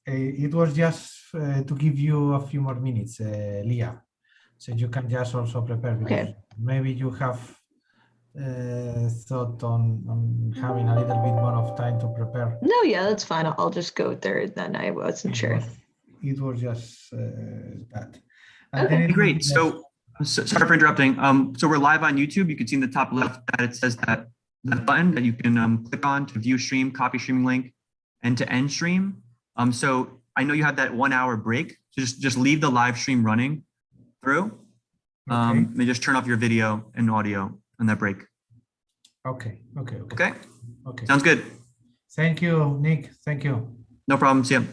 it was just to give you a few more minutes, Leah, so you can just also prepare, because maybe you have thought on having a little bit more of time to prepare. No, yeah, that's fine. I'll just go there then. I wasn't sure. It was just that. And then great. So sorry for interrupting. So we're live on YouTube. You can see in the top left that it says that button that you can click on to view stream, copy streaming link, and to end stream. So I know you have that 1 hour break. So just leave the live stream running through. And just turn off your video and audio on that break. Okay. Sounds good. Thank you, Nick. Thank you. No problem. See you.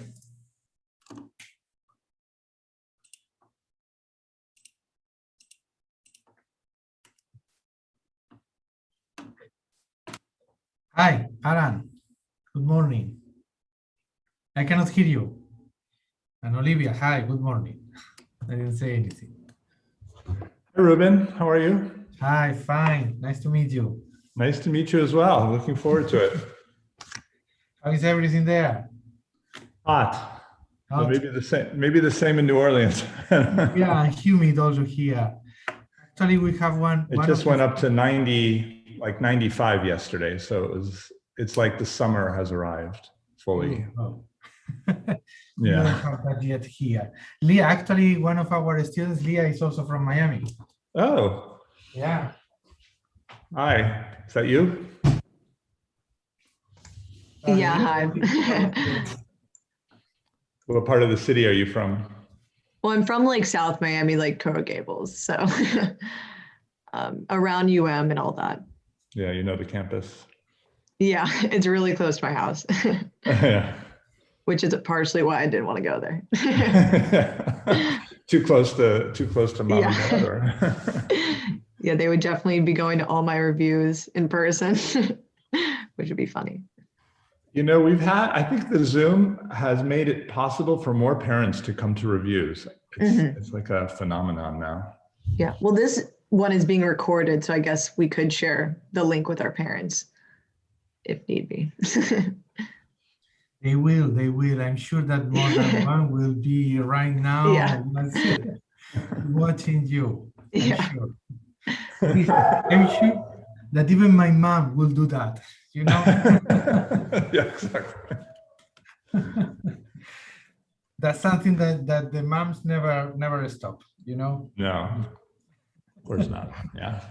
Hi, Alan. Good morning. I cannot hear you. And Olivia, hi, good morning. I didn't say anything. Hi, Ruben. How are you? Hi, fine. Nice to meet you. Nice to meet you as well. Looking forward to it. How is everything there? Hot. Well, maybe the same in New Orleans. Yeah, humid also here. Actually, we have one. It just went up to 90, like 95 yesterday. So it's like the summer has arrived fully. Oh. Yeah. We don't have that yet here. Leah, actually, one of our students, Leah, is also from Miami. Oh. Yeah. Hi. Is that you? Yeah, hi. What part of the city are you from? Well, I'm from like South Miami, like Coral Gables. So around UM and all that. Yeah, you know the campus. Yeah, it's really close to my house. Yeah. Which is partially why I didn't want to go there. Too close to mom and dad, or? Yeah, they would definitely be going to all my reviews in person, which would be funny. You know, I think the Zoom has made it possible for more parents to come to reviews. It's like a phenomenon now. Yeah, well, this one is being recorded, so I guess we could share the link with our parents if need be. They will. I'm sure that more than one will be right now watching you. I'm sure that even my mom will do that, you know? Yeah, exactly. That's something that the moms never stop, you know? No, of course not. Yeah.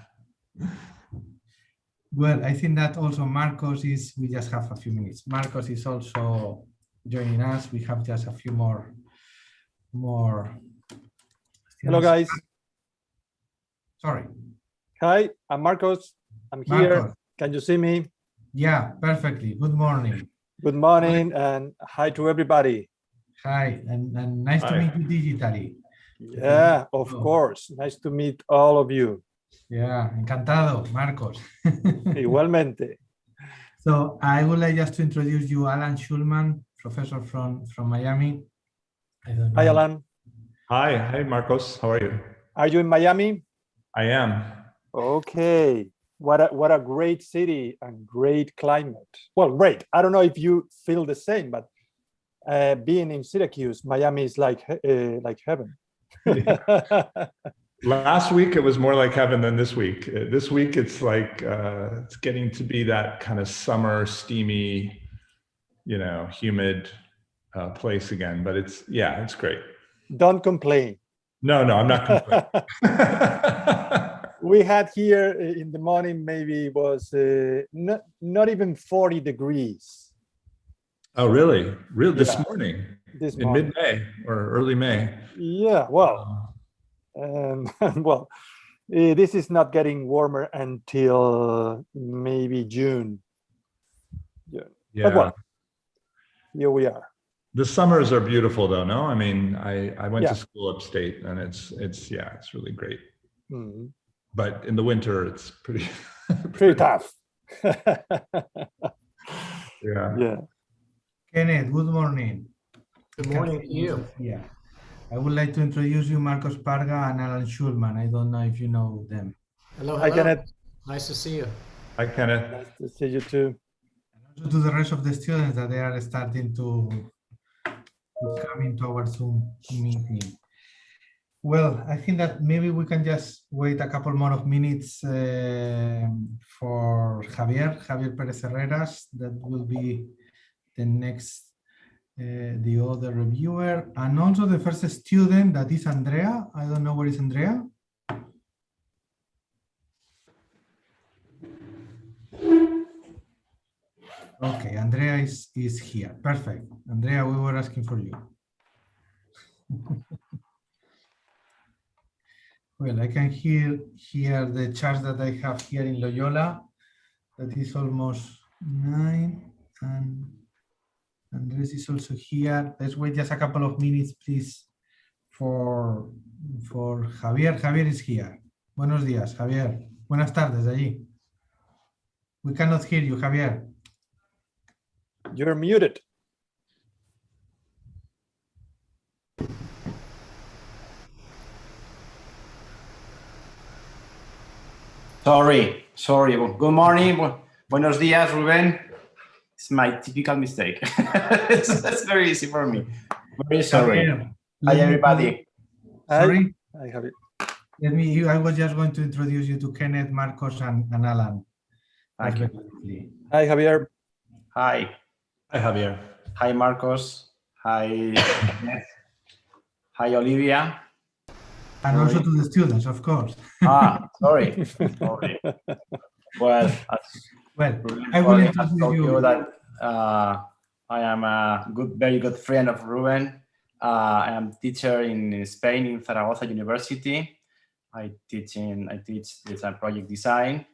Well, I think that also Marcos we just have a few minutes. Marcos is also joining us. We have just a few more. Hello, guys. Sorry. Hi, I'm Marcos. I'm here. Can you see me? Yeah, perfectly. Good morning. Good morning, and hi to everybody. Hi, and nice to meet you digitally. Yeah, of course. Nice to meet all of you. Yeah, encantado, Marcos. Igualmente. So I would like just to introduce you, Alan Schulman, professor from Miami. Hi, Alan. Hi, Marcos. How are you? Are you in Miami? I am. Okay. What a great city and great climate. Well, great. I don't know if you feel the same, but being in Syracuse, Miami is like heaven. Last week it was more like heaven than this week. This week it's like it's getting to be that kind of summer, steamy, humid place again. But it's great. Don't complain. No, I'm not complaining. We had here in the morning, maybe it was not even 40 degrees. Oh, really? This morning? This in mid-May or early May? Yeah, well, well, this is not getting warmer until maybe June. Yeah. But well, here we are. The summers are beautiful, though. No, I mean, I went to school upstate, and it's really great. Mm-hmm. But in the winter, it's pretty tough. Yeah. Kenneth, good morning. Good morning to you. Yeah. I would like to introduce you, Marcos Parga and Alan Schulman. I don't know if you know them. Hello. Hi, Kenneth. Nice to see you. Hi, Kenneth. Nice to see you too. And also to the rest of the students that they are starting to to come into our Zoom meeting. Well, I think that maybe we can just wait a couple more of minutes for Javier Perez Herreras. That will be the next, the other reviewer, and also the first student, that is Andrea. I don't know where is Andrea. Okay, Andrea is here. Perfect. Andrea, we were asking for you. Well, I can hear the charts that I have here in Loyola. That is almost 9, and Andres is also here. Let's wait just a couple of minutes, please, for Javier. Javier is here. Buenos días, Javier. Buenas tardes allí. We cannot hear you, Javier. You're muted. Sorry. Good morning. Buenos días, Ruben. It's my typical mistake. That's very easy for me. Very sorry. Javier, Hi, everybody. Sorry, I have it. I was just going to introduce you to Kenneth, Marcos, and Alan. Thank you. Quickly. Hi, Javier. Hi. Hi, Javier. Hi, Marcos. Hi. Hi, Olivia. And also to the students, of course. Sorry. Well, Well, I will introduce told you. you that I am a very good friend of Ruben. I am teacher in Spain in Zaragoza University. I teach design project design,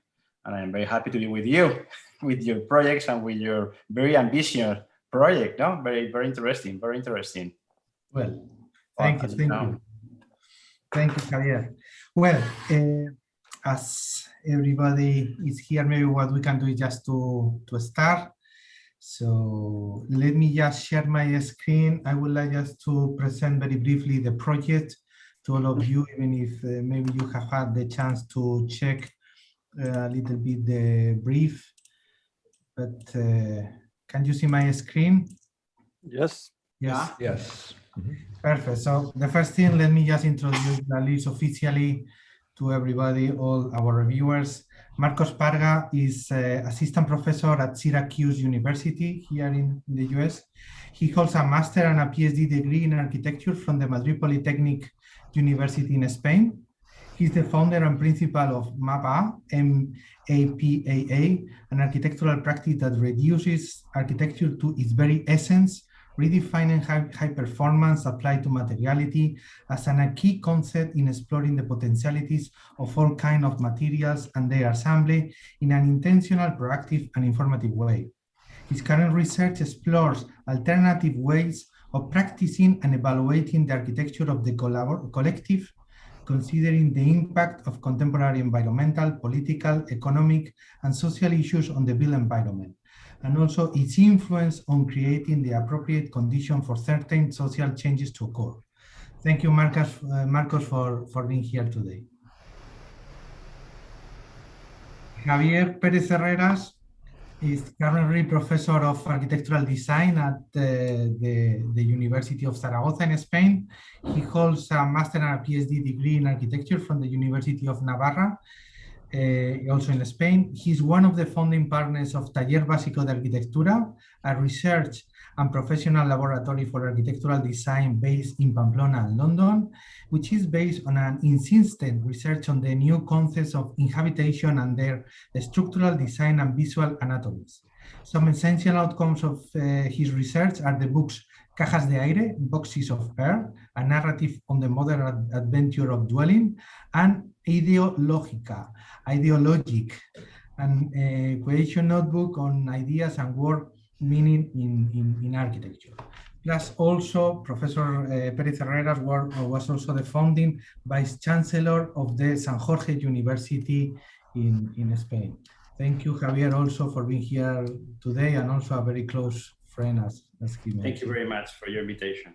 and I am very happy to be with you, with your projects and with your very ambitious project. No, very interesting. Well, thank you. Thank you, Javier. Well, as everybody is here, maybe what we can do is just to start. So let me just share my screen. I would like just to present very briefly the project to all of you, even if maybe you have had the chance to check a little bit the brief. But can you see my screen? Yes. Yes. Yes. Perfect. So the first thing, let me just introduce the list officially to everybody, all our reviewers. Marcos Parga is assistant professor at Syracuse University here in the US. He holds a master and a PhD degree in architecture from the Madrid Polytechnic University in Spain. He's the founder and principal of MAPA, M-A-P-A-A, an architectural practice that reduces architecture to its very essence, redefining high performance applied to materiality as a key concept in exploring the potentialities of all kinds of materials and their assembly in an intentional, proactive, and informative way. His current research explores alternative ways of practicing and evaluating the architecture of the collective, considering the impact of contemporary environmental, political, economic, and social issues on the built environment, and also its influence on creating the appropriate condition for certain social changes to occur. Thank you, Marcos, for being here today. Javier Perez Herreras is currently professor of architectural design at the University of Zaragoza in Spain. He holds a master and a PhD degree in architecture from the University of Navarra, also in Spain. He's one of the founding partners of Taller Básico de Arquitectura, a research and professional laboratory for architectural design based in Pamplona and London, which is based on an insistent research on the new concepts of inhabitation and their structural design and visual anatomies. Some essential outcomes of his research are the books Cajas de Aire, Boxes of Air, a narrative on the modern adventure of dwelling, and Ideologic, an creation notebook on ideas and work meaning in architecture. Plus also Professor Perez Herreras was also the founding Vice Chancellor of the San Jorge University in Spain. Thank you, Javier, also for being here today, and also a very close friend as he mentioned. Thank you very much for your invitation.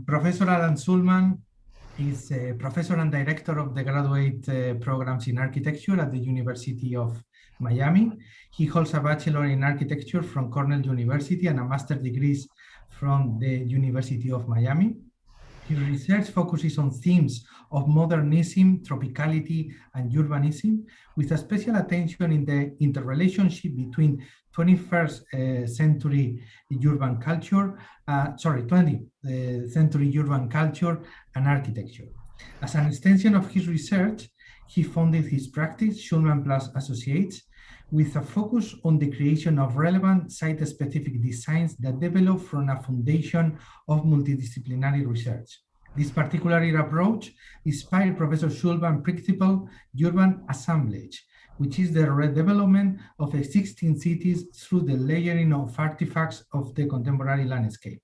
Professor Alan Sulman is a professor and director of the graduate programs in architecture at the University of Miami. He holds a bachelor in architecture from Cornell University and a master's degrees from the University of Miami. His research focuses on themes of modernism, tropicality, and urbanism, with a special attention in the interrelationship between 21st century urban culture, 20th century urban culture and architecture. As an extension of his research, he founded his practice, Schulman Plus Associates, with a focus on the creation of relevant site-specific designs that develop from a foundation of multidisciplinary research. This particular approach inspired Professor Schulman's principle, urban assemblage, which is the redevelopment of existing cities through the layering of artifacts of the contemporary landscape.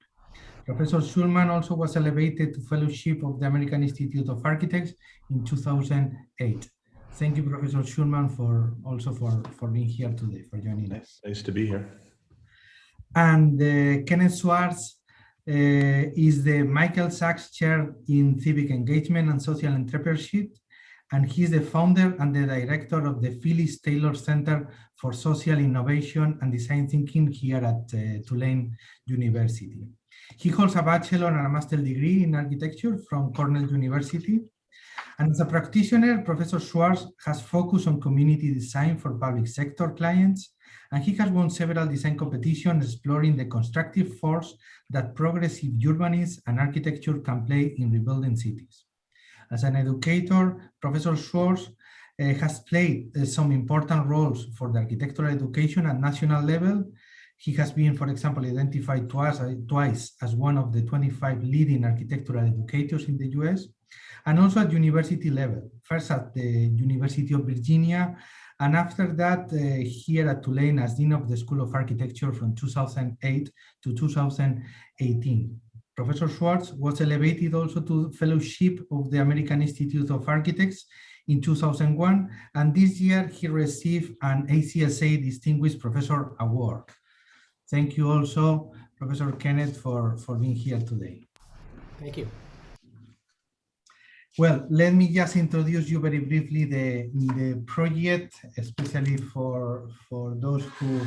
Professor Schulman also was elevated to fellowship of the American Institute of Architects in 2008. Thank you, Professor Schulman, for being here today, for joining us. Nice to be here. And Kenneth Schwartz is the Michael Sachs Chair in Civic Engagement and Social Entrepreneurship, and he's the founder and the director of the Phyllis Taylor Center for Social Innovation and Design Thinking here at Tulane University. He holds a bachelor and a master's degree in architecture from Cornell University. And as a practitioner, Professor Schwartz has focused on community design for public sector clients, and he has won several design competitions exploring the constructive force that progressive urbanism and architecture can play in rebuilding cities. As an educator, Professor Schwartz has played some important roles for the architectural education at national level. He has been, for example, identified twice as one of the 25 leading architectural educators in the US, and also at university level, first at the University of Virginia, and after that here at Tulane as Dean of the School of Architecture from 2008 to 2018. Professor Schwartz was elevated also to fellowship of the American Institute of Architects in 2001, and this year he received an ACSA Distinguished Professor Award. Thank you also, Professor Kenneth, for being here today. Thank you. Well, let me just introduce you very briefly the project, especially for those who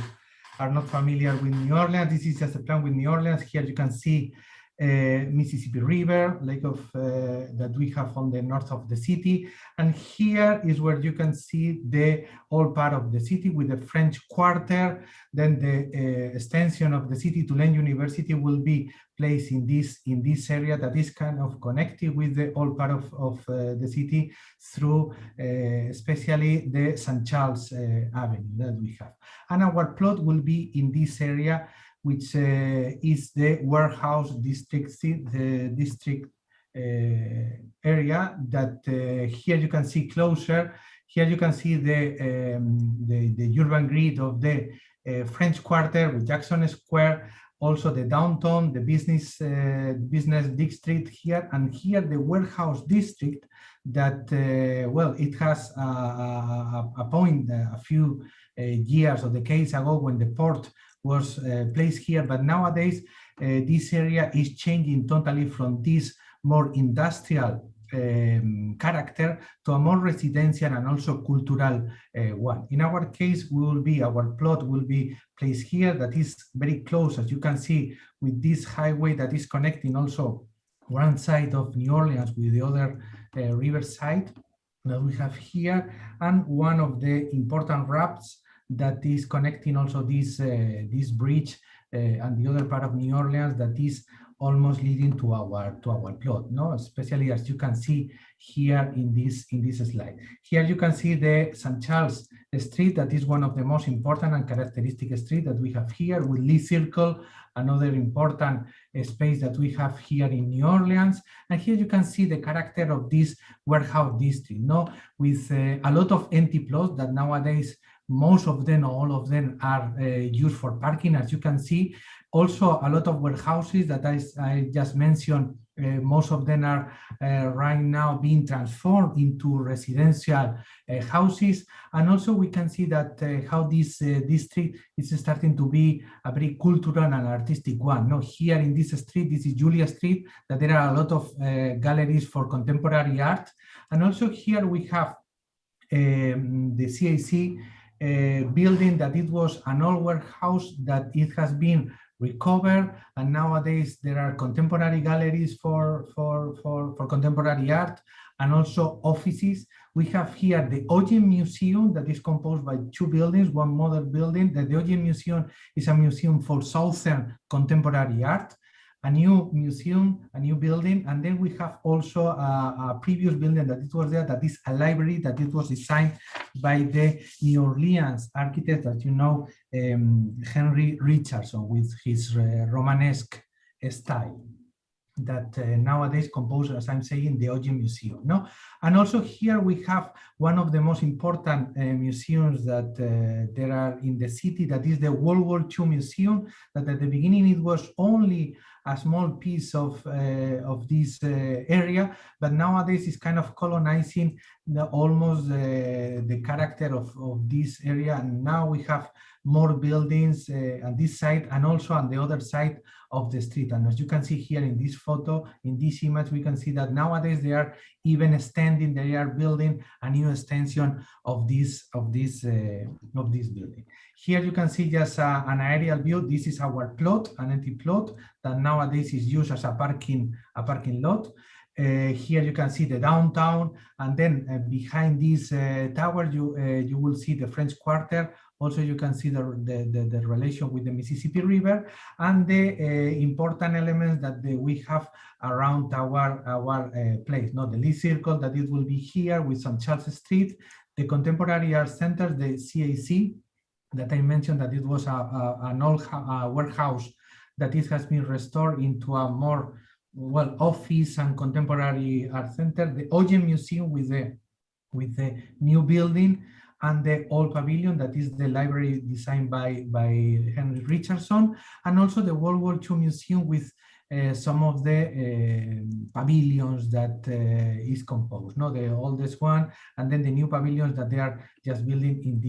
are not familiar with New Orleans. This is just a plan with New Orleans. Here you can see Mississippi River, lake of that we have on the north of the city, and here is where you can see the old part of the city with the French Quarter. Then the extension of the city, Tulane University, will be placed in this area that is kind of connected with the old part of the city through especially the St. Charles Avenue that we have. And our plot will be in this area, which is the warehouse district, area that here you can see closer. Here you can see the urban grid of the French Quarter with Jackson Square, also the downtown, the business district here, and here the warehouse district that, well, it has a point a few years or decades ago when the port was placed here, but nowadays this area is changing totally from this more industrial character to a more residential and also cultural one. In our case, our plot will be placed here, that is very close, as you can see, with this highway that is connecting also one side of New Orleans with the other riverside that we have here, and one of the important routes that is connecting also this bridge and the other part of New Orleans that is almost leading to our plot, no? Especially as you can see here in this slide. Here you can see the St. Charles Street, that is one of the most important and characteristic street that we have here, with Lee Circle, another important space that we have here in New Orleans. And here you can see the character of this warehouse district, no? With a lot of empty plots that nowadays most of them, or all of them, are used for parking, as you can see. Also, a lot of warehouses that I just mentioned, most of them are right now being transformed into residential houses. And also we can see that how this district is starting to be a very cultural and artistic one. No, here in this street, this is Julia Street, that there are a lot of galleries for contemporary art. And also here we have the CAC building that it was an old warehouse that it has been recovered, and nowadays there are contemporary galleries for contemporary art and also offices. We have here the Ogen Museum that is composed by two buildings, one model building. The Ogen Museum is a museum for Southern contemporary art, a new museum, a new building, and then we have also a previous building that it was there that is a library that it was designed by the New Orleans architect that you know, Henry Richardson, with his Romanesque style that nowadays compose, as I'm saying, the Ogen Museum. No? And also here we have one of the most important museums that there are in the city, that is the World War II Museum, that at the beginning it was only a small piece of this area, but nowadays it's kind of colonizing almost the character of this area. And now we have more buildings on this side and also on the other side of the street. And as you can see here in this photo, in this image, we can see that nowadays they are even extending, they are building a new extension of this building. Here you can see just an aerial view. This is our plot, an empty plot that nowadays is used as a parking lot. Here you can see the downtown, and then behind this tower you will see the French Quarter. Also, you can see the relation with the Mississippi River and the important elements that we have around our place. Not the Lee Circle, that it will be here with St. Charles Street, the Contemporary Art Center, the CAC, that I mentioned that it was an old warehouse that it has been restored into a more office and contemporary art center, the Ogen Museum with the new building, and the old pavilion that is the library designed by Henry Richardson, and also the World War II Museum with some of the pavilions that is composed, no, the oldest one, and then the new pavilions that they are just building in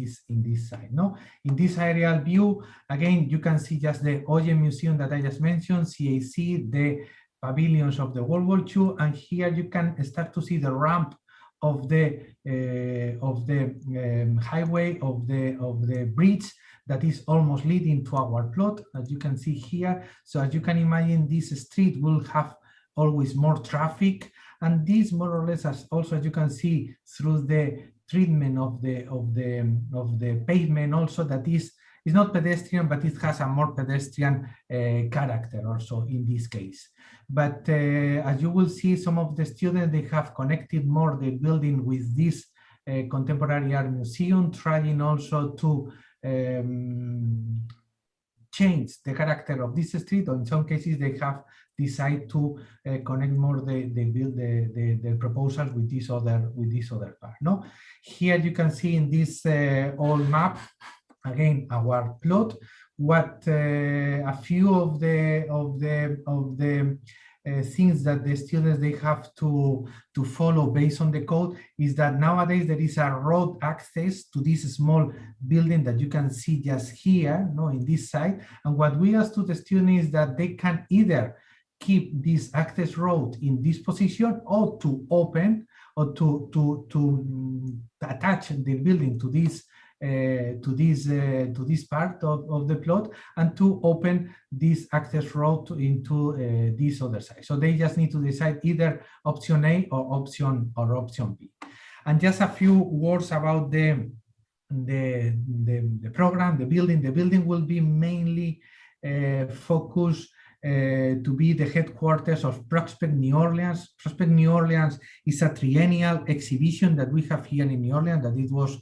this side. No, in this aerial view, again you can see just the Ogen Museum that I just mentioned, CAC, the pavilions of the World War II, and here you can start to see the ramp of the highway, of the bridge that is almost leading to our plot, as you can see here. So as you can imagine, this street will have always more traffic, and this more or less, as you can see through the treatment of the pavement, also that is not pedestrian, but it has a more pedestrian character also in this case. But as you will see, some of the students, they have connected more the building with this contemporary art museum, trying also to change the character of this street, or in some cases they have decided to connect more the proposals with this other part. No, here you can see in this old map, again, our plot, what a few of the things that the students, they have to follow based on the code is that nowadays there is a road access to this small building that you can see just here, no, in this side. And what we ask to the students is that they can either keep this access road in this position, or to open, or to attach the building to this part of the plot, and to open this access road into this other side. So they just need to decide either option A or option B. And just a few words about the program, the building. The building will be mainly focused to be the headquarters of Prospect New Orleans. Prospect New Orleans is a triennial exhibition that we have here in New Orleans, that it was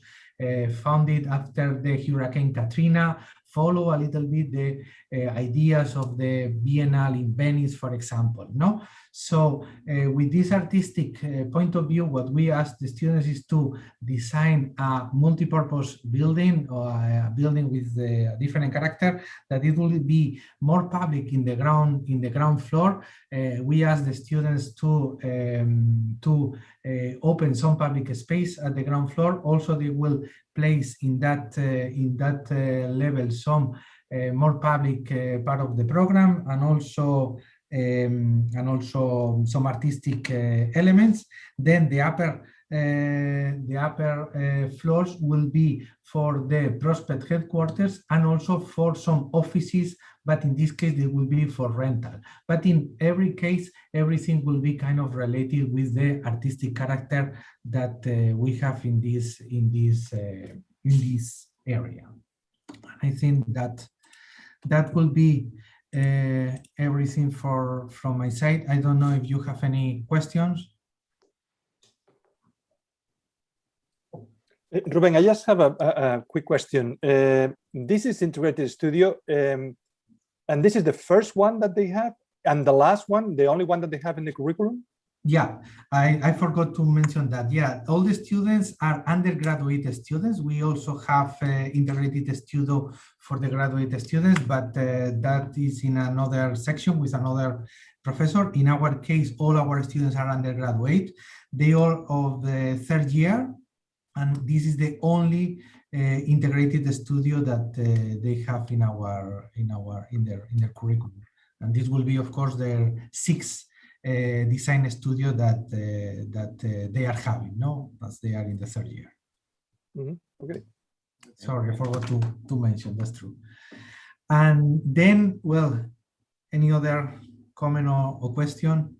founded after the Hurricane Katrina, follow a little bit the ideas of the Biennale in Venice, for example. No, so with this artistic point of view, what we ask the students is to design a multi-purpose building, or a building with a different character, that it will be more public in the ground floor. We ask the students to open some public space at the ground floor. Also, they will place in that level some more public part of the program, and also some artistic elements. Then the upper floors will be for the prospect headquarters and also for some offices, but in this case they will be for rental. But in every case, everything will be kind of related with the artistic character that we have in this area. I think that will be everything from my side. I don't know if you have any questions. Ruben, I just have a quick question. This is Integrated Studio, and this is the first one that they have, and the last one, the only one that they have in the curriculum? Yeah, I forgot to mention that. Yeah, all the students are undergraduate students. We also have Integrated Studio for the graduate students, but that is in another section with another professor. In our case, all our students are undergraduate. They are of the third year, and this is the only integrated studio that they have in their curriculum. And this will be, of course, their sixth design studio that they are having, no, as they are in the third year. Okay. Sorry, I forgot to mention. That's true. And then, well, any other comment or question?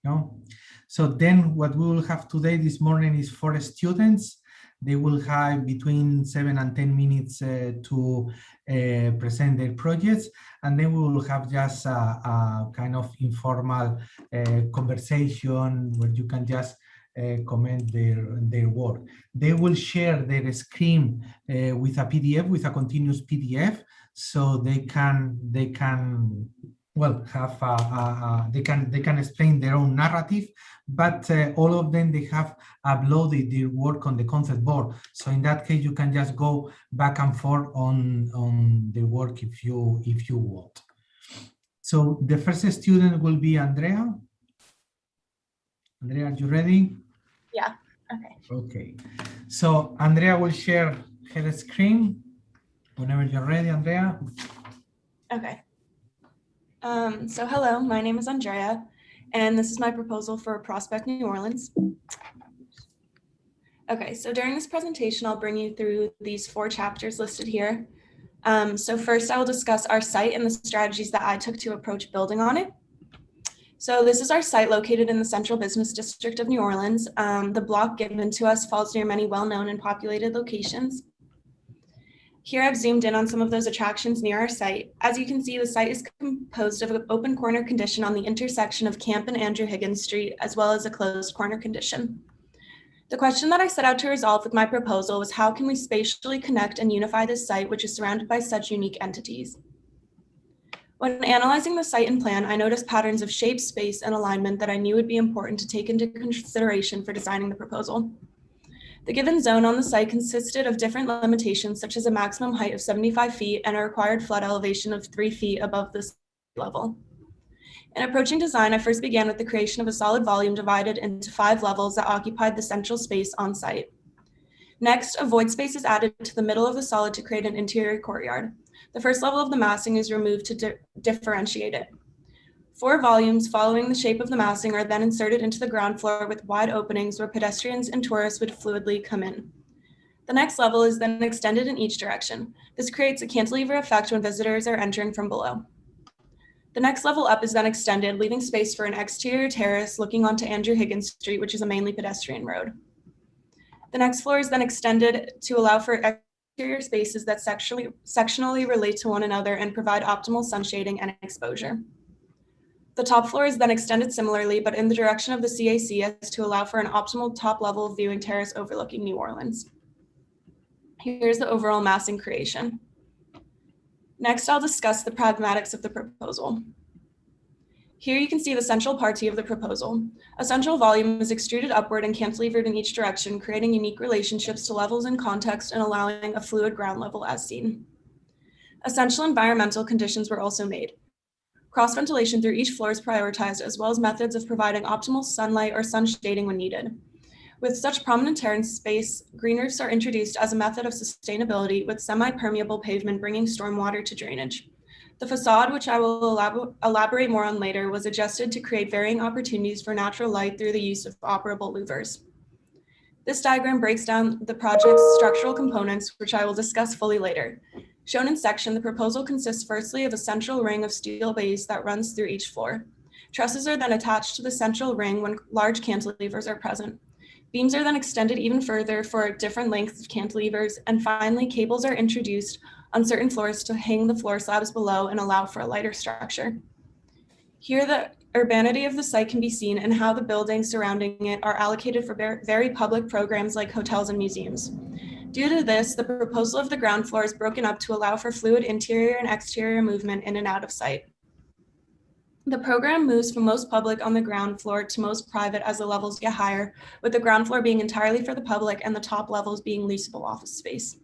No. So then what we will have today, this morning, is for students. They will have between 7 and 10 minutes to present their projects, and then we will have just a kind of informal conversation where you can just comment their work. They will share their screen with a PDF, with a continuous PDF, so they can well have they can explain their own narrative, but all of them, they have uploaded their work on the concept board. So in that case, you can just go back and forth on the work if you want. So the first student will be Andrea. Andrea, are you ready? Yeah. Okay. Okay. So Andrea will share her screen whenever you're ready, Andrea. Okay. So hello, my name is Andrea, and this is my proposal for Prospect New Orleans. Okay, so during this presentation, I'll bring you through these 4 chapters listed here. So first, I will discuss our site and the strategies that I took to approach building on it. So this is our site located in the Central Business District of New Orleans. The block given to us falls near many well-known and populated locations. Here I've zoomed in on some of those attractions near our site. As you can see, the site is composed of an open corner condition on the intersection of Camp and Andrew Higgins Street, as well as a closed corner condition. The question that I set out to resolve with my proposal was, how can we spatially connect and unify this site, which is surrounded by such unique entities? When analyzing the site and plan, I noticed patterns of shape, space, and alignment that I knew would be important to take into consideration for designing the proposal. The given zone on the site consisted of different limitations, such as a maximum height of 75 feet and a required flood elevation of 3 feet above the sea level. In approaching design, I first began with the creation of a solid volume divided into 5 levels that occupied the central space on site. Next, a void space is added to the middle of the solid to create an interior courtyard. The first level of the massing is removed to differentiate it. 4 volumes following the shape of the massing are then inserted into the ground floor with wide openings where pedestrians and tourists would fluidly come in. The next level is then extended in each direction. This creates a cantilever effect when visitors are entering from below. The next level up is then extended, leaving space for an exterior terrace looking onto Andrew Higgins Street, which is a mainly pedestrian road. The next floor is then extended to allow for exterior spaces that sectionally relate to one another and provide optimal sun shading and exposure. The top floor is then extended similarly, but in the direction of the CAC as to allow for an optimal top level viewing terrace overlooking New Orleans. Here's the overall massing creation. Next, I'll discuss the pragmatics of the proposal. Here you can see the central party of the proposal. A central volume is extruded upward and cantilevered in each direction, creating unique relationships to levels and context and allowing a fluid ground level as seen. Essential environmental conditions were also made. Cross ventilation through each floor is prioritized, as well as methods of providing optimal sunlight or sun shading when needed. With such prominent terrain space, green roofs are introduced as a method of sustainability, with semi-permeable pavement bringing stormwater to drainage. The facade, which I will elaborate more on later, was adjusted to create varying opportunities for natural light through the use of operable louvers. This diagram breaks down the project's structural components, which I will discuss fully later. Shown in section, the proposal consists firstly of a central ring of steel bays that runs through each floor. Trusses are then attached to the central ring when large cantilevers are present. Beams are then extended even further for different lengths of cantilevers, and finally, cables are introduced on certain floors to hang the floor slabs below and allow for a lighter structure. Here, the urbanity of the site can be seen and how the buildings surrounding it are allocated for very public programs like hotels and museums. Due to this, the proposal of the ground floor is broken up to allow for fluid interior and exterior movement in and out of site. The program moves from most public on the ground floor to most private as the levels get higher, with the ground floor being entirely for the public and the top levels being leasable office space.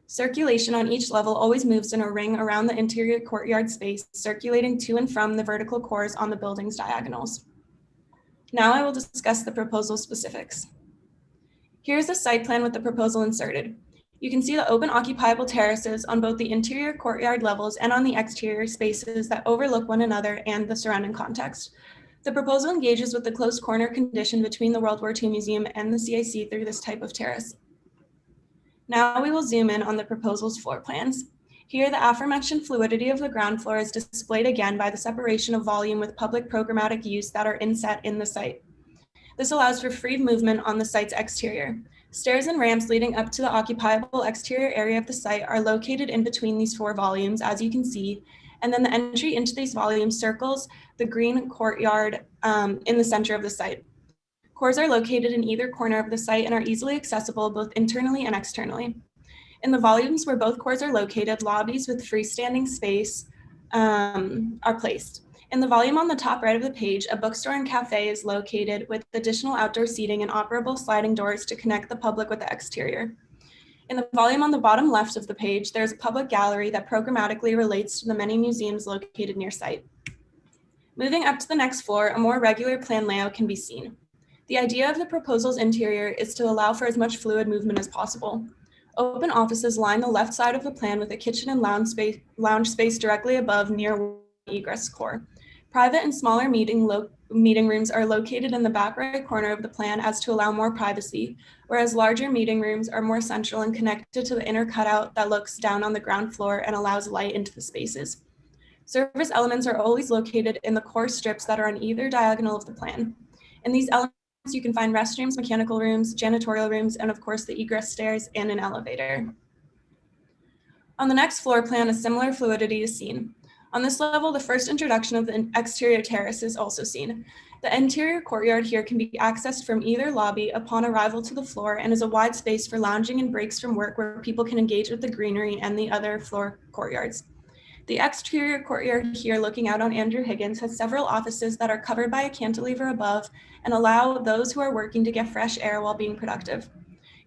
Circulation on each level always moves in a ring around the interior courtyard space, circulating to and from the vertical cores on the building's diagonals. Now I will discuss the proposal specifics. Here's the site plan with the proposal inserted. You can see the open occupiable terraces on both the interior courtyard levels and on the exterior spaces that overlook one another and the surrounding context. The proposal engages with the close corner condition between the World War II Museum and the CIC through this type of terrace. Now we will zoom in on the proposal's floor plans. Here, the aforementioned fluidity of the ground floor is displayed again by the separation of volume with public programmatic use that are inset in the site. This allows for free movement on the site's exterior. Stairs and ramps leading up to the occupiable exterior area of the site are located in between these four volumes, as you can see, and then the entry into these volumes circles the green courtyard in the center of the site. Cores are located in either corner of the site and are easily accessible both internally and externally. In the volumes where both cores are located, lobbies with freestanding space are placed. In the volume on the top right of the page, a bookstore and cafe is located with additional outdoor seating and operable sliding doors to connect the public with the exterior. In the volume on the bottom left of the page, there's a public gallery that programmatically relates to the many museums located near site. Moving up to the next floor, a more regular plan layout can be seen. The idea of the proposal's interior is to allow for as much fluid movement as possible. Open offices line the left side of the plan with a kitchen and lounge space directly above near egress core. Private and smaller meeting rooms are located in the back right corner of the plan as to allow more privacy, whereas larger meeting rooms are more central and connected to the inner cutout that looks down on the ground floor and allows light into the spaces. Service elements are always located in the core strips that are on either diagonal of the plan. In these elements, you can find restrooms, mechanical rooms, janitorial rooms, and of course the egress stairs and an elevator. On the next floor plan, a similar fluidity is seen. On this level, the first introduction of the exterior terrace is also seen. The interior courtyard here can be accessed from either lobby upon arrival to the floor and is a wide space for lounging and breaks from work where people can engage with the greenery and the other floor courtyards. The exterior courtyard here looking out on Andrew Higgins has several offices that are covered by a cantilever above and allow those who are working to get fresh air while being productive.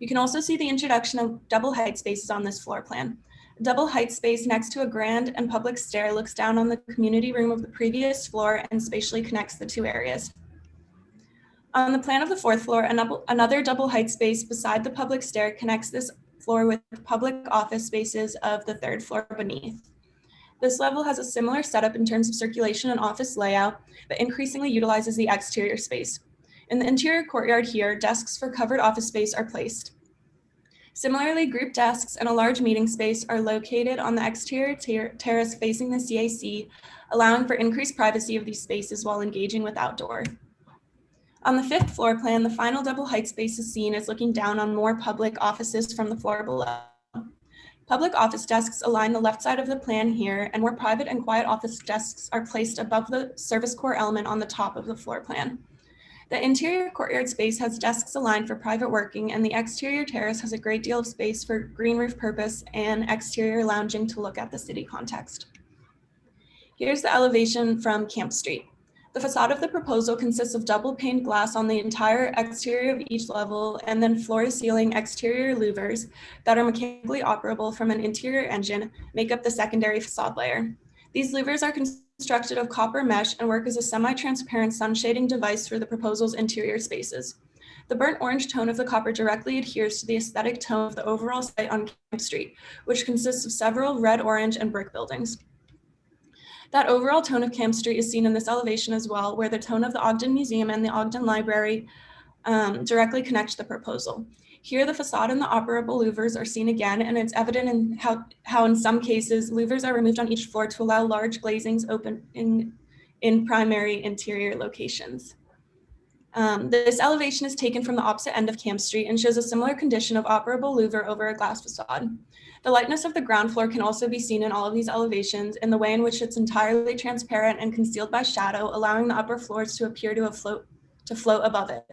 You can also see the introduction of double height spaces on this floor plan. A double height space next to a grand and public stair looks down on the community room of the previous floor and spatially connects the two areas. On the plan of the fourth floor, another double height space beside the public stair connects this floor with public office spaces of the third floor beneath. This level has a similar setup in terms of circulation and office layout, but increasingly utilizes the exterior space. In the interior courtyard here, desks for covered office space are placed. Similarly, group desks and a large meeting space are located on the exterior terrace facing the CAC, allowing for increased privacy of these spaces while engaging with outdoor. On the fifth floor plan, the final double height space is seen as looking down on more public offices from the floor below. Public office desks align the left side of the plan here, and more private and quiet office desks are placed above the service core element on the top of the floor plan. The interior courtyard space has desks aligned for private working, and the exterior terrace has a great deal of space for green roof purpose and exterior lounging to look at the city context. Here's the elevation from Camp Street. The facade of the proposal consists of double paned glass on the entire exterior of each level, and then floor-to-ceiling exterior louvers that are mechanically operable from an interior engine make up the secondary facade layer. These louvers are constructed of copper mesh and work as a semi-transparent sun shading device for the proposal's interior spaces. The burnt orange tone of the copper directly adheres to the aesthetic tone of the overall site on Camp Street, which consists of several red, orange, and brick buildings. That overall tone of Camp Street is seen in this elevation as well, where the tone of the Ogden Museum and the Ogden Library directly connect to the proposal. Here, the facade and the operable louvers are seen again, and it's evident in how in some cases, louvers are removed on each floor to allow large glazings open in primary interior locations. This elevation is taken from the opposite end of Camp Street and shows a similar condition of operable louver over a glass facade. The lightness of the ground floor can also be seen in all of these elevations in the way in which it's entirely transparent and concealed by shadow, allowing the upper floors to appear to float above it.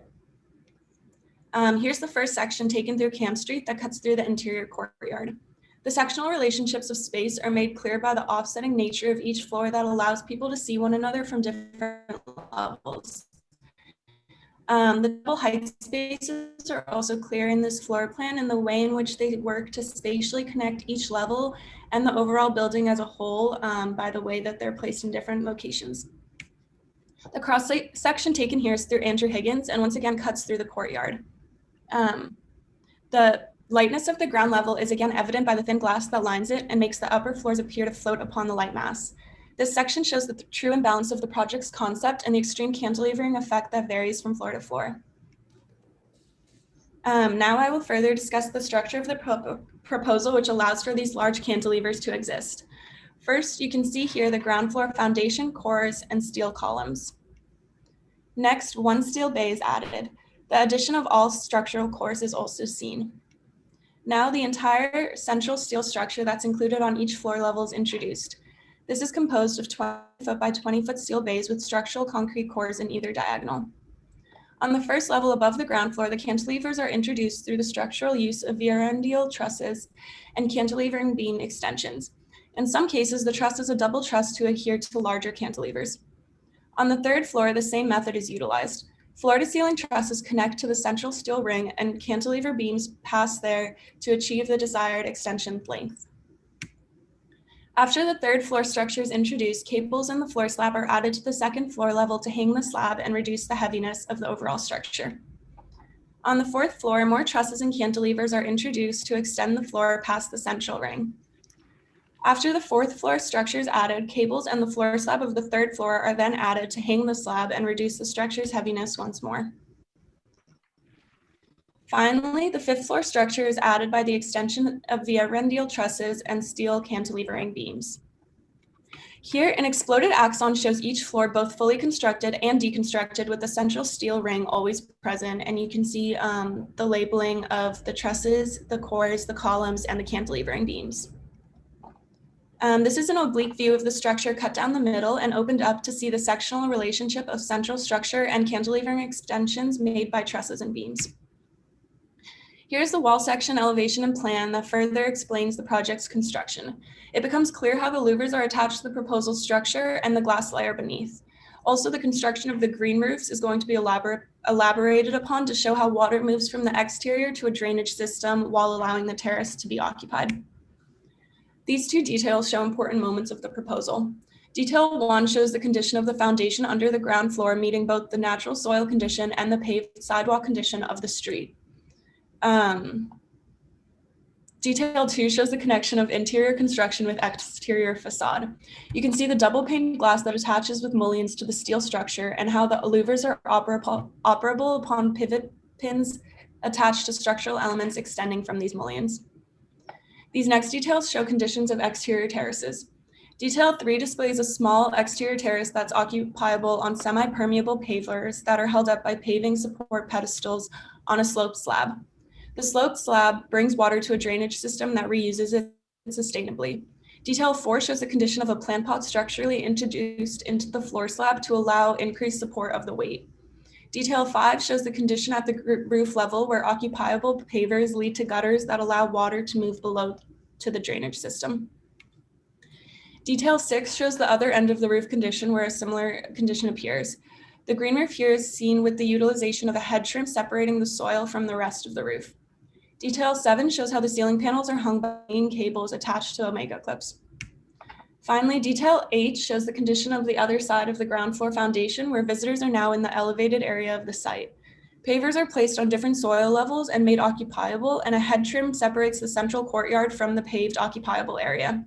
Here's the first section taken through Camp Street that cuts through the interior courtyard. The sectional relationships of space are made clear by the offsetting nature of each floor that allows people to see one another from different levels. The double height spaces are also clear in this floor plan in the way in which they work to spatially connect each level and the overall building as a whole by the way that they're placed in different locations. The cross section taken here is through Andrew Higgins and once again cuts through the courtyard. The lightness of the ground level is again evident by the thin glass that lines it and makes the upper floors appear to float upon the light mass. This section shows the true imbalance of the project's concept and the extreme cantilevering effect that varies from floor to floor. Now I will further discuss the structure of the proposal, which allows for these large cantilevers to exist. First, you can see here the ground floor foundation, cores, and steel columns. Next, one steel bay is added. The addition of all structural cores is also seen. Now the entire central steel structure that's included on each floor level is introduced. This is composed of 20-foot by 20-foot steel bays with structural concrete cores in either diagonal. On the first level above the ground floor, the cantilevers are introduced through the structural use of vierendeel trusses and cantilevering beam extensions. In some cases, the truss is a double truss to adhere to larger cantilevers. On the third floor, the same method is utilized. Floor-to-ceiling trusses connect to the central steel ring and cantilever beams pass there to achieve the desired extension length. After the third floor structure is introduced, cables in the floor slab are added to the second floor level to hang the slab and reduce the heaviness of the overall structure. On the fourth floor, more trusses and cantilevers are introduced to extend the floor past the central ring. After the fourth floor structure is added, cables and the floor slab of the third floor are then added to hang the slab and reduce the structure's heaviness once more. Finally, the fifth floor structure is added by the extension of vierendeel trusses and steel cantilevering beams. Here, an exploded axon shows each floor both fully constructed and deconstructed with the central steel ring always present, and you can see the labeling of the trusses, the cores, the columns, and the cantilevering beams. This is an oblique view of the structure cut down the middle and opened up to see the sectional relationship of central structure and cantilevering extensions made by trusses and beams. Here's the wall section elevation and plan that further explains the project's construction. It becomes clear how the louvers are attached to the proposal structure and the glass layer beneath. Also, the construction of the green roofs is going to be elaborated upon to show how water moves from the exterior to a drainage system while allowing the terrace to be occupied. These two details show important moments of the proposal. Detail 1 shows the condition of the foundation under the ground floor, meeting both the natural soil condition and the paved sidewalk condition of the street. Detail 2 shows the connection of interior construction with exterior facade. You can see the double pane glass that attaches with mullions to the steel structure and how the louvers are operable upon pivot pins attached to structural elements extending from these mullions. These next details show conditions of exterior terraces. Detail 3 displays a small exterior terrace that's occupiable on semi-permeable pavers that are held up by paving support pedestals on a sloped slab. The sloped slab brings water to a drainage system that reuses it sustainably. Detail 4 shows the condition of a plant pot structurally introduced into the floor slab to allow increased support of the weight. Detail 5 shows the condition at the roof level where occupiable pavers lead to gutters that allow water to move below to the drainage system. Detail 6 shows the other end of the roof condition where a similar condition appears. The green roof here is seen with the utilization of a head trim separating the soil from the rest of the roof. Detail 7 shows how the ceiling panels are hung by main cables attached to omega clips. Finally, detail 8 shows the condition of the other side of the ground floor foundation where visitors are now in the elevated area of the site. Pavers are placed on different soil levels and made occupiable, and a head trim separates the central courtyard from the paved occupiable area.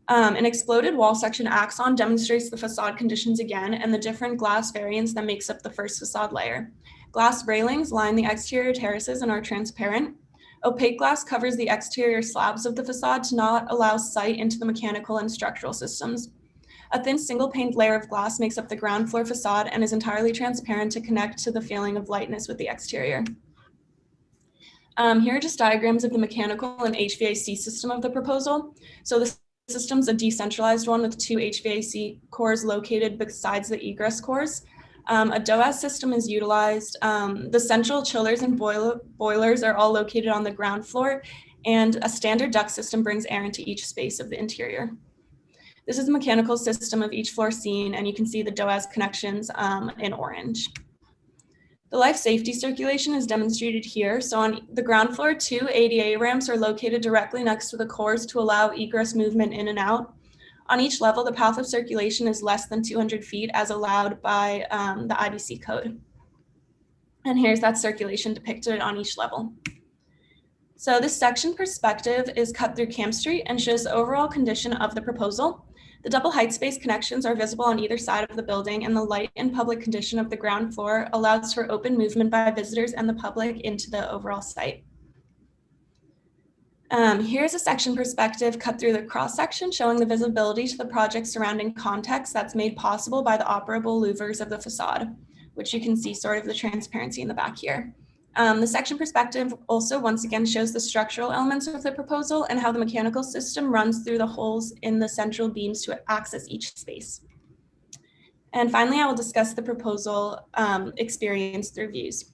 An exploded wall section axon demonstrates the facade conditions again and the different glass variants that makes up the first facade layer. Glass railings line the exterior terraces and are transparent. Opaque glass covers the exterior slabs of the facade to not allow sight into the mechanical and structural systems. A thin single-paned layer of glass makes up the ground floor facade and is entirely transparent to connect to the feeling of lightness with the exterior. Here are just diagrams of the mechanical and HVAC system of the proposal. So the system's a decentralized one with 2 HVAC cores located besides the egress cores. A DOAS system is utilized. The central chillers and boilers are all located on the ground floor, and a standard duct system brings air into each space of the interior. This is the mechanical system of each floor seen, and you can see the DOAS connections in orange. The life safety circulation is demonstrated here. So on the ground floor, 2 ADA ramps are located directly next to the cores to allow egress movement in and out. On each level, the path of circulation is less than 200 feet as allowed by the IBC code. And here's that circulation depicted on each level. So this section perspective is cut through Camp Street and shows the overall condition of the proposal. The double height space connections are visible on either side of the building, and the light and public condition of the ground floor allows for open movement by visitors and the public into the overall site. Here's a section perspective cut through the cross section showing the visibility to the project surrounding context that's made possible by the operable louvers of the facade, which you can see sort of the transparency in the back here. The section perspective also once again shows the structural elements of the proposal and how the mechanical system runs through the holes in the central beams to access each space. And finally, I will discuss the proposal experience through views.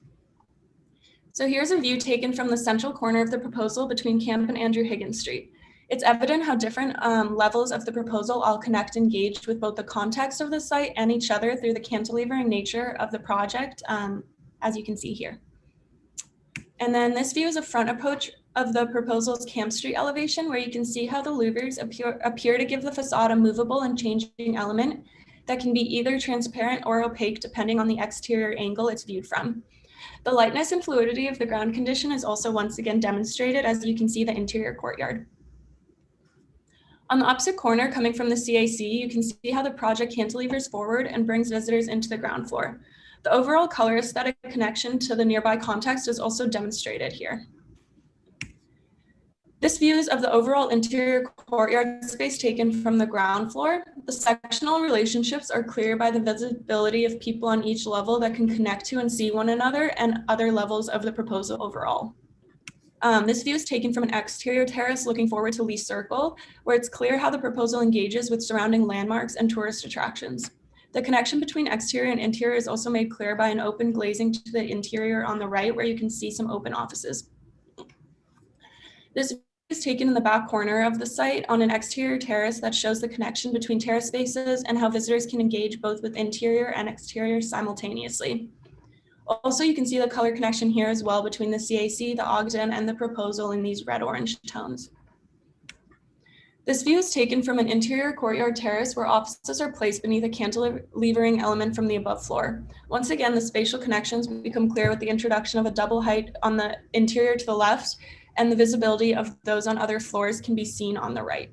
So here's a view taken from the central corner of the proposal between Camp and Andrew Higgins Street. It's evident how different levels of the proposal all connect and engage with both the context of the site and each other through the cantilevering nature of the project, as you can see here. And then this view is a front approach of the proposal's Camp Street elevation, where you can see how the louvers appear to give the facade a movable and changing element that can be either transparent or opaque depending on the exterior angle it's viewed from. The lightness and fluidity of the ground condition is also once again demonstrated as you can see the interior courtyard. On the opposite corner, coming from the CAC, you can see how the project cantilevers forward and brings visitors into the ground floor. The overall color aesthetic connection to the nearby context is also demonstrated here. This view is of the overall interior courtyard space taken from the ground floor. The sectional relationships are clear by the visibility of people on each level that can connect to and see one another and other levels of the proposal overall. This view is taken from an exterior terrace looking forward to Lee Circle, where it's clear how the proposal engages with surrounding landmarks and tourist attractions. The connection between exterior and interior is also made clear by an open glazing to the interior on the right, where you can see some open offices. This is taken in the back corner of the site on an exterior terrace that shows the connection between terrace spaces and how visitors can engage both with interior and exterior simultaneously. Also, you can see the color connection here as well between the CAC, the Ogden, and the proposal in these red-orange tones. This view is taken from an interior courtyard terrace where offices are placed beneath a cantilevering element from the above floor. Once again, the spatial connections become clear with the introduction of a double height on the interior to the left, and the visibility of those on other floors can be seen on the right.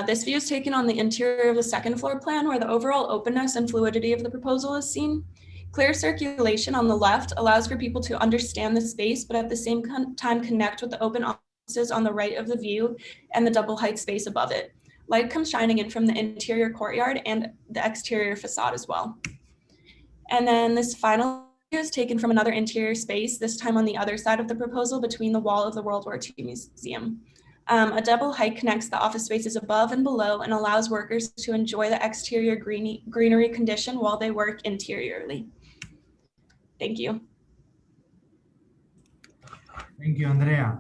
This view is taken on the interior of the second floor plan, where the overall openness and fluidity of the proposal is seen. Clear circulation on the left allows for people to understand the space, but at the same time connect with the open offices on the right of the view and the double height space above it. Light comes shining in from the interior courtyard and the exterior facade as well. And then this final view is taken from another interior space, this time on the other side of the proposal between the wall of the World War II Museum. A double height connects the office spaces above and below and allows workers to enjoy the exterior greenery condition while they work interiorly. Thank you. Thank you, Andrea.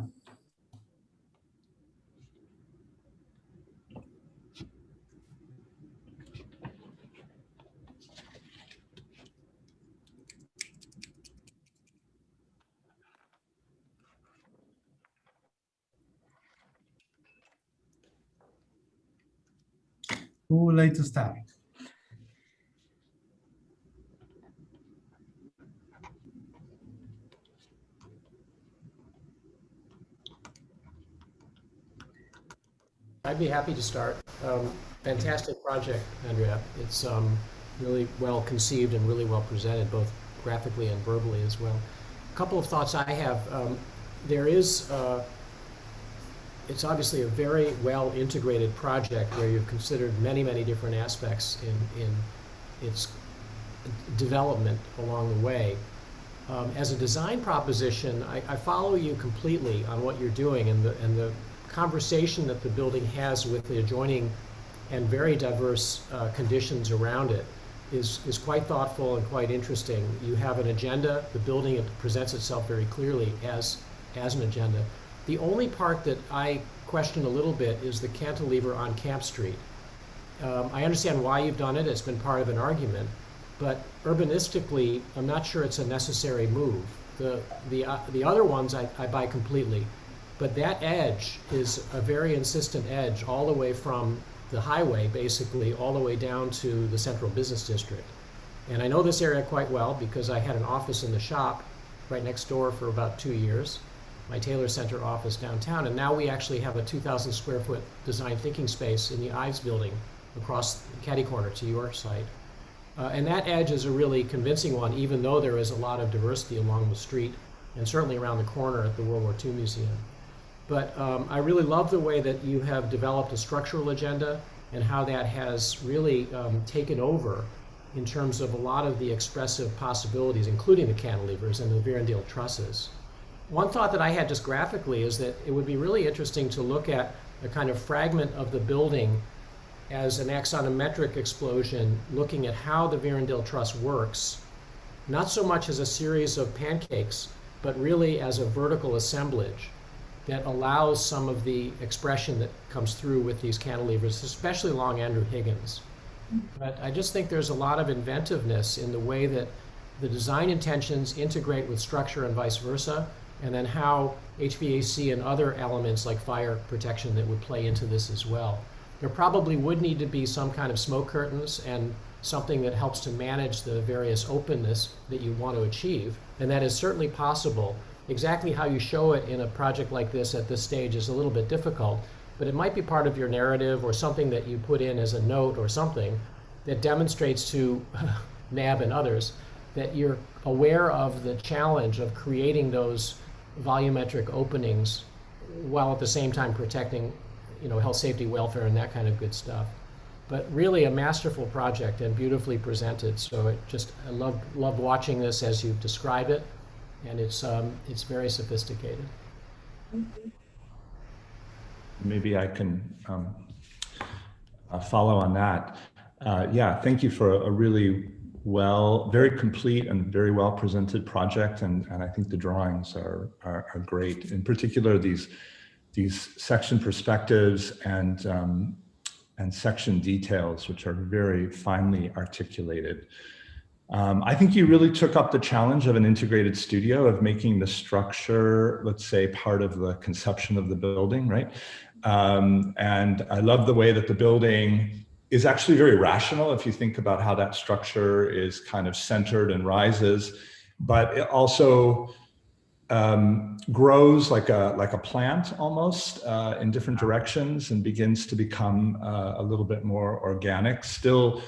Who would like to start? I'd be happy to start. Fantastic project, Andrea. It's really well conceived and really well presented, both graphically and verbally as well. A couple of thoughts I have. There is, it's obviously a very well integrated project where you've considered many, many different aspects in its development along the way. As a design proposition, I follow you completely on what you're doing, and the conversation that the building has with the adjoining and very diverse conditions around it is quite thoughtful and quite interesting. You have an agenda. The building presents itself very clearly as an agenda. The only part that I question a little bit is the cantilever on Camp Street. I understand why you've done it. It's been part of an argument. But urbanistically, I'm not sure it's a necessary move. The other ones I buy completely. But that edge is a very insistent edge all the way from the highway, basically, all the way down to the central business district. And I know this area quite well because I had an office in the shop right next door for about 2 years, my Taylor Center office downtown. And now we actually have a 2,000 square foot design thinking space in the Ives building across catty corner to your site. And that edge is a really convincing one, even though there is a lot of diversity along the street and certainly around the corner at the World War II Museum. But I really love the way that you have developed a structural agenda and how that has really taken over in terms of a lot of the expressive possibilities, including the cantilevers and the Virendale trusses. One thought that I had just graphically is that it would be really interesting to look at a kind of fragment of the building as an axonometric explosion, looking at how the Virendale truss works, not so much as a series of pancakes, but really as a vertical assemblage that allows some of the expression that comes through with these cantilevers, especially along Andrew Higgins. But I just think there's a lot of inventiveness in the way that the design intentions integrate with structure and vice versa, and then how HVAC and other elements like fire protection that would play into this as well. There probably would need to be some kind of smoke curtains and something that helps to manage the various openness that you want to achieve, and that is certainly possible. Exactly how you show it in a project like this at this stage is a little bit difficult, but it might be part of your narrative or something that you put in as a note or something that demonstrates to NAB and others that you're aware of the challenge of creating those volumetric openings while at the same time protecting, health, safety, welfare, and that kind of good stuff. But really a masterful project and beautifully presented. So I love watching this as you've described it, and it's very sophisticated. Maybe I can follow on that. Yeah, thank you for a really very complete and very well presented project, and I think the drawings are great. In particular, these section perspectives and section details, which are very finely articulated. I think you really took up the challenge of an integrated studio, of making the structure, let's say, part of the conception of the building, right? And I love the way that the building is actually very rational if you think about how that structure is kind of centered and rises, but it also grows like a plant almost in different directions and begins to become a little bit more organic, still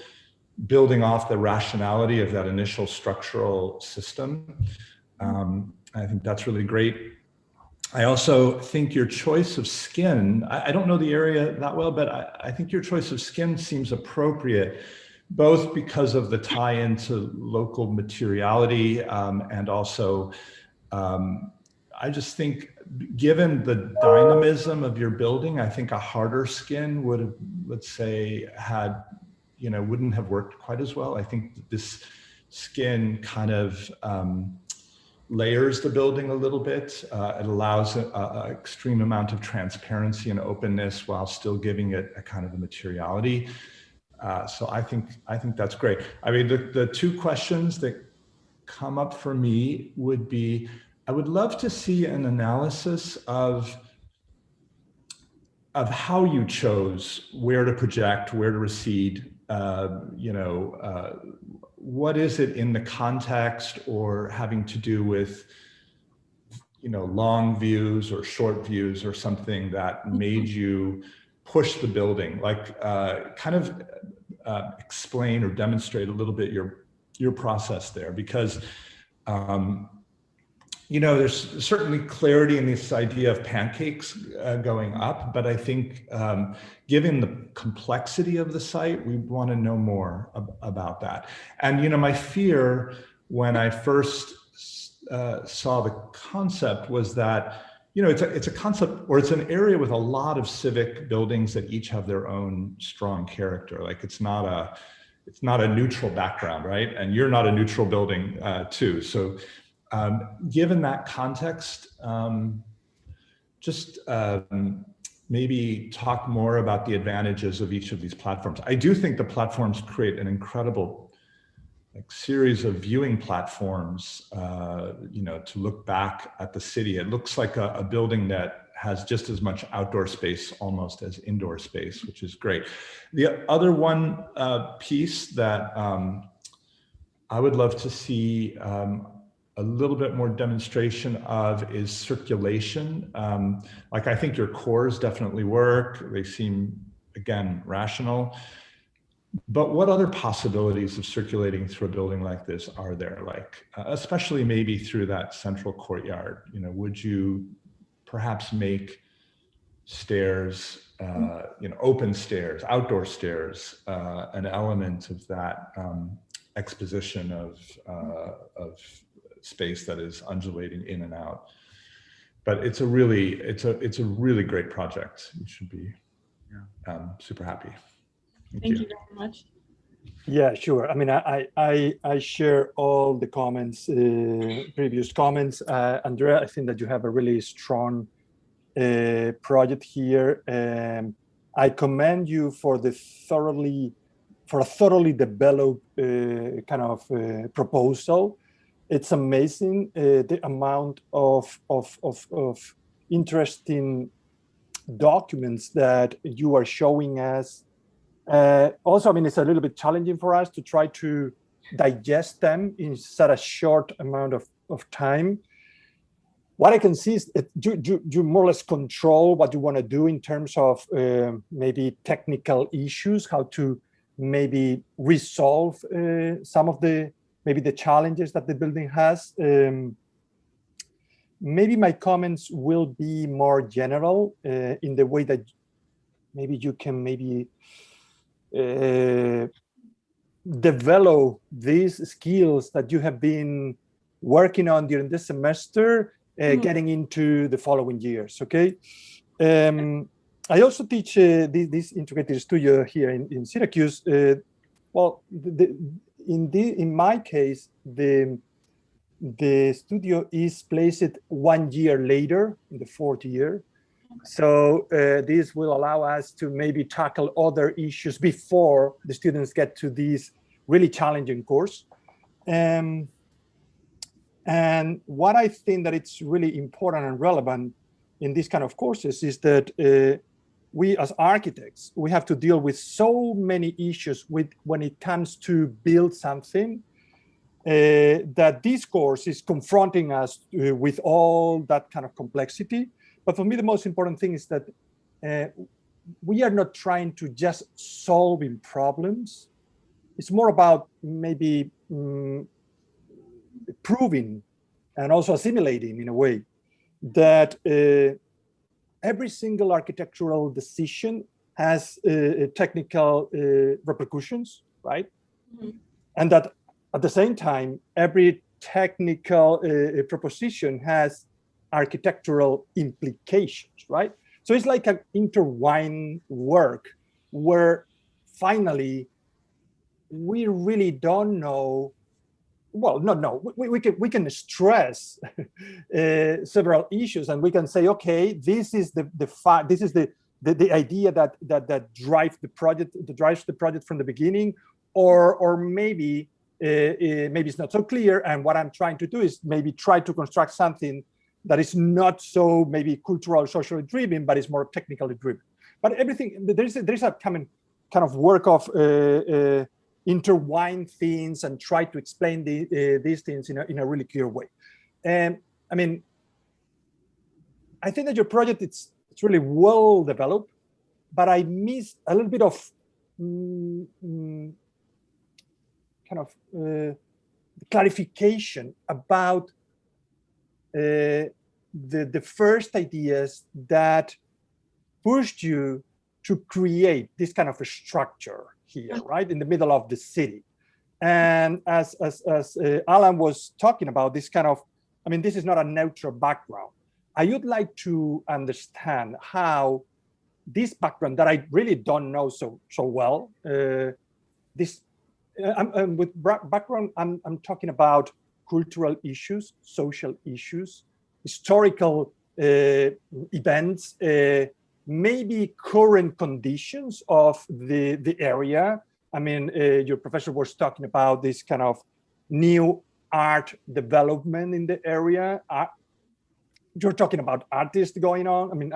building off the rationality of that initial structural system. I think that's really great. I also think your choice of skin, I don't know the area that well, but I think your choice of skin seems appropriate, both because of the tie-in to local materiality and also I just think, given the dynamism of your building, I think a harder skin would have, let's say, wouldn't have worked quite as well. I think this skin kind of layers the building a little bit. It allows an extreme amount of transparency and openness while still giving it a kind of a materiality. So I think that's great. I mean, the two questions that come up for me would be, I would love to see an analysis of how you chose where to project, where to recede, what is it in the context or having to do with, long views or short views or something that made you push the building, like kind of explain or demonstrate a little bit your process there, because there's certainly clarity in this idea of pancakes going up, but I think given the complexity of the site, we want to know more about that. And my fear when I first saw the concept was that it's a concept, or it's an area with a lot of civic buildings that each have their own strong character. Like it's not a neutral background, right? And you're not a neutral building too. So given that context, maybe talk more about the advantages of each of these platforms. I do think the platforms create an incredible series of viewing platforms, to look back at the city. It looks like a building that has just as much outdoor space almost as indoor space, which is great. The other one piece that I would love to see a little bit more demonstration of is circulation. I think your cores definitely work. They seem, again, rational. But what other possibilities of circulating through a building like this are there? Especially maybe through that central courtyard. Would you perhaps make stairs, open stairs, outdoor stairs, an element of that exposition of space that is undulating in and out? But it's a really great project. You should be super happy. Thank you very much. Yeah, sure. I mean, I share all the comments, previous comments. Andrea, I think that you have a really strong project here. I commend you for a thoroughly developed kind of proposal. It's amazing the amount of interesting documents that you are showing us. Also, I mean, it's a little bit challenging for us to try to digest them in such a short amount of time. What I can see is that you more or less control what you want to do in terms of maybe technical issues, how to maybe resolve some of the challenges that the building has. Maybe my comments will be more general in the way that maybe you can develop these skills that you have been working on during this semester, getting into the following years, okay? I also teach this integrated studio here in Syracuse. In my case, the studio is placed 1 year later, in the 4th year. So this will allow us to maybe tackle other issues before the students get to this really challenging course. And what I think that it's really important and relevant in these kind of courses is that we as architects, we have to deal with so many issues when it comes to build something, that this course is confronting us with all that kind of complexity. But for me, the most important thing is that we are not trying to just solving problems. It's more about maybe proving and also assimilating in a way that every single architectural decision has technical repercussions, right? Mm-hmm. And that at the same time, every technical proposition has architectural implications, right? So it's like an intertwined work where finally we really don't know. Well, we can stress several issues, and we can say, okay, this is the idea that drives the project from the beginning, or maybe it's not so clear. And what I'm trying to do is maybe try to construct something that is not so maybe cultural, socially driven, but is more technically driven. But everything, there's a common kind of work of intertwine things and try to explain these things in a really clear way. And I mean, I think that your project, it's really well developed, but I missed a little bit of kind of clarification about the first ideas that pushed you to create this kind of a structure here, right, in the middle of the city. And as Alan was talking about, this kind of, I mean, this is not a neutral background. I would like to understand how this background that I really don't know so well, with background, I'm talking about cultural issues, social issues, historical events, maybe current conditions of the area. I mean, your professor was talking about this kind of new art development in the area. You're talking about artists going on. I mean,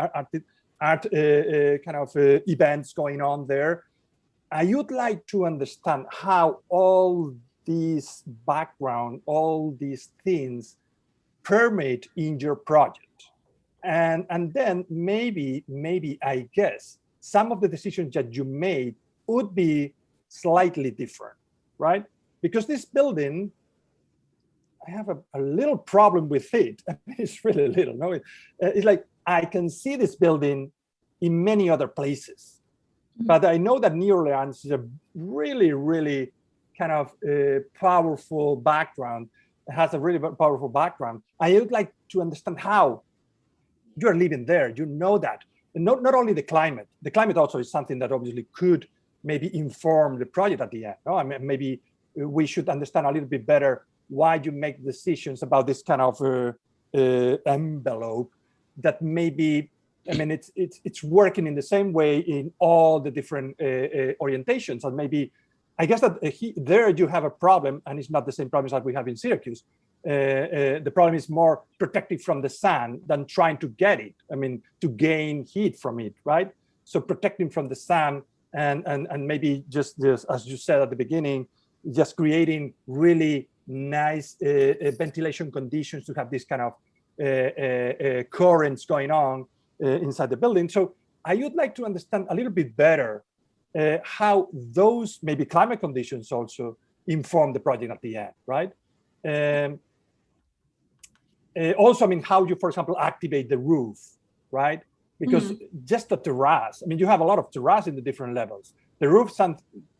art events going on there. I would like to understand how all these background, all these things permeate in your project. And then maybe I guess some of the decisions that you made would be slightly different, right? Because this building, I have a little problem with it. I mean, it's really little, no? It's like, I can see this building in many other places, but I know that New Orleans is a really, really kind of powerful background. It has a really powerful background. I would like to understand how you're living there. You know that. And not only the climate also is something that obviously could maybe inform the project at the end. No? I mean, maybe we should understand a little bit better why you make decisions about this kind of envelope that maybe, I mean, it's working in the same way in all the different orientations. And maybe, I guess that there you have a problem, and it's not the same problems that we have in Syracuse. The problem is more protective from the sun than trying to get it. I mean, to gain heat from it, right? So protecting from the sun and maybe just as you said at the beginning, just creating really nice ventilation conditions to have this kind of currents going on inside the building. So I would like to understand a little bit better how those maybe climate conditions also inform the project at the end, right? Also, I mean, how you, for example, activate the roof, right? Because just the terrace, I mean, you have a lot of terrace in the different levels. The roof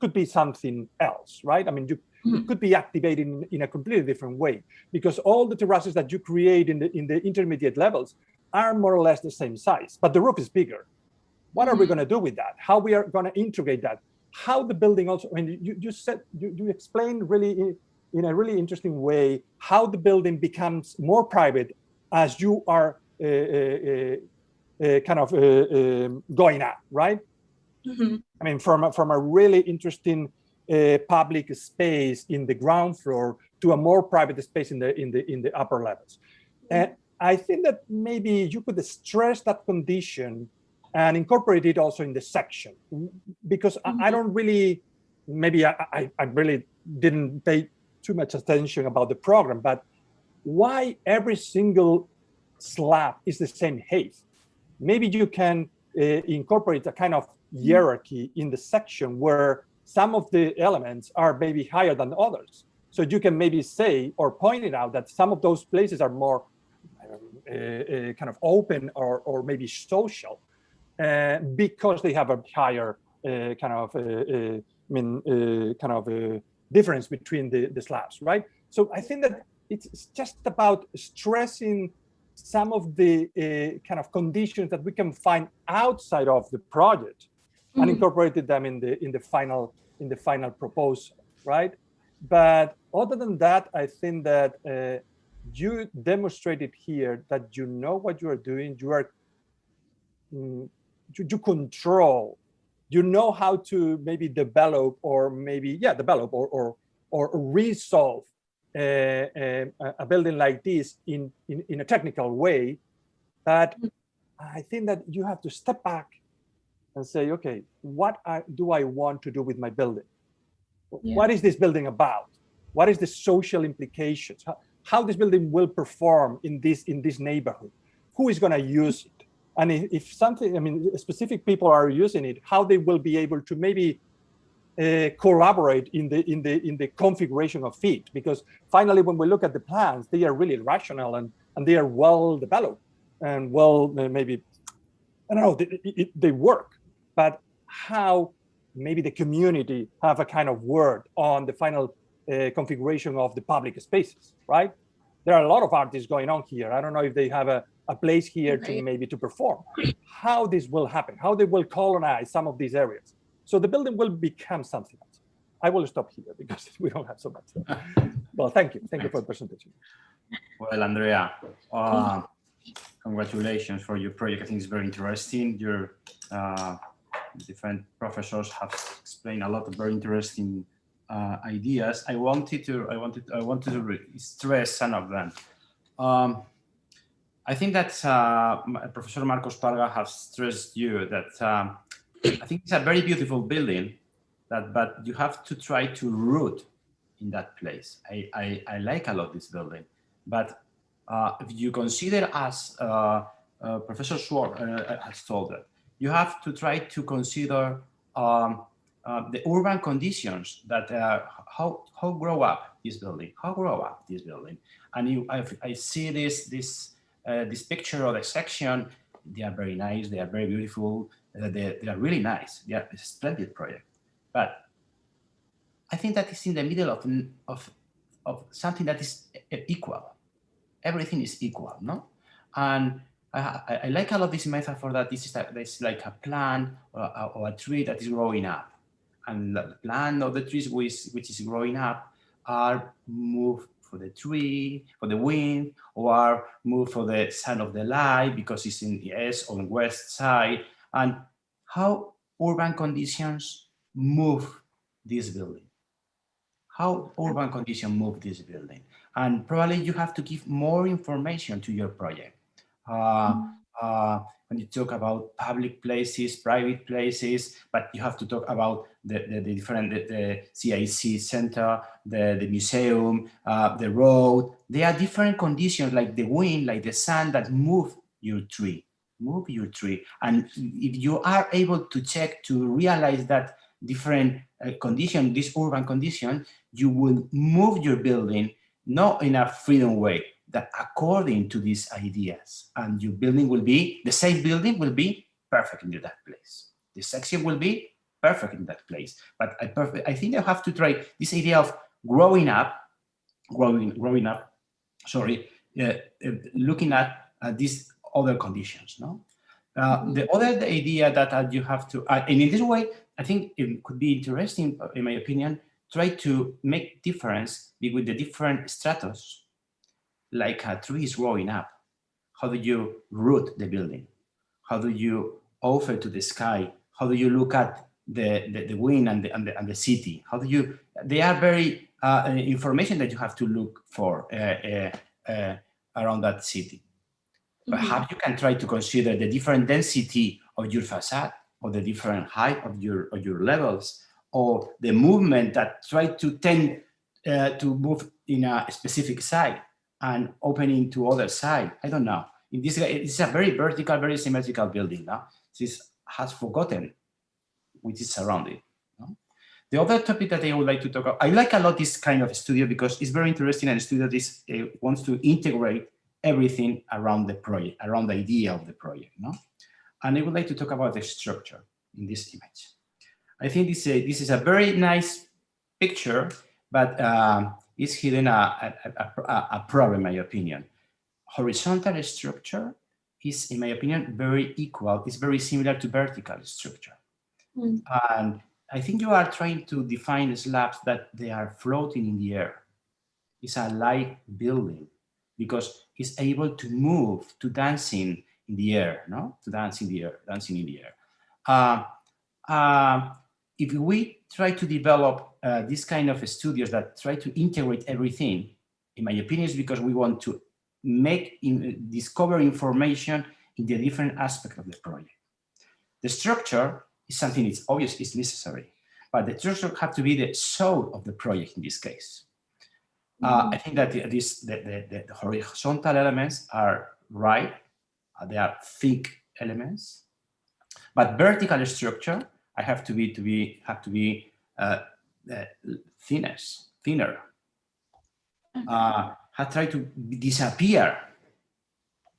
could be something else, right? I mean, it could be activated in a completely different way, because all the terraces that you create in the intermediate levels are more or less the same size, but the roof is bigger. What are we going to do with that? How we are going to integrate that? How the building also, I mean, you explained really in a really interesting way how the building becomes more private as you are going up, right? I mean, from a really interesting public space in the ground floor to a more private space in the upper levels. And I think that maybe you could stress that condition and incorporate it also in the section, because I don't really, maybe I really didn't pay too much attention about the program, but why every single slab is the same height? Maybe you can incorporate a kind of hierarchy in the section where some of the elements are maybe higher than others. So you can maybe say or point it out that some of those places are more kind of open or maybe social because they have a higher difference between the slabs, right? So I think that it's just about stressing some of the kind of conditions that we can find outside of the project and incorporated them in the final proposal, right? But other than that, I think that you demonstrated here that you know what you are doing. You are you control. You know how to maybe develop or resolve a building like this in a technical way. But I think that you have to step back and say, okay, what do I want to do with my building? Yeah. What is this building about? What is the social implications? How this building will perform in this neighborhood? Who is going to use it? And if something, I mean, specific people are using it, how they will be able to maybe collaborate in the configuration of it, because finally when we look at the plans, they are really rational and they are well developed and well, maybe, I don't know, they work, but how maybe the community have a kind of word on the final configuration of the public spaces, right? There are a lot of artists going on here. I don't know if they have a place here to maybe to perform. How this will happen, how they will colonize some of these areas. So the building will become something else. I will stop here because we don't have so much time. Well, thank you. Thank you for the presentation. Well, Andrea, congratulations for your project. I think it's very interesting. Your different professors have explained a lot of very interesting ideas. I wanted to stress some of them. I think that Professor Marcos Parga has stressed you that I think it's a very beautiful building, but you have to try to root in that place. I like a lot this building, but if you consider, as Professor Schwartz has told us, you have to try to consider the urban conditions that how grow up this building, and I see this picture of the section. They are very nice. They are very beautiful. They are really nice. They are a splendid project, but I think that is in the middle of something that is equal. Everything is equal, no? And I like a lot this metaphor that this is like a plant or a tree that is growing up, and the plant or the trees which is growing up are moved for the tree, for the wind, or are moved for the sun of the light because it's in the east or west side. And how urban conditions move this building. How urban conditions move this building. And probably you have to give more information to your project. When you talk about public places, private places, but you have to talk about the different, the CIC center, the museum, the road. There are different conditions like the wind, like the sun that move your tree. And if you are able to check to realize that different condition, this urban condition, you will move your building not in a freedom way, that according to these ideas, and your building will be, the same building will be perfect in that place. The section will be perfect in that place. But I think I have to try this idea of growing up, looking at these other conditions, no? The other idea that you have to, and in this way, I think it could be interesting, in my opinion, try to make difference between the different stratos, like a tree is growing up. How do you root the building? How do you offer to the sky? How do you look at the wind and the city? How do you? They are very information that you have to look for around that city. Perhaps you can try to consider the different density of your facade, or the different height of your levels, or the movement that try to tend to move in a specific side and opening to other side. I don't know. In this, it's a very vertical, very symmetrical building. No? This has forgotten which is surrounded. No? The other topic that I would like to talk about, I like a lot this kind of studio because it's very interesting, and a studio that wants to integrate everything around the project, around the idea of the project. No? And I would like to talk about the structure in this image. I think this is a very nice picture, but it's hidden a problem, in my opinion. Horizontal structure is, in my opinion, very equal. It's very similar to vertical structure. And I think you are trying to define slabs that they are floating in the air. It's a light building because it's able to move, to dancing in the air, no? To dance in the air, if we try to develop this kind of studios that try to integrate everything, in my opinion, is because we want to discover information in the different aspects of the project. The structure is something it's obvious is necessary, but the structure has to be the soul of the project in this case. I think that the horizontal elements are right. They are thick elements, but vertical structure have to be thinner, have tried to disappear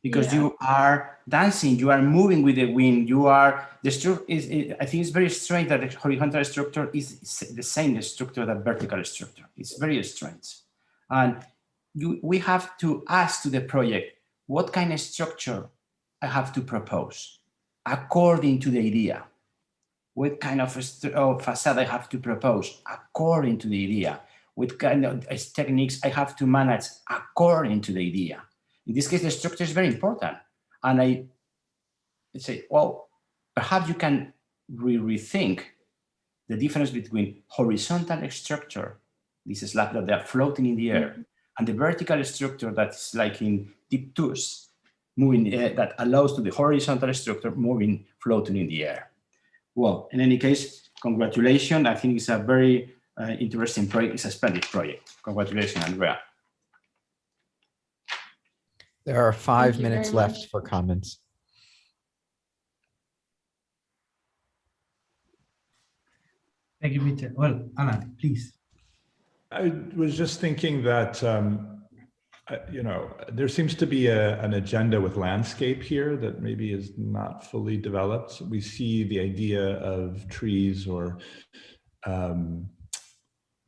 because you are dancing, you are moving with the wind, you are, the structure is, I think it's very strange that the horizontal structure is the same structure that vertical structure. It's very strange. And we have to ask to the project, what kind of structure I have to propose according to the idea? What kind of facade I have to propose according to the idea? What kind of techniques I have to manage according to the idea? In this case, the structure is very important. And I say, well, perhaps you can rethink the difference between horizontal structure, this is like that they are floating in the air, and the vertical structure that's like in deep tubes, moving, that allows to the horizontal structure moving, floating in the air. Well, in any case, congratulations. I think it's a very interesting project. It's a splendid project. Congratulations, Andrea. There are 5 Thank you minutes very left much. for comments. Thank you, Mitchell. Well, Alan, please. I was just thinking that, you know, there seems to be an agenda with landscape here that maybe is not fully developed. We see the idea of trees or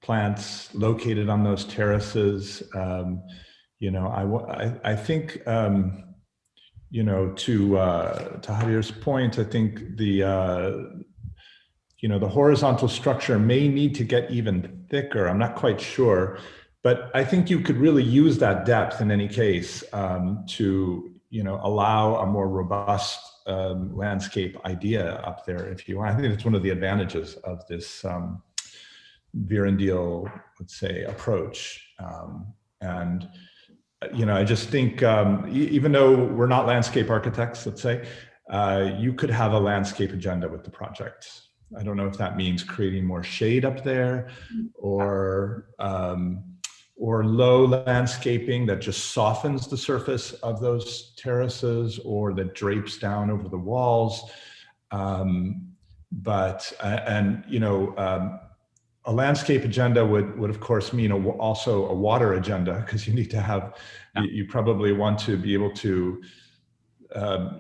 plants located on those terraces. You know, I think, you know, to Javier's point, I think the, you know, the horizontal structure may need to get even thicker. I'm not quite sure, but I think you could really use that depth in any case to, you know, allow a more robust landscape idea up there if you want. I think it's one of the advantages of this Virandil, let's say, approach. And, you know, I just think even though we're not landscape architects, let's say, you could have a landscape agenda with the project. I don't know if that means creating more shade up there or low landscaping that just softens the surface of those terraces or that drapes down over the walls. But you know, a landscape agenda would of course mean also a water agenda, because you need to have, you probably want to be able to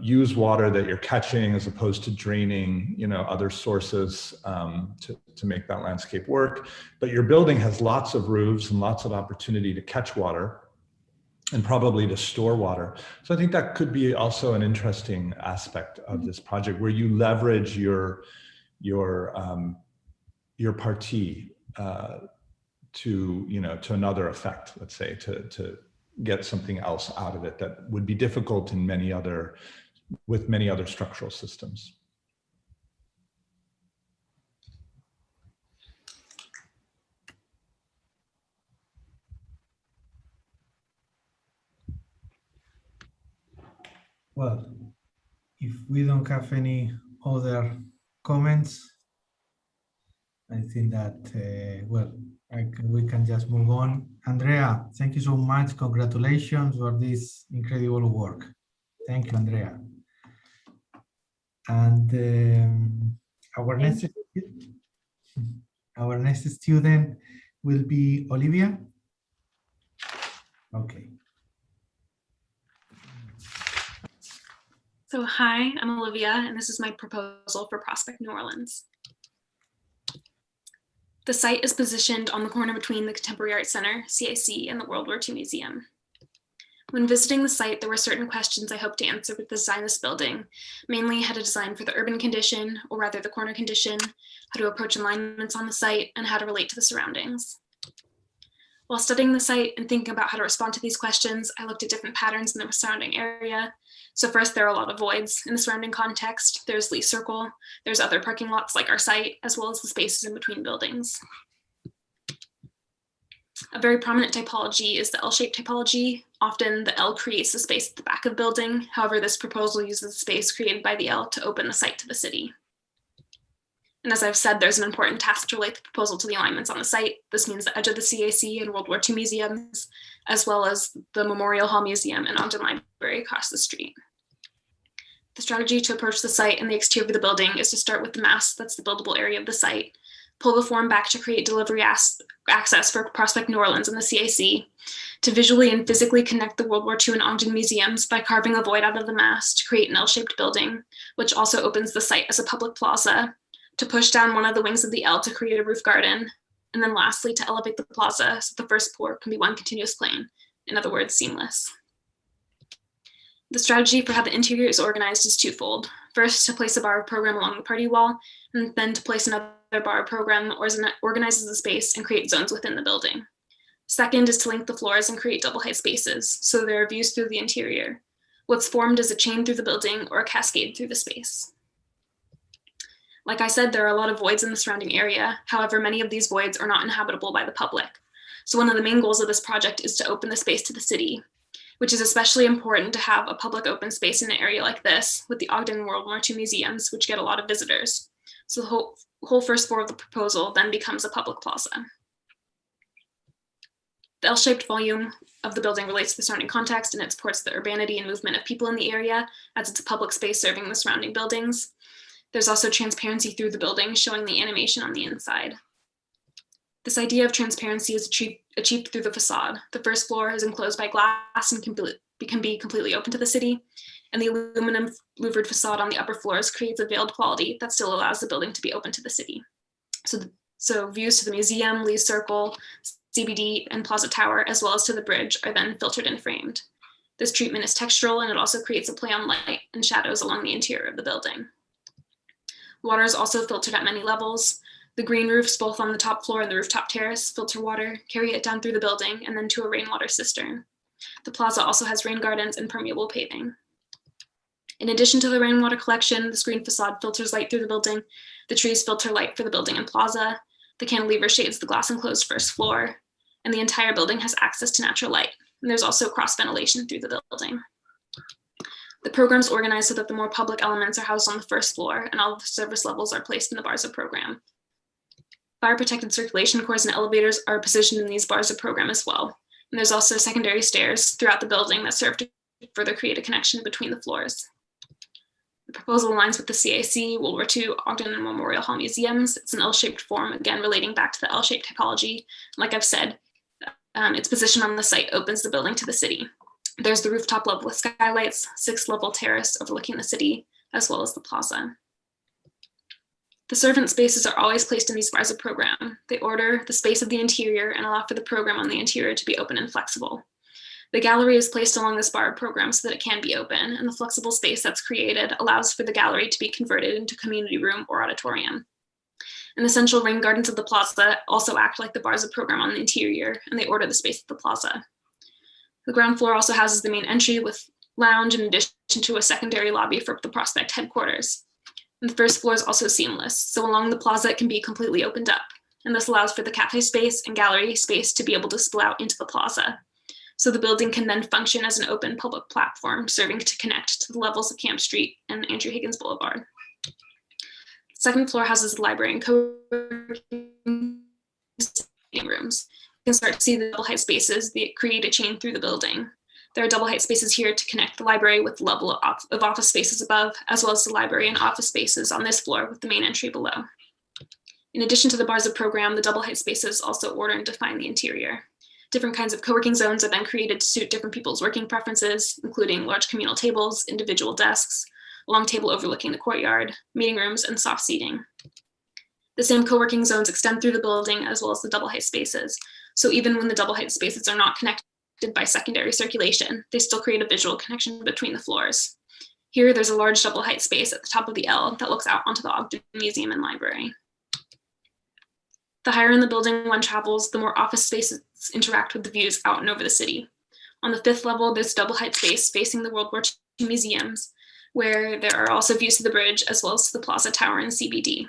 use water that you're catching as opposed to draining, you know, other sources to make that landscape work. But your building has lots of roofs and lots of opportunity to catch water and probably to store water. So I think that could be also an interesting aspect of this project, where you leverage your partie to, you know, to another effect, let's say, to get something else out of it that would be difficult in with many other structural systems. Well, if we don't have any other comments, I think that, well, we can just move on. Andrea, thank you so much. Congratulations for this incredible work. Thank you, Andrea. And our next student will be Olivia. Okay. So hi, I'm Olivia, and this is my proposal for Prospect New Orleans. The site is positioned on the corner between the Contemporary Art Center, CAC, and the World War II Museum. When visiting the site, there were certain questions I hoped to answer with the design of this building, mainly how to design for the urban condition, or rather the corner condition, how to approach alignments on the site, and how to relate to the surroundings. While studying the site and thinking about how to respond to these questions, I looked at different patterns in the surrounding area. So first, there are a lot of voids in the surrounding context. There's Lee Circle, there's other parking lots like our site, as well as the spaces in between buildings. A very prominent typology is the L-shaped typology. Often the L creates the space at the back of the building. However, this proposal uses the space created by the L to open the site to the city. And as I've said, there's an important task to relate the proposal to the alignments on the site. This means the edge of the CAC and World War II museums, as well as the Memorial Hall Museum and Ogden Library across the street. The strategy to approach the site and the exterior of the building is to start with the mass, that's the buildable area of the site. pull the form back to create delivery access for Prospect New Orleans and the CAC, to visually and physically connect the World War II and Ogden museums by carving a void out of the mass to create an L-shaped building, which also opens the site as a public plaza, to push down one of the wings of the L to create a roof garden, and then lastly, to elevate the plaza so the first floor can be one continuous plane, in other words, seamless. The strategy for how the interior is organized is twofold. First, to place a bar of program along the party wall, and then to place another bar of program that organizes the space and create zones within the building. Second is to link the floors and create double height spaces, so there are views through the interior. What's formed is a chain through the building or a cascade through the space. Like I said, there are a lot of voids in the surrounding area. However, many of these voids are not inhabitable by the public. So one of the main goals of this project is to open the space to the city, which is especially important to have a public open space in an area like this with the Ogden World War II museums, which get a lot of visitors. So the whole first floor of the proposal then becomes a public plaza. The L-shaped volume of the building relates to the surrounding context and it supports the urbanity and movement of people in the area as it's a public space serving the surrounding buildings. There's also transparency through the building, showing the animation on the inside. This idea of transparency is achieved through the facade. The first floor is enclosed by glass and can be completely open to the city, and the aluminum louvered facade on the upper floors creates a veiled quality that still allows the building to be open to the city. So views to the museum, Lee Circle, CBD, and Plaza Tower, as well as to the bridge, are then filtered and framed. This treatment is textural, and it also creates a play on light and shadows along the interior of the building. Water is also filtered at many levels. The green roofs, both on the top floor and the rooftop terrace, filter water, carry it down through the building, and then to a rainwater cistern. The plaza also has rain gardens and permeable paving. In addition to the rainwater collection, the screen facade filters light through the building. The trees filter light for the building and plaza. The cantilever shades the glass enclosed first floor, and the entire building has access to natural light. And there's also cross ventilation through the building. The program's organized so that the more public elements are housed on the first floor, and all of the service levels are placed in the bars of program. Fire protected circulation cores and elevators are positioned in these bars of program as well. And there's also secondary stairs throughout the building that serve to further create a connection between the floors. The proposal aligns with the CAC, World War II, Ogden, and Memorial Hall museums. It's an L-shaped form, again, relating back to the L-shaped typology. Like I've said, its position on the site opens the building to the city. There's the rooftop level with skylights, 6th-level terrace overlooking the city, as well as the plaza. The servant spaces are always placed in these bars of program. They order the space of the interior and allow for the program on the interior to be open and flexible. The gallery is placed along this bar of program so that it can be open, and the flexible space that's created allows for the gallery to be converted into community room or auditorium. And the central rain gardens of the plaza also act like the bars of program on the interior, and they order the space of the plaza. The ground floor also houses the main entry with lounge in addition to a secondary lobby for the Prospect headquarters. And the first floor is also seamless, so along the plaza it can be completely opened up, and this allows for the cafe space and gallery space to be able to spill out into the plaza. So the building can then function as an open public platform, serving to connect to the levels of Camp Street and Andrew Higgins Boulevard. The second floor houses the library and co-working rooms. You can start to see the double height spaces that create a chain through the building. There are double height spaces here to connect the library with the level of office spaces above, as well as the library and office spaces on this floor with the main entry below. In addition to the bars of program, the double height spaces also order and define the interior. Different kinds of co-working zones are then created to suit different people's working preferences, including large communal tables, individual desks, a long table overlooking the courtyard, meeting rooms, and soft seating. The same co-working zones extend through the building as well as the double height spaces. So even when the double height spaces are not connected by secondary circulation, they still create a visual connection between the floors. Here, there's a large double height space at the top of the L that looks out onto the Ogden Museum and Library. The higher in the building one travels, the more office spaces interact with the views out and over the city. On the 5th level, there's double height space facing the World War II museums, where there are also views to the bridge as well as to the Plaza Tower and CBD.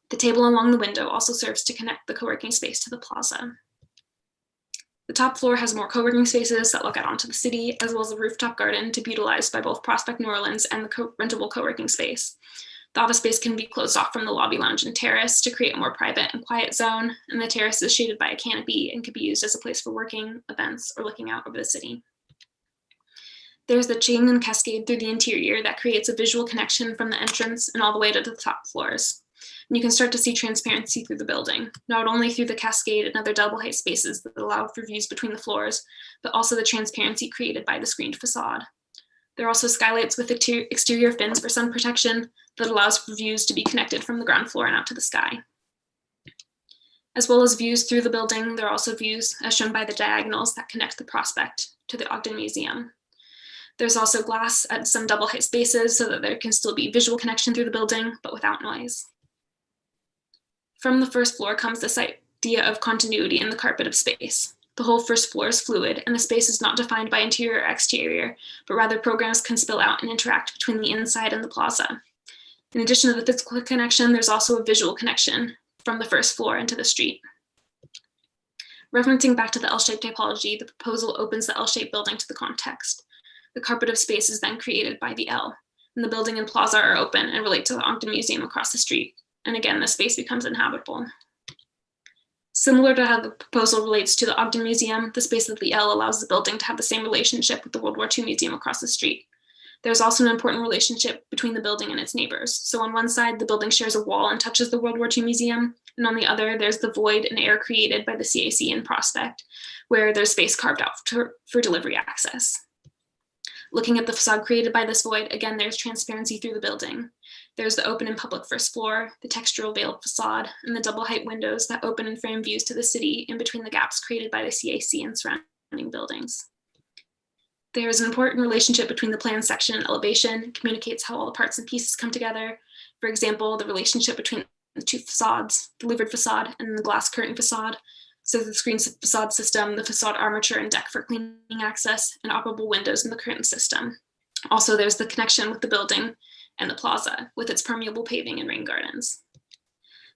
The table along the window also serves to connect the co-working space to the plaza. The top floor has more co-working spaces that look out onto the city, as well as a rooftop garden to be utilized by both Prospect New Orleans and the rentable co-working space. The office space can be closed off from the lobby, lounge, and terrace to create a more private and quiet zone, and the terrace is shaded by a canopy and can be used as a place for working, events, or looking out over the city. There's the chain and cascade through the interior that creates a visual connection from the entrance and all the way to the top floors. And you can start to see transparency through the building, not only through the cascade and other double height spaces that allow for views between the floors, but also the transparency created by the screened facade. There are also skylights with exterior fins for sun protection that allows for views to be connected from the ground floor and out to the sky. As well as views through the building, there are also views, as shown by the diagonals, that connect the prospect to the Ogden Museum. There's also glass at some double height spaces so that there can still be visual connection through the building, but without noise. From the first floor comes this idea of continuity in the carpet of space. The whole first floor is fluid, and the space is not defined by interior or exterior, but rather programs can spill out and interact between the inside and the plaza. In addition to the physical connection, there's also a visual connection from the first floor into the street. Referencing back to the L-shaped typology, the proposal opens the L-shaped building to the context. The carpet of space is then created by the L, and the building and plaza are open and relate to the Ogden Museum across the street. And again, the space becomes inhabitable. Similar to how the proposal relates to the Ogden Museum, the space of the L allows the building to have the same relationship with the World War II Museum across the street. There's also an important relationship between the building and its neighbors. So on one side, the building shares a wall and touches the World War II Museum, and on the other, there's the void and air created by the CAC in Prospect, where there's space carved out for delivery access. Looking at the facade created by this void, again, there's transparency through the building. There's the open and public first floor, the textural veiled facade, and the double height windows that open and frame views to the city in between the gaps created by the CAC and surrounding buildings. There is an important relationship between the plan section and elevation. It communicates how all the parts and pieces come together. For example, the relationship between the two facades, the louvered facade and the glass curtain facade. So the screen facade system, the facade armature and deck for cleaning access, and operable windows in the curtain system. Also, there's the connection with the building and the plaza with its permeable paving and rain gardens.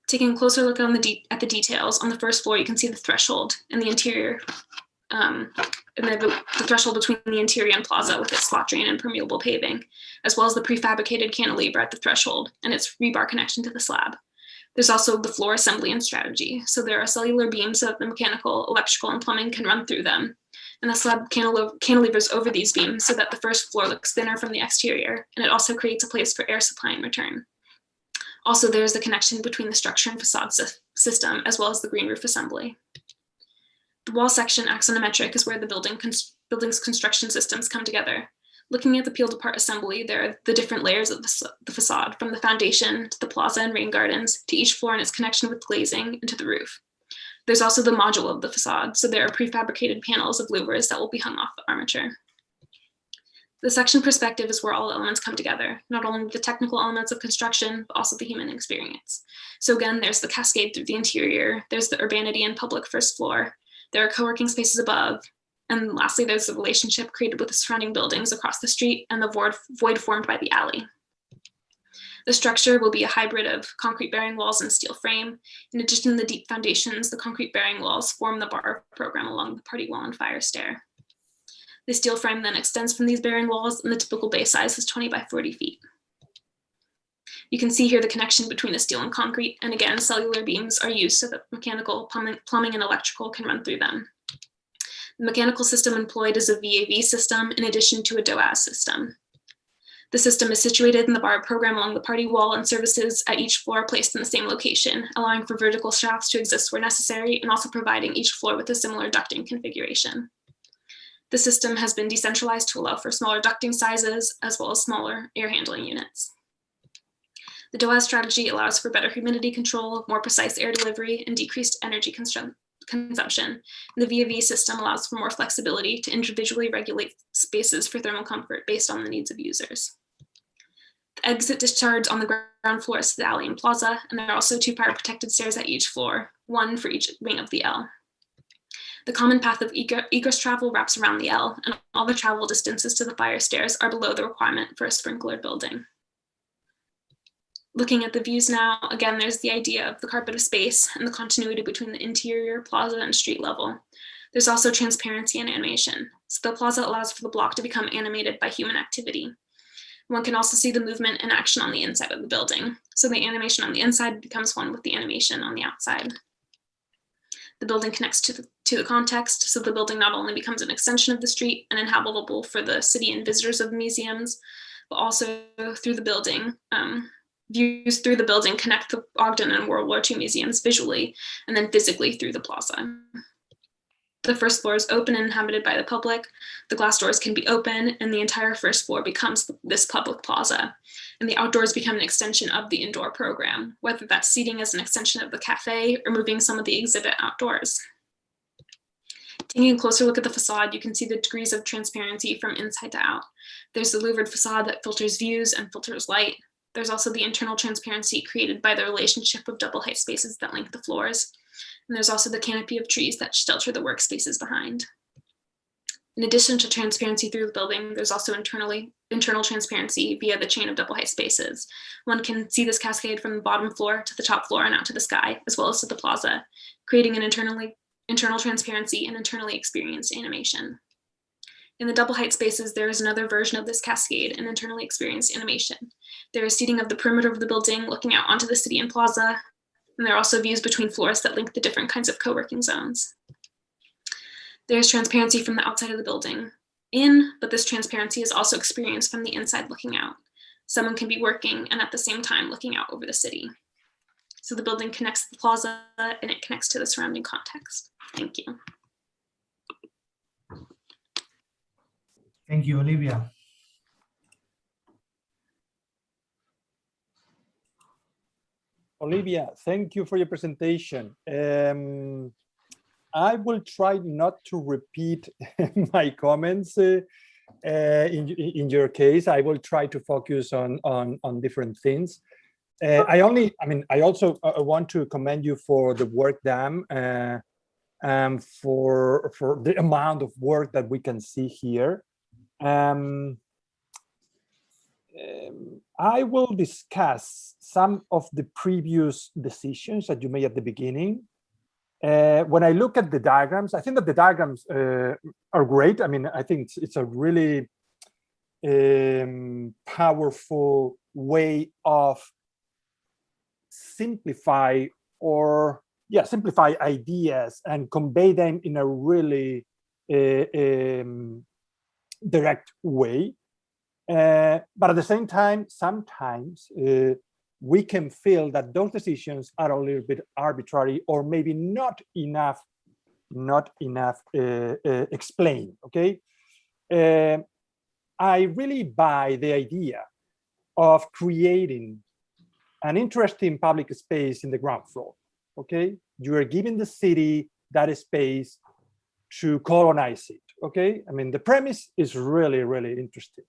Taking a closer look at the details, on the first floor, you can see the threshold and the interior, and the threshold between the interior and plaza with its slot drain and permeable paving, as well as the prefabricated cantilever at the threshold and its rebar connection to the slab. There's also the floor assembly and strategy. So there are cellular beams so that the mechanical, electrical, and plumbing can run through them. And the slab cantilevers over these beams so that the first floor looks thinner from the exterior, and it also creates a place for air supply and return. Also, there's the connection between the structure and facade system, as well as the green roof assembly. The wall section axonometric is where the building's construction systems come together. Looking at the peeled apart assembly, there are the different layers of the facade, from the foundation to the plaza and rain gardens, to each floor and its connection with glazing, and to the roof. There's also the module of the facade, so there are prefabricated panels of louvers that will be hung off the armature. The section perspective is where all elements come together, not only the technical elements of construction, but also the human experience. So again, there's the cascade through the interior, there's the urbanity and public first floor, there are co-working spaces above, and lastly, there's the relationship created with the surrounding buildings across the street and the void formed by the alley. The structure will be a hybrid of concrete bearing walls and steel frame. In addition to the deep foundations, the concrete bearing walls form the bar program along the party wall and fire stair. The steel frame then extends from these bearing walls, and the typical bay size is 20 by 40 feet. You can see here the connection between the steel and concrete, and again, cellular beams are used so that mechanical, plumbing, and electrical can run through them. The mechanical system employed is a VAV system in addition to a DOAS system. The system is situated in the bar program along the party wall, and services at each floor placed in the same location, allowing for vertical shafts to exist where necessary, and also providing each floor with a similar ducting configuration. The system has been decentralized to allow for smaller ducting sizes, as well as smaller air handling units. The DOAS strategy allows for better humidity control, more precise air delivery, and decreased energy consumption. The VAV system allows for more flexibility to individually regulate spaces for thermal comfort based on the needs of users. The exit discharge on the ground floor is the alley and plaza, and there are also 2 fire protected stairs at each floor, 1 for each wing of the L. The common path of egress travel wraps around the L, and all the travel distances to the fire stairs are below the requirement for a sprinklered building. Looking at the views now, again, there's the idea of the carpet of space and the continuity between the interior, plaza, and street level. There's also transparency and animation. So the plaza allows for the block to become animated by human activity. One can also see the movement and action on the inside of the building. So the animation on the inside becomes one with the animation on the outside. The building connects to the context, so the building not only becomes an extension of the street and inhabitable for the city and visitors of the museums, but also through the building, Views through the building connect the Ogden and World War II museums visually and then physically through the plaza. The first floor is open and inhabited by the public. The glass doors can be open and the entire first floor becomes this public plaza. And the outdoors become an extension of the indoor program, whether that's seating as an extension of the cafe or moving some of the exhibit outdoors. Taking a closer look at the facade, you can see the degrees of transparency from inside to out. There's the louvered facade that filters views and filters light. There's also the internal transparency created by the relationship of double height spaces that link the floors. And there's also the canopy of trees that shelter the workspaces behind. In addition to transparency through the building, there's also internal transparency via the chain of double height spaces. One can see this cascade from the bottom floor to the top floor and out to the sky, as well as to the plaza, creating an internal transparency and internally experienced animation. In the double height spaces, there is another version of this cascade, an internally experienced animation. There is seating of the perimeter of the building looking out onto the city and plaza, and there are also views between floors that link the different kinds of co-working zones. There's transparency from the outside of the building but this transparency is also experienced from the inside looking out. Someone can be working and at the same time looking out over the city. So the building connects to the plaza and it connects to the surrounding context. Thank you. Thank you, Olivia. Olivia, thank you for your presentation. I will try not to repeat my comments. In your case, I will try to focus on different things. I also want to commend you for the work done, for the amount of work that we can see here. I will discuss some of the previous decisions that you made at the beginning. When I look at the diagrams, I think that the diagrams are great. I mean, I think it's a really powerful way of simplify ideas and convey them in a really direct way. But at the same time, sometimes we can feel that those decisions are a little bit arbitrary or maybe not enough explained. Okay, I really buy the idea of creating an interesting public space in the ground floor. Okay, you are giving the city that space to colonize it. Okay, I mean the premise is really interesting.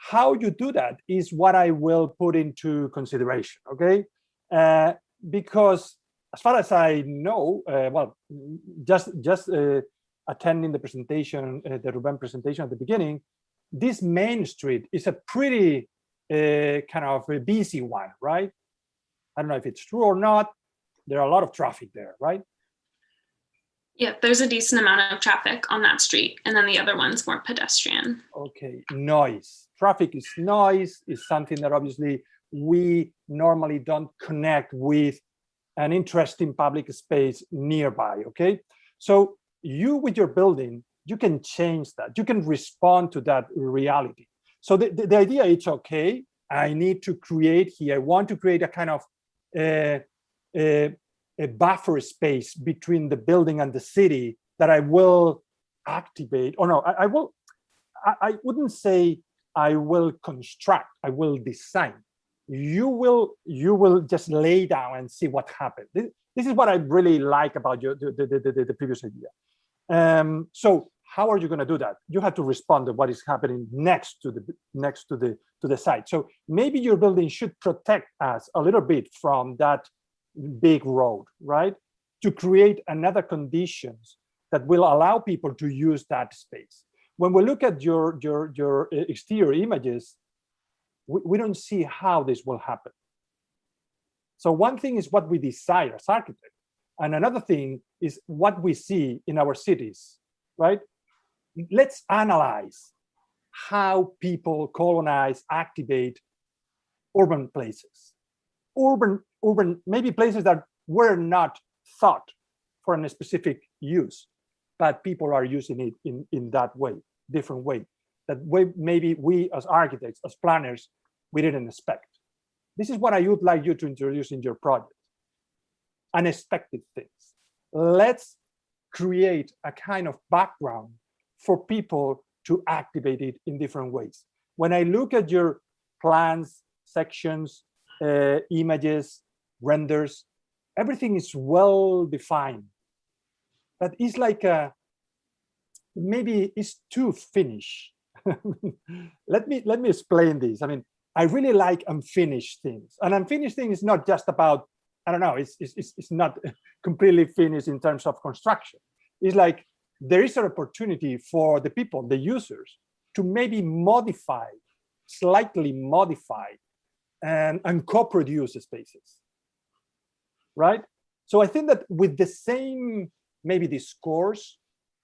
How you do that is what I will put into consideration, okay? Because as far as I know, just attending the presentation, the Ruben presentation at the beginning, this main street is a pretty kind of a busy one, right? I don't know if it's true or not. There are a lot of traffic there, right? Yeah, there's a decent amount of traffic on that street, and then the other one's more pedestrian. Okay, noise. Traffic is noise, is something that obviously we normally don't connect with an interesting public space nearby, okay? So you with your building, you can change that. You can respond to that reality. So the idea is, okay, I need to create here, I want to create a kind of a buffer space between the building and the city that I will activate, or no, I wouldn't say I will construct, I will design. You will just lay down and see what happens. This is what I really like about the previous idea. So how are you going to do that? You have to respond to what is happening next to the site. So maybe your building should protect us a little bit from that big road, right? To create another conditions that will allow people to use that space. When we look at your exterior images, we don't see how this will happen. So one thing is what we desire as architects, and another thing is what we see in our cities, right? Let's analyze how people colonize, activate urban places. Urban, maybe places that were not thought for a specific use, but people are using it in that way, different way. That way, maybe we as architects, as planners, we didn't expect. This is what I would like you to introduce in your project. Unexpected things. Let's create a kind of background for people to activate it in different ways. When I look at your plans, sections, images, renders, everything is well defined. But it's like maybe it's too finished. let me explain this. I mean, I really like unfinished things. And unfinished thing is not just about, I don't know, it's not completely finished in terms of construction. It's like there is an opportunity for the people, the users, to maybe modify, slightly modify, and co-produce spaces, right? So I think that with the same, maybe discourse,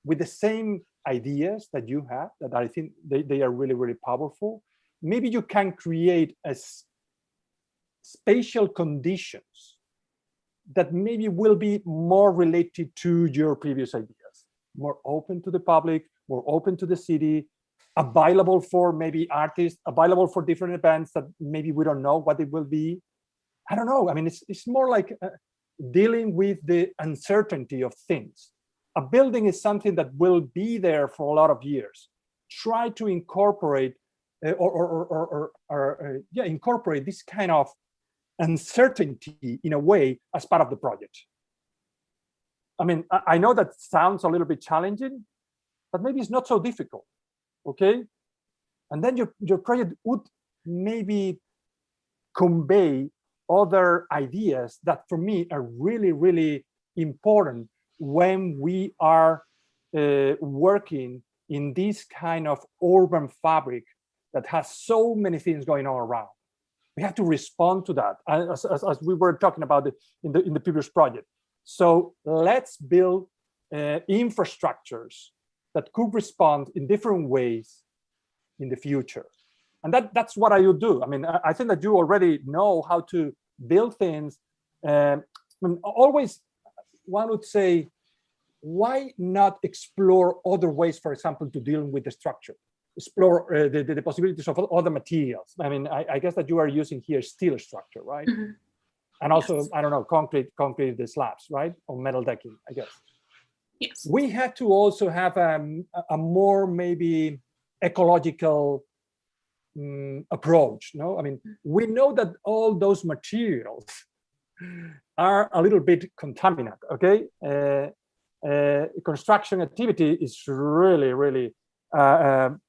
with the same ideas that you have, that I think they are really, really powerful, maybe you can create a spatial conditions that maybe will be more related to your previous ideas, more open to the public, more open to the city, available for maybe artists, available for different events that maybe we don't know what it will be. I don't know. I mean, it's more like dealing with the uncertainty of things. A building is something that will be there for a lot of years. Try to incorporate incorporate this kind of uncertainty in a way as part of the project. I mean, I know that sounds a little bit challenging, but maybe it's not so difficult, okay? And then your project would maybe convey other ideas that for me are really, really important when we are working in this kind of urban fabric that has so many things going on around. We have to respond to that, as we were talking about in the previous project. So let's build infrastructures that could respond in different ways in the future. And that's what I would do. I mean, I think that you already know how to build things. Always, one would say, why not explore other ways, for example, to deal with the structure? Explore the possibilities of other materials. I mean, I guess that you are using here steel structure, right? Mm-hmm. And also, yes. I don't know, concrete the slabs, right? Or metal decking, I guess. Yes. We have to also have a more maybe ecological approach, no? I mean, we know that all those materials are a little bit contaminant, okay? Construction activity is really, really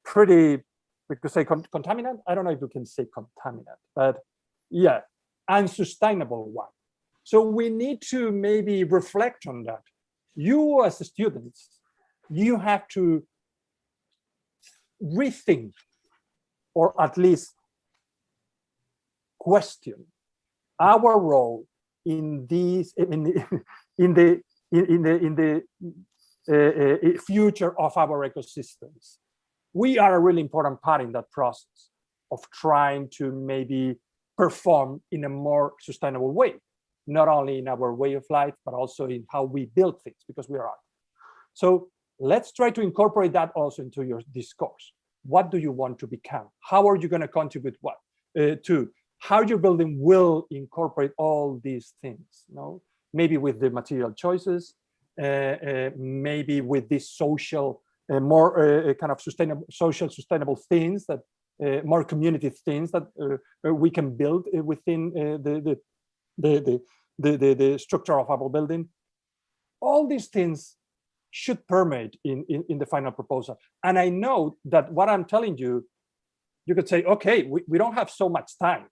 pretty, we could say contaminant. I don't know if you can say contaminant, but yeah, unsustainable one. So we need to maybe reflect on that. You as students, you have to rethink, or at least question our role in these in the future of our ecosystems. We are a really important part in that process of trying to maybe perform in a more sustainable way, not only in our way of life, but also in how we build things, because we are art. So let's try to incorporate that also into your discourse. What do you want to become? How are you going to contribute what to? How your building will incorporate all these things, you know? Maybe with the material choices, maybe with this social, more kind of sustainable things, that more community things that we can build within the structure of our building. All these things should permeate in the final proposal. And I know that what I'm telling you, you could say, okay, we don't have so much time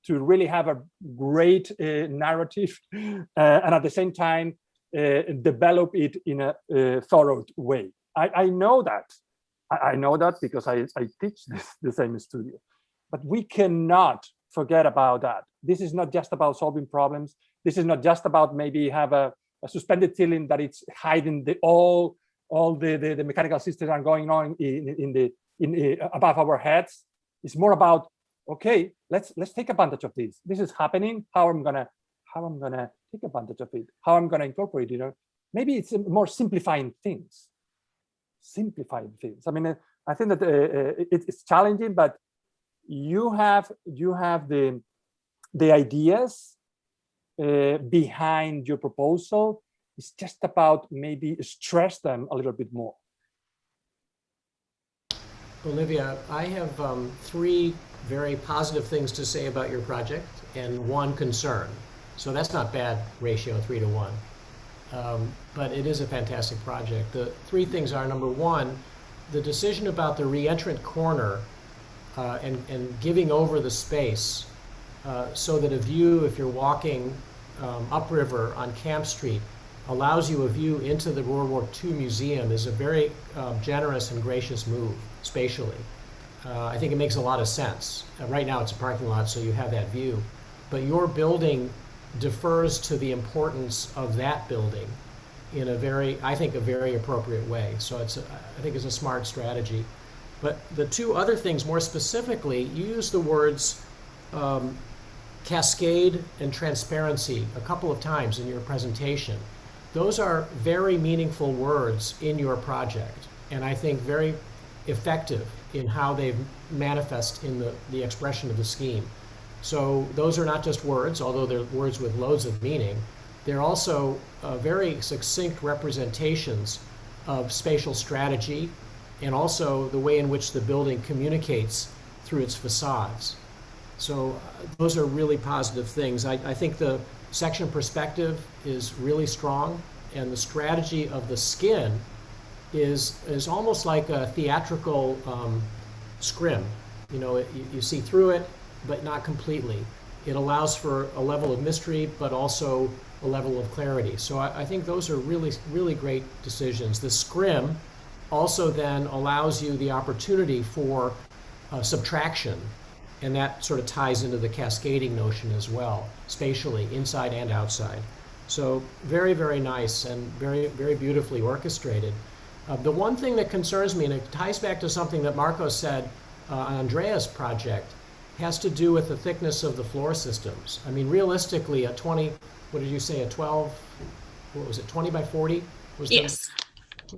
to really have a great narrative and at the same time develop it in a thorough way. I know that. I know that because I teach the same studio. But we cannot forget about that. This is not just about solving problems. This is not just about maybe have a suspended ceiling that it's hiding all the mechanical systems are going on in above our heads. It's more about, okay, let's take advantage of this. This is happening. How I'm gonna take advantage of it? How I'm gonna incorporate it? You know, maybe it's more simplifying things. I mean, I think that it's challenging, but you have the the ideas behind your proposal. It's just about maybe stress them a little bit more. Olivia, I have 3 very positive things to say about your project and 1 concern. So that's not bad ratio, 3 to 1. But it is a fantastic project. The 3 things are, number 1, the decision about the reentrant corner and giving over the space so that a view, if you're walking upriver on Camp Street, allows you a view into the World War II museum is a very generous and gracious move spatially. I think it makes a lot of sense. Right now it's a parking lot, so you have that view. But your building defers to the importance of that building in a very, I think, a very appropriate way. So I think it's a smart strategy. But the 2 other things, more specifically, you use the words cascade and transparency a couple of times in your presentation. Those are very meaningful words in your project, and I think very effective in how they manifest in the expression of the scheme. So those are not just words, although they're words with loads of meaning. They're also very succinct representations of spatial strategy and also the way in which the building communicates through its facades. So those are really positive things. I think the section perspective is really strong, and the strategy of the skin is almost like a theatrical scrim. You know, you see through it, but not completely. It allows for a level of mystery, but also a level of clarity. So I think those are really, really great decisions. The scrim also then allows you the opportunity for subtraction, and that sort of ties into the cascading notion as well, spatially, inside and outside. So very, very nice and very, very beautifully orchestrated. The one thing that concerns me, and it ties back to something that Marco said on Andrea's project, has to do with the thickness of the floor systems. I mean, realistically, a 20, what did you say, a 12, what was it, 20 by 40? Yes.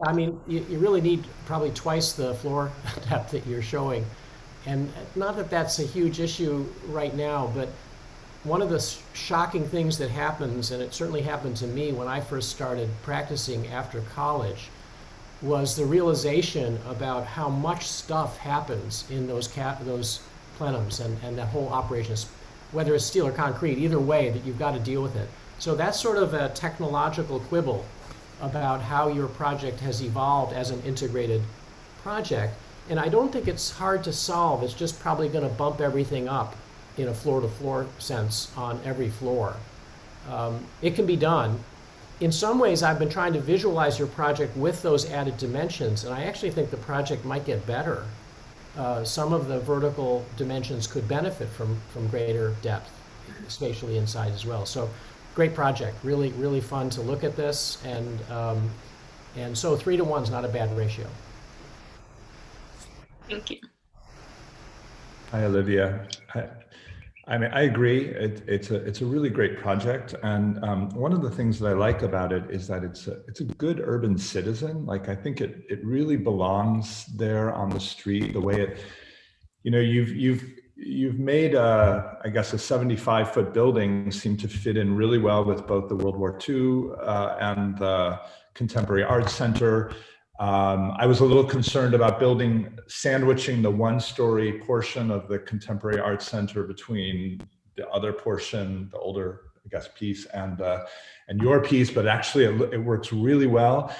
I mean, you really need probably twice the floor depth that you're showing. And not that that's a huge issue right now, but one of the shocking things that happens, and it certainly happened to me when I first started practicing after college, was the realization about how much stuff happens in those plenums and that whole operation, whether it's steel or concrete, either way, that you've got to deal with it. So that's sort of a technological quibble about how your project has evolved as an integrated project. And I don't think it's hard to solve. It's just probably going to bump everything up in a floor-to-floor sense on every floor. It can be done. In some ways, I've been trying to visualize your project with those added dimensions, and I actually think the project might get better. Some of the vertical dimensions could benefit from greater depth spatially inside as well. So great project, really, really fun to look at this. And so 3 to 1 is not a bad ratio. Thank you. Hi, Olivia. I mean, I agree. It's a really great project, and one of the things that I like about it is that it's a good urban citizen. Like, I think it really belongs there on the street. The way it, you know, you've made I guess a 75-foot building seem to fit in really well with both the World War II and the Contemporary Arts Center. I was a little concerned about sandwiching the 1-story portion of the Contemporary Arts Center between the other portion, the older, I guess, piece, and your piece, but actually it works really well.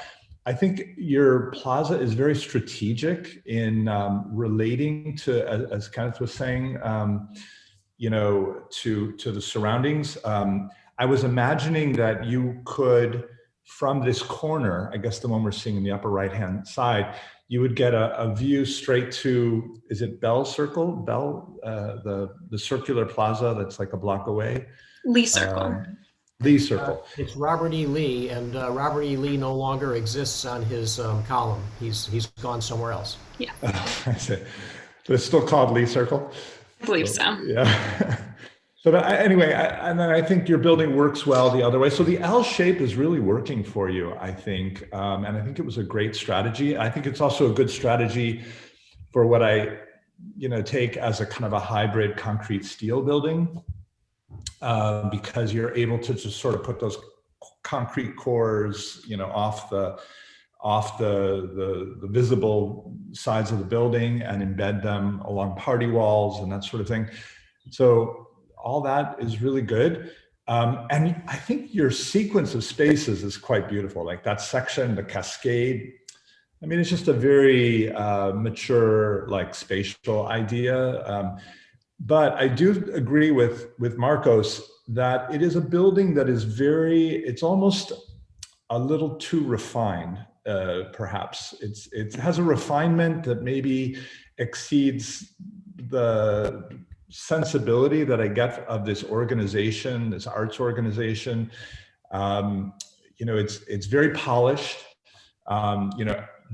I think your plaza is very strategic in relating to, as Kenneth was saying, you know, to the surroundings. I was imagining that you could, from this corner, I guess the one we're seeing in the upper right-hand side, you would get a view straight to, is it Bell Circle? The circular plaza that's like a block away? Lee Circle. Lee Circle. It's Robert E. Lee, and Robert E. Lee no longer exists on his column. He's gone somewhere else. Yeah. I see. But it's still called Lee Circle? I believe so. Yeah. So anyway, and then I think your building works well the other way. So the L shape is really working for you, I think. And I think it was a great strategy. I think it's also a good strategy for what I, take as a kind of a hybrid concrete steel building. because you're able to just sort of put those concrete cores, off the visible sides of the building and embed them along party walls and that sort of thing. So all that is really good. And I think your sequence of spaces is quite beautiful. Like that section, the cascade. I mean, it's just a very mature, like spatial idea. But I do agree with Marcos that it is a building that is it's almost a little too refined, perhaps. It has a refinement that maybe exceeds the sensibility that I get of this organization, this arts organization. It's very polished.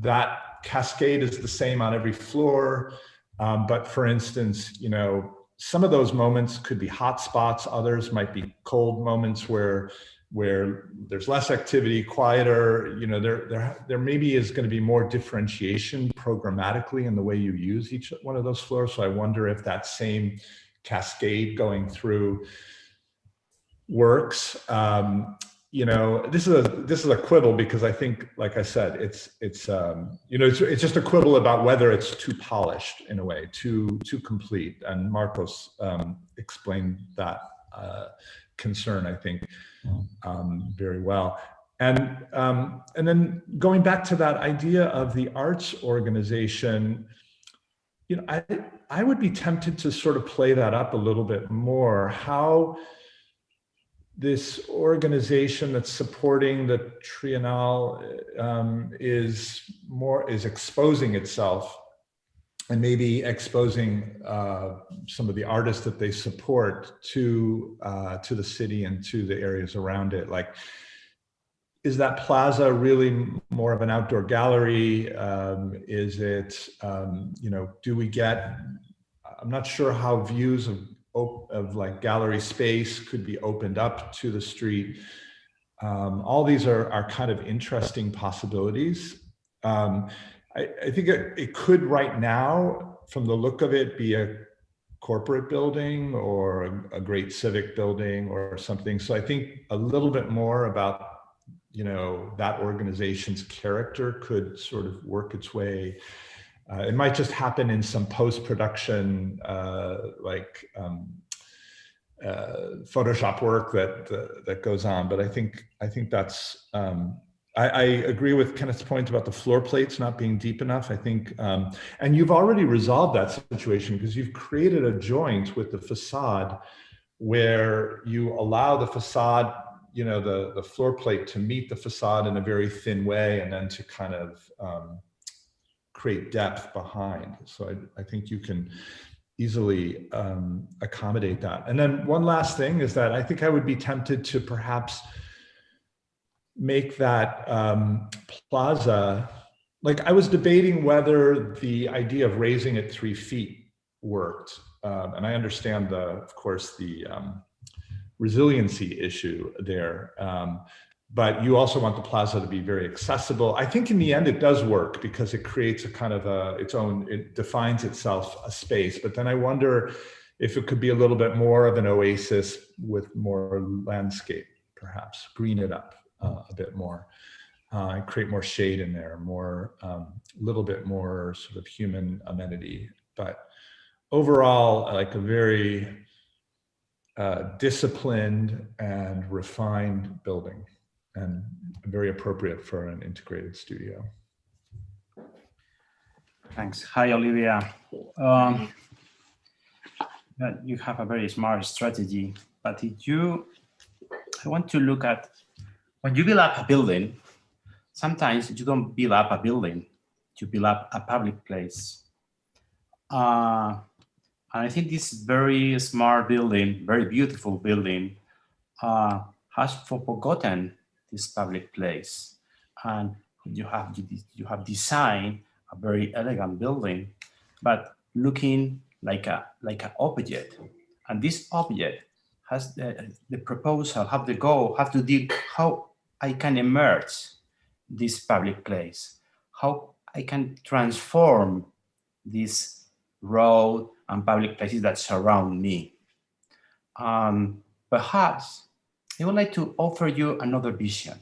That cascade is the same on every floor. But for instance, some of those moments could be hot spots. Others might be cold moments where there's less activity, quieter. There maybe is going to be more differentiation programmatically in the way you use each one of those floors. So I wonder if that same cascade going through works. This is a quibble because I think, like I said, it's just a quibble about whether it's too polished in a way, too complete. And Marcos explained that concern, I think, very well. And then going back to that idea of the arts organization, I would be tempted to sort of play that up a little bit more. How this organization that's supporting the Triennale is exposing itself, and maybe exposing some of the artists that they support to the city and to the areas around it. Like, is that plaza really more of an outdoor gallery? Is it, do we get? I'm not sure how views of like gallery space could be opened up to the street. All these are kind of interesting possibilities. I think it could right now, from the look of it, be a corporate building or a great civic building or something. So I think a little bit more about, that organization's character could sort of work its way. It might just happen in some post-production, Photoshop work that goes on. But I think that's. I agree with Kenneth's point about the floor plates not being deep enough. I think, and you've already resolved that situation because you've created a joint with the facade where you allow the facade, the floor plate to meet the facade in a very thin way, and then to kind of create depth behind. So I think you can easily accommodate that. And then one last thing is that I think I would be tempted to perhaps make that plaza, like I was debating whether the idea of raising it 3 feet worked. And I understand of course, the resiliency issue there. But you also want the plaza to be very accessible. I think in the end it does work because it creates a kind of it defines itself a space. But then I wonder if it could be a little bit more of an oasis with more landscape, perhaps green it up a bit more, and create more shade in there, more, a little bit more sort of human amenity. But overall, like a very disciplined and refined building, and very appropriate for an integrated studio. Thanks. Hi, Olivia. You have a very smart strategy, but I want to look at, when you build up a building, sometimes you don't build up a building, you build up a public place. And I think this very smart building, very beautiful building, has forgotten this public place. And you have designed a very elegant building, but looking like an object. And this object has the proposal, have the goal, have to do how I can emerge this public place, how I can transform this road and public places that surround me. perhaps I would like to offer you another vision.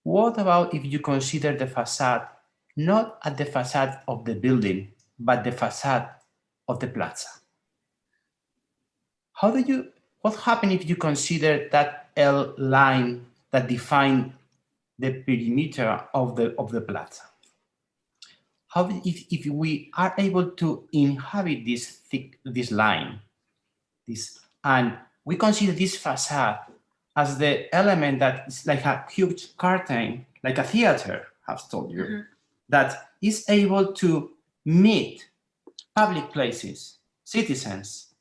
What about if you consider the facade not at the facade of the building, but the facade of the plaza? What happens if you consider that L line that defines the perimeter of the plaza? If we are able to inhabit this line, and we consider this facade as the element that is like a huge curtain, like a theater, has told you, that is able to meet public places, citizens,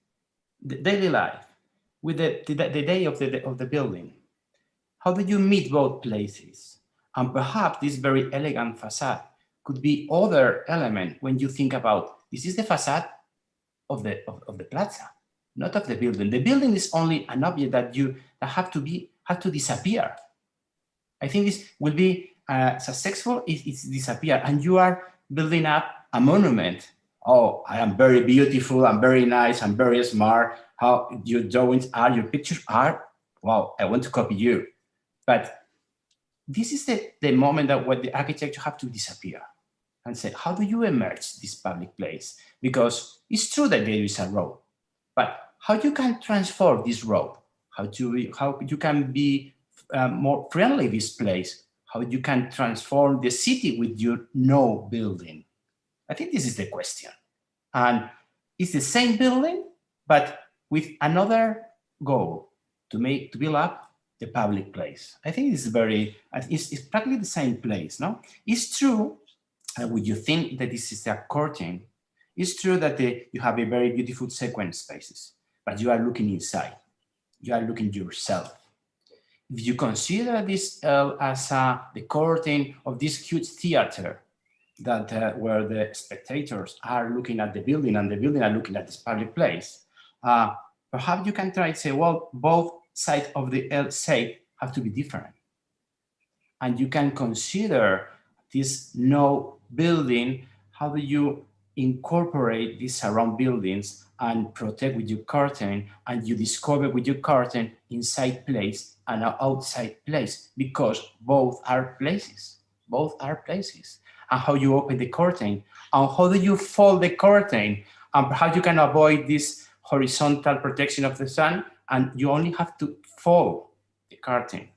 the daily life, with the day of the building. How do you meet both places? And perhaps this very elegant facade could be other element when you think about, this is the facade of the plaza, not of the building. The building is only an object that have to disappear. I think this will be successful if it's disappear, and you are building up a monument. Oh, I am very beautiful, I'm very nice, I'm very smart. How your drawings are, your pictures are, wow, I want to copy you. But this is the moment that what the architecture have to disappear and say, how do you emerge this public place? Because it's true that there is a road, but how you can transform this road? How you can be more friendly this place? How you can transform the city with your no building? I think this is the question. And it's the same building, but with another goal to build up the public place. I think it's practically the same place, no? It's true, when you think that this is a curtain, it's true that you have a very beautiful sequence spaces, but you are looking inside. You are looking yourself. If you consider this as the curtain of this huge theater, that where the spectators are looking at the building and the building are looking at this public place, perhaps you can try to say, well, both sides of the L shape have to be different. And you can consider this no building, how do you incorporate these surround buildings and protect with your curtain, and you discover with your curtain inside place and outside place, because both are places, and how you open the curtain, and how do you fold the curtain, and how you can avoid this horizontal protection of the sun, and you only have to fold the curtain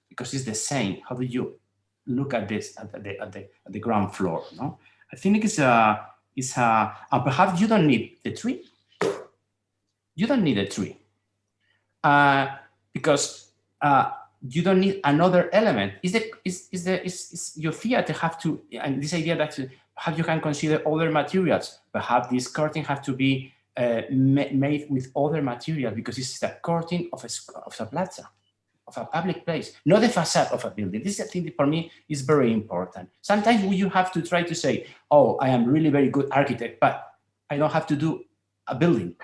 because it's the same. How do you look at this at the ground floor? No, I think and perhaps you don't need the tree. You don't need a tree because you don't need another element. Is your theater have to, and this idea that how you can consider other materials. Perhaps this curtain have to be made with other material because this is the curtain of a plaza, of a public place, not the facade of a building. This is a thing that for me is very important. Sometimes you have to try to say, oh, I am really very good architect, but I don't have to do a building.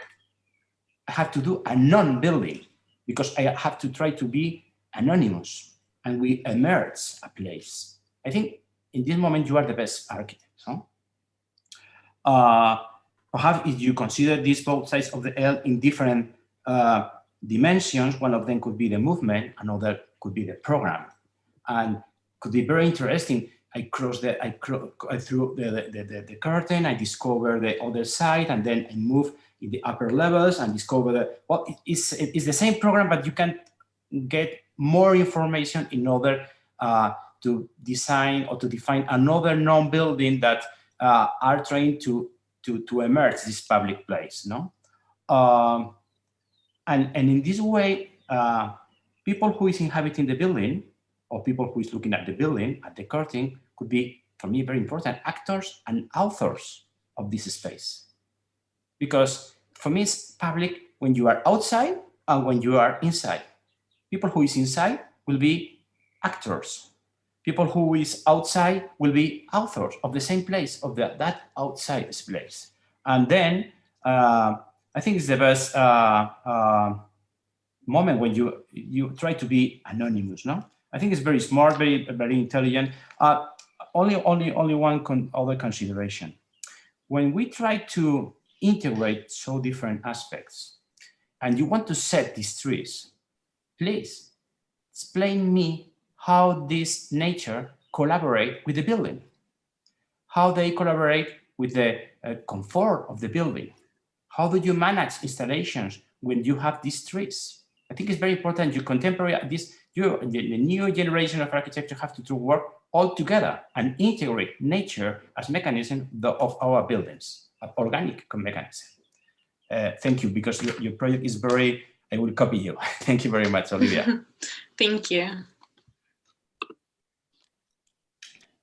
I have to do a non-building because I have to try to be anonymous and we emerge a place. I think in this moment you are the best architect. So? Perhaps if you consider these both sides of the L in different dimensions, one of them could be the movement, another could be the program, and could be very interesting. I through the curtain, I discover the other side, and then I move in the upper levels and discover it's the same program, but you can get more information in order to design or to define another non-building that are trying to emerge this public place, no? And in this way, people who is inhabiting the building or people who is looking at the building, at the curtain, could be, for me, very important, actors and authors of this space. Because for me, it's public when you are outside and when you are inside. People who is inside will be actors. People who is outside will be authors of the same place, of that outside place. And then I think it's the best moment when you try to be anonymous, no? I think it's very smart, very intelligent. Only one other consideration. When we try to integrate so different aspects, and you want to set these trees, please explain me how this nature collaborate with the building, how they collaborate with the comfort of the building. How do you manage installations when you have these trees? I think it's very important you contemporary the new generation of architecture have to work all together and integrate nature as mechanism of our buildings, an organic mechanism. Thank you, because your project is very, I will copy you. Thank you very much, Olivia. Thank you.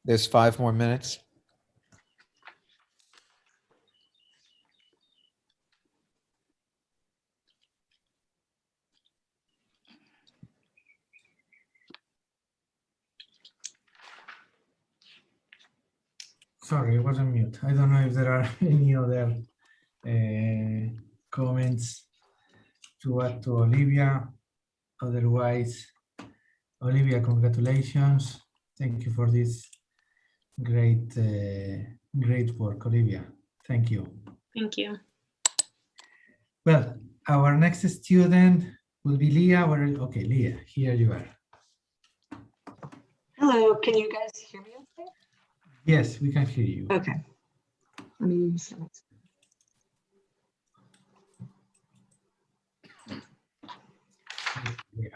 There's 5 more minutes. Sorry, I was on mute. I don't know if there are any other comments to add to Olivia. Otherwise, Olivia, congratulations. Thank you for this great, great work, Olivia. Thank you. Thank you. Well, our next student will be Leah. Okay, Leah, here you are. Hello, can you guys hear me okay? Yes, we can hear you. Okay. Let me use that. Yeah.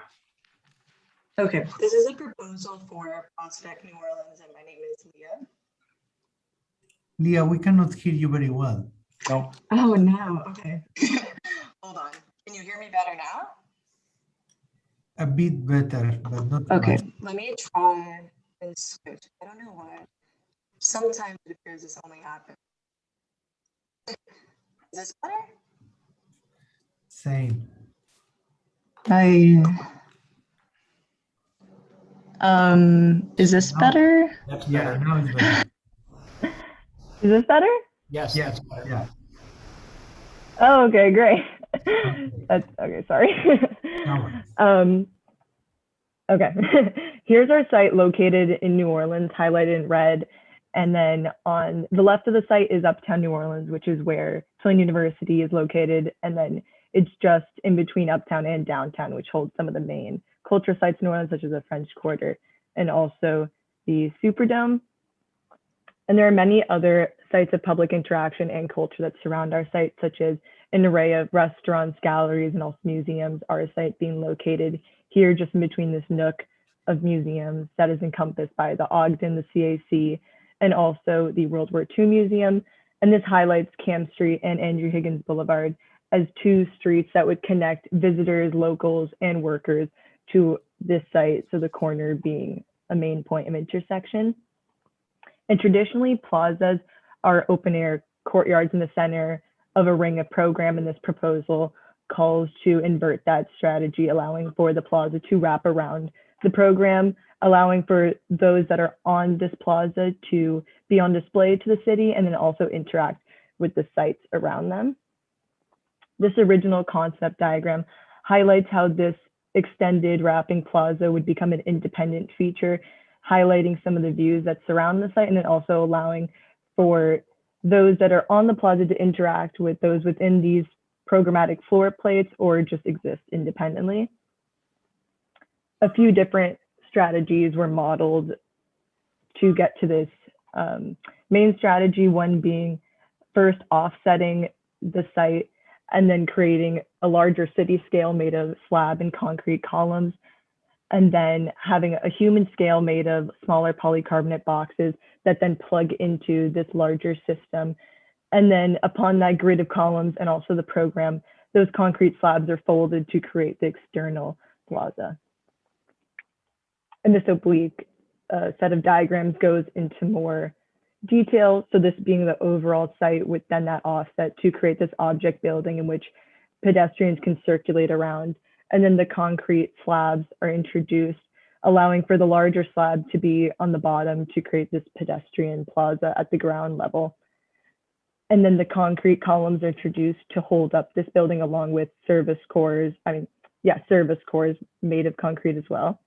Okay, this is a proposal for Prospect New Orleans, and my name is Leah. Leah, we cannot hear you very well. No. Oh, no, okay. Hold on. Can you hear me better now? A bit better, but not Okay, much. let me try and switch. I don't know why. Sometimes it appears this only happens. Is this better? Same. Is this better? That's Yeah, better. now it's better. Is this better? Yes, Yes, that's better. yeah. Oh, okay, great. Okay. That's okay, sorry. No worries. Okay, here's our site located in New Orleans, highlighted in red. And then on the left of the site is Uptown New Orleans, which is where Tulane University is located. And then it's just in between Uptown and Downtown, which holds some of the main culture sites in New Orleans, such as the French Quarter and also the Superdome. And there are many other sites of public interaction and culture that surround our site, such as an array of restaurants, galleries, and also museums. Our site being located here just in between this nook of museums that is encompassed by the Ogden, the CAC, and also the World War II Museum. And this highlights Camp Street and Andrew Higgins Boulevard as 2 streets that would connect visitors, locals, and workers to this site, so the corner being a main point of intersection. And traditionally, plazas are open air courtyards in the center of a ring of program, and this proposal calls to invert that strategy, allowing for the plaza to wrap around the program, allowing for those that are on this plaza to be on display to the city and then also interact with the sites around them. This original concept diagram highlights how this extended wrapping plaza would become an independent feature, highlighting some of the views that surround the site and then also allowing for those that are on the plaza to interact with those within these programmatic floor plates or just exist independently. A few different strategies were modeled to get to this main strategy, one being first offsetting the site and then creating a larger city scale made of slab and concrete columns, and then having a human scale made of smaller polycarbonate boxes that then plug into this larger system. And then upon that grid of columns and also the program, those concrete slabs are folded to create the external plaza. And this oblique set of diagrams goes into more detail. So this being the overall site with then that offset to create this object building in which pedestrians can circulate around. And then the concrete slabs are introduced, allowing for the larger slab to be on the bottom to create this pedestrian plaza at the ground level. And then the concrete columns are introduced to hold up this building along with service cores made of concrete as well.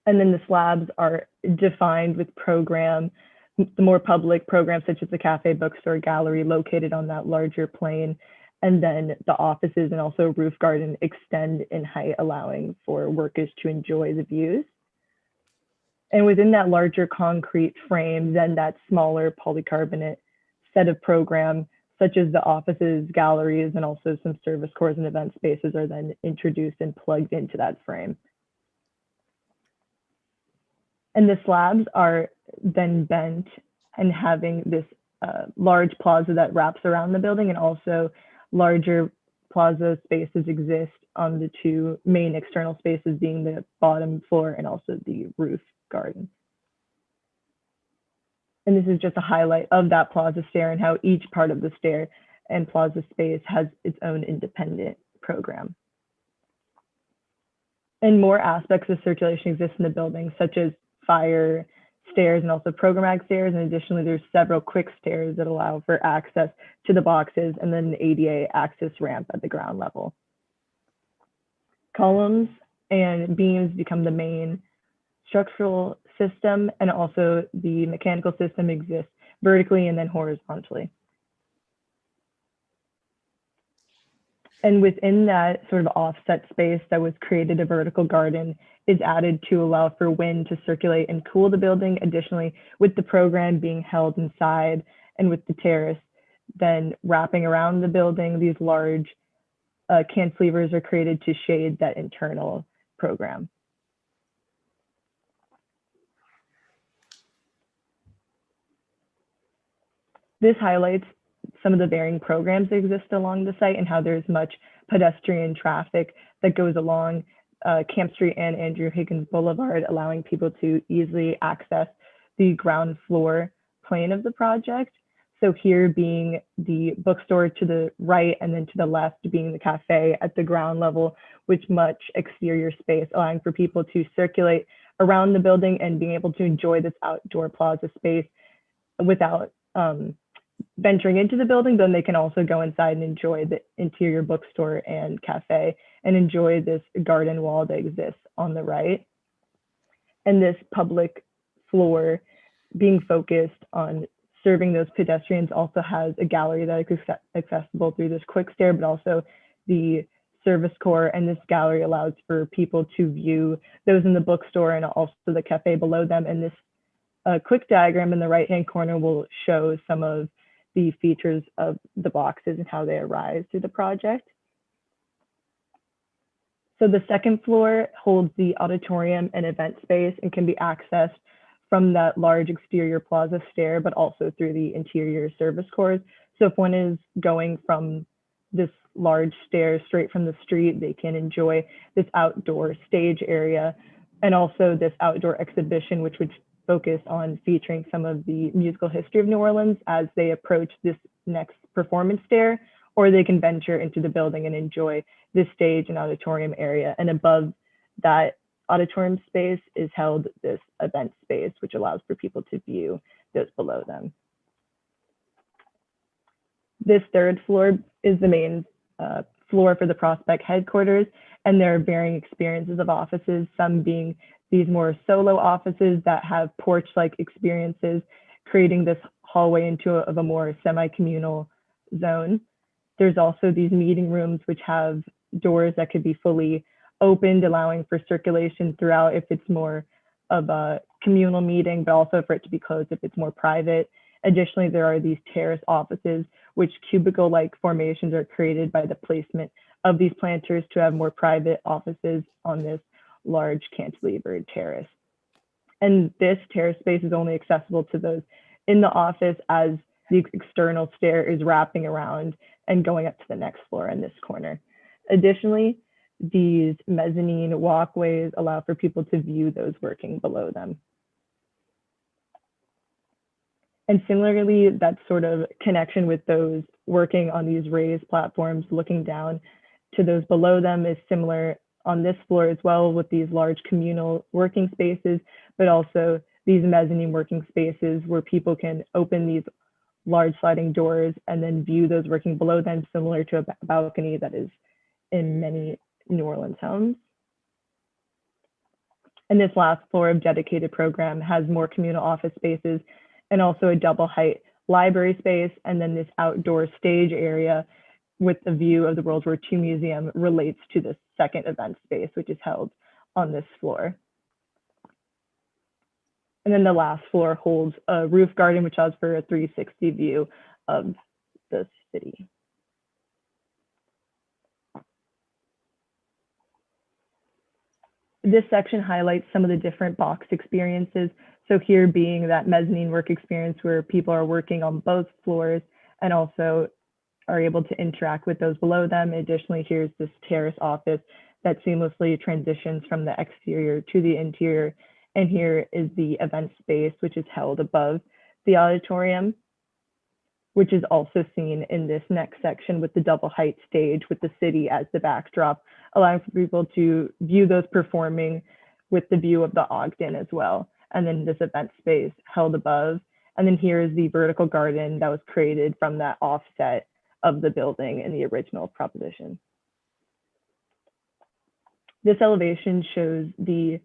And then the slabs are defined with program, the more public programs such as the cafe, bookstore, gallery located on that larger plane, And then the offices and also roof garden extend in height, allowing for workers to enjoy the views. And within that larger concrete frame, then that smaller polycarbonate set of program, such as the offices, galleries, and also some service cores and event spaces are then introduced and plugged into that frame. And the slabs are then bent and having this large plaza that wraps around the building, and also larger plaza spaces exist on the two main external spaces, being the bottom floor and also the roof garden. And this is just a highlight of that plaza stair and how each part of the stair and plaza space has its own independent program. And more aspects of circulation exist in the building, such as fire stairs and also programmatic stairs. And additionally, there's several quick stairs that allow for access to the boxes, and then an ADA access ramp at the ground level. Columns and beams become the main structural system, and also the mechanical system exists vertically and then horizontally. And within that sort of offset space that was created, a vertical garden is added to allow for wind to circulate and cool the building. Additionally, with the program being held inside and with the terrace then wrapping around the building, these large cantilevers are created to shade that internal program. This highlights some of the varying programs that exist along the site and how there's much pedestrian traffic that goes along Camp Street and Andrew Higgins Boulevard, allowing people to easily access the ground floor plane of the project. So here being the bookstore to the right, and then to the left being the cafe at the ground level, with much exterior space, allowing for people to circulate around the building and being able to enjoy this outdoor plaza space without venturing into the building. Then they can also go inside and enjoy the interior bookstore and cafe and enjoy this garden wall that exists on the right. And this public floor being focused on serving those pedestrians also has a gallery that is accessible through this quick stair, but also the service core. And this gallery allows for people to view those in the bookstore and also the cafe below them. And this quick diagram in the right-hand corner will show some of the features of the boxes and how they arise through the project. So the second floor holds the auditorium and event space and can be accessed from that large exterior plaza stair, but also through the interior service cores. So if one is going from this large stair straight from the street, they can enjoy this outdoor stage area and also this outdoor exhibition, which would focus on featuring some of the musical history of New Orleans as they approach this next performance stair, or they can venture into the building and enjoy this stage and auditorium area. And above that auditorium space is held this event space, which allows for people to view those below them. This third floor is the main floor for the Prospect headquarters, and there are varying experiences of offices, some being these more solo offices that have porch-like experiences, creating this hallway into a more semi-communal zone. There's also these meeting rooms which have doors that could be fully opened, allowing for circulation throughout if it's more of a communal meeting, but also for it to be closed if it's more private. Additionally, there are these terrace offices, which cubicle-like formations are created by the placement of these planters to have more private offices on this large cantilevered terrace. And this terrace space is only accessible to those in the office, as the external stair is wrapping around and going up to the next floor in this corner. Additionally, these mezzanine walkways allow for people to view those working below them. And similarly, that sort of connection with those working on these raised platforms looking down to those below them is similar on this floor as well, with these large communal working spaces, but also these mezzanine working spaces where people can open these large sliding doors and then view those working below them, similar to a balcony that is in many New Orleans homes. And this last floor of dedicated program has more communal office spaces and also a double height library space, and then this outdoor stage area with the view of the World War II Museum relates to the second event space, which is held on this floor. And then the last floor holds a roof garden, which allows for a 360 view of the city. This section highlights some of the different box experiences. So here being that mezzanine work experience where people are working on both floors and also are able to interact with those below them. Additionally, here's this terrace office that seamlessly transitions from the exterior to the interior. And here is the event space, which is held above the auditorium, which is also seen in this next section with the double height stage with the city as the backdrop, allowing for people to view those performing with the view of the Ogden as well. And then this event space held above. And then here is the vertical garden that was created from that offset of the building in the original proposition. This elevation shows the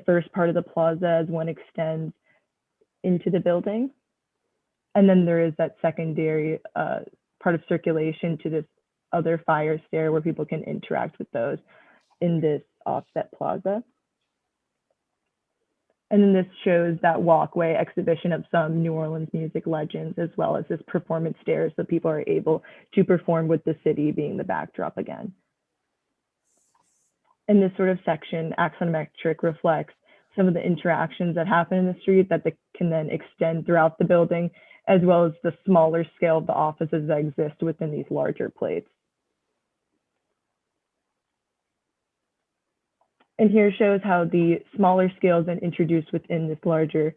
first part of the plaza as one extends into the building. And then there is that secondary part of circulation to this other fire stair where people can interact with those in this offset plaza. And then this shows that walkway exhibition of some New Orleans music legends, as well as this performance stairs so people are able to perform with the city being the backdrop again. In this sort of section, axonometric reflects some of the interactions that happen in the street that can then extend throughout the building, as well as the smaller scale of the offices that exist within these larger plates. And here shows how the smaller scales are introduced within this larger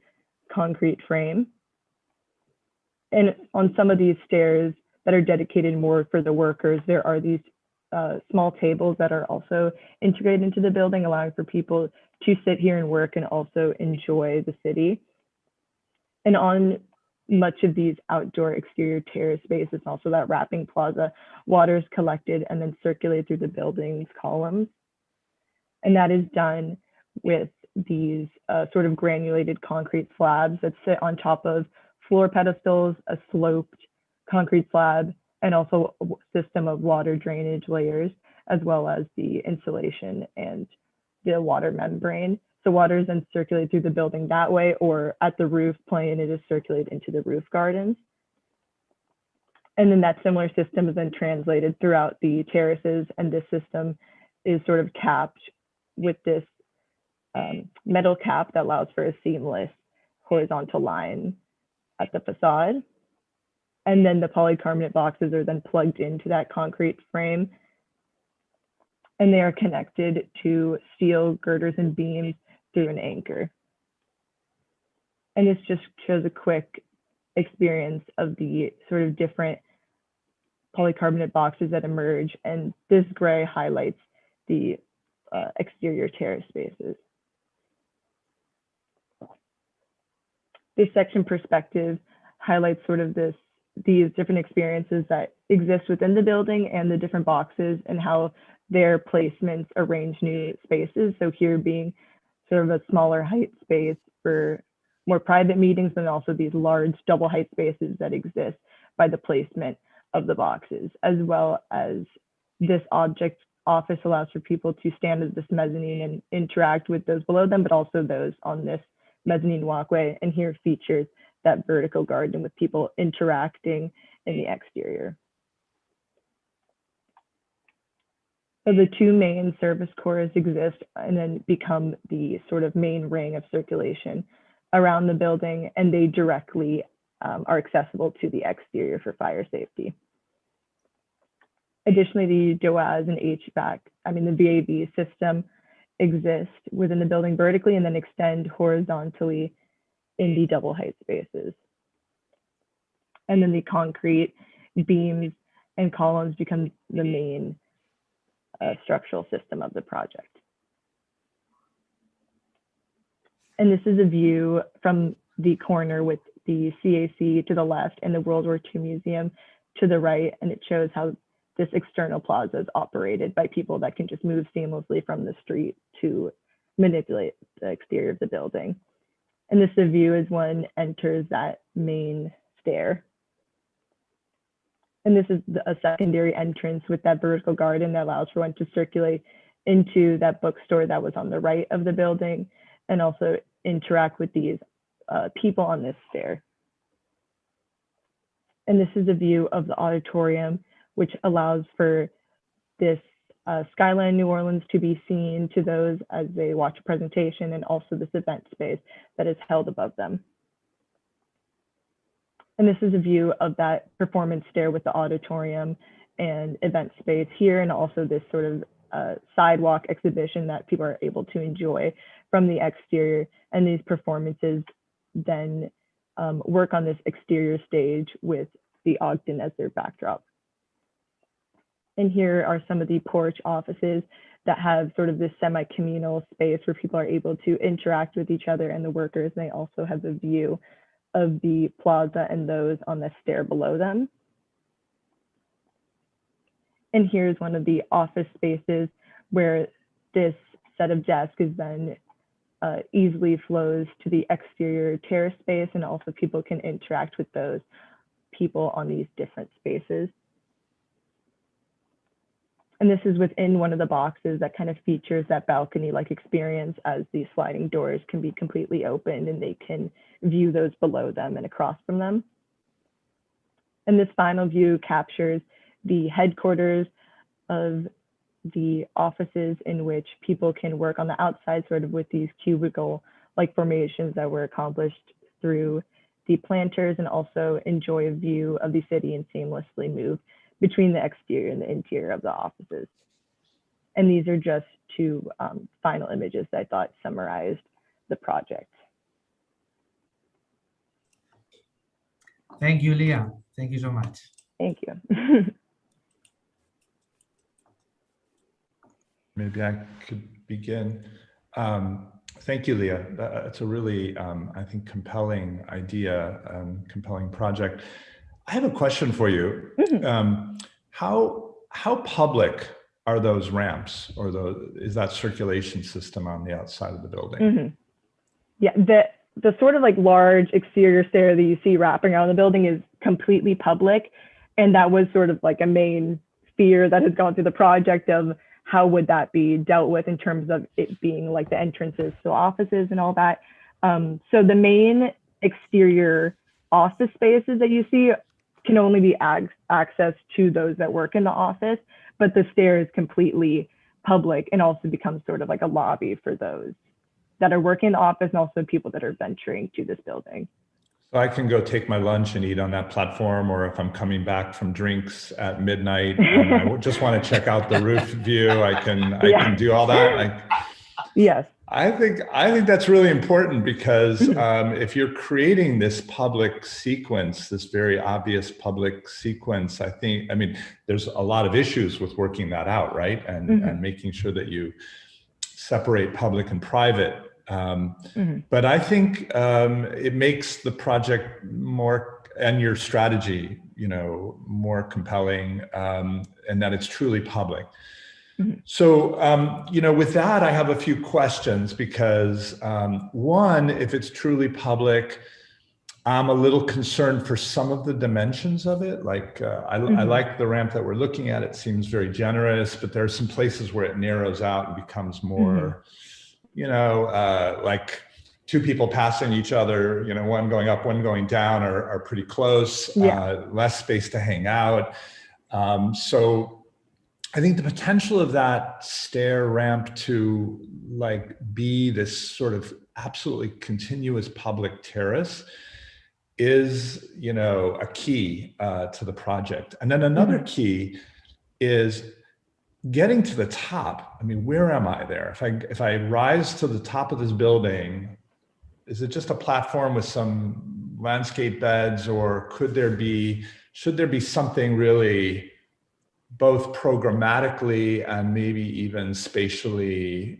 concrete frame. And on some of these stairs that are dedicated more for the workers, there are these small tables that are also integrated into the building, allowing for people to sit here and work and also enjoy the city. And on much of these outdoor exterior terrace spaces, also that wrapping plaza, water is collected and then circulated through the building's columns. And that is done with these sort of granulated concrete slabs that sit on top of floor pedestals, a sloped concrete slab, and also a system of water drainage layers, as well as the insulation and the water membrane. So water is then circulated through the building that way, or at the roof plane, it is circulated into the roof gardens. And then that similar system is then translated throughout the terraces, and this system is sort of capped with this metal cap that allows for a seamless horizontal line at the facade. And then the polycarbonate boxes are then plugged into that concrete frame, and they are connected to steel girders and beams through an anchor. And this just shows a quick experience of the sort of different polycarbonate boxes that emerge, and this gray highlights the exterior terrace spaces. This section perspective highlights sort of these different experiences that exist within the building and the different boxes and how their placements arrange new spaces. So here being sort of a smaller height space for more private meetings, and also these large double height spaces that exist by the placement of the boxes, as well as this object office allows for people to stand at this mezzanine and interact with those below them, but also those on this mezzanine walkway. And here features that vertical garden with people interacting in the exterior. So the two main service cores exist and then become the sort of main ring of circulation around the building, and they directly are accessible to the exterior for fire safety. Additionally, the DOAS and HVAC, the VAV system exist within the building vertically and then extend horizontally in the double height spaces. And then the concrete beams and columns become the main structural system of the project. And this is a view from the corner with the CAC to the left and the World War II Museum to the right, and it shows how this external plaza is operated by people that can just move seamlessly from the street to manipulate the exterior of the building. And this is a view as one enters that main stair. And this is a secondary entrance with that vertical garden that allows for one to circulate into that bookstore that was on the right of the building, and also interact with these people on this stair. And this is a view of the auditorium, which allows for this skyline New Orleans to be seen to those as they watch a presentation, and also this event space that is held above them. And this is a view of that performance stair with the auditorium and event space here, and also this sort of sidewalk exhibition that people are able to enjoy from the exterior. And these performances then work on this exterior stage with the Ogden as their backdrop. And here are some of the porch offices that have sort of this semi-communal space where people are able to interact with each other and the workers. And they also have a view of the plaza and those on the stair below them. And here's one of the office spaces where this set of desks is then easily flows to the exterior terrace space, and also people can interact with those people on these different spaces. And this is within one of the boxes that kind of features that balcony-like experience, as these sliding doors can be completely opened and they can view those below them and across from them. And this final view captures the headquarters of the offices in which people can work on the outside, sort of with these cubicle-like formations that were accomplished through the planters, and also enjoy a view of the city and seamlessly move between the exterior and the interior of the offices. And these are just two final images that I thought summarized the project. Thank you, Leah. Thank you so much. Thank you. Maybe I could begin. Thank you, Leah. It's a really, I think, compelling idea, compelling project. I have a question for you. Mm-hmm. How public are those ramps, or is that circulation system on the outside of the building? Mm-hmm. Yeah, the sort of like large exterior stair that you see wrapping around the building is completely public. And that was sort of like a main fear that has gone through the project of how would that be dealt with in terms of it being like the entrances to offices and all that. So the main exterior office spaces that you see can only be accessed to those that work in the office, but the stair is completely public and also becomes sort of like a lobby for those that are working in the office and also people that are venturing to this building. So I can go take my lunch and eat on that platform, or if I'm coming back from drinks at midnight and I just want to check out the roof view, I can do all that. Yes. I think that's really important, because if you're creating this public sequence, this very obvious public sequence, I mean, there's a lot of issues with working that out, right? And making sure that you separate public and private. But I think it makes the project more, and your strategy, more compelling, and that it's truly public. So, with that, I have a few questions, because one, if it's truly public, I'm a little concerned for some of the dimensions of it. Like, I like the ramp that we're looking at. It seems very generous, but there are some places where it narrows out and becomes more, like two people passing each other, one going up, one going down are pretty close, less space to hang out. So I think the potential of that stair ramp to like be this sort of absolutely continuous public terrace is, a key to the project. And then another key is getting to the top. I mean, where am I there? If I rise to the top of this building, is it just a platform with some landscape beds, or should there be something really both programmatically and maybe even spatially,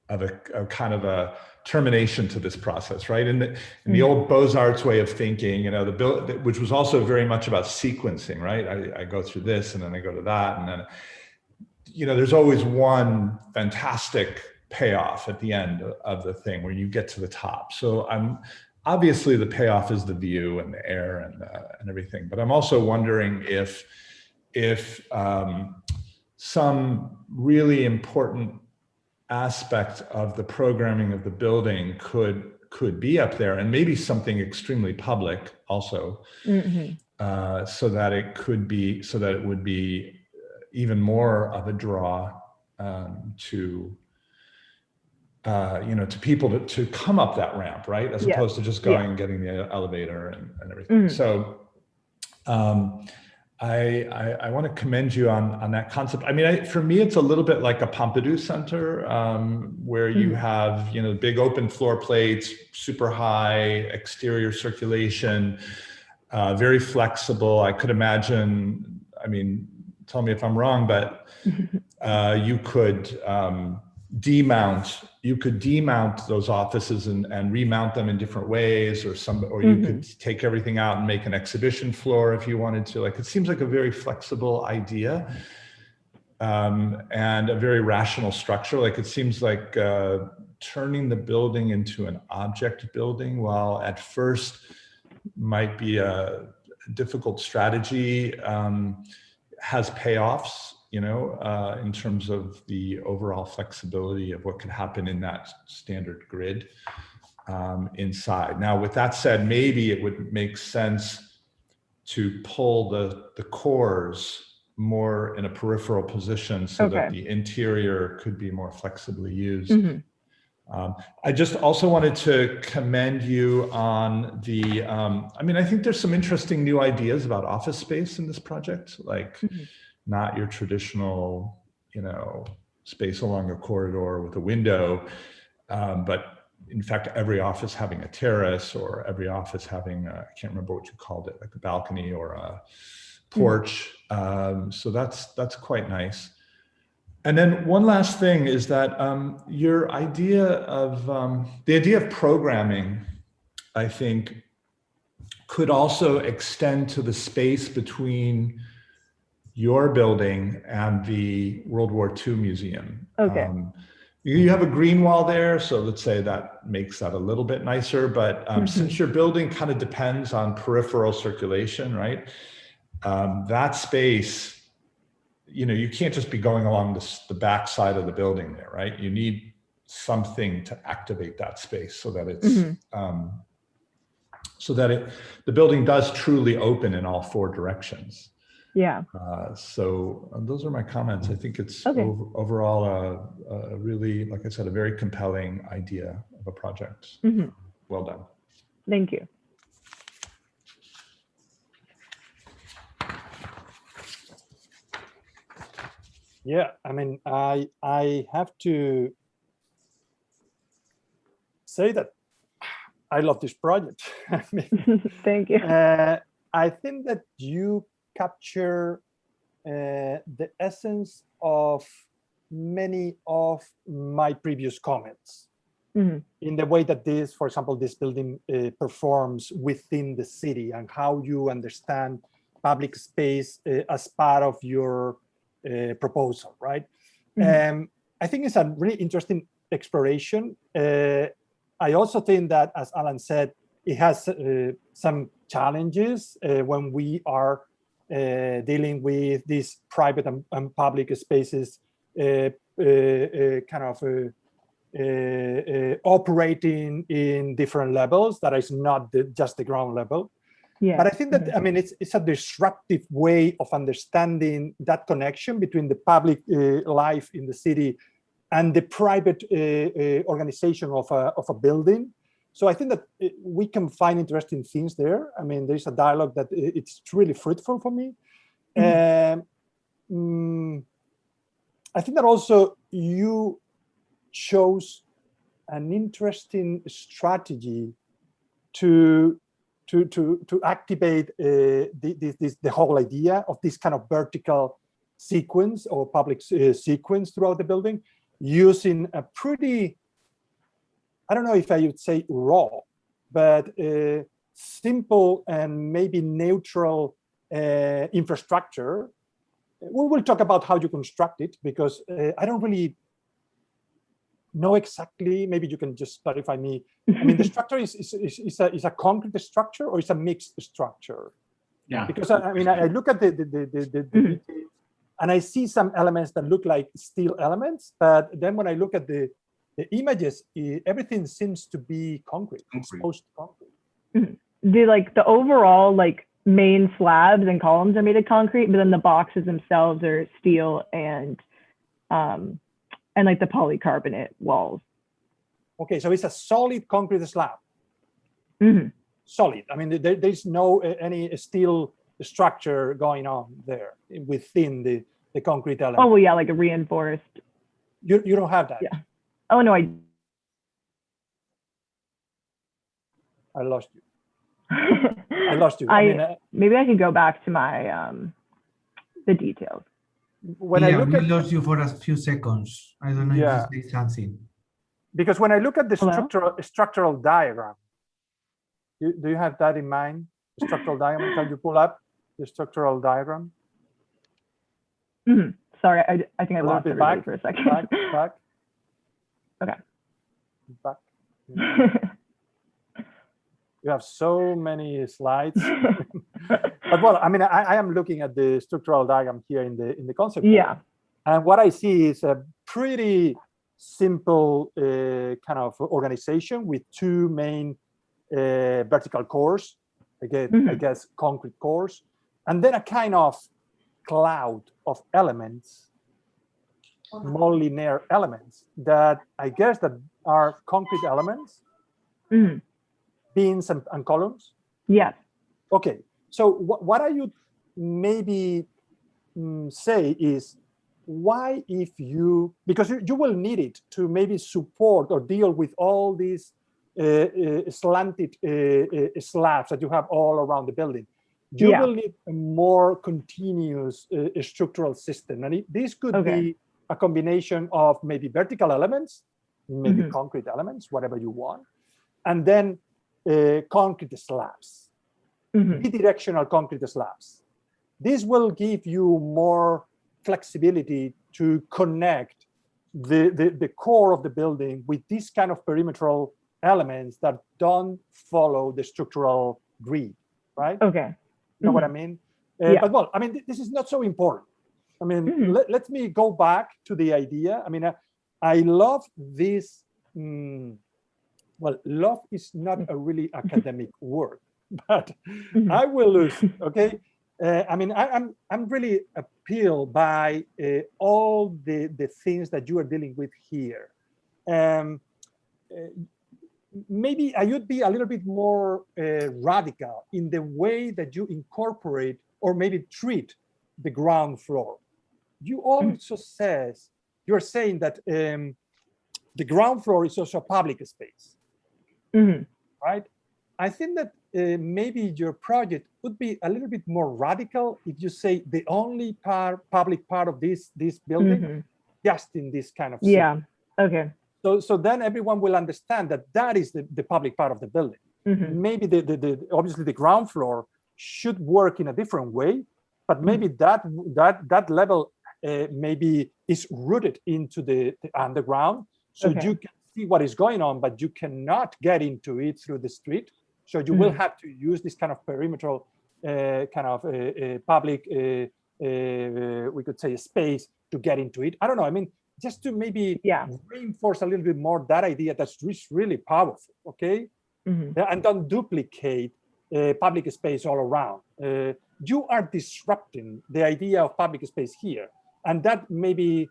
of a kind of a termination to this process, right? In the old Beaux-Arts way of thinking, which was also very much about sequencing, right? I go through this and then I go to that, and then, there's always one fantastic payoff at the end of the thing where you get to the top. So obviously the payoff is the view and the air and everything, but I'm also wondering if some really important aspect of the programming of the building could be up there, and maybe something extremely public also, so that it would be even more of a draw to to people to come up that ramp, right? As opposed to just going and getting the elevator and everything. So I want to commend you on that concept. I mean, for me, it's a little bit like a Pompidou Center, where you have, big open floor plates, super high exterior circulation, very flexible. I could imagine, I mean, tell me if I'm wrong, but you could demount those offices and remount them in different ways, or you could take everything out and make an exhibition floor if you wanted to. Like, it seems like a very flexible idea, and a very rational structure. Like, it seems like turning the building into an object building, while at first might be a difficult strategy, has payoffs, in terms of the overall flexibility of what could happen in that standard grid inside. Now, with that said, maybe it would make sense to pull the cores more in a peripheral position so that the interior could be more flexibly used. I just also wanted to commend you on the, I mean, I think there's some interesting new ideas about office space in this project, like not your traditional, space along a corridor with a window, but in fact, every office having a terrace, or every office having, I can't remember what you called it, like a balcony or a porch. So that's quite nice. And then one last thing is that your idea of, the idea of programming, I think, could also extend to the space between your building and the World War II Museum. You have a green wall there, so let's say that makes that a little bit nicer, but since your building kind of depends on peripheral circulation, right? That space, you can't just be going along the back side of the building there, right? You need something to activate that space so that it's, the building does truly open in all four directions. So those are my comments. I think it's overall a really, like I said, a very compelling idea of a project. Well done. Thank you. Yeah, I mean, I have to say that I love this project. I mean, thank you. I think that you capture the essence of many of my previous comments in the way that this, for example, this building performs within the city, and how you understand public space as part of your proposal, right? I think it's a really interesting exploration. I also think that, as Alan said, it has some challenges when we are dealing with these private and public spaces kind of operating in different levels. That is not just the ground level. But I think that, I mean, it's a disruptive way of understanding that connection between the public life in the city and the private organization of a building. So I think that we can find interesting things there. I mean, there's a dialogue that it's really fruitful for me. I think that also you chose an interesting strategy to activate the whole idea of this kind of vertical sequence or public sequence throughout the building, using a pretty, I don't know if I would say raw, but simple and maybe neutral infrastructure. We will talk about how you construct it, because I don't really know exactly, maybe you can just clarify me. I mean, the structure is a concrete structure or is a mixed structure? Yeah. Because I mean, I look at the details and I see some elements that look like steel elements, but then when I look at the images, everything seems to be concrete, exposed concrete. The overall like main slabs and columns are made of concrete, but then the boxes themselves are steel and like the polycarbonate walls. Okay, so it's a solid concrete slab. Mm-hmm. Solid. I mean, there's no any steel structure going on there within the concrete element. Oh well, yeah, like a reinforced. You don't have that. Yeah. Oh no, I lost you. I lost you. Maybe I can go back to my the details. When I look we at, lost you for a few seconds. I don't know if you say something. Because when I look at the structural diagram, do you have that in mind? The structural diagram. Can you pull up the structural diagram? Mm-hmm. Sorry, I think I lost everybody back, for a second. Back. Okay. Back. You have so many slides. But well, I mean, I am looking at the structural diagram here in the concept. Yeah. And what I see is a pretty simple kind of organization with two main vertical cores, again, I guess concrete cores, and then a kind of cloud of elements, more linear elements that I guess that are concrete elements, beams and columns. Yes. Okay. So what I would maybe say is, why if you, because you will need it to maybe support or deal with all these slanted slabs that you have all around the building. You will need a more continuous structural system. And this could be a combination of maybe vertical elements, maybe concrete elements, whatever you want, and then concrete slabs, bidirectional concrete slabs. This will give you more flexibility to connect the core of the building with this kind of perimeteral elements that don't follow the structural grid, right? Okay. You know what I mean? But well, I mean, this is not so important. I mean, let me go back to the idea. I mean, I love this. Well, love is not a really academic word, but I will lose. Okay. I mean, I'm really appealed by all the things that you are dealing with here. Maybe I would be a little bit more radical in the way that you incorporate or maybe treat the ground floor. You also you're saying that the ground floor is also a public space, right? I think that maybe your project would be a little bit more radical if you say the only public part of this building, just in this kind of city. Yeah. Okay. So then everyone will understand that is the public part of the building. Maybe obviously the ground floor should work in a different way, but maybe that level maybe is rooted into the underground, so you can see what is going on, but you cannot get into it through the street. So you will have to use this kind of perimeteral kind of public, we could say, a space to get into it. I don't know. I mean, just to maybe reinforce a little bit more that idea that's really powerful, okay? And don't duplicate public space all around. You are disrupting the idea of public space here. And that may be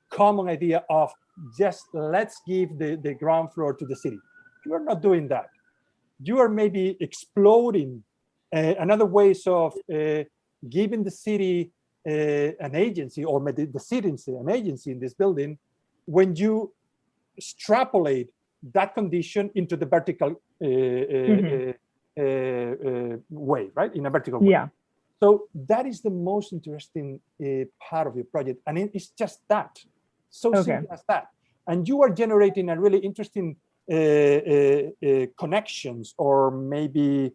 common idea of just let's give the ground floor to the city. You are not doing that. You are maybe exploding another ways of giving the city an agency, or maybe the city an agency in this building, when you extrapolate that condition into the vertical way, right? In a vertical way. Yeah. So that is the most interesting part of your project. And it's just that, so simple as that. And you are generating a really interesting connections, or maybe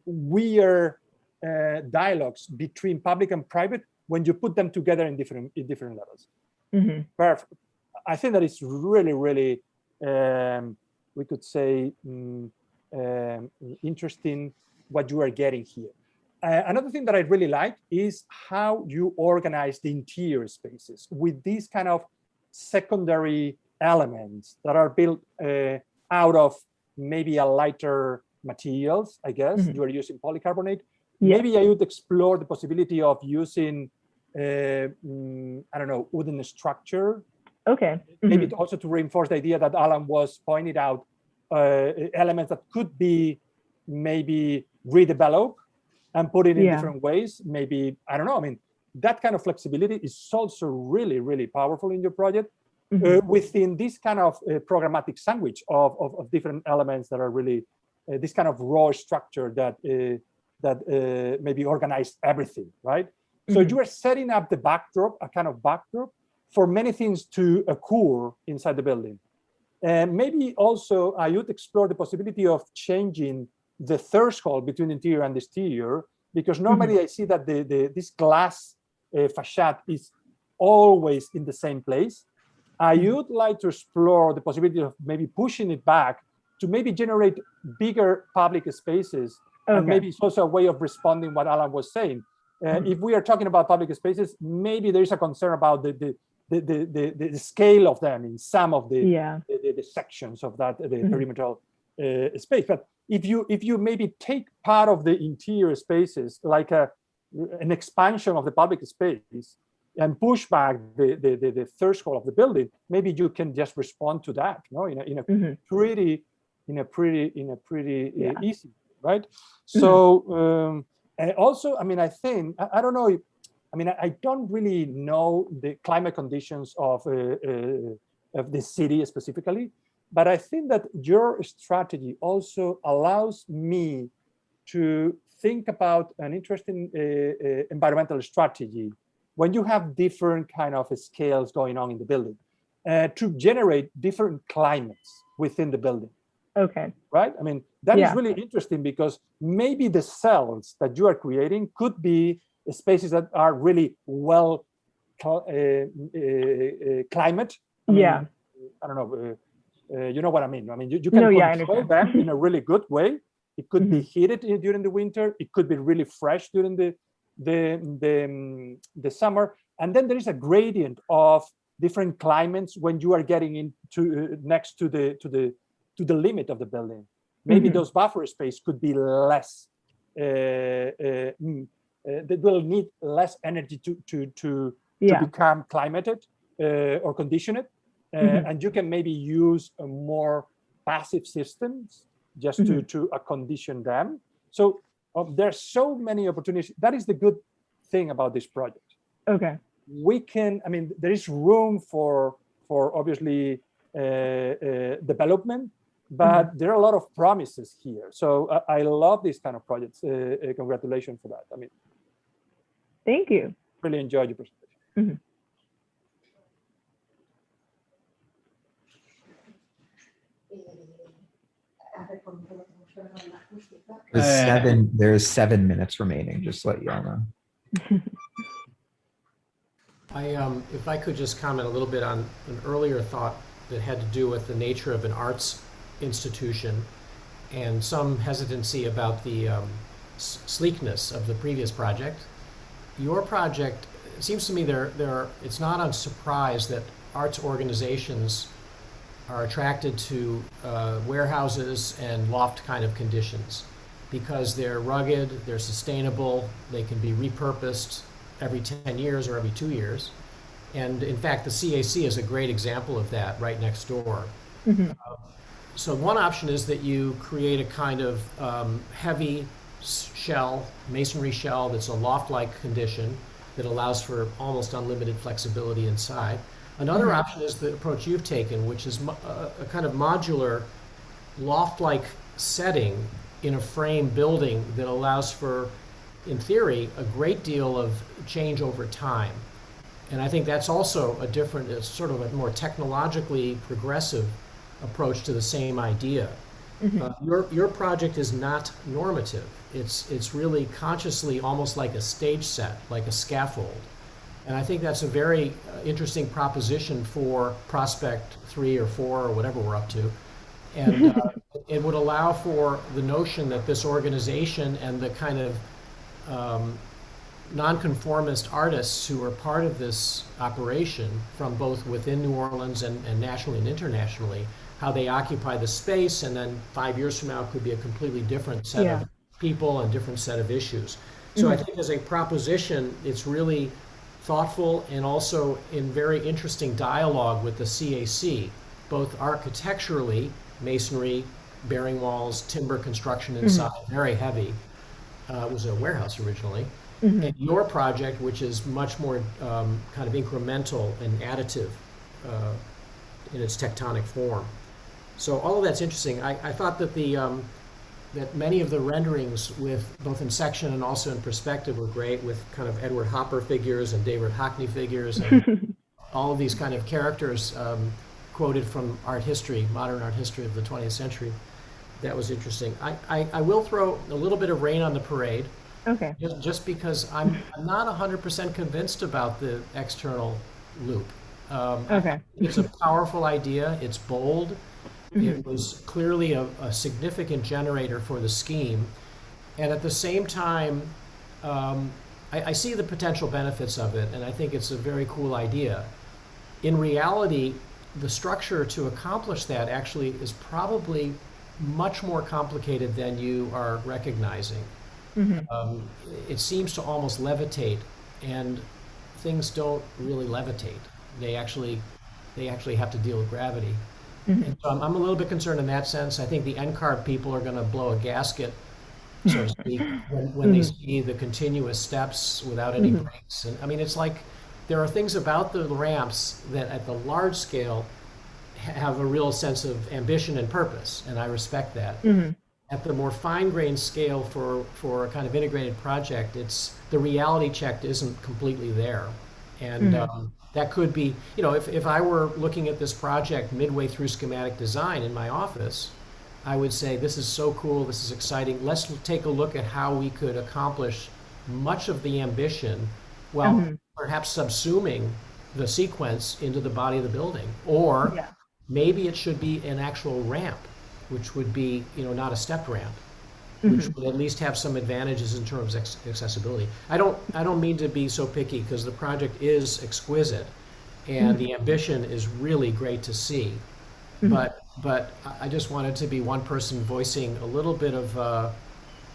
weird dialogues between public and private when you put them together in different levels. Perfect. I think that it's really, really, we could say, interesting what you are getting here. Another thing that I really like is how you organize the interior spaces with these kind of secondary elements that are built out of maybe a lighter materials, I guess. Mm-hmm. You are using polycarbonate. Yeah. Maybe I would explore the possibility of using, I don't know, wooden structure. Okay. Maybe also to reinforce the idea that Alan was pointing out, elements that could be maybe redeveloped and put it in different ways. Maybe, I don't know, I mean, that kind of flexibility is also really, really powerful in your project. Within this kind of programmatic sandwich of different elements that are really this kind of raw structure that maybe organize everything, right? So you are setting up the backdrop, a kind of backdrop for many things to occur inside the building. And maybe also I would explore the possibility of changing the threshold between interior and exterior, because normally I see that this glass facade is always in the same place. I would like to explore the possibility of maybe pushing it back to maybe generate bigger public spaces. And maybe it's also a way of responding what Alan was saying. If we are talking about public spaces, maybe there is a concern about the scale of them in some of the sections of that perimeter space. But if you maybe take part of the interior spaces, like an expansion of the public space, and push back the threshold of the building, maybe you can just respond to that, no, in a pretty easy, right? So also, I mean, I think I don't know. I mean, I don't really know the climate conditions of the city specifically, but I think that your strategy also allows me to think about an interesting environmental strategy when you have different kind of scales going on in the building, to generate different climates within the building. Okay. Right? I mean, that is really interesting, because maybe the cells that you are creating could be spaces that are really well climate. I mean, I don't know, you know what I mean? I mean, you can control them in a really good way. It could be heated during the winter. It could be really fresh during the summer, and then there is a gradient of different climates when you are getting into next to the limit of the building. Maybe those buffer space could be less. They will need less energy to become climated or conditioned, and you can maybe use a more passive systems just to condition them. So there's so many opportunities. That is the good thing about this project. Okay. We can, I mean, there is room for obviously development, but there are a lot of promises here. So I love these kind of projects. Congratulations for that. I mean, thank you. Really enjoyed your presentation. There's 7 minutes remaining, just to let you all know. If I could just comment a little bit on an earlier thought that had to do with the nature of an arts institution and some hesitancy about the sleekness of the previous project. Your project, it seems to me it's not a surprise that arts organizations are attracted to warehouses and loft kind of conditions, because they're rugged, they're sustainable, they can be repurposed every 10 years or every 2 years. And in fact, the CAC is a great example of that right next door. So one option is that you create a kind of heavy shell, masonry shell that's a loft-like condition that allows for almost unlimited flexibility inside. Another option is the approach you've taken, which is a kind of modular loft-like setting in a frame building that allows for, in theory, a great deal of change over time. And I think that's also a different, sort of a more technologically progressive approach to the same idea. Your project is not normative. It's really consciously almost like a stage set, like a scaffold. And I think that's a very interesting proposition for Prospect 3 or 4 or whatever we're up to. And it would allow for the notion that this organization and the kind of nonconformist artists who are part of this operation from both within New Orleans and nationally and internationally, how they occupy the space, and then 5 years from now it could be a completely different set of people and different set of issues. So I think as a proposition, it's really thoughtful and also in very interesting dialogue with the CAC, both architecturally, masonry, bearing walls, timber construction inside, very heavy. It was a warehouse originally. And your project, which is much more kind of incremental and additive in its tectonic form. So all of that's interesting. I thought that that many of the renderings, with both in section and also in perspective, were great, with kind of Edward Hopper figures and David Hockney figures, and all of these kind of characters quoted from art history, modern art history of the 20th century. That was interesting. I will throw a little bit of rain on the parade. Okay. Just because I'm not 100% convinced about the external loop. Okay. It's a powerful idea. It's bold. It was clearly a significant generator for the scheme. And at the same time, I see the potential benefits of it, and I think it's a very cool idea. In reality, the structure to accomplish that actually is probably much more complicated than you are recognizing. It seems to almost levitate, and things don't really levitate. They actually have to deal with gravity. And so I'm a little bit concerned in that sense. I think the NCARB people are going to blow a gasket, so to speak, when they see the continuous steps without any breaks. And I mean, it's like there are things about the ramps that at the large scale have a real sense of ambition and purpose, and I respect that. At the more fine-grained scale for a kind of integrated project, the reality check isn't completely there. And that could be, if I were looking at this project midway through schematic design in my office, I would say, this is so cool, this is exciting. Let's take a look at how we could accomplish much of the ambition while perhaps subsuming the sequence into the body of the building. Or maybe it should be an actual ramp, which would be, not a stepped ramp, which would at least have some advantages in terms of accessibility. I don't mean to be so picky, because the project is exquisite and the ambition is really great to see. But I just wanted to be one person voicing a little bit of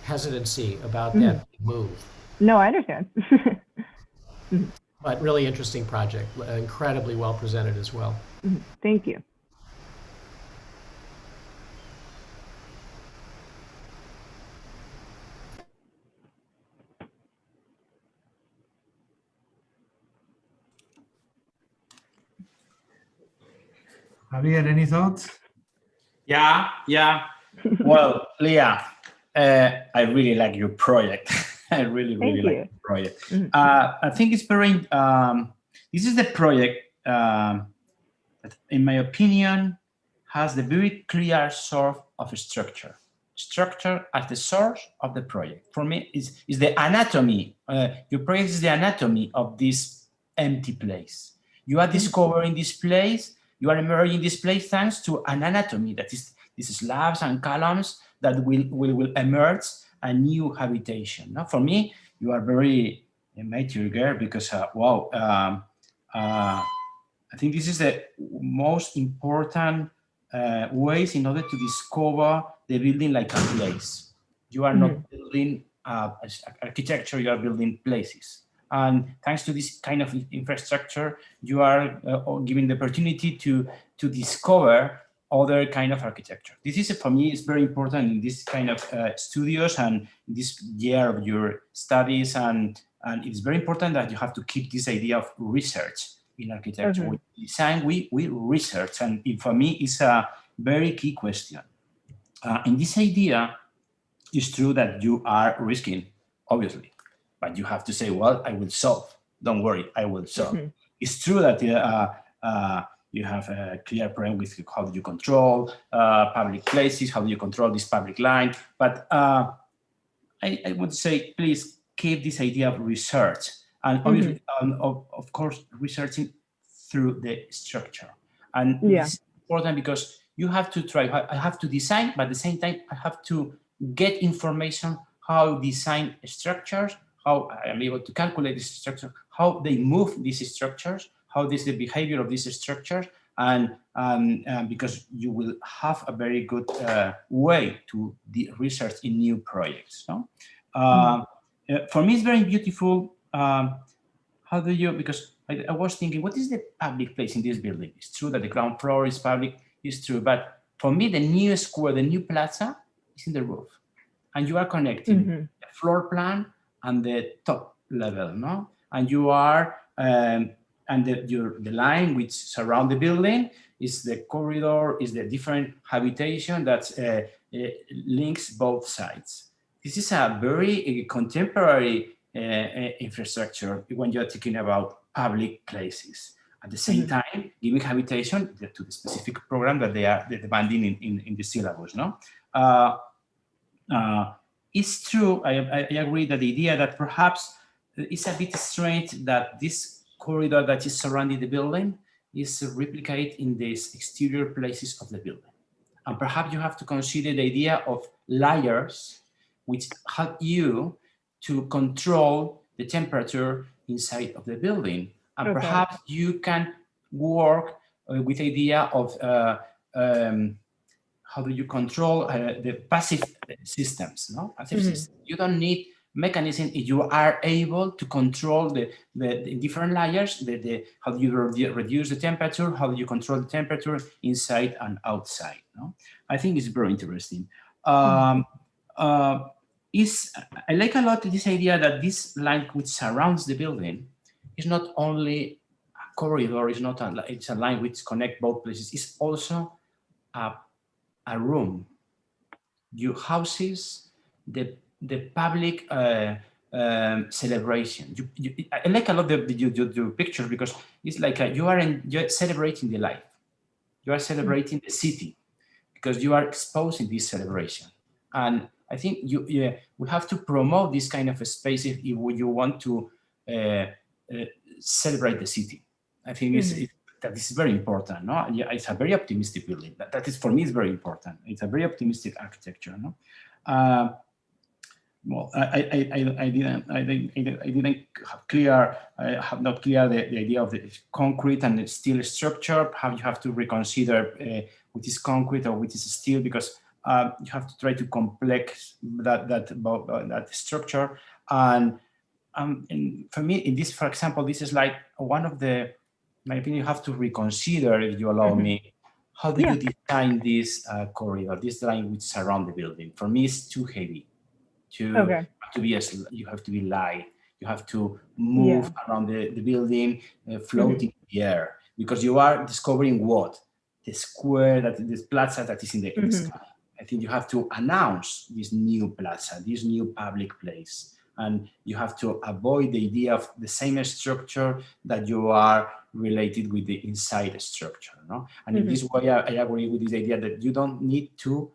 hesitancy about that move. No, I understand. But really interesting project, incredibly well presented as well. Thank you. Javier, any thoughts? Yeah. Well, Leah, I really like your project. I really like your project. I think it's very, this is the project that, in my opinion, has the very clear source of structure. Structure as the source of the project. For me, is the anatomy. Your project is the anatomy of this empty place. You are discovering this place. You are emerging this place thanks to an anatomy, that is these slabs and columns that will emerge a new habitation. Now, for me, you are very mature girl, because I think this is the most important ways in order to discover the building like a place. You are not building architecture, you are building places. And thanks to this kind of infrastructure, you are given the opportunity to discover other kind of architecture. This is, for me, is very important in this kind of studios and this year of your studies. And it's very important that you have to keep this idea of research in architecture. With design, we research. And for me, it's a very key question. In this idea, it's true that you are risking, obviously. But you have to say, well, I will solve. Don't worry, I will solve. It's true that you have a clear problem with how do you control public places, how do you control this public line. But I would say, please keep this idea of research and obviously, of course, researching through the structure. And Yeah. this is important because you have to try. I have to design, but at the same time, I have to get information how design structures, how I am able to calculate this structure, how they move these structures, how is the behavior of these structures, and because you will have a very good way to research in new projects. No? For me, it's very beautiful. How do you, because I was thinking, what is the public place in this building? It's true that the ground floor is public, it's true, but for me, the new square, the new plaza is in the roof. And you are connecting the floor plan and the top level, no? And you are, and the line which surround the building is the corridor, is the different habitation that links both sides. This is a very contemporary infrastructure when you're talking about public places. At the same time, giving habitation to the specific program that they are demanding in the syllabus, no? It's true, I agree that the idea that perhaps it's a bit strange that this corridor that is surrounding the building is replicated in these exterior places of the building. And perhaps you have to consider the idea of layers which help you to control the temperature inside of the building. And perhaps you can work with the idea of how do you control the passive systems, no? Passive systems. You don't need mechanism if you are able to control the different layers, how do you reduce the temperature, how do you control the temperature inside and outside, no? I think it's very interesting. I like a lot this idea that this line which surrounds the building is not only a corridor, it's a line which connects both places, it's also a room. You houses the public celebration. I like a lot the pictures because it's like you're celebrating the life. You are celebrating the city because you are exposing this celebration. And I think we have to promote this kind of a space if you want to celebrate the city. I think that is very important. No, it's a very optimistic building. That is, for me, is very important. It's a very optimistic architecture. No, well, I didn't have not clear the idea of the concrete and the steel structure. How you have to reconsider which is concrete or which is steel, because you have to try to complex that structure. And for me, in this, for example, this is like one of the, in my opinion, you have to reconsider, if you allow me, how do you design this corridor, this line which surround the building? For me, it's too heavy. You have to be light. You have to move around the building, float in the air, because you are discovering what? The square, this plaza that is in the sky. I think you have to announce this new plaza, this new public place. And you have to avoid the idea of the same structure that you are related with the inside structure. No? And in this way, I agree with this idea that you don't need to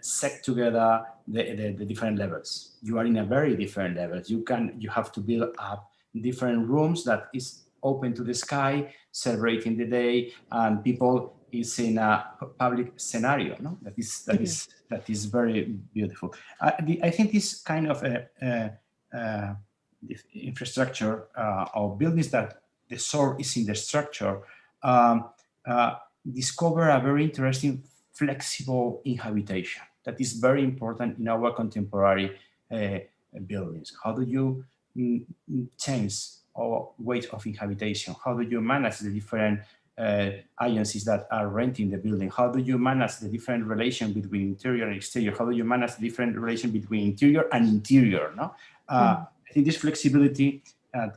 set together the different levels. You are in a very different levels. You have to build up different rooms that is open to the sky, celebrating the day, and people is in a public scenario. No, that is very beautiful. I think this kind of this infrastructure or buildings that the soul is in the structure discover a very interesting flexible inhabitation that is very important in our contemporary buildings. How do you change our weight of inhabitation? How do you manage the different agencies that are renting the building? How do you manage the different relation between interior and exterior? How do you manage the different relation between interior and interior? No, I think this flexibility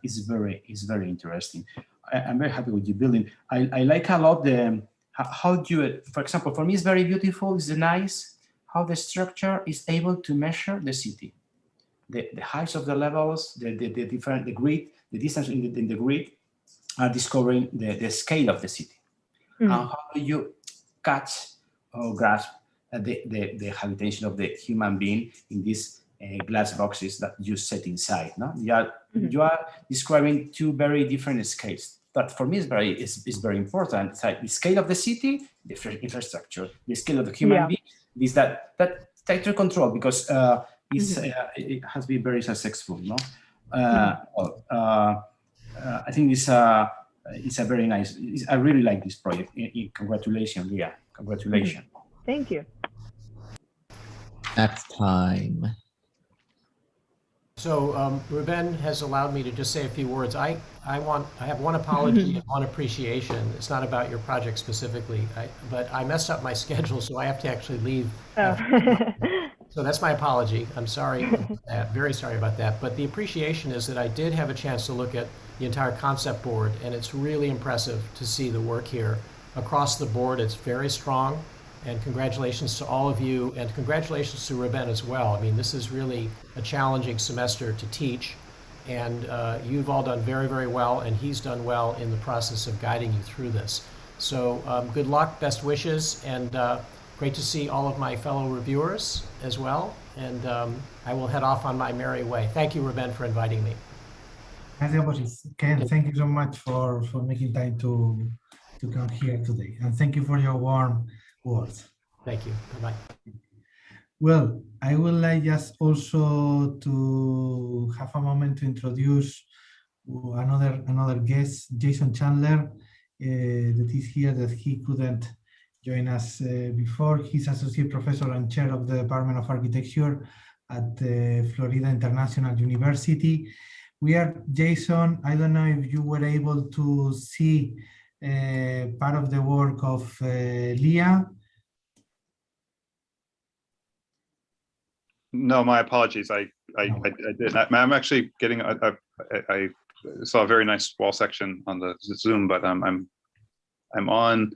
is very interesting. I'm very happy with your building. I like a lot the how do you, for example, for me it's very beautiful. It's nice how the structure is able to measure the city, the heights of the levels, the grid, the distance in the grid. Discovering the scale of the city. And how do you catch or grasp the habitation of the human being in this glass boxes that you set inside. No, you are describing two very different scales. That for me is very important. It's like the scale of the city, the infrastructure, the scale of the human being. Is that tighter control because it has been very successful. No, I think it's a very nice. I really like this project. Congratulations, Leah. Congratulations. Thank you. Next time. So Ruben has allowed me to just say a few words. I have one apology and one appreciation. It's not about your project specifically, but I messed up my schedule, so I have to actually leave. So that's my apology. I'm sorry about that. Very sorry about that. But the appreciation is that I did have a chance to look at the entire concept board, and it's really impressive to see the work here. Across the board, it's very strong. And congratulations to all of you, and congratulations to Ruben as well. I mean, this is really a challenging semester to teach, and you've all done very, very well, and he's done well in the process of guiding you through this. So good luck, best wishes, and great to see all of my fellow reviewers as well. And I will head off on my merry way. Thank you, Ruben, for inviting me. Ken, thank you so much for making time to come here today, and thank you for your warm words. Thank you. Bye-bye. Well, I would like just also to have a moment to introduce another guest, Jason Chandler, that is here, that he couldn't join us before. He's associate professor and chair of the Department of Architecture at Florida International University. Jason, I don't know if you were able to see part of the work of Leah. No, my apologies. I did. I'm actually getting. I saw a very nice wall section on the Zoom, but I'm on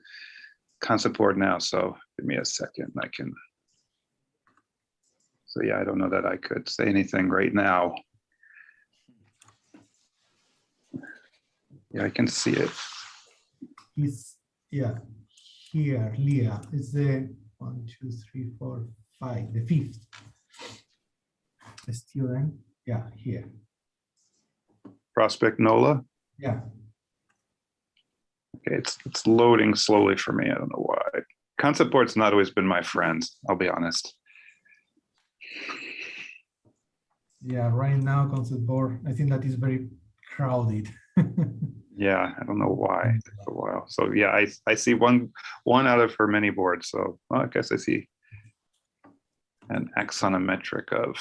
concept board now. So give me a second. I can. So yeah, I don't know that I could say anything right now. Yeah, I can see it. Here, Leah is the 1, 2, 3, 4, 5, the 5th student. Yeah, here. Prospect Nola. Yeah. Okay, it's loading slowly for me. I don't know why. Concept board's not always been my friend, I'll be honest. Yeah, right now concept board, I think that is very crowded. Yeah, I don't know why. It took a while. So yeah, I see one out of her many boards. So well, I guess I see an axonometric of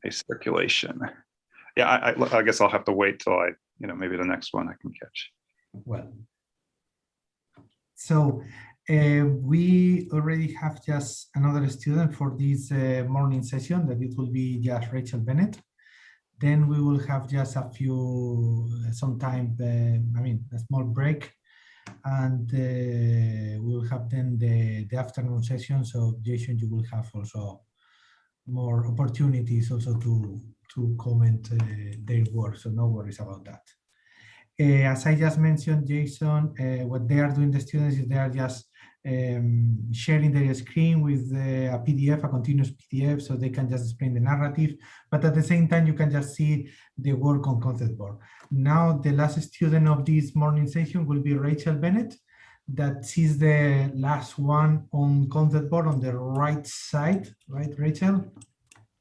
a circulation. Yeah, I guess I'll have to wait till maybe the next one I can catch. Well, so we already have just another student for this morning session, that it will be just Rachel Bennett. Then we will have just some time, a small break, and we'll have then the afternoon session. So Jason, you will have also more opportunities also to comment their work. So no worries about that. As I just mentioned, Jason, what they are doing, the students, is they are just sharing their screen with a PDF, a continuous PDF, so they can just explain the narrative, but at the same time, you can just see the work on concept board. Now, the last student of this morning session will be Rachel Bennett. That is the last one on concept board on the right side, right, Rachel?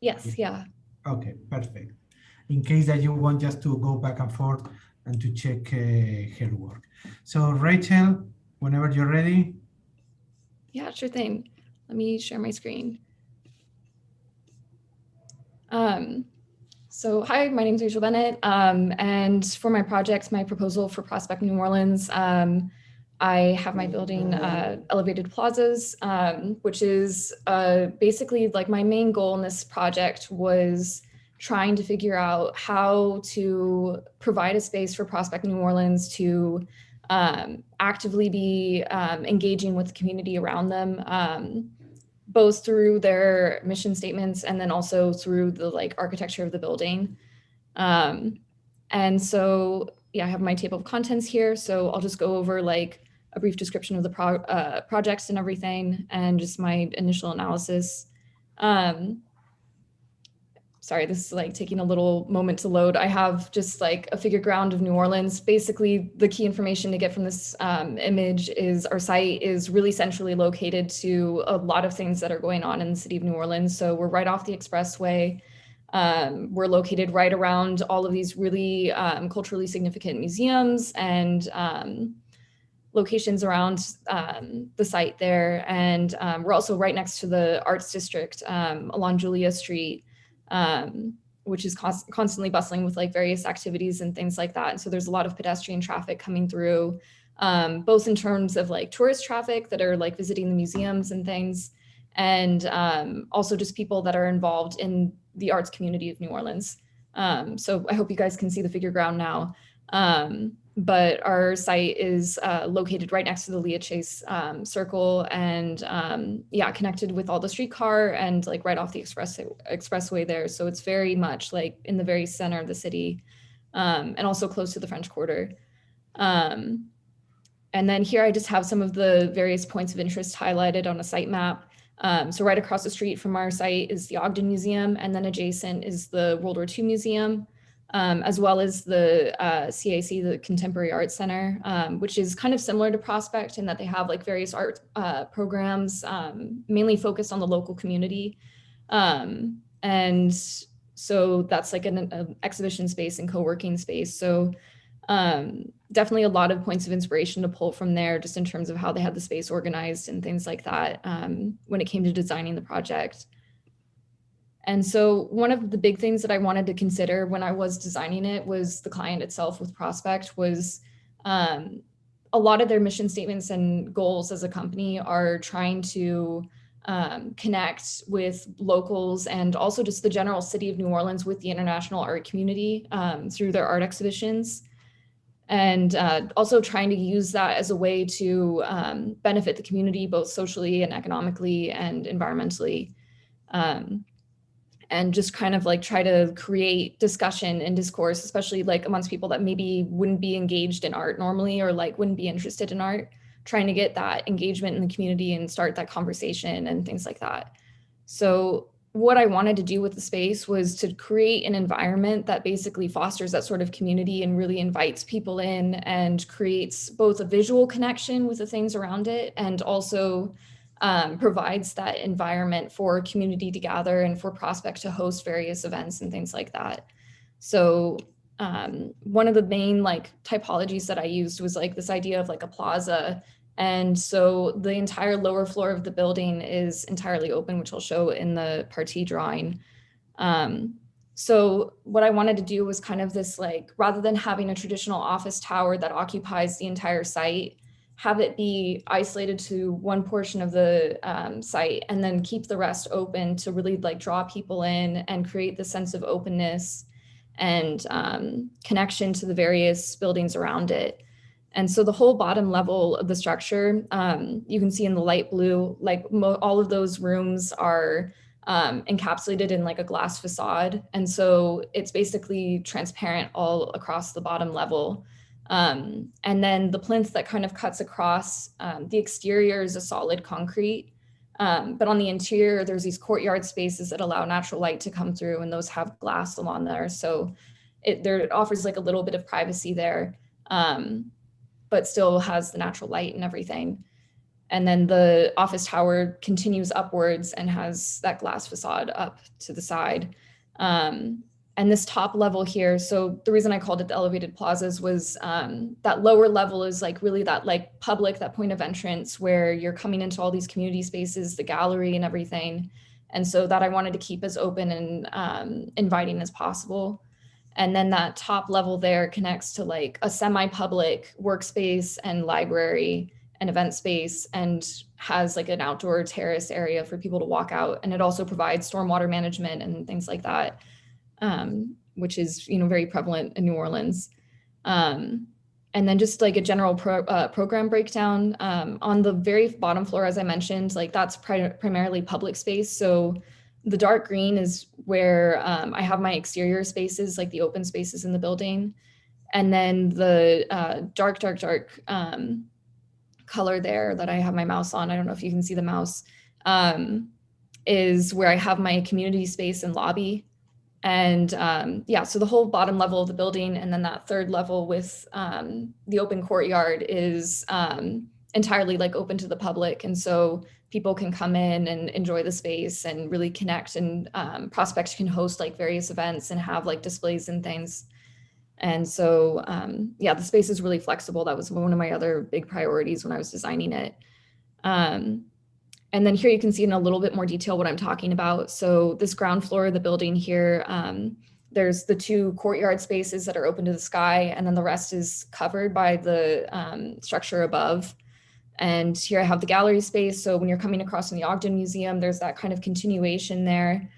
Yes, yeah. Okay, perfect. In case that you want just to go back and forth and to check her work. So Rachel, whenever you're ready. Yeah, sure thing. Let me share my screen. So hi, my name is Rachel Bennett. And for my project, my proposal for Prospect New Orleans, I have my building elevated plazas, which is basically like my main goal in this project was trying to figure out how to provide a space for Prospect New Orleans to actively be engaging with the community around them, both through their mission statements and then also through the architecture of the building. And so, yeah, I have my table of contents here. So I'll just go over a brief description of the projects and everything, and just my initial analysis. sorry, this is like taking a little moment to load. I have just like a figure ground of New Orleans. Basically, the key information to get from this image is our site is really centrally located to a lot of things that are going on in the city of New Orleans. So we're right off the expressway. We're located right around all of these really culturally significant museums and locations around the site there. And we're also right next to the Arts District along Julia Street, which is constantly bustling with like various activities and things like that. And so there's a lot of pedestrian traffic coming through, both in terms of like tourist traffic that are like visiting the museums and things, and also just people that are involved in the arts community of New Orleans. So I hope you guys can see the figure ground now. But our site is located right next to the Leah Chase Circle, and yeah, connected with all the streetcar and like right off the expressway there. So it's very much like in the very center of the city, and also close to the French Quarter. And then here I just have some of the various points of interest highlighted on a site map. So right across the street from our site is the Ogden Museum, and then adjacent is the World War II Museum. As well as the CAC, the Contemporary Arts Center, which is kind of similar to Prospect in that they have like various art programs, mainly focused on the local community. And so that's like an exhibition space and co-working space. So definitely a lot of points of inspiration to pull from there, just in terms of how they had the space organized and things like that when it came to designing the project. And so one of the big things that I wanted to consider when I was designing it was the client itself with Prospect. Was a lot of their mission statements and goals as a company are trying to connect with locals and also just the general city of New Orleans with the international art community through their art exhibitions. And also trying to use that as a way to benefit the community, both socially and economically and environmentally. And just kind of like try to create discussion and discourse, especially like amongst people that maybe wouldn't be engaged in art normally, or like wouldn't be interested in art, trying to get that engagement in the community and start that conversation and things like that. So what I wanted to do with the space was to create an environment that basically fosters that sort of community and really invites people in and creates both a visual connection with the things around it, and also provides that environment for community to gather and for Prospect to host various events and things like that. So one of the main like typologies that I used was like this idea of like a plaza. And so the entire lower floor of the building is entirely open, which I'll show in the partie drawing. So what I wanted to do was kind of this like, rather than having a traditional office tower that occupies the entire site, have it be isolated to one portion of the site and then keep the rest open to really like draw people in and create the sense of openness and connection to the various buildings around it. And so the whole bottom level of the structure, you can see in the light blue, like all of those rooms are encapsulated in like a glass facade. And so it's basically transparent all across the bottom level. And then the plinth that kind of cuts across the exterior is a solid concrete, but on the interior, there's these courtyard spaces that allow natural light to come through, and those have glass along there. So it offers like a little bit of privacy there, but still has the natural light and everything. And then the office tower continues upwards and has that glass facade up to the side. And this top level here, so the reason I called it the elevated plazas was that lower level is like really that like public, that point of entrance where you're coming into all these community spaces, the gallery and everything. And so that I wanted to keep as open and inviting as possible. And then that top level there connects to like a semi-public workspace and library and event space, and has like an outdoor terrace area for people to walk out. And it also provides stormwater management and things like that. Which is, you know, very prevalent in New Orleans. And then just like a general program breakdown on the very bottom floor, as I mentioned, like that's primarily public space. So the dark green is where I have my exterior spaces, like the open spaces in the building. And then the dark color there that I have my mouse on, I don't know if you can see the mouse, is where I have my community space and lobby. And yeah, so the whole bottom level of the building and then that third level with the open courtyard is entirely like open to the public. And so people can come in and enjoy the space and really connect, and prospects can host like various events and have like displays and things. And so yeah, the space is really flexible. That was one of my other big priorities when I was designing it. And then here you can see in a little bit more detail what I'm talking about. So this ground floor of the building here, there's the 2 courtyard spaces that are open to the sky, and then the rest is covered by the structure above. And here I have the gallery space. So when you're coming across from the Ogden Museum, there's that kind of continuation there.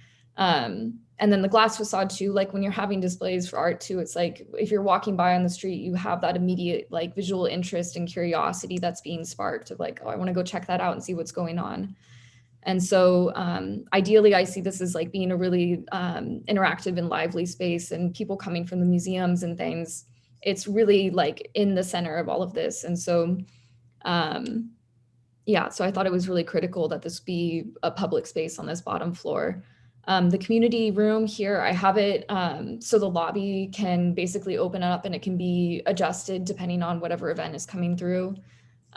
And then the glass facade too, like when you're having displays for art too, it's like if you're walking by on the street, you have that immediate like visual interest and curiosity that's being sparked of like, oh, I want to go check that out and see what's going on. And so ideally, I see this as like being a really interactive and lively space, and people coming from the museums and things. It's really like in the center of all of this. And so yeah, so I thought it was really critical that this be a public space on this bottom floor. The community room here, I have it so the lobby can basically open up and it can be adjusted depending on whatever event is coming through.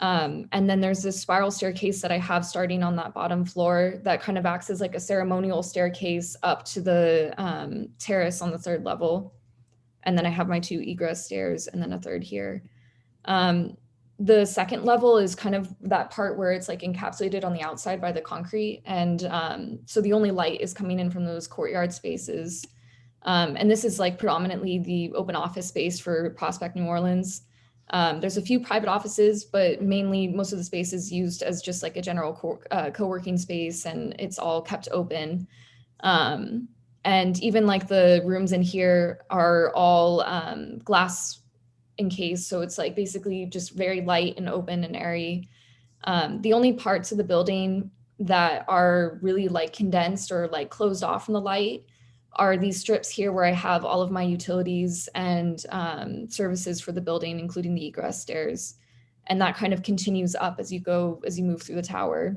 And then there's this spiral staircase that I have starting on that bottom floor that kind of acts as like a ceremonial staircase up to the terrace on the 3rd level. And then I have my 2 egress stairs and then a 3rd here. The 2nd level is kind of that part where it's like encapsulated on the outside by the concrete. And so the only light is coming in from those courtyard spaces. And this is like predominantly the open office space for Prospect New Orleans. There's a few private offices, but mainly most of the space is used as just like a general co-working space, and it's all kept open. And even like the rooms in here are all glass encased, so it's like basically just very light and open and airy. The only parts of the building that are really like condensed or like closed off from the light are these strips here where I have all of my utilities and services for the building, including the egress stairs. And that kind of continues up as you move through the tower.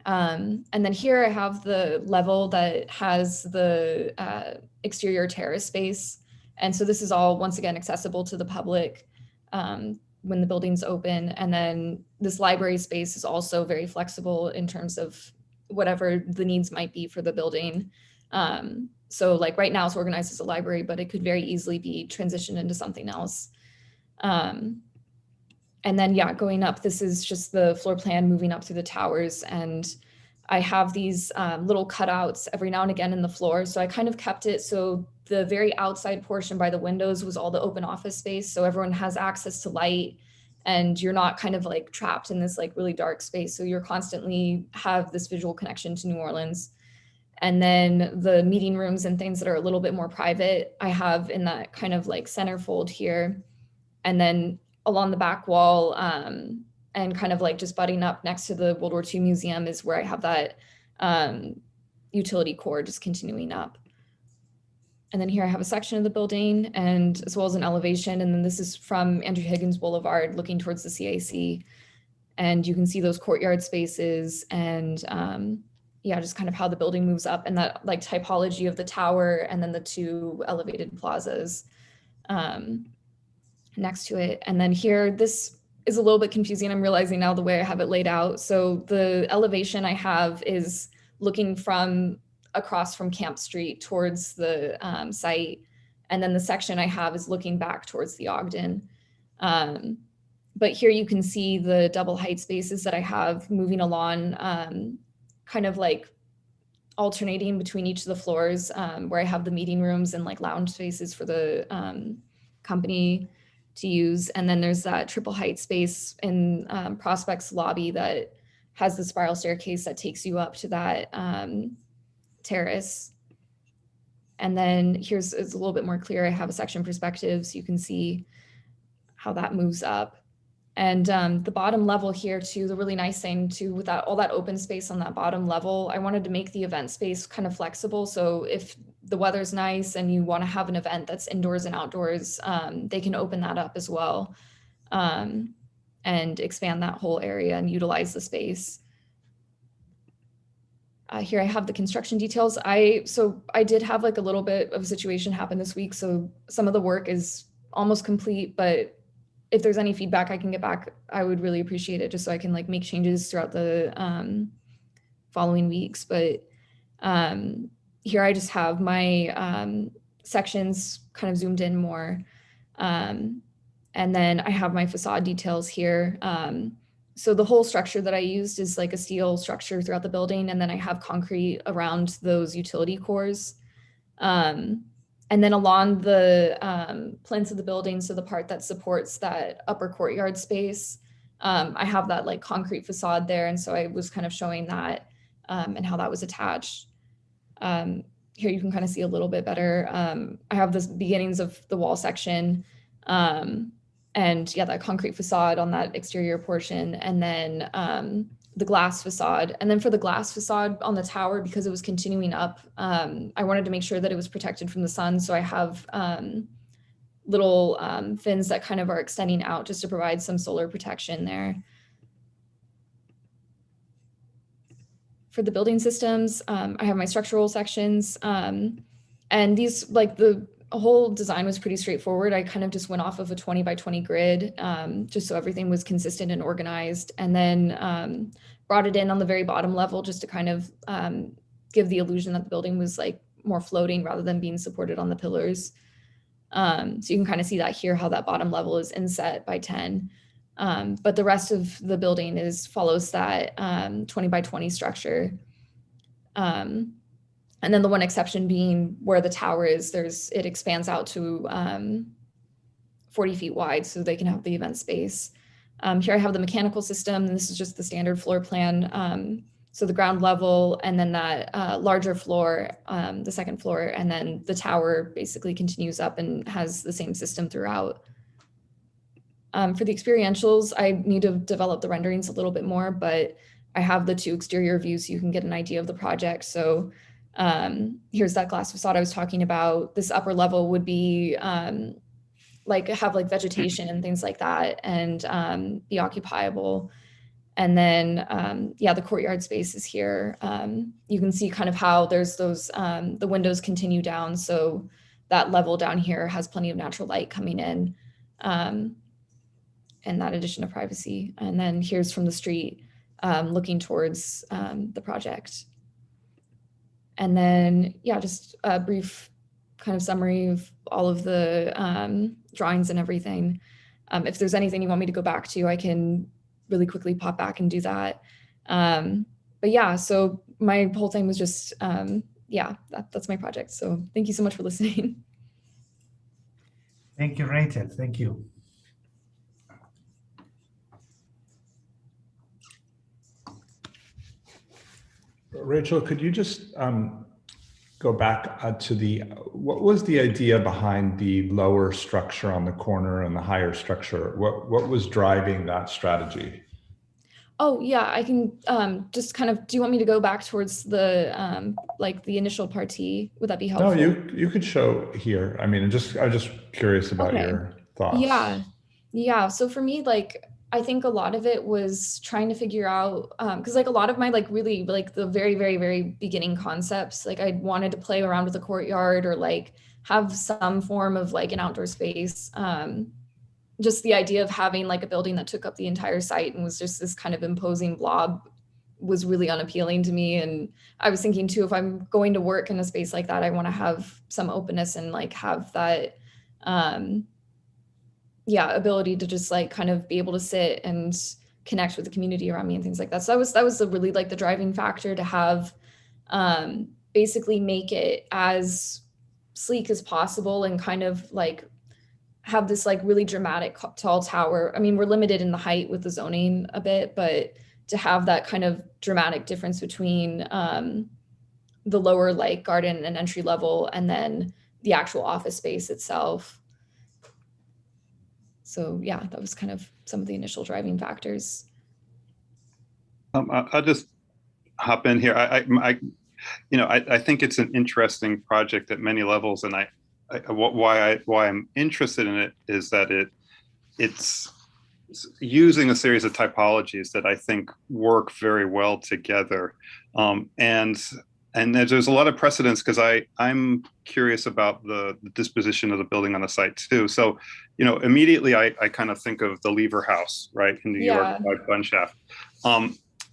And then here I have the level that has the exterior terrace space. And so this is all, once again, accessible to the public when the building's open. And then this library space is also very flexible in terms of whatever the needs might be for the building. So like right now it's organized as a library, but it could very easily be transitioned into something else. And then, yeah, going up, this is just the floor plan moving up through the towers. And I have these little cutouts every now and again in the floor. So I kind of kept it so the very outside portion by the windows was all the open office space. So everyone has access to light and you're not kind of like trapped in this like really dark space. So you're constantly have this visual connection to New Orleans. And then the meeting rooms and things that are a little bit more private, I have in that kind of like centerfold here. And then along the back wall and kind of like just butting up next to the World War II Museum is where I have that utility core just continuing up. And then here I have a section of the building and as well as an elevation. And then this is from Andrew Higgins Boulevard looking towards the CAC. And you can see those courtyard spaces and yeah, just kind of how the building moves up and that like typology of the tower and then the 2 elevated plazas next to it. And then here, this is a little bit confusing. I'm realizing now the way I have it laid out. So the elevation I have is looking from across from Camp Street towards the site. And then the section I have is looking back towards the Ogden. But here you can see the double height spaces that I have moving along, kind of like alternating between each of the floors where I have the meeting rooms and like lounge spaces for the company to use. And then there's that triple height space in Prospect's lobby that has the spiral staircase that takes you up to that terrace. And then it's a little bit more clear. I have a section perspective so you can see how that moves up. And the bottom level here too, the really nice thing too, with that all that open space on that bottom level, I wanted to make the event space kind of flexible. So if the weather's nice and you want to have an event that's indoors and outdoors, they can open that up as well and expand that whole area and utilize the space. Here I have the construction details. So I did have like a little bit of a situation happen this week. So some of the work is almost complete, but if there's any feedback I can get back, I would really appreciate it, just so I can like make changes throughout the following weeks. But here I just have my sections kind of zoomed in more. And then I have my facade details here. So the whole structure that I used is like a steel structure throughout the building. And then I have concrete around those utility cores. And then along the plinth of the building, so the part that supports that upper courtyard space, I have that like concrete facade there. And so I was kind of showing that and how that was attached. Here you can kind of see a little bit better. I have the beginnings of the wall section. And yeah, that concrete facade on that exterior portion, and then the glass facade. And then for the glass facade on the tower, because it was continuing up, I wanted to make sure that it was protected from the sun. So I have little fins that kind of are extending out just to provide some solar protection there. For the building systems, I have my structural sections. And these, like the whole design was pretty straightforward. I kind of just went off of a 20 by 20 grid, just so everything was consistent and organized. And then brought it in on the very bottom level just to kind of give the illusion that the building was like more floating rather than being supported on the pillars. So you can kind of see that here, how that bottom level is inset by 10. But the rest of the building follows that 20 by 20 structure. And then the one exception being where the tower is, it expands out to 40 feet wide so they can have the event space. Here I have the mechanical system, and this is just the standard floor plan. So the ground level, and then that larger floor, the second floor, and then the tower basically continues up and has the same system throughout. For the experientials, I need to develop the renderings a little bit more, but I have the 2 exterior views so you can get an idea of the project. So here's that glass facade I was talking about. This upper level would be have vegetation and things like that, and be occupiable. And then, yeah, the courtyard space is here. You can see kind of how there's those, the windows continue down. So that level down here has plenty of natural light coming in, and that addition of privacy. And then here's from the street, looking towards the project. And then, yeah, just a brief kind of summary of all of the drawings and everything. If there's anything you want me to go back to, I can really quickly pop back and do that. But yeah, so my whole thing was just, yeah, that's my project. So thank you so much for listening. Thank you, Rachel. Thank you. Rachel, could you just go back to what was the idea behind the lower structure on the corner and the higher structure? What was driving that strategy? Oh yeah, I can just kind of, do you want me to go back towards the like the initial party? Would that be helpful? No, you could show here. I mean, I'm just curious about your thoughts. Yeah. So for me, like, I think a lot of it was trying to figure out, because like a lot of my like really like the very, very, very beginning concepts, like I wanted to play around with the courtyard or like have some form of like an outdoor space. Just the idea of having like a building that took up the entire site and was just this kind of imposing blob was really unappealing to me. And I was thinking too, if I'm going to work in a space like that, I want to have some openness and like have that, ability to just like kind of be able to sit and connect with the community around me and things like that. So that was really like the driving factor, to have basically make it as sleek as possible and kind of like have this like really dramatic tall tower. I mean, we're limited in the height with the zoning a bit, but to have that kind of dramatic difference between the lower like garden and entry level and then the actual office space itself. So yeah, that was kind of some of the initial driving factors. I'll just hop in here. I think it's an interesting project at many levels, and why I'm interested in it is that it's using a series of typologies that I think work very well together. And there's a lot of precedence because I'm curious about the disposition of the building on the site too. So, immediately I kind of think of the Lever House, right, in New York by Bunshaft.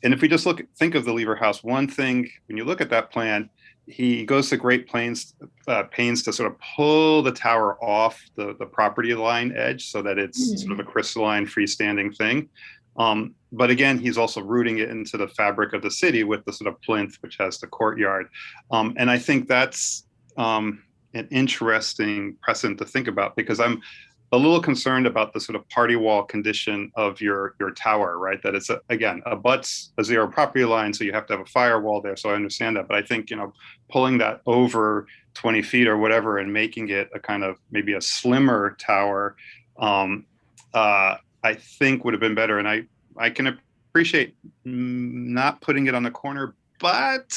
And if we just think of the Lever House, one thing, when you look at that plan, he goes to great pains to sort of pull the tower off the property line edge so that it's sort of a crystalline freestanding thing. But again, he's also rooting it into the fabric of the city with the sort of plinth, which has the courtyard. And I think that's an interesting precedent to think about, because I'm a little concerned about the sort of party wall condition of your tower, right? That it's, again, abuts a zero property line, so you have to have a firewall there. So I understand that. But I think, pulling that over 20 feet or whatever and making it a kind of maybe a slimmer tower, I think would have been better. And I can appreciate not putting it on the corner, but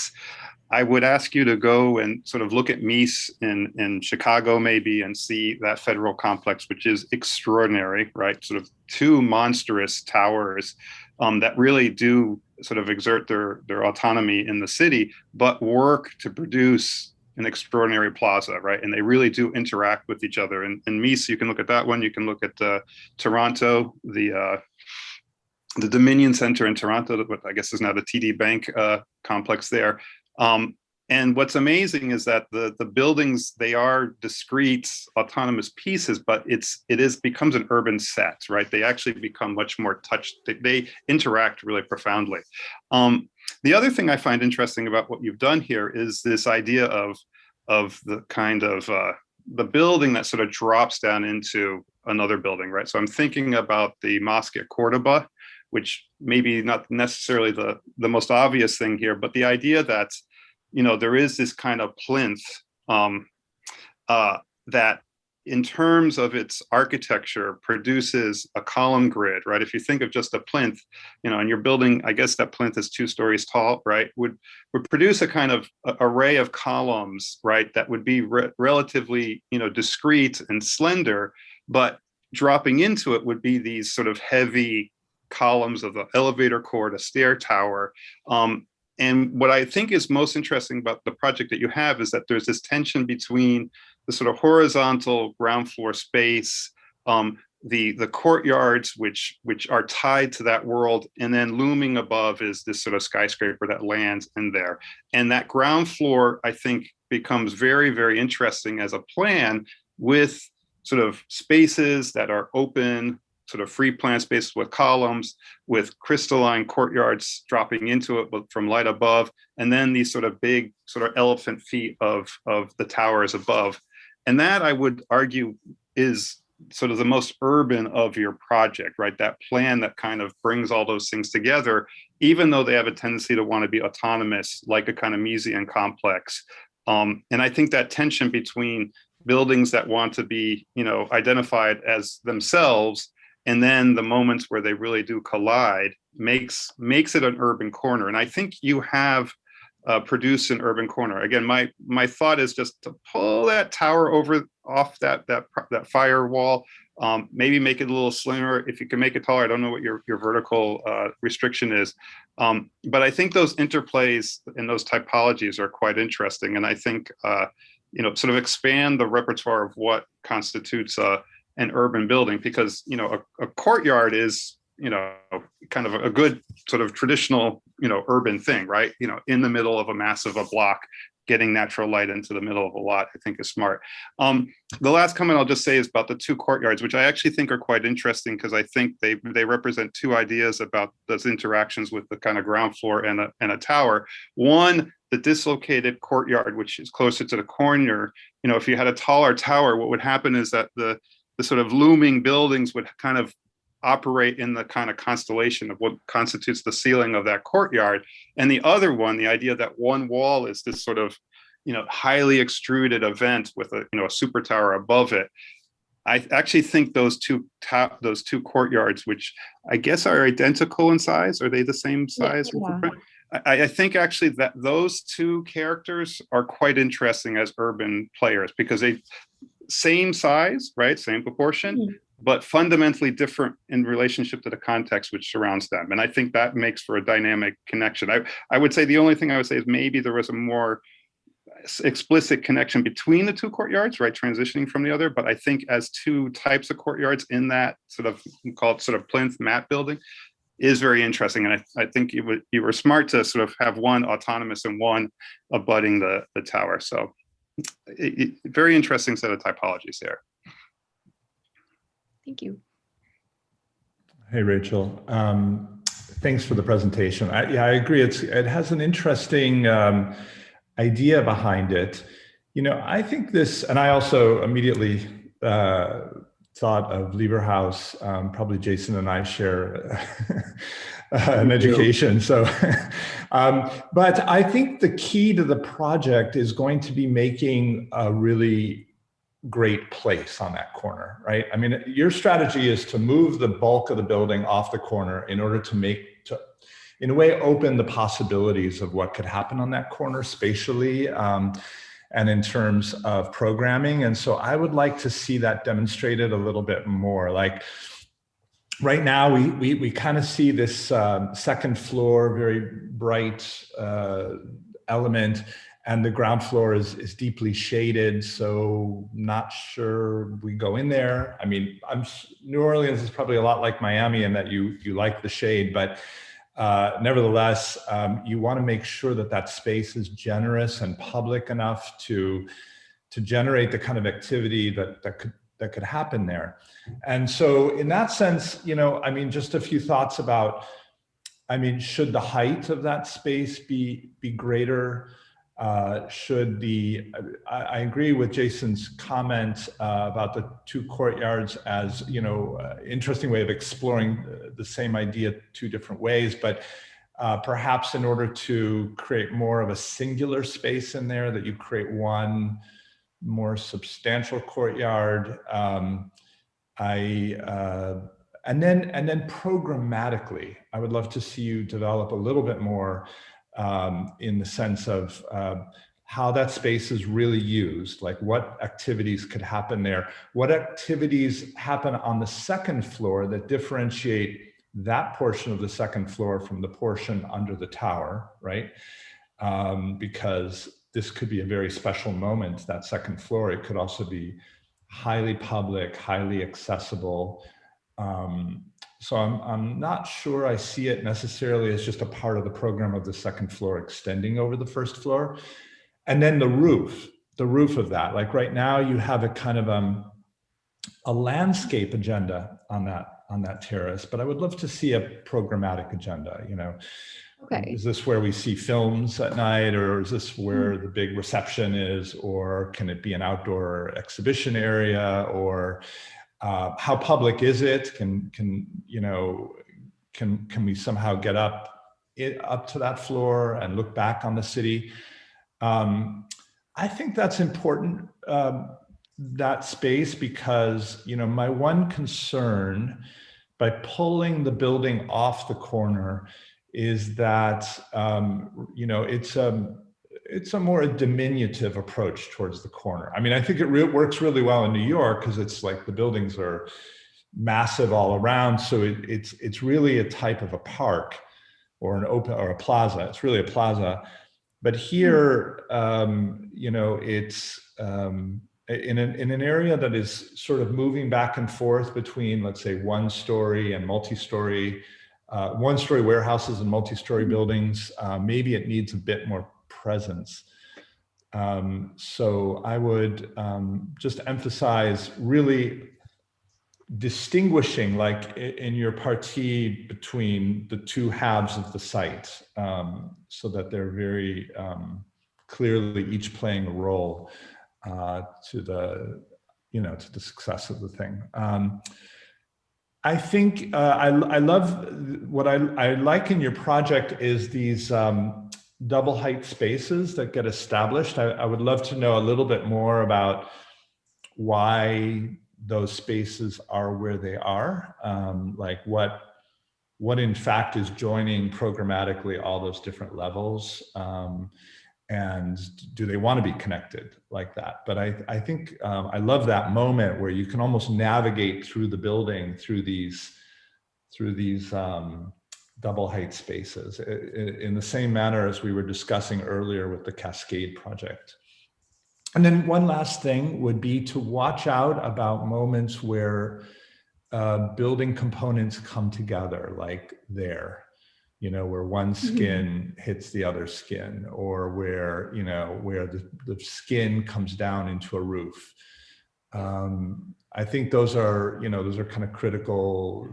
I would ask you to go and sort of look at Mies in Chicago maybe and see that federal complex, which is extraordinary, right? Sort of two monstrous towers that really do sort of exert their autonomy in the city, but work to produce an extraordinary plaza, right? And they really do interact with each other. And Mies, you can look at that one. You can look at Toronto, the Dominion Center in Toronto, what I guess is now the TD Bank complex there. And what's amazing is that the buildings, they are discrete autonomous pieces, but it becomes an urban set, right? They actually become much more touched. They interact really profoundly. The other thing I find interesting about what you've done here is this idea of the kind of the building that sort of drops down into another building, right? So I'm thinking about the mosque at Cordoba, which maybe not necessarily the most obvious thing here, but the idea that, there is this kind of plinth that in terms of its architecture produces a column grid, right? If you think of just a plinth, and you're building, I guess that plinth is 2 stories tall, right? Would produce a kind of array of columns, right? That would be relatively, discrete and slender, but dropping into it would be these sort of heavy columns of the elevator core, a stair tower. And what I think is most interesting about the project that you have is that there's this tension between the sort of horizontal ground floor space, the courtyards, which are tied to that world, and then looming above is this sort of skyscraper that lands in there. And that ground floor, I think, becomes very, very interesting as a plan with sort of spaces that are open, sort of free plan spaces with columns, with crystalline courtyards dropping into it from light above, and then these sort of big sort of elephant feet of the towers above. And that, I would argue, is sort of the most urban of your project, right? That plan that kind of brings all those things together, even though they have a tendency to want to be autonomous, like a kind of Miesian complex. And I think that tension between buildings that want to be, identified as themselves, and then the moments where they really do collide makes it an urban corner. And I think you have produced an urban corner. Again, my thought is just to pull that tower off that firewall, maybe make it a little slimmer. If you can make it taller, I don't know what your vertical restriction is. But I think those interplays and those typologies are quite interesting. And I think, sort of expand the repertoire of what constitutes an urban building, because a courtyard is kind of a good sort of traditional urban thing, right? In the middle of a massive block, getting natural light into the middle of a lot, I think is smart. The last comment I'll just say is about the 2 courtyards, which I actually think are quite interesting, because I think they represent 2 ideas about those interactions with the kind of ground floor and a tower. One, the dislocated courtyard, which is closer to the corner. If you had a taller tower, what would happen is that the sort of looming buildings would kind of operate in the kind of constellation of what constitutes the ceiling of that courtyard. And the other one, the idea that one wall is this sort of, highly extruded event with a super tower above it. I actually think those two courtyards, which I guess are identical in size, are they the same size? Yeah. I think actually that those 2 characters are quite interesting as urban players, because they same size, right? Same proportion, but fundamentally different in relationship to the context which surrounds them. And I think that makes for a dynamic connection. I would say the only thing I would say is maybe there was a more explicit connection between the two courtyards, right, transitioning from the other. But I think as two types of courtyards in that sort of, called sort of plinth mat building, is very interesting. And I think you were smart to sort of have one autonomous and one abutting the tower. So very interesting set of typologies there. Thank you. Hey, Rachel. Thanks for the presentation. Yeah, I agree. It has an interesting idea behind it. You know, I think this, and I also immediately thought of Lieberhaus. Probably Jason and I share an education. So, but I think the key to the project is going to be making a really great place on that corner, right? I mean, your strategy is to move the bulk of the building off the corner in order to in a way, open the possibilities of what could happen on that corner spatially and in terms of programming. And so I would like to see that demonstrated a little bit more. Like right now, we kind of see this second floor, very bright element, and the ground floor is deeply shaded, so not sure we go in there. I mean, New Orleans is probably a lot like Miami in that you like the shade, but nevertheless, you want to make sure that that space is generous and public enough to generate the kind of activity that could happen there. And so in that sense, you know, I mean, just a few thoughts about, I mean, should the height of that space be greater? Should I agree with Jason's comment about the two courtyards as, you know, interesting way of exploring the same idea two different ways, but perhaps in order to create more of a singular space in there, that you create one more substantial courtyard. And then programmatically, I would love to see you develop a little bit more in the sense of how that space is really used, like what activities could happen there, what activities happen on the second floor that differentiate that portion of the second floor from the portion under the tower, right? Because this could be a very special moment, that second floor. It could also be highly public, highly accessible. So I'm not sure I see it necessarily as just a part of the program of the second floor extending over the first floor. And then the roof of that, like right now you have a kind of a landscape agenda on that terrace, but I would love to see a programmatic agenda, you know. Okay. Is this where we see films at night, or is this where the big reception is, or can it be an outdoor exhibition area, or how public is it? Can we somehow get up to that floor and look back on the city? I think that's important, that space, because, you know, my one concern by pulling the building off the corner is that, you know, it's a more diminutive approach towards the corner. I mean, I think it works really well in New York because it's like the buildings are massive all around. So it's really a type of a park or a plaza. It's really a plaza. But here, you know, it's in an area that is sort of moving back and forth between, let's say, one-story and multi-story, one-story warehouses and multi-story buildings. Maybe it needs a bit more presence. So I would just emphasize really distinguishing, like in your partie, between the two halves of the site, so that they're very clearly each playing a role to the success of the thing. I think I love what I like in your project is these double height spaces that get established. I would love to know a little bit more about why those spaces are where they are, like what in fact is joining programmatically all those different levels, And do they want to be connected like that? But I think I love that moment where you can almost navigate through the building through these double height spaces in the same manner as we were discussing earlier with the Cascade project. And then one last thing would be to watch out about moments where building components come together, like there. Where one skin hits the other skin, or where, where the skin comes down into a roof. I think those are kind of critical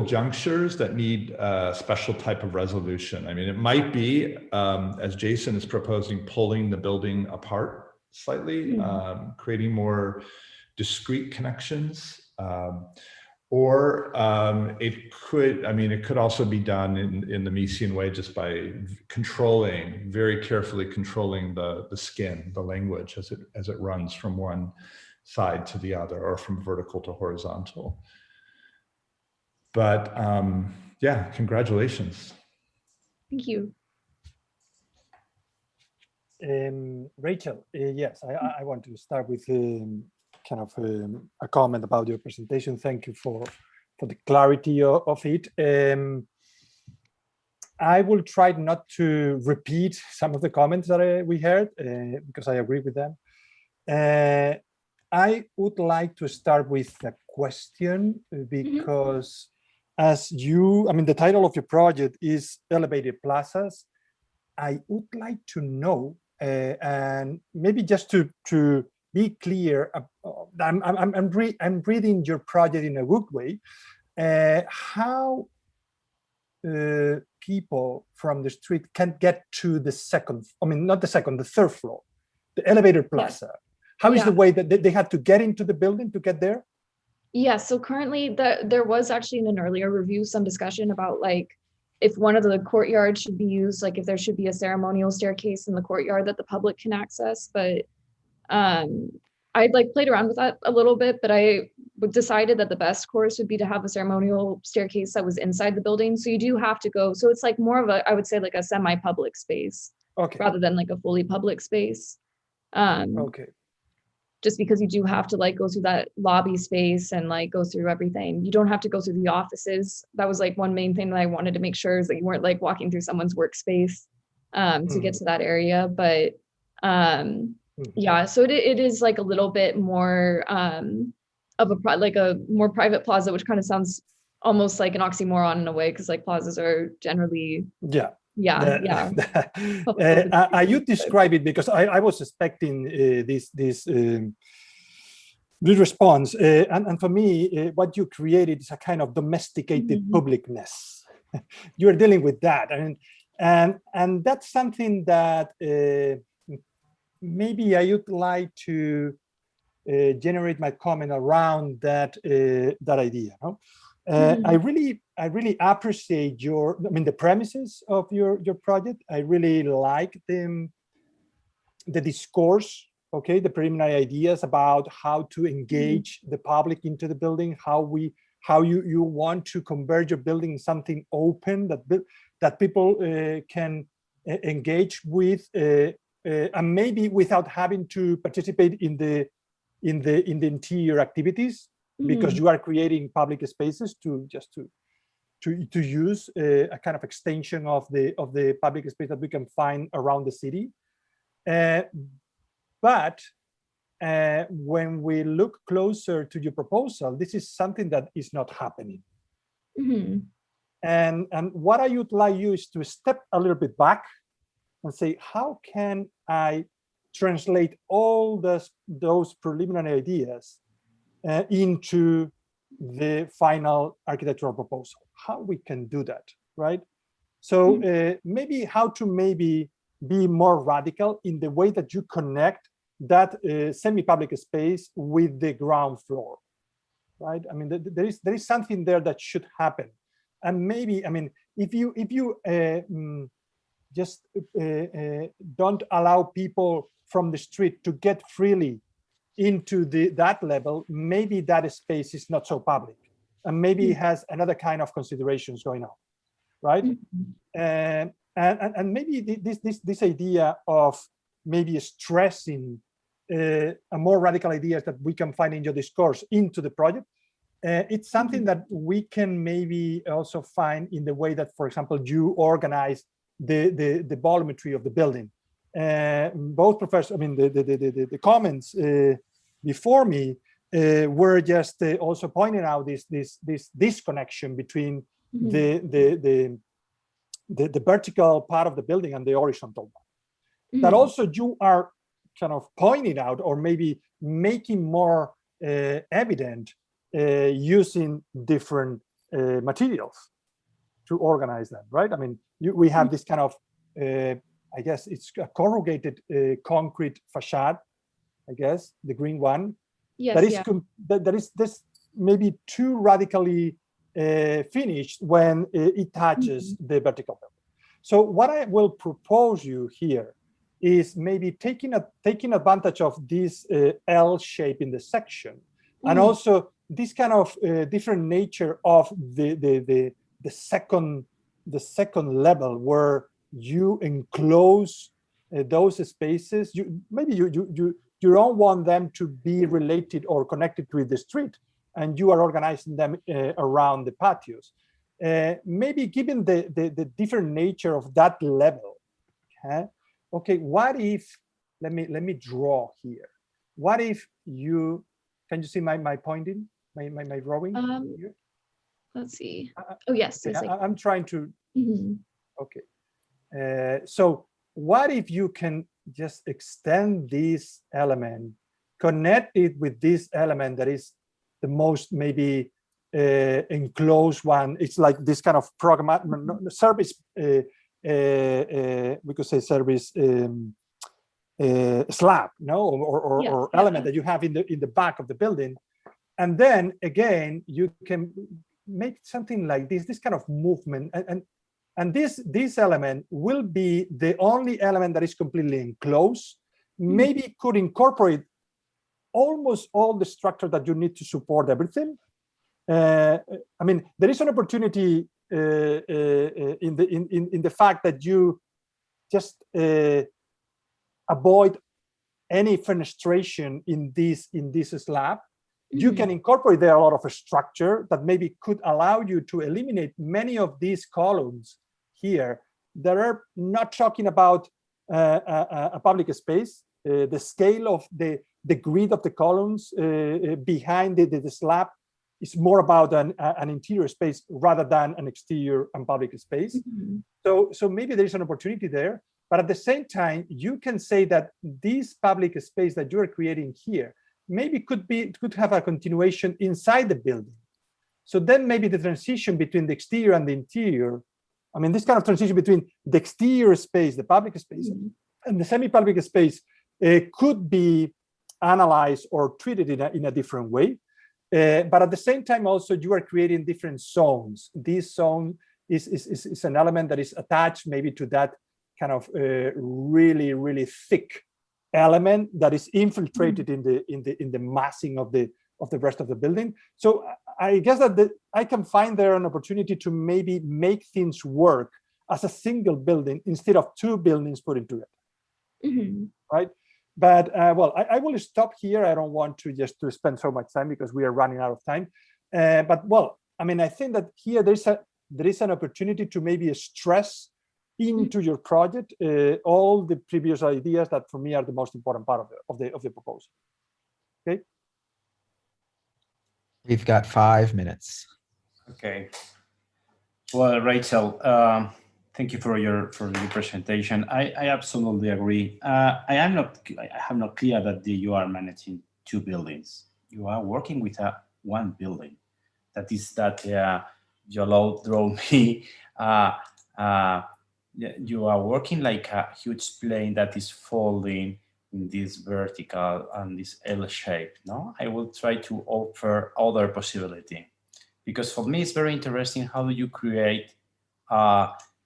junctures that need a special type of resolution. I mean, it might be, as Jason is proposing, pulling the building apart slightly, creating more discrete connections. Or it could also be done in the Miesian way, just by very carefully controlling the skin, the language as it runs from one side to the other, or from vertical to horizontal. But yeah, congratulations. Thank you. Rachel, yes, I want to start with kind of a comment about your presentation. Thank you for the clarity of it. I will try not to repeat some of the comments that we heard, because I agree with them. I would like to start with a question, because the title of your project is Elevated Plazas. I would like to know, and maybe just to be clear, I'm reading your project in a good way. How people from the street can get to the the third floor, the elevated plaza? How is the way that they have to get into the building to get there? Yeah, so currently there was actually in an earlier review some discussion about like if one of the courtyards should be used, like if there should be a ceremonial staircase in the courtyard that the public can access, but I'd like played around with that a little bit, but I decided that the best course would be to have a ceremonial staircase that was inside the building. So you do have to go. So it's like more of a, I would say like a semi-public space, rather than like a fully public space. Just because you do have to like go through that lobby space and like go through everything. You don't have to go through the offices. That was like one main thing that I wanted to make sure is that you weren't like walking through someone's workspace to get to that area. But yeah, so it is like a little bit more of a more private plaza, which kind of sounds almost like an oxymoron in a way, because like plazas are generally you describe it, because I was expecting this response, and for me, what you created is a kind of domesticated publicness. You are dealing with that, and that's something that maybe I would like to generate my comment around that idea. No? I really appreciate the premises of your project. I really like the discourse, the preliminary ideas about how to engage the public into the building, how you want to convert your building in something open that people can engage with, and maybe without having to participate in the interior activities, because you are creating public spaces to use a kind of extension of the public space that we can find around the city. But when we look closer to your proposal, this is something that is not happening. And what I would like you is to step a little bit back and say, how can I translate all those preliminary ideas into the final architectural proposal? How we can do that, right? So maybe how to be more radical in the way that you connect that semi-public space with the ground floor, right? I mean, there is something there that should happen, and maybe, I mean, if you just don't allow people from the street to get freely into that level, maybe that space is not so public, and maybe it has another kind of considerations going on, right? and maybe this idea of maybe stressing a more radical ideas that we can find in your discourse into the project, it's something that we can maybe also find in the way that, for example, you organize the volumetry of the building. Both professors, I mean, the comments before me were just also pointing out this disconnection between the vertical part of the building and the horizontal one. That also you are kind of pointing out, or maybe making more evident using different materials to organize them, right? I mean, we have this kind of, I guess it's a corrugated concrete facade, I guess, the green one. Yes, that is this maybe too radically finished when it touches the vertical building. So what I will propose you here is maybe taking advantage of this L shape in the section, and also this kind of different nature of the second level where you enclose those spaces. You don't want them to be related or connected with the street, and you are organizing them around the patios. Maybe given the different nature of that level, okay, what if, let me draw here. What if can you see my pointing, my drawing here? Let's see. Oh, yes. I'm trying to, okay. So what if you can just extend this element, connect it with this element that is the most maybe enclosed one. It's like this kind of service, we could say service slab, no, or element that you have in the back of the building. And then again, you can make something like this kind of movement, and this element will be the only element that is completely enclosed. Maybe could incorporate almost all the structure that you need to support everything. I mean, there is an opportunity in the fact that you just avoid any fenestration in this slab. You can incorporate there a lot of structure that maybe could allow you to eliminate many of these columns here that are not talking about a public space. The scale of the grid of the columns behind the slab is more about an interior space rather than an exterior and public space. So maybe there is an opportunity there, but at the same time, you can say that this public space that you are creating here maybe could have a continuation inside the building. So then maybe the transition between the exterior and the interior, I mean, this kind of transition between the exterior space, the public space, and the semi-public space could be analyzed or treated in a different way. But at the same time, also, you are creating different zones. This zone is an element that is attached maybe to that kind of really, really thick element that is infiltrated in the massing of the rest of the building. So I guess that I can find there an opportunity to maybe make things work as a single building instead of two buildings put into it, right? But well, I will stop here. I don't want to spend so much time because we are running out of time. But well, I mean, I think that here there is an opportunity to maybe stress into your project all the previous ideas that for me are the most important part of the proposal. Okay. We've got 5 minutes. Okay. Well, Rachel, thank you for your presentation. I absolutely agree. I have not clear that you are managing two buildings. You are working with one building. That is that Jolo drew me. You are working like a huge plane that is folding in this vertical and this L shape. No, I will try to offer other possibility, because for me it's very interesting. How do you create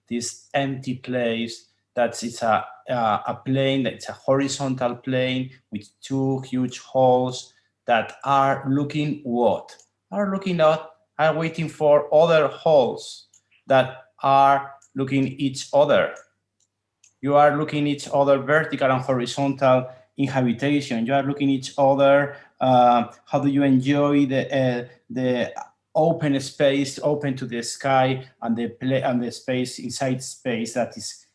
this empty place that is a plane that's a horizontal plane with two huge holes that are looking are waiting for other holes that are looking each other. You are looking each other vertical and horizontal in habitation. You are looking each other. How do you enjoy the open space, open to the sky, and the space inside space that is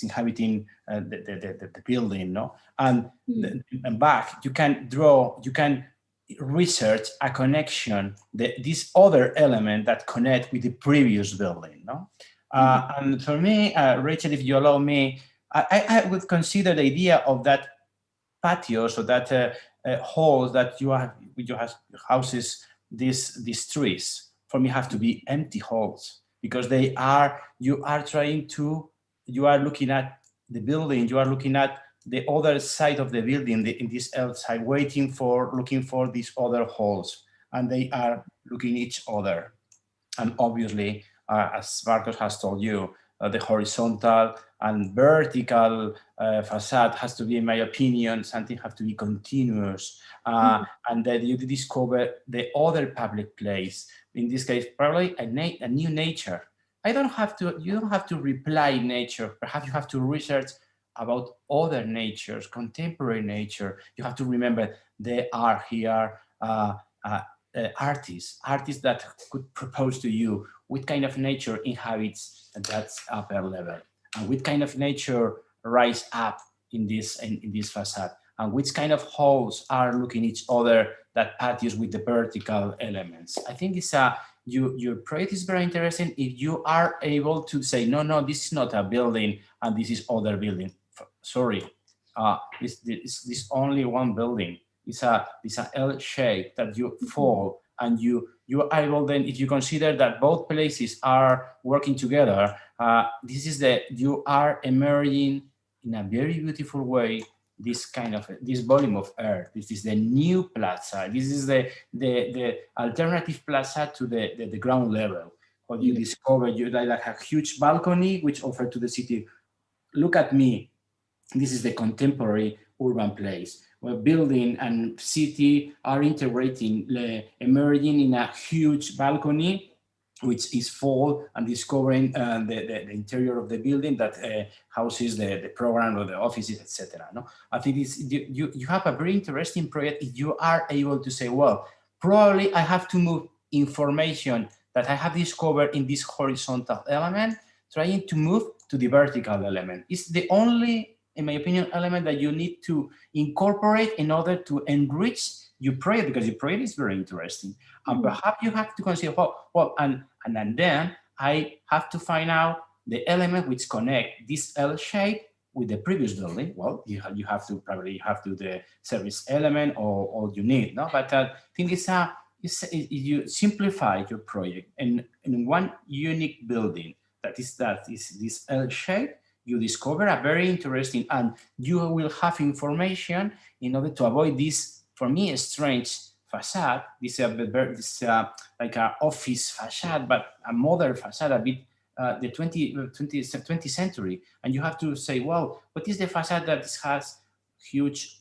inhabiting the building, no? And and back, you can draw, you can research a connection, this other element that connect with the previous building, no? And for me, Rachel, if you allow me, I would consider the idea of that patio, so that halls that you have houses, these trees, for me have to be empty halls, because you are looking at the building, you are looking at the other side of the building, in this outside, looking for these other halls, and they are looking each other. And obviously, as Marcos has told you, the horizontal and vertical facade has to be, in my opinion, something has to be continuous, and that you discover the other public place. In this case, probably a new nature. You don't have to reply nature. Perhaps you have to research about other natures, contemporary nature. You have to remember there are here artists that could propose to you what kind of nature inhabits that upper level, and what kind of nature rise up in this facade, and which kind of halls are looking each other, that patios with the vertical elements. I think it's your project is very interesting if you are able to say, no, this is not a building and this is other building. Sorry, it's only one building. It's a L shape that you fall, and you are able then, if you consider that both places are working together, you are emerging in a very beautiful way this volume of earth. This is the new plaza. This is the alternative plaza to the ground level. What you discover, you like a huge balcony which offer to the city, look at me. This is the contemporary urban place where building and city are integrating, emerging in a huge balcony, which is full and discovering the interior of the building that houses the program or the offices, etc. No, I think you have a very interesting project if you are able to say, well, probably I have to move information that I have discovered in this horizontal element, trying to move to the vertical element. It's the only, in my opinion, element that you need to incorporate in order to enrich your project, because your project is very interesting. And perhaps you have to consider, and then I have to find out the element which connect this L shape with the previous building. Well, you have to the service element or all you need, no? But I think you simplify your project in one unique building that is this L shape. You discover a very interesting, and you will have information in order to avoid this, for me, a strange facade. This like an office facade, but a modern facade, a bit the 20th century. And you have to say, well, what is the facade that has huge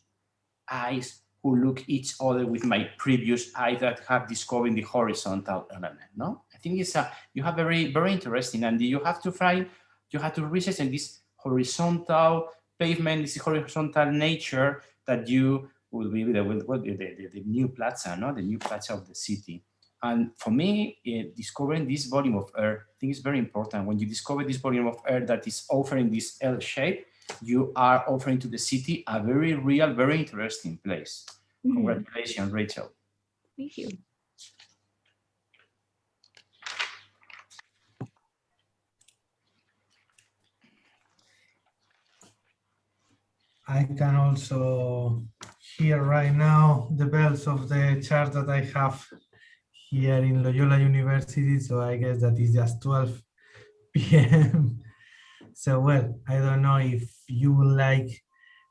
eyes who look each other with my previous eyes that have discovered the horizontal element? No, I think it's you have very, very interesting, and you have to research in this horizontal pavement, this horizontal nature that you will be the new plaza, no? The new plaza of the city. And for me, discovering this volume of air, I think is very important. When you discover this volume of air that is offering this L shape, you are offering to the city a very real, very interesting place. Congratulations, Rachel. Thank you. I can also hear right now the bells of the church that I have here in Loyola University. So I guess that is just 12 p.m. So, well, I don't know if you would like,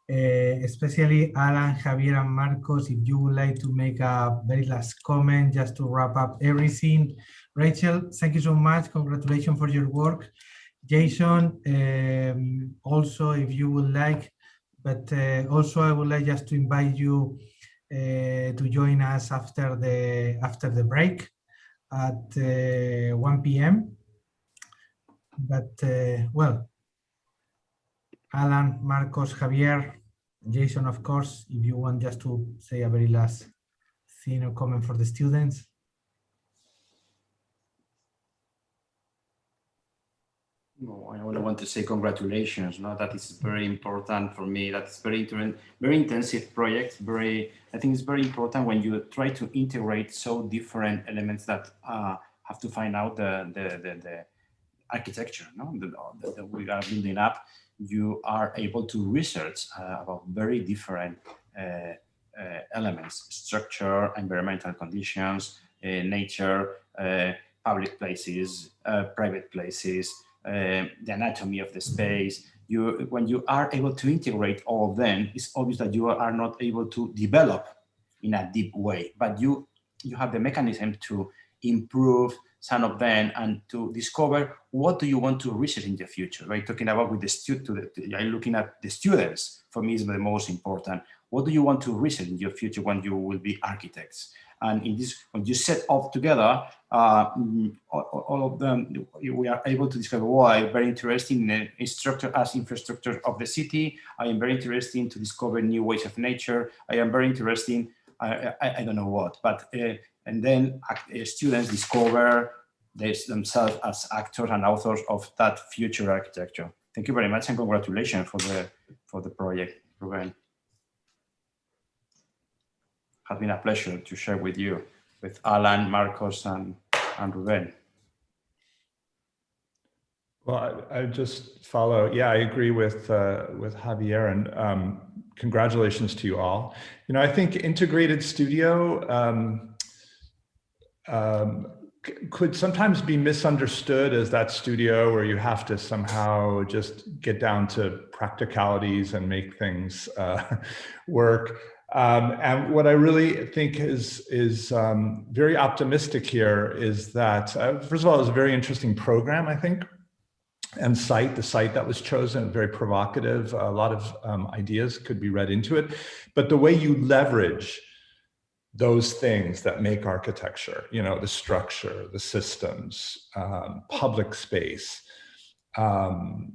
especially Alan, Javier, and Marcos, if you would like to make a very last comment just to wrap up everything. Rachel, thank you so much. Congratulations for your work. Jason, also, if you would like, but also I would like just to invite you to join us after the break at 1 p.m. But well, Alan, Marcos, Javier, Jason, of course, if you want just to say a very last thing or comment for the students. No, I only want to say congratulations. No, that is very important for me. That's very intensive project. I think it's very important when you try to integrate so different elements that have to find out the architecture. No, that we are building up. You are able to research about very different elements: structure, environmental conditions, nature, public places, private places. The anatomy of the space. When you are able to integrate all of them, it's obvious that you are not able to develop in a deep way, but you have the mechanism to improve some of them and to discover what do you want to research in the future, right? Talking about with the student, looking at the students, for me is the most important. What do you want to research in your future when you will be architects? And in this, when you set off together, all of them, we are able to discover, oh, I'm very interested in structure as infrastructure of the city. I am very interested in to discover new ways of nature. I am very interested in, I don't know what, but, and then students discover themselves as actors and authors of that future architecture. Thank you very much and congratulations for the project, Ruben. Has been a pleasure to share with you, with Alan, Marcos, and Ruben. Well, I just follow. Yeah, I agree with Javier, and congratulations to you all. You know, I think integrated studio could sometimes be misunderstood as that studio where you have to somehow just get down to practicalities and make things work. And what I really think is very optimistic here is that, first of all, it was a very interesting program, I think, and the site that was chosen, very provocative. A lot of ideas could be read into it, but the way you leverage those things that make architecture, you know, the structure, the systems, public space,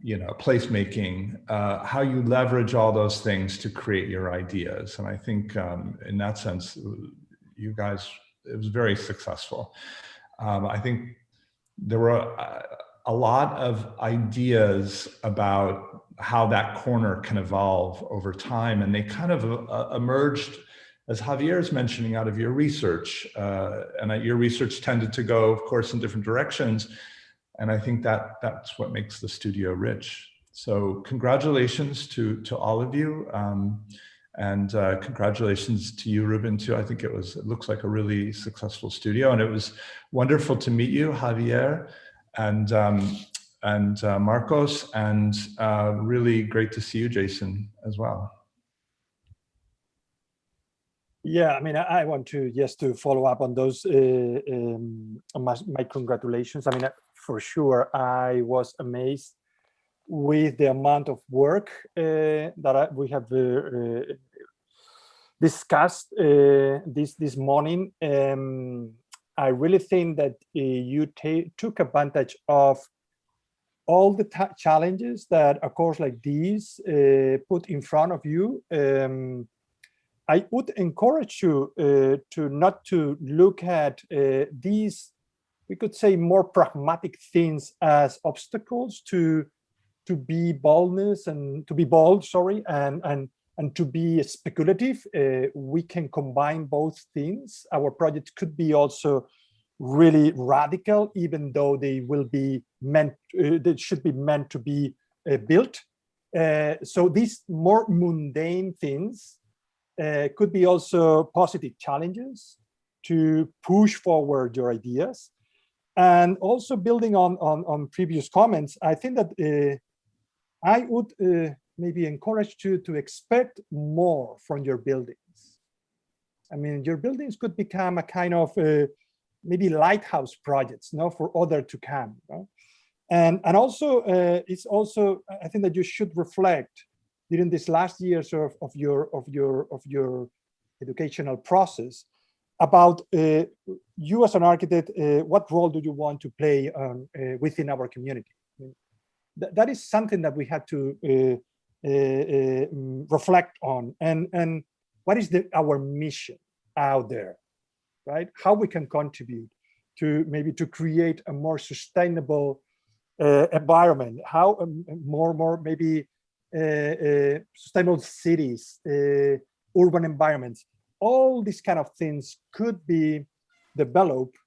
you know, placemaking, how you leverage all those things to create your ideas. And I think in that sense, you guys, it was very successful. I think there were a lot of ideas about how that corner can evolve over time. And they kind of emerged, as Javier is mentioning, out of your research. And your research tended to go, of course, in different directions. And I think that's what makes the studio rich. So congratulations to all of you. And congratulations to you, Ruben, too. I think it looks like a really successful studio. And it was wonderful to meet you, Javier and Marcos, and really great to see you, Jason, as well. Yeah, I mean, I want to just to follow up on those, my congratulations. I mean, for sure, I was amazed with the amount of work that we have discussed this morning. I really think that you took advantage of all the challenges that a course like this put in front of you. I would encourage you to not to look at these, we could say, more pragmatic things as obstacles to be boldness and to be bold, sorry, and to be speculative. We can combine both things. Our project could be also really radical, even though they will be meant, they should be meant to be built. So these more mundane things could be also positive challenges to push forward your ideas. And also building on previous comments, I think that I would maybe encourage you to expect more from your buildings. I mean, your buildings could become a kind of maybe lighthouse projects, no, for others to come. No? And also, it's also, I think that you should reflect during these last years of your educational process about you as an architect. What role do you want to play within our community? that is something that we have to reflect on, and what is our mission out there, right? How we can contribute to maybe to create a more sustainable environment, how more maybe sustainable cities, urban environments. All these kind of things could be developed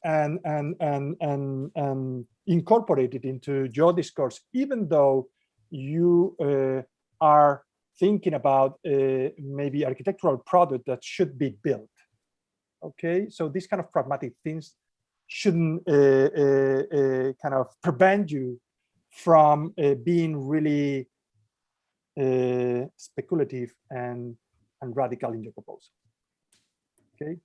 and incorporated into your discourse, even though you are thinking about maybe architectural product that should be built. Okay, so these kind of pragmatic things shouldn't kind of prevent you from being really speculative and radical in your proposal. Okay.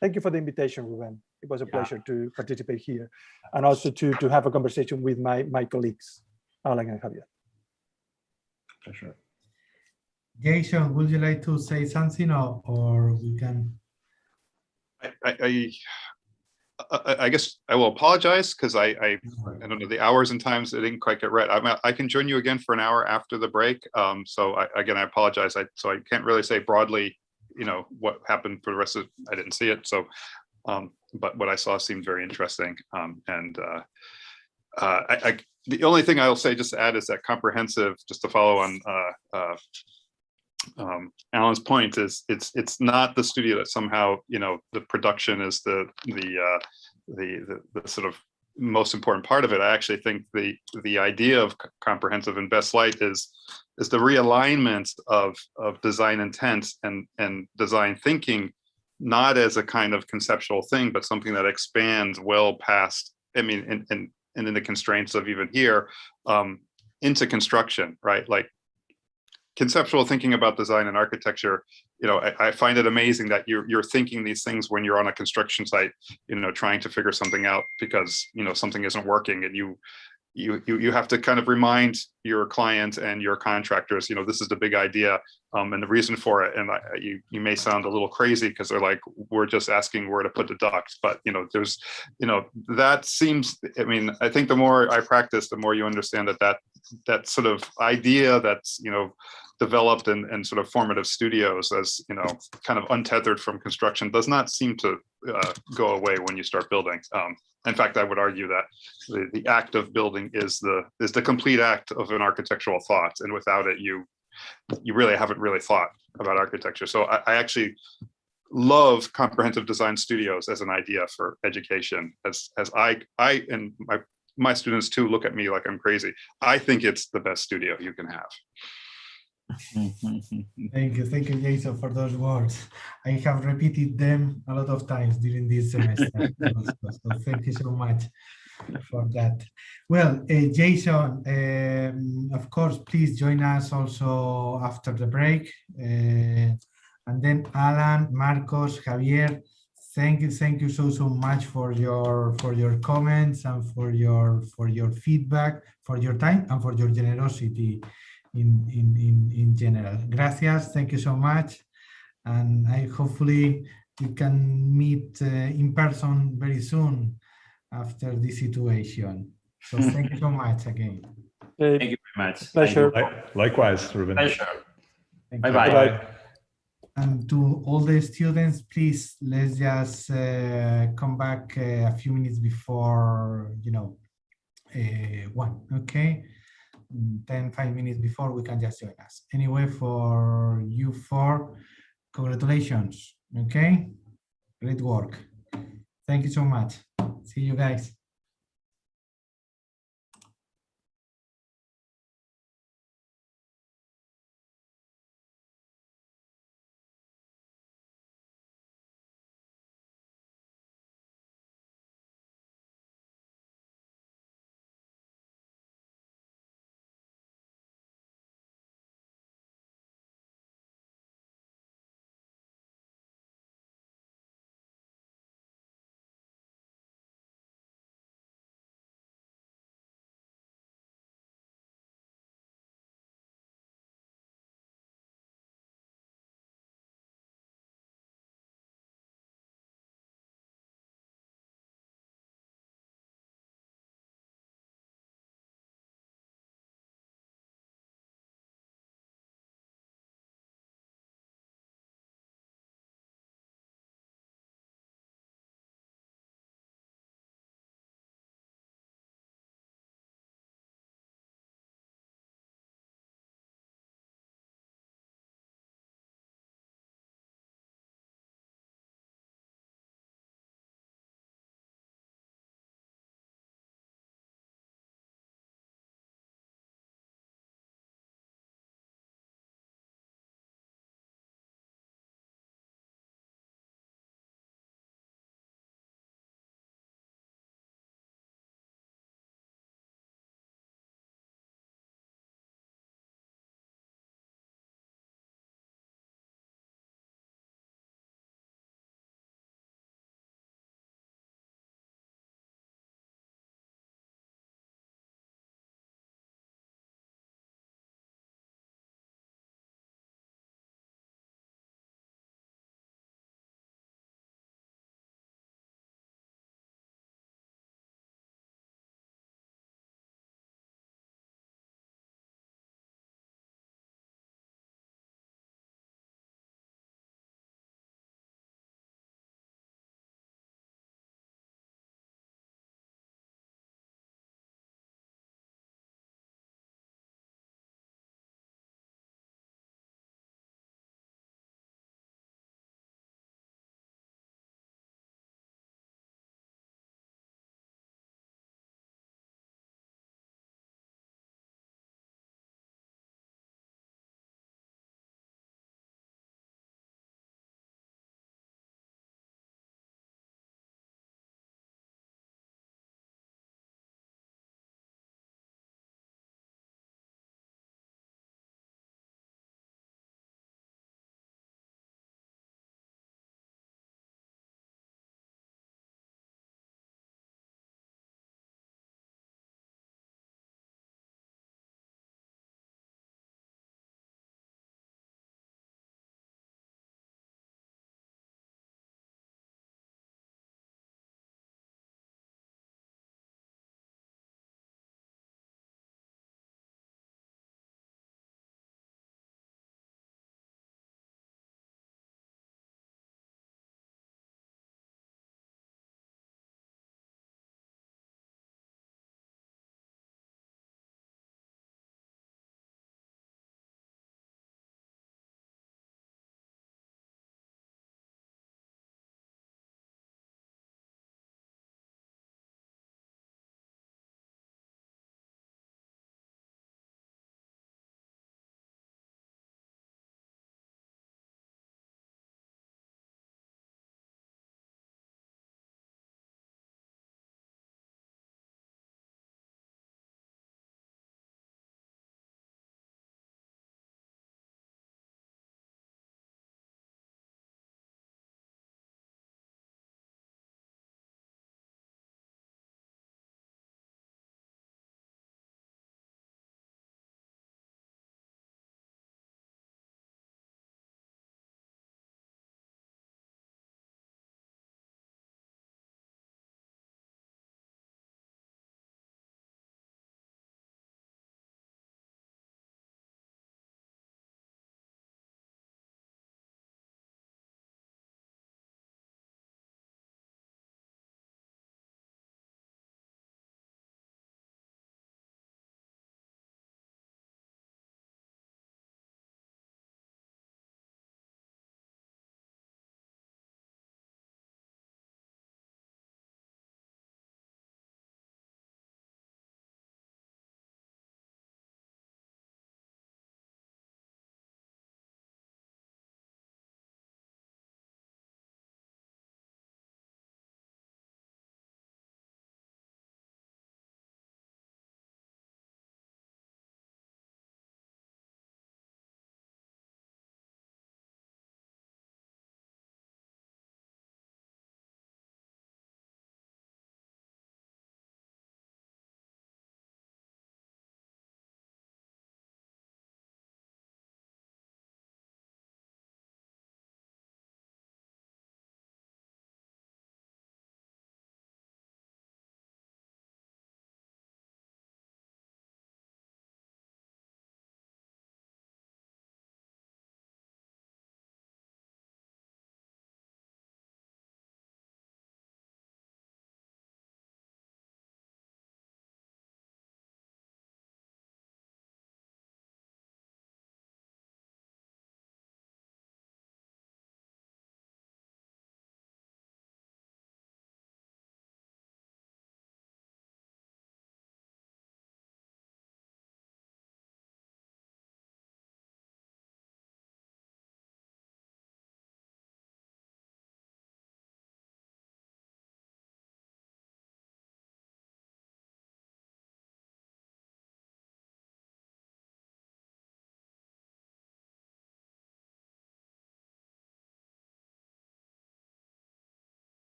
Thank you for the invitation, Ruben. It was a pleasure to participate here, and also to have a conversation with my colleagues, Alan and Javier. For sure. Jason, would you like to say something, or we can? I guess I will apologize because I don't know the hours and times I didn't quite get right. I can join you again for an hour after the break. So I apologize. So I can't really say broadly, what happened for the rest of. I didn't see it. So, but what I saw seemed very interesting. The only thing I'll say just to add is that comprehensive. Just to follow on Alan's point is it's not the studio that somehow the production is the sort of most important part of it. I actually think the idea of comprehensive and best light is the realignment of design intent and design thinking, not as a kind of conceptual thing, but something that expands well past, and in the constraints of even here, into construction, right? Like conceptual thinking about design and architecture, I find it amazing that you're thinking these things when you're on a construction site, trying to figure something out because something isn't working, and you have to kind of remind your client and your contractors, this is the big idea, and the reason for it. And you may sound a little crazy because they're like, we're just asking where to put the ducts, but there's, that seems. I think the more I practice, the more you understand that sort of idea that's developed in sort of formative studios as kind of untethered from construction does not seem to go away when you start building. In fact, I would argue that the act of building is the complete act of an architectural thought, and without it, you really haven't really thought about architecture. So I actually love comprehensive design studios as an idea for education. As I and my students too look at me like I'm crazy. I think it's the best studio you can have. Thank you, Jason, for those words. I have repeated them a lot of times during this semester. So thank you so much for that. Well, Jason, of course, please join us also after the break. And then Alan, Marcos, Javier, thank you so much for your comments and for your feedback, for your time and for your generosity in general. Gracias, thank you so much, and hopefully we can meet in person very soon after this situation. So thank you so much again. Thank you very much. Pleasure. Likewise, Ruben. Pleasure. Bye Bye-bye. And to all the students, please, let's just come back a few minutes before, 1, okay? 5 minutes before, we can just join us. Anyway, for you four, congratulations, okay? Great work. Thank you so much. See you guys.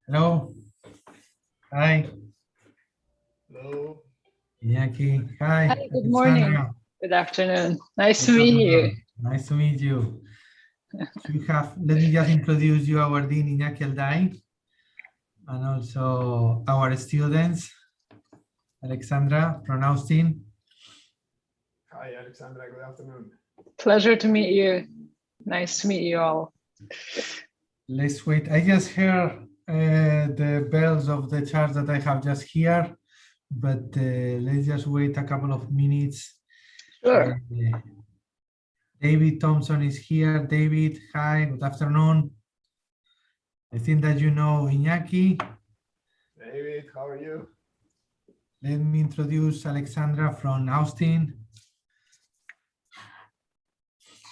Hello. Hi. Hello. Iñaki. Hi. Hi, good morning. Alexandra. Good afternoon. Nice to Good meet you. afternoon. Nice to meet you. Let me just introduce you our Dean Iñaki Alday, and also our students, Alexandra from Austin. Hi, Alexandra. Good afternoon. Pleasure to meet you. Nice to meet you all. Let's wait. I just heard the bells of the charts that I have just here, but let's just wait a couple of minutes. Sure. David Thompson is here. David, hi, good afternoon. I think that you know Iñaki. David, how are you? Let me introduce Alexandra from Austin.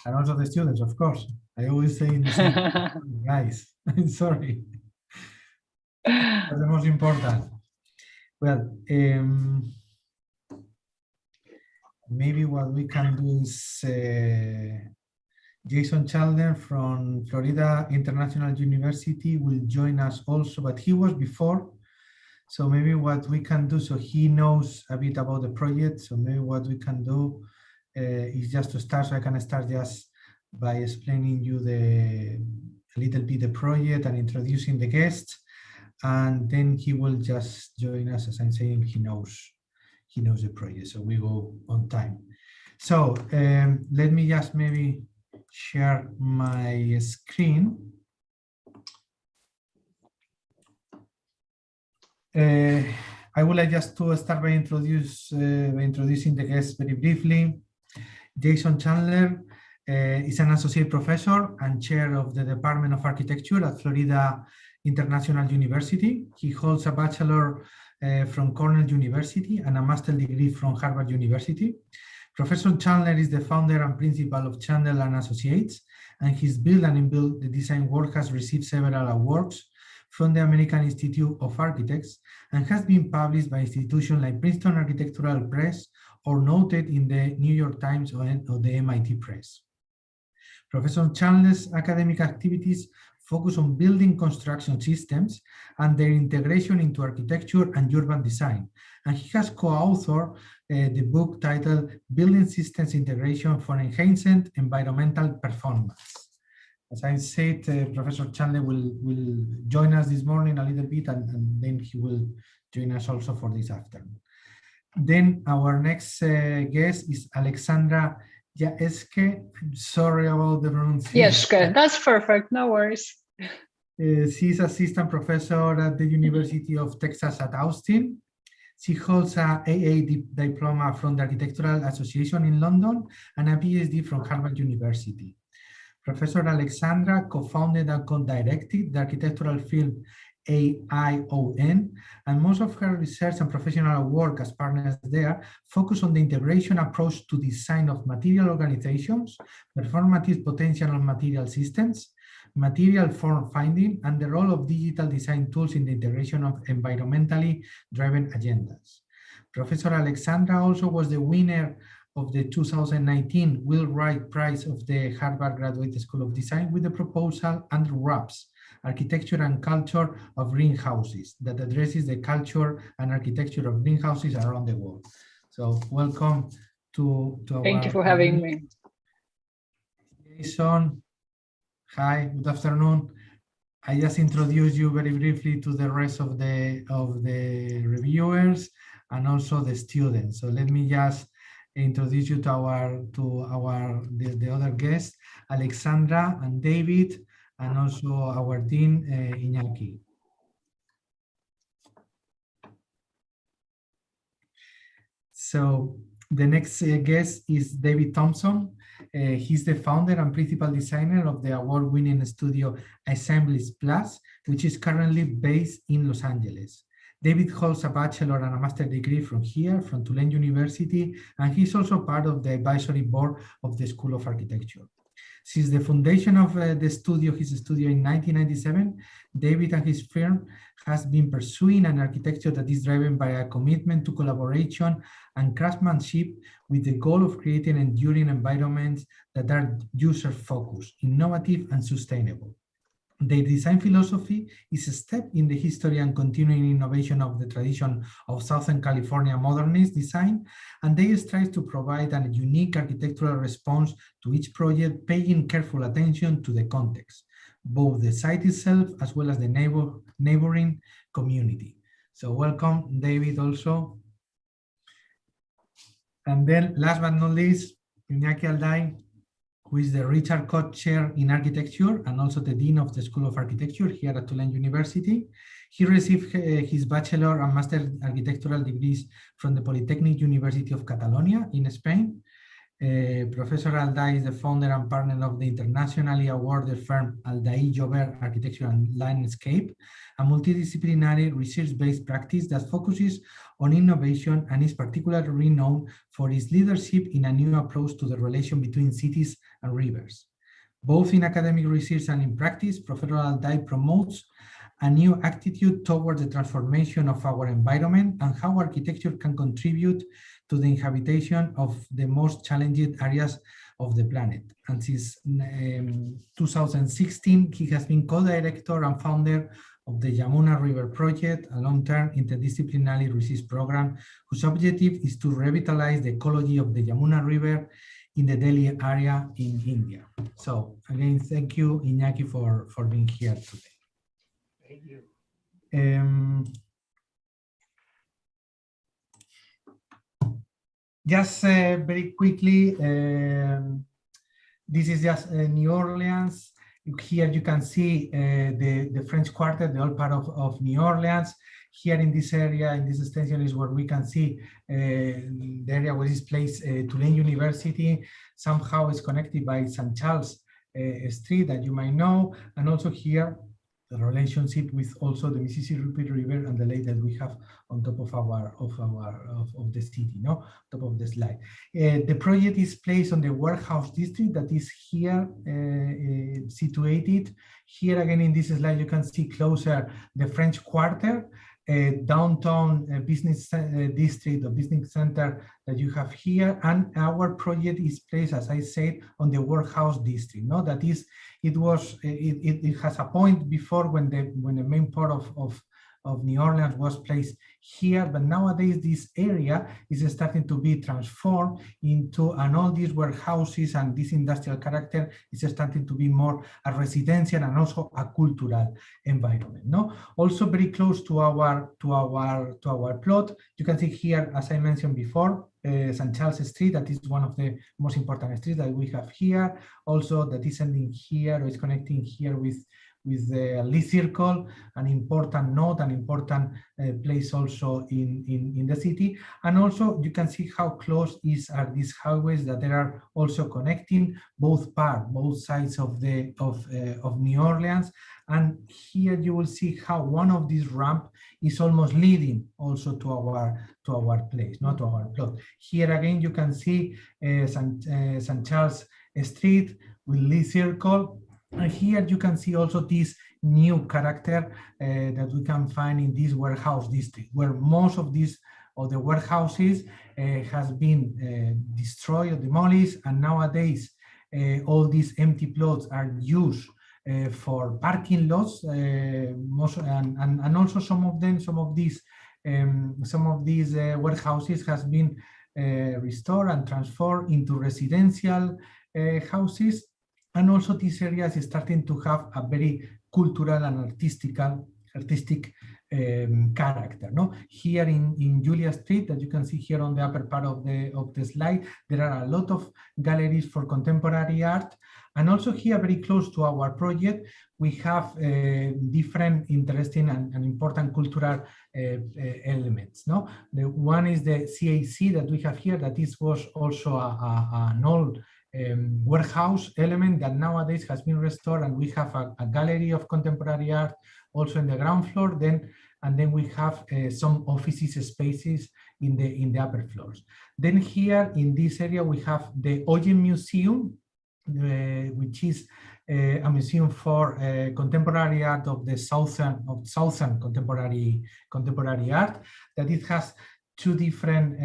And also the students, of course. I always say the same guys. I'm sorry. That's the most important. Well, maybe what we can do is Jason Chandler from Florida International University will join us also, but he was before. So maybe what we can do, so he knows a bit about the project. So maybe what we can do is just to start. So I can start just by explaining you a little bit the project and introducing the guests. And then he will just join us. As I'm saying, he knows the project. So we go on time. So let me just maybe share my screen. I would like just to start by introducing the guests very briefly. Jason Chandler is an associate professor and chair of the Department of Architecture at Florida International University. He holds a bachelor from Cornell University and a master's degree from Harvard University. Professor Chandler is the founder and principal of Chandler and Associates, and his build and in-build design work has received several awards from the American Institute of Architects and has been published by institutions like Princeton Architectural Press or noted in the New York Times or the MIT Press. Professor Chandler's academic activities focus on building construction systems and their integration into architecture and urban design. And he has co-authored the book titled Building Systems Integration for Enhanced Environmental Performance. As I said, Professor Chandler will join us this morning a little bit, and then he will join us also for this afternoon. Then our next guest is Alexandra Jaeske. I'm sorry about the pronunciation. Jaeske, that's perfect, no worries. She's assistant professor at the University of Texas at Austin. She holds a AA diploma from the Architectural Association in London and a PhD from Harvard University. Professor Alexandra co-founded and co-directed the architectural firm AION, and most of her research and professional work as partners there focus on the integration approach to design of material organizations, performative potential material systems, material form finding, and the role of digital design tools in the integration of environmentally driven agendas. Professor Alexandra also was the winner of the 2019 Will Wright Prize of the Harvard Graduate School of Design with the proposal Andrew Rapp's Architecture and Culture of Greenhouses that addresses the culture and architecture of greenhouses around the world. So welcome to our— Thank you for having me. Jason, hi, good afternoon. I just introduced you very briefly to the rest of the reviewers and also the students. So let me just introduce you to the other guests, Alexandra and David, and also our dean, Iñaki. So the next guest is David Thompson. He's the founder and principal designer of the award-winning studio Assemblies Plus, which is currently based in Los Angeles. David holds a bachelor and a master's degree from Tulane University, and he's also part of the advisory board of the School of Architecture. Since the foundation of his studio in 1997, David and his firm has been pursuing an architecture that is driven by a commitment to collaboration and craftsmanship with the goal of creating enduring environments that are user-focused, innovative, and sustainable. Their design philosophy is a step in the history and continuing innovation of the tradition of Southern California modernist design, and they strive to provide a unique architectural response to each project, paying careful attention to the context, both the site itself as well as the neighboring community. So welcome, David, also. And then last but not least, Iñaki Alday, who is the Richard Koch Chair in Architecture and also the Dean of the School of Architecture here at Tulane University. He received his bachelor and master architectural degrees from the Polytechnic University of Catalonia in Spain. Professor Alday is the founder and partner of the internationally awarded firm Alday Jover Architecture and Landscape, a multidisciplinary research-based practice that focuses on innovation and is particularly renowned for its leadership in a new approach to the relation between cities and rivers. Both in academic research and in practice, Professor Alday promotes a new attitude towards the transformation of our environment and how architecture can contribute to the inhabitation of the most challenging areas of the planet. And since 2016, he has been co-director and founder of the Yamuna River Project, a long-term interdisciplinary research program whose objective is to revitalize the ecology of the Yamuna River in the Delhi area in India. So again, thank you, Iñaki, for being here today. Thank you. Just very quickly, this is just New Orleans. Here you can see the French Quarter, the old part of New Orleans. Here in this area, in this extension, is where we can see the area where this place, Tulane University, somehow is connected by St. Charles Street that you might know, and also here the relationship with also the Mississippi River and the lake that we have on top of the city, no, top of the slide. The project is placed on the warehouse district that is here situated. Here again in this slide you can see closer the French Quarter, downtown business district or business center that you have here, and our project is placed, as I said, on the warehouse district. No, that is, it has a point before when the main part of New Orleans was placed here, but nowadays this area is starting to be transformed into, and all these warehouses and this industrial character is starting to be more a residential and also a cultural environment. No, also very close to our plot, you can see here, as I mentioned before, St. Charles Street, that is one of the most important streets that we have here. Also, that is ending here or is connecting here with the Lee Circle, an important node, an important place also in the city. And also you can see how close are these highways that they are also connecting both sides of New Orleans. And here you will see how one of these ramp is almost leading also to our place, not to our plot. Here again you can see St. Charles Street with Lee Circle. And here you can see also this new character that we can find in this warehouse district, where most of the warehouses has been destroyed or demolished, and nowadays all these empty plots are used for parking lots. And also some of these warehouses has been restored and transformed into residential houses. And also this area is starting to have a very cultural and artistic character. No? Here in Julia Street, that you can see here on the upper part of the slide, there are a lot of galleries for contemporary art. And also here, very close to our project, we have different interesting and important cultural elements. No? The one is the CAC that we have here, that this was also an old warehouse element that nowadays has been restored, and we have a gallery of contemporary art also in the ground floor. And then we have some offices spaces in the upper floors. Then here in this area we have the Oyen Museum, which is a museum for contemporary art of the southern contemporary art, that it has two different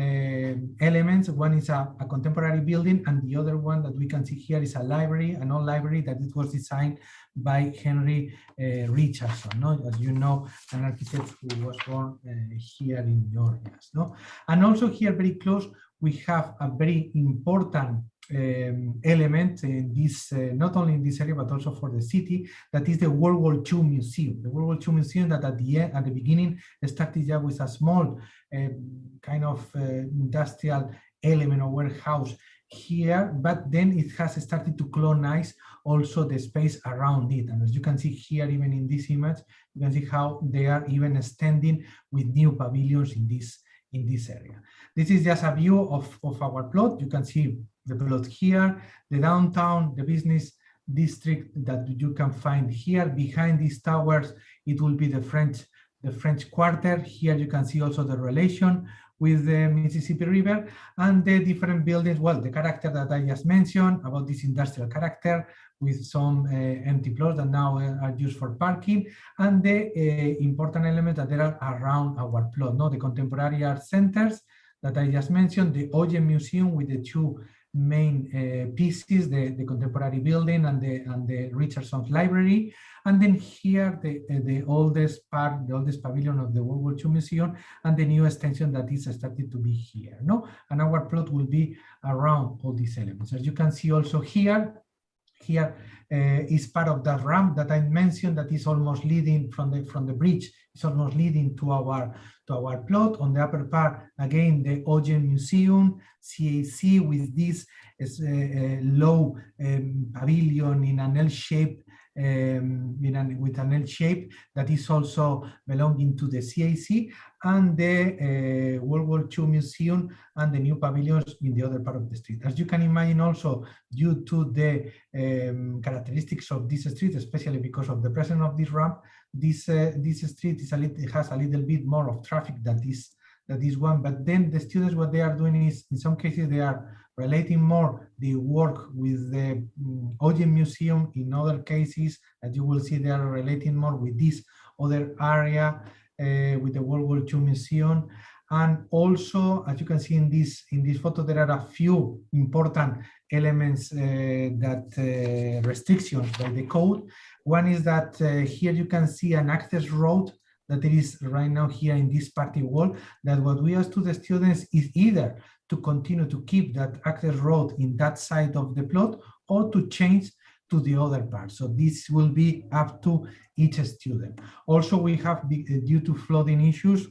elements. One is a contemporary building, and the other one that we can see here is a library, an old library that it was designed by Henry Richardson, no? As you know, an architect who was born here in New Orleans. No? And also here very close, we have a very important element in this, not only in this area, but also for the city, that is the World War II Museum. The World War II Museum that at the beginning started just with a small kind of industrial element or warehouse here, but then it has started to colonize also the space around it. And as you can see here, even in this image, you can see how they are even extending with new pavilions in this area. This is just a view of our plot. You can see the plot here, the downtown, the business district that you can find here. Behind these towers, it will be the French Quarter. Here you can see also the relation with the Mississippi River and the different buildings. Well, the character that I just mentioned about this industrial character with some empty plots that now are used for parking, and the important elements that there are around our plot. No, the contemporary art centers that I just mentioned, the Oyen Museum with the two main pieces, the contemporary building and the Richardson's library, and then here the oldest part, the oldest pavilion of the World War II Museum, and the new extension that is started to be here. No, and our plot will be around all these elements. As you can see also here is part of that ramp that I mentioned that is almost leading from the bridge. It's almost leading to our plot. On the upper part, again, the Oyen Museum, CAC, with this low pavilion in an L shape, with an L shape that is also belonging to the CAC, and the World War II Museum and the new pavilions in the other part of the street. As you can imagine also, due to the characteristics of this street, especially because of the presence of this ramp, this street has a little bit more of traffic than this one. But then the students, what they are doing is, in some cases, they are relating more the work with the Oyen Museum. In other cases, as you will see, they are relating more with this other area, with the World War II Museum. And also, as you can see in this photo, there are a few important elements that restrictions by the code. One is that here you can see an access road that it is right now here in this party wall, that what we ask to the students is either to continue to keep that access road in that side of the plot or to change to the other part. So this will be up to each student. Also, we have, due to flooding issues,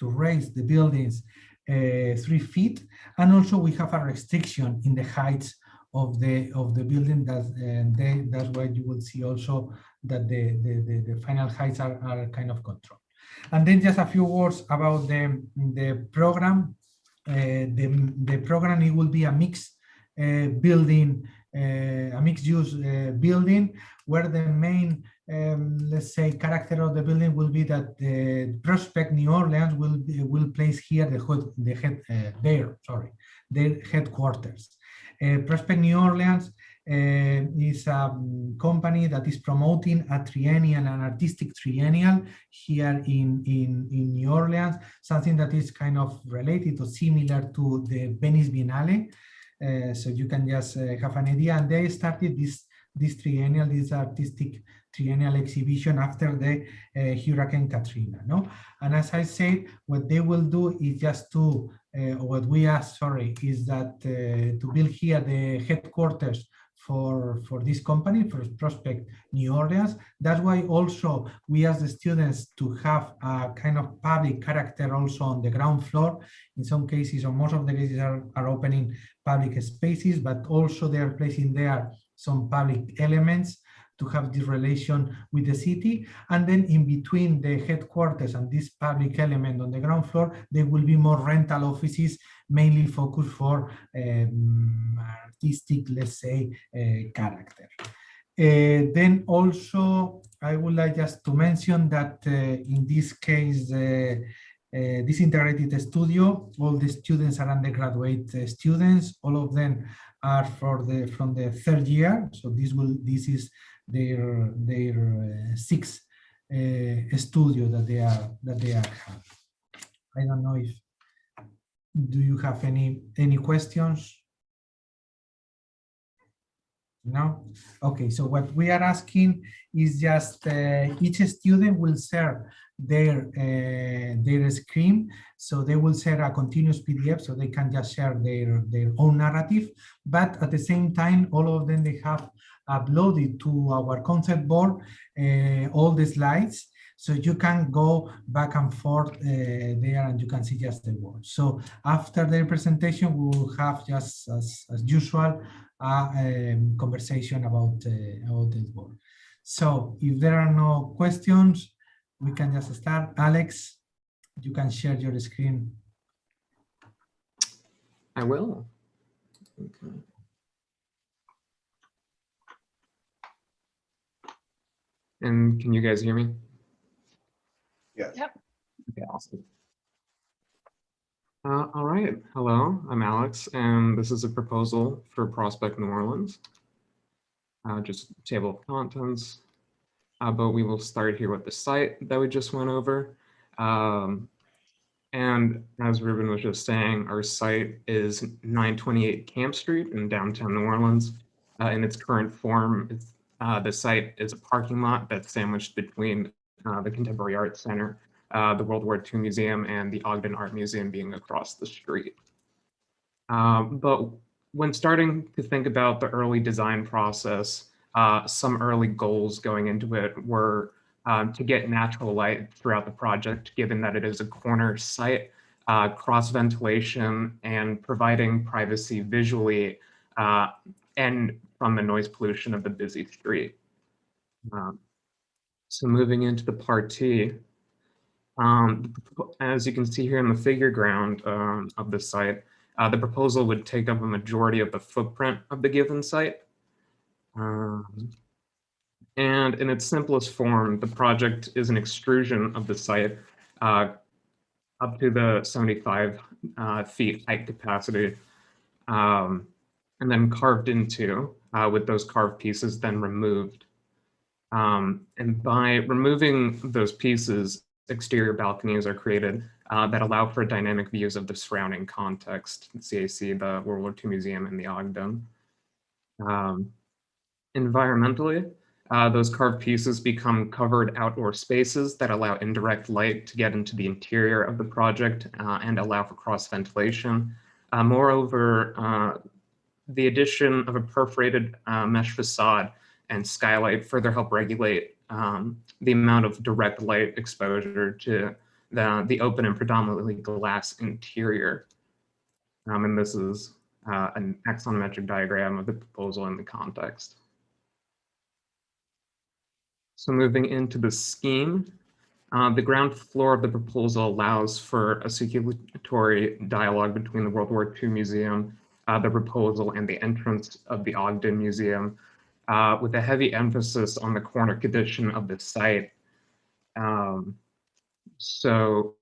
to raise the buildings 3 feet, and also we have a restriction in the heights of the building. That's why you will see also that the final heights are kind of controlled. And then just a few words about the program. The program, it will be a mixed building, a mixed-use building, where the main let's say character of the building will be that the Prospect New Orleans will place here their headquarters. Prospect New Orleans is a company that is promoting a triennial, an artistic triennial here in New Orleans, something that is kind of related or similar to the Venice Biennale. So you can just have an idea. And they started this triennial, this artistic triennial exhibition after the Hurricane Katrina. No? And as I said, what they will do is just to, what we ask, is that to build here the headquarters for this company, for Prospect New Orleans. That's why also we ask the students to have a kind of public character also on the ground floor. In some cases, or most of the cases, are opening public spaces, but also they are placing there some public elements to have this relation with the city. And then in between the headquarters and this public element on the ground floor, there will be more rental offices, mainly focused for artistic, let's say, character. Then also, I would like just to mention that in this case, this integrated studio, all the students are undergraduate students. All of them are from the third year. So this is their sixth studio that they are having. I don't know if Do you have any questions? No? Okay, so what we are asking is just each student will share their screen, so they will share a continuous PDF, so they can just share their own narrative, but at the same time, all of them, they have uploaded to our concept board all the slides, so you can go back and forth there and you can see just the words. So after their presentation, we will have just as usual, conversation about this board. So if there are no questions, we can just start. Alex, you can share your screen. I will. Okay. And can you guys hear me? Yes. Yep. Okay, awesome. All right, hello, I'm Alex, and this is a proposal for Prospect New Orleans. Just a table of contents, but we will start here with the site that we just went over. And as Ruben was just saying, our site is 928 Camp Street in downtown New Orleans. In its current form, the site is a parking lot that's sandwiched between the Contemporary Art Center, the World War II Museum, and the Ogden Art Museum being across the street. But when starting to think about the early design process, some early goals going into it were to get natural light throughout the project, given that it is a corner site, cross ventilation, and providing privacy visually and from the noise pollution of the busy street. So moving into the Part T, as you can see here in the figure ground of the site, the proposal would take up a majority of the footprint of the given site. And in its simplest form, the project is an extrusion of the site up to the 75 feet height capacity, and then carved into with those carved pieces then removed. And by removing those pieces, exterior balconies are created that allow for dynamic views of the surrounding context, the CAC, the World War II Museum, and the Ogden. Environmentally, those carved pieces become covered outdoor spaces that allow indirect light to get into the interior of the project and allow for cross ventilation. Moreover, the addition of a perforated mesh facade and skylight further help regulate the amount of direct light exposure to the open and predominantly glass interior. And this is an axonometric diagram of the proposal in the context. So moving into the scheme, the ground floor of the proposal allows for a circulatory dialogue between the World War II Museum, the proposal, and the entrance of the Ogden Museum, with a heavy emphasis on the corner condition of the site. So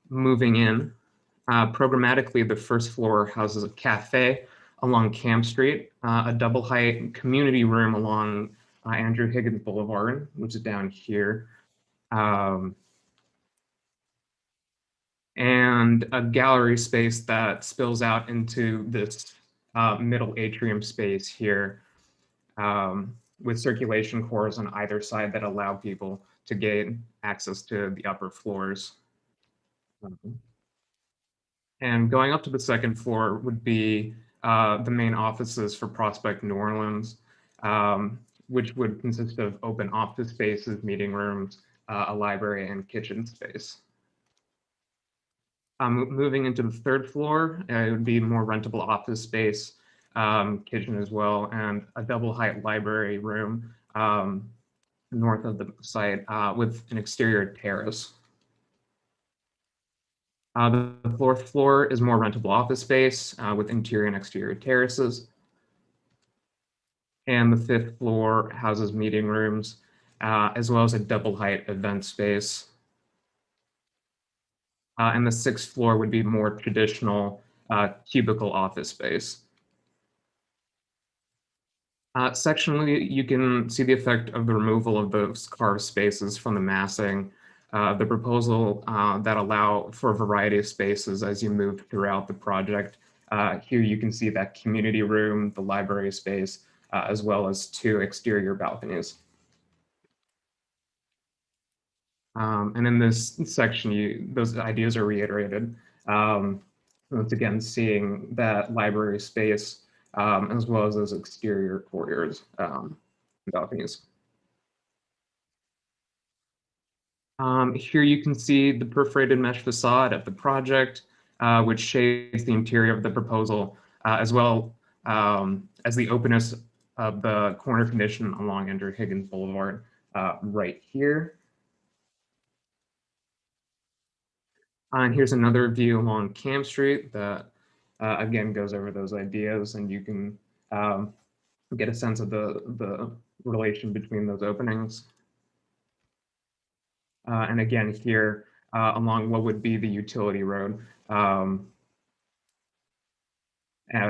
moving in, programmatically, the first floor houses a cafe along Camp Street, a double height community room along Andrew Higgins Boulevard, which is down here, and a gallery space that spills out into this middle atrium space here, with circulation cores on either side that allow people to gain access to the upper floors. And going up to the second floor would be the main offices for Prospect New Orleans, which would consist of open office spaces, meeting rooms, a library, and kitchen space. Moving into the third floor, it would be more rentable office space, kitchen as well, and a double height library room north of the site with an exterior terrace. The fourth floor is more rentable office space with interior and exterior terraces. And the fifth floor houses meeting rooms, as well as a double height event space. And the sixth floor would be more traditional cubicle office space. Sectionally, you can see the effect of the removal of those carved spaces from the massing the proposal that allow for a variety of spaces as you move throughout the project. Here you can see that community room, the library space, as well as 2 exterior balconies. And in this section, those ideas are reiterated. Once again, seeing that library space as well as those exterior corridors and balconies. Here you can see the perforated mesh facade of the project, which shades the interior of the proposal, as well as the openness of the corner condition along Andrew Higgins Boulevard right here. And here's another view along Camp Street that again goes over those ideas, and you can get a sense of the relation between those openings. And again here along what would be the utility road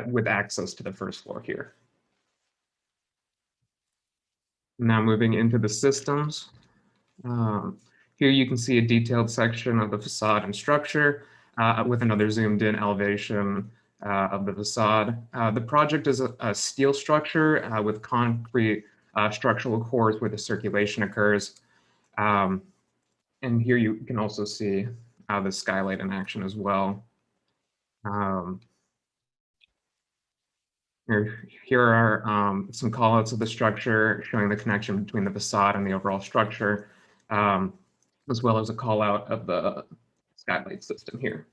with access to the first floor here. Now moving into the systems. Here you can see a detailed section of the facade and structure with another zoomed in elevation of the facade. The project is a steel structure with concrete structural cores where the circulation occurs. And here you can also see the skylight in action as well. Here are some callouts of the structure showing the connection between the facade and the overall structure, as well as a call out of the skylight system here.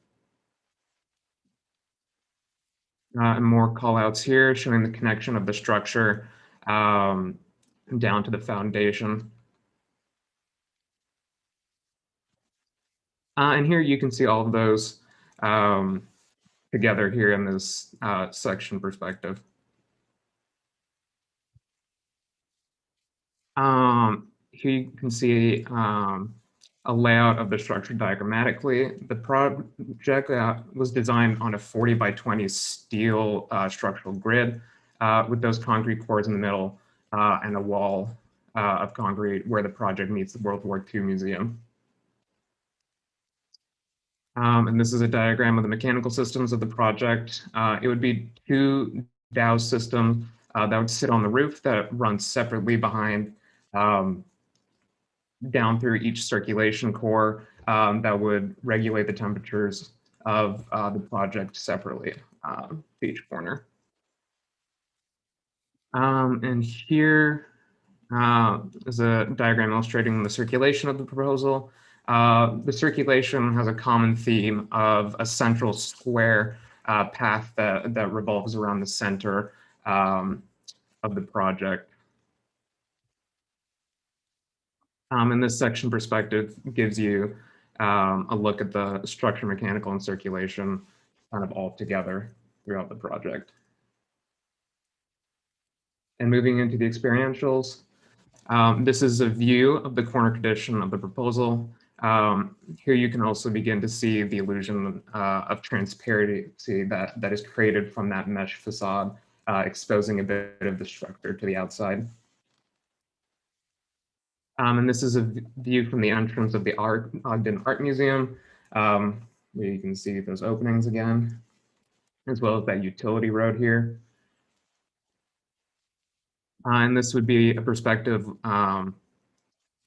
And more call outs here showing the connection of the structure down to the foundation. And here you can see all of those together here in this section perspective. Here you can see a layout of the structure diagrammatically. The project was designed on a 40 by 20 steel structural grid with those concrete cores in the middle and a wall of concrete where the project meets the World War II Museum. And this is a diagram of the mechanical systems of the project. It would be 2 dowse systems that would sit on the roof that runs separately behind down through each circulation core that would regulate the temperatures of the project separately to each corner. And here is a diagram illustrating the circulation of the proposal. The circulation has a common theme of a central square path that revolves around the center of the project. And this section perspective gives you a look at the structure, mechanical, and circulation kind of all together throughout the project. And moving into the experientials, this is a view of the corner condition of the proposal. Here you can also begin to see the illusion of transparency that is created from that mesh facade, exposing a bit of the structure to the outside. And this is a view from the entrance of the Ogden Art Museum, where you can see those openings again, as well as that utility road here. And this would be a perspective from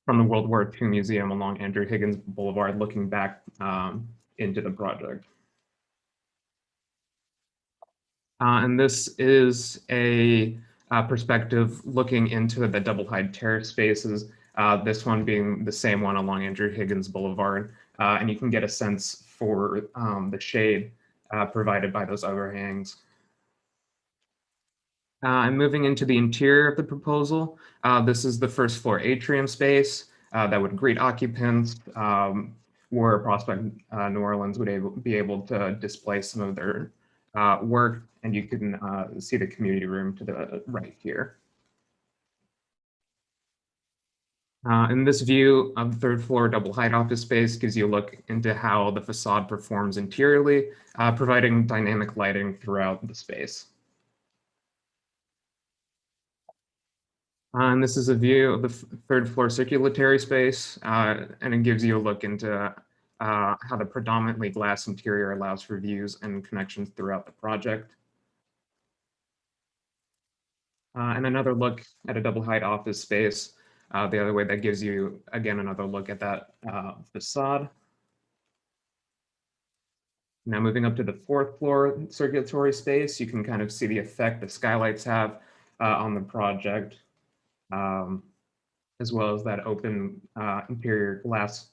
the World War II Museum along Andrew Higgins Boulevard, looking back into the project. And this is a perspective looking into the double height terrace spaces, this one being the same one along Andrew Higgins Boulevard. And you can get a sense for the shade provided by those overhangs. And moving into the interior of the proposal, this is the first floor atrium space that would greet occupants, where Prospect New Orleans would be able to display some of their work, and you can see the community room to the right here. And this view of the third floor double height office space gives you a look into how the facade performs interiorly, providing dynamic lighting throughout the space. And this is a view of the third floor circulatory space, and it gives you a look into how the predominantly glass interior allows for views and connections throughout the project. And another look at a double height office space the other way, that gives you, again, another look at that facade. Now moving up to the fourth floor circulatory space, you can kind of see the effect the skylights have on the project, as well as that open interior glass.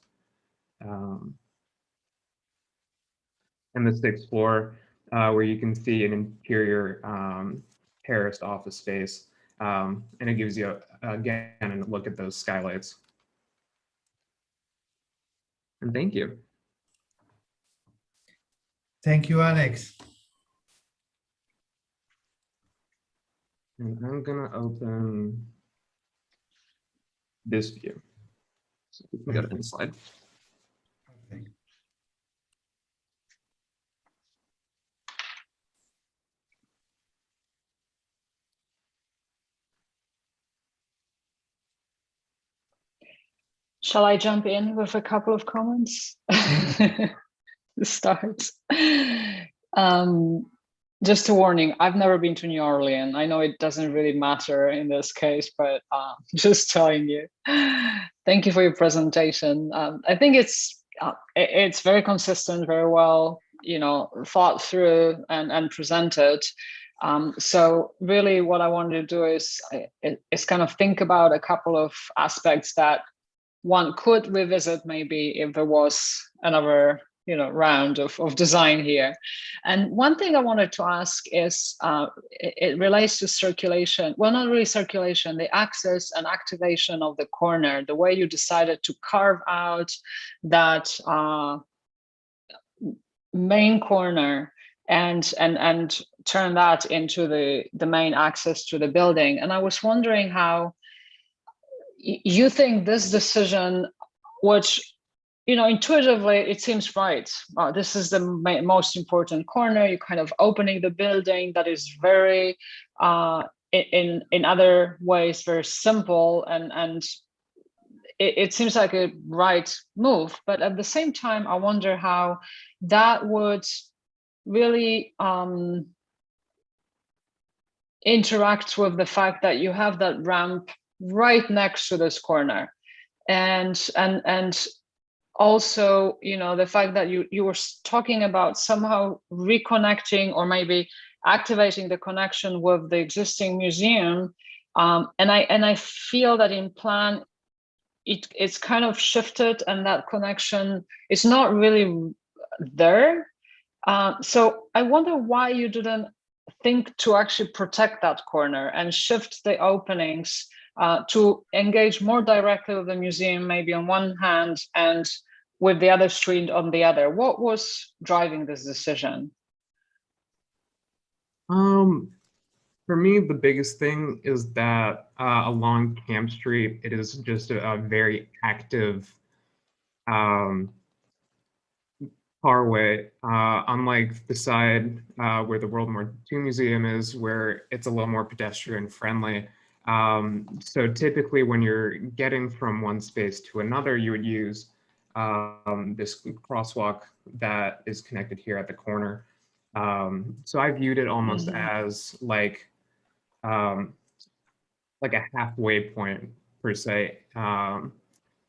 And the sixth floor, where you can see an interior terraced office space. And it gives you, again, a look at those skylights. And thank you. Thank you, Alex. And I'm gonna open this view. So we can go to the next slide. Okay. Shall I jump in with a couple of comments to start? Just a warning, I've never been to New Orleans. I know it doesn't really matter in this case, but just telling you. Thank you for your presentation. I think it's very consistent, very well, thought through and presented. So really what I wanted to do is kind of think about a couple of aspects that one could revisit maybe if there was another round of design here. And one thing I wanted to ask is, it relates to circulation. Well, not really circulation, the access and activation of the corner, the way you decided to carve out that main corner and turn that into the main access to the building. And I was wondering how you think this decision, which intuitively it seems right. This is the most important corner. You're kind of opening the building that is very, in other ways, very simple, and it seems like a right move. But at the same time, I wonder how that would really interact with the fact that you have that ramp right next to this corner, and also, the fact that you were talking about somehow reconnecting or maybe activating the connection with the existing museum, and I feel that in plan it's kind of shifted, and that connection is not really there. So I wonder why you didn't think to actually protect that corner and shift the openings to engage more directly with the museum, maybe on one hand, and with the other street on the other. What was driving this decision? For me, the biggest thing is that along Camp Street, it is just a very active carway, unlike the side where the World War II Museum is, where it's a little more pedestrian friendly. So typically when you're getting from one space to another, you would use this crosswalk that is connected here at the corner. So I viewed it almost as like a halfway point per se,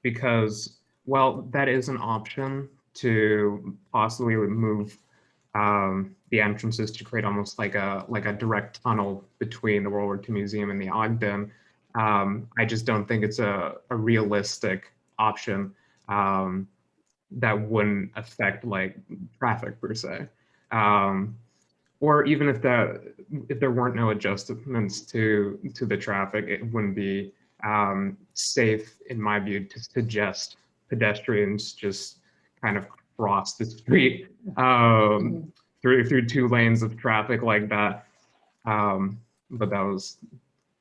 because, well, that is an option to possibly move the entrances to create almost like a direct tunnel between the World War II Museum and the Ogden. I just don't think it's a realistic option that wouldn't affect like traffic per se. Or even if there weren't no adjustments to the traffic, it wouldn't be safe, in my view, to suggest pedestrians just kind of cross the street through 2 lanes of traffic like that. But that was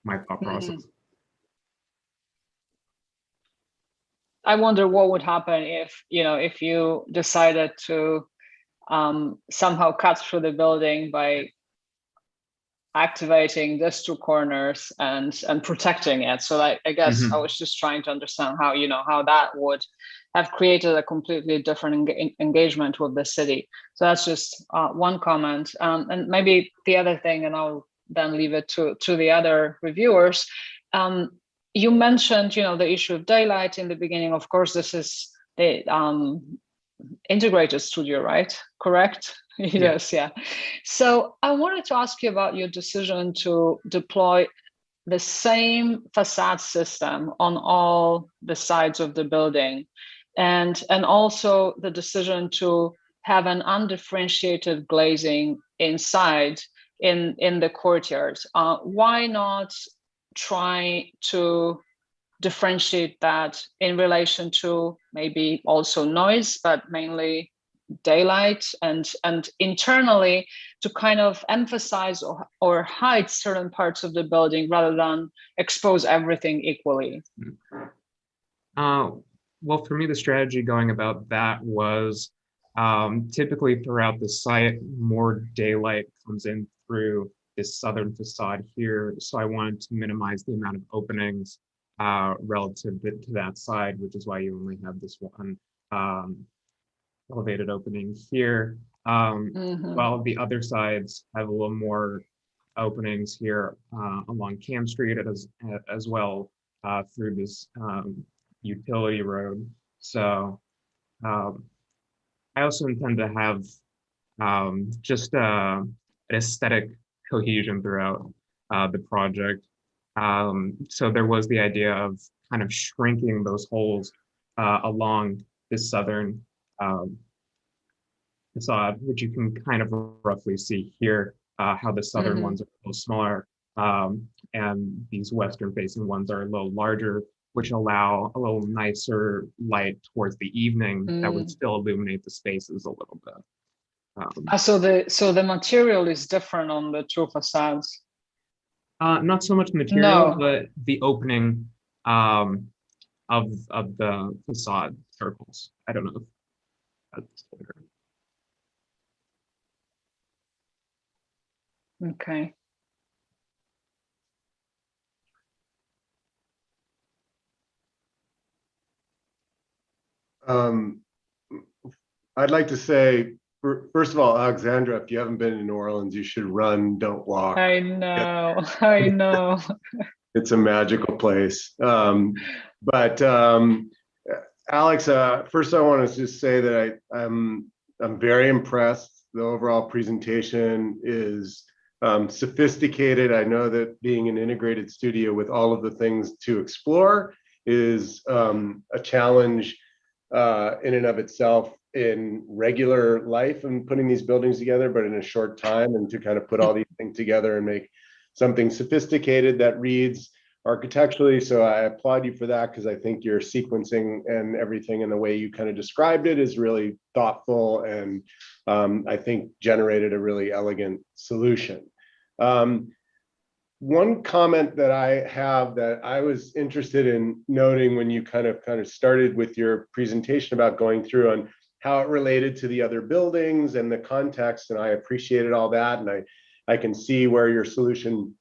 my thought process. I wonder what would happen if you decided to somehow cut through the building by activating these two corners and protecting it. So I guess I was just trying to understand how, how that would have created a completely different engagement with the city. So that's just one comment. And maybe the other thing, and I'll then leave it to the other reviewers. You mentioned, the issue of daylight in the beginning. Of course, this is the integrated studio, right? Correct? Yes, yeah. So I wanted to ask you about your decision to deploy the same facade system on all the sides of the building, and also the decision to have an undifferentiated glazing inside in the courtyard. Why not try to differentiate that in relation to maybe also noise, but mainly daylight, and internally to kind of emphasize or hide certain parts of the building rather than expose everything equally? Well, for me, the strategy going about that was typically throughout the site, more daylight comes in through this southern facade here. So I wanted to minimize the amount of openings relative to that side, which is why you only have this one elevated opening here, while the other sides have a little more openings here along Cam Street as well through this utility road. So I also intend to have just an aesthetic cohesion throughout the project. So there was the idea of kind of shrinking those holes along this southern facade, which you can kind of roughly see here, how the southern ones are a little smaller, and these western facing ones are a little larger, which allow a little nicer light towards the evening that would still illuminate the spaces a little bit. So the material is different on the two facades? Not so much material, but the opening of the facade circles. I don't know if that's clear. Okay. I'd like to say, first of all, Alexandra, if you haven't been in New Orleans, you should run, don't walk. I know, I know. It's a magical place. But Alex, first I want to just say that I'm very impressed. The overall presentation is sophisticated. I know that being an integrated studio with all of the things to explore is a challenge in and of itself in regular life and putting these buildings together, but in a short time, and to kind of put all these things together and make something sophisticated that reads architecturally. So I applaud you for that, because I think your sequencing and everything and the way you kind of described it is really thoughtful, and I think generated a really elegant solution. One comment that I have that I was interested in noting when you kind of started with your presentation about going through on how it related to the other buildings and the context, and I appreciated all that, and I can see where your solution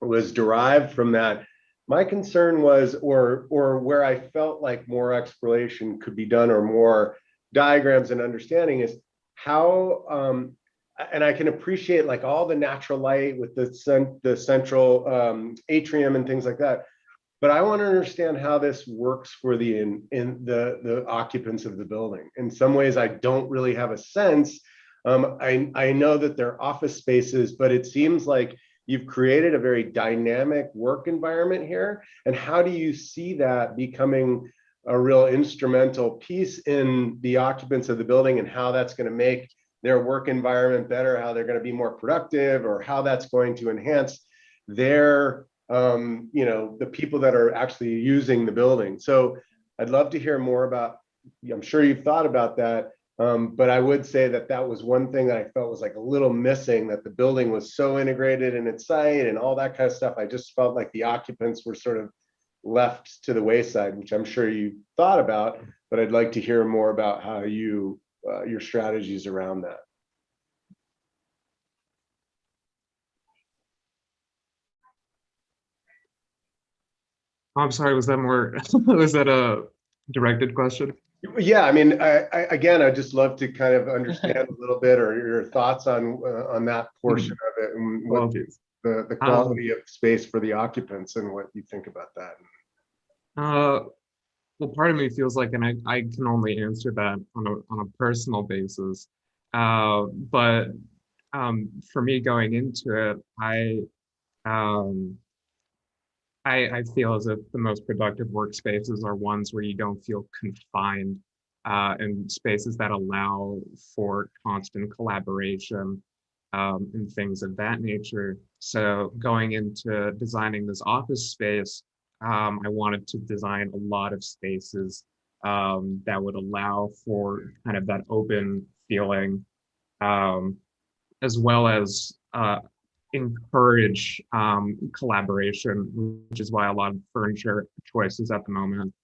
was derived from that. My concern was, or where I felt like more exploration could be done, or more diagrams and understanding, is how and I can appreciate like all the natural light with the central atrium and things like that, but I want to understand how this works for the occupants of the building. In some ways, I don't really have a sense. I know that they're office spaces, but it seems like you've created a very dynamic work environment here. And how do you see that becoming a real instrumental piece in the occupants of the building, and how that's going to make their work environment better, how they're going to be more productive, or how that's going to enhance their, the people that are actually using the building. So I'd love to hear more about, I'm sure you've thought about that, but I would say that that was one thing that I felt was like a little missing, that the building was so integrated in its site and all that kind of stuff. I just felt like the occupants were sort of left to the wayside, which I'm sure you thought about, but I'd like to hear more about how you, your strategies around that. I'm sorry, was that more, was that a directed question? Yeah, I mean, again, I'd just love to kind of understand a little bit, or your thoughts on that portion of it, and what the quality of space for the occupants, and what you think about that. Well, part of me feels like, and I can only answer that on a personal basis. But for me going into it, I feel as if the most productive workspaces are ones where you don't feel confined, and spaces that allow for constant collaboration, and things of that nature. So going into designing this office space, I wanted to design a lot of spaces that would allow for kind of that open feeling, as well as encourage collaboration, which is why a lot of furniture choices at the moment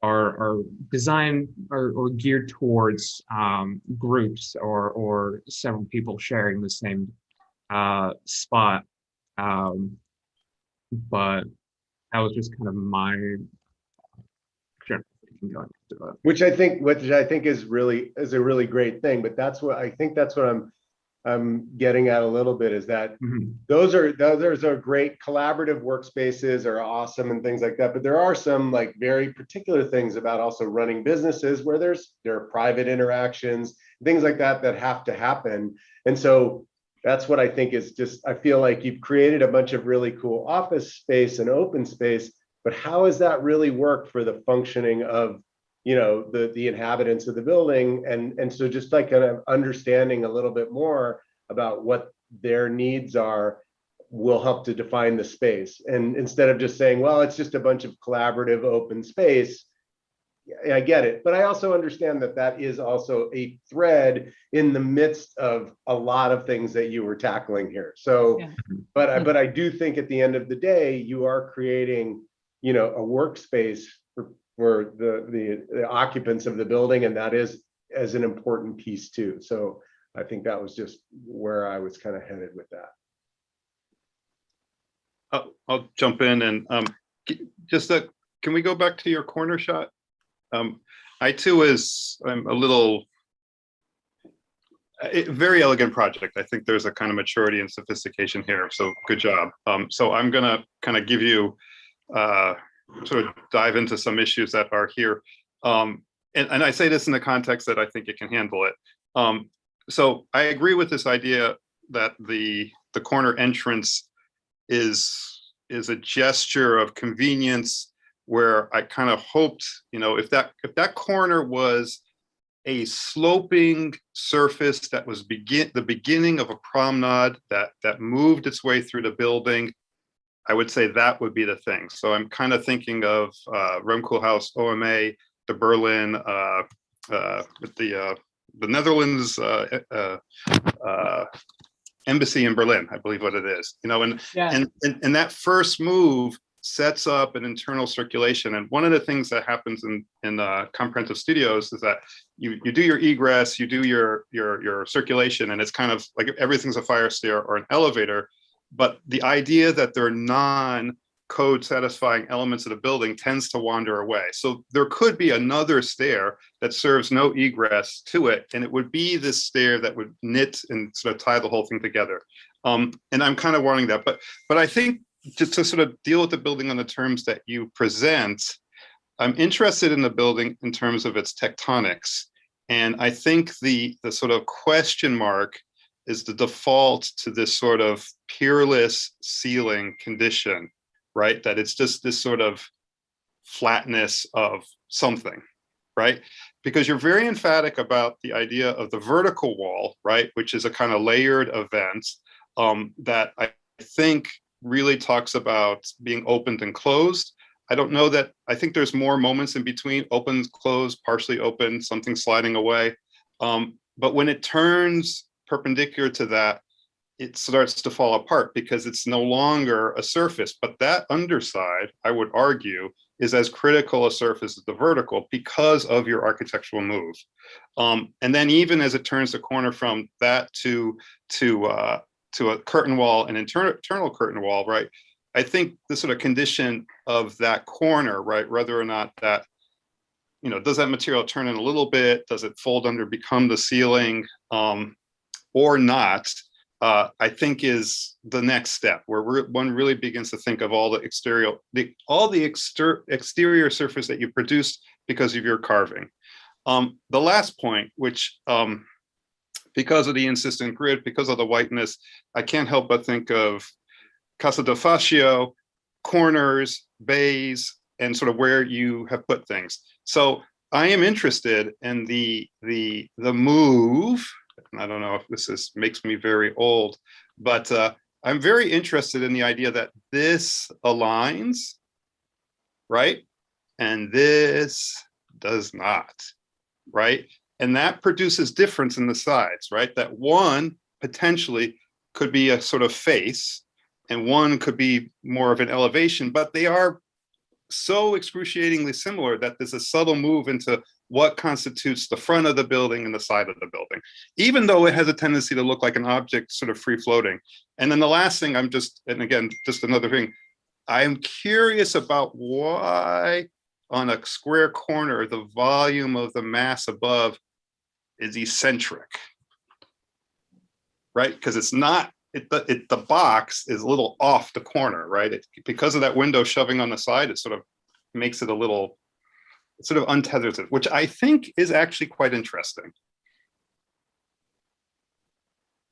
are designed or geared towards groups or several people sharing the same spot. But that was just kind of my general thinking going into it. Which I think is a really great thing. But that's what I'm getting at a little bit, is that those are great. Collaborative workspaces are awesome and things like that. But there are some like very particular things about also running businesses where there are private interactions, things like that have to happen. And so that's what I think is just, I feel like you've created a bunch of really cool office space and open space, but how has that really worked for the functioning of, you know, the inhabitants of the building? And so just like kind of understanding a little bit more about what their needs are will help to define the space. And instead of just saying, well, it's just a bunch of collaborative open space, I get it. But I also understand that is also a thread in the midst of a lot of things that you were tackling here. So, but I do think at the end of the day, you are creating, you know, a workspace for the occupants of the building, and that is as an important piece too. So I think that was just where I was kind of headed with that. I'll jump in and can we go back to your corner shot? I'm a little, very elegant project. I think there's a kind of maturity and sophistication here. So good job. So I'm gonna kind of give you, sort of dive into some issues that are here. And I say this in the context that I think it can handle it. So I agree with this idea that the corner entrance is a gesture of convenience, where I kind of hoped, you know, if that corner was a sloping surface that was the beginning of a promenade that moved its way through the building, I would say that would be the thing. So I'm kind of thinking of Ruimkoolhaus OMA, the Berlin, the Netherlands embassy in Berlin, I believe what it is. You know, and that first move sets up an internal circulation. And one of the things that happens in comprehensive studios is that you do your egress, you do your circulation, and it's kind of like everything's a fire stair or an elevator. But the idea that there are non-code satisfying elements of the building tends to wander away. So there could be another stair that serves no egress to it, and it would be this stair that would knit and sort of tie the whole thing together. And I'm kind of wanting that, but I think just to sort of deal with the building on the terms that you present, I'm interested in the building in terms of its tectonics. And I think the sort of question mark is the default to this sort of peerless ceiling condition, right? That it's just this sort of flatness of something, right? Because you're very emphatic about the idea of the vertical wall, right? Which is a kind of layered event that I think really talks about being opened and closed. I don't know that, I think there's more moments in between, open, closed, partially open, something sliding away. But when it turns perpendicular to that, it starts to fall apart because it's no longer a surface. But that underside, I would argue, is as critical a surface as the vertical because of your architectural move. And then even as it turns the corner from that to a curtain wall, an internal curtain wall, right? I think the sort of condition of that corner, right, whether or not that, you know, does that material turn in a little bit? Does it fold under, become the ceiling, or not? I think is the next step, where one really begins to think of all the exterior, exterior surface that you produced because of your carving. The last point, which because of the insistent grid, because of the whiteness, I can't help but think of Casa de Fascio, corners, bays, and sort of where you have put things. So I am interested in the move. And I don't know if this makes me very old, but I'm very interested in the idea that this aligns, right? And this does not, right? And that produces difference in the sides, right? That one potentially could be a sort of face, and one could be more of an elevation, but they are so excruciatingly similar that there's a subtle move into what constitutes the front of the building and the side of the building, even though it has a tendency to look like an object sort of free floating. And then the last thing and again, just another thing, I'm curious about why on a square corner, the volume of the mass above is eccentric, right? Because it's not, the box is a little off the corner, right? Because of that window shoving on the side, it sort of makes it a little, it sort of untethers it, which I think is actually quite interesting.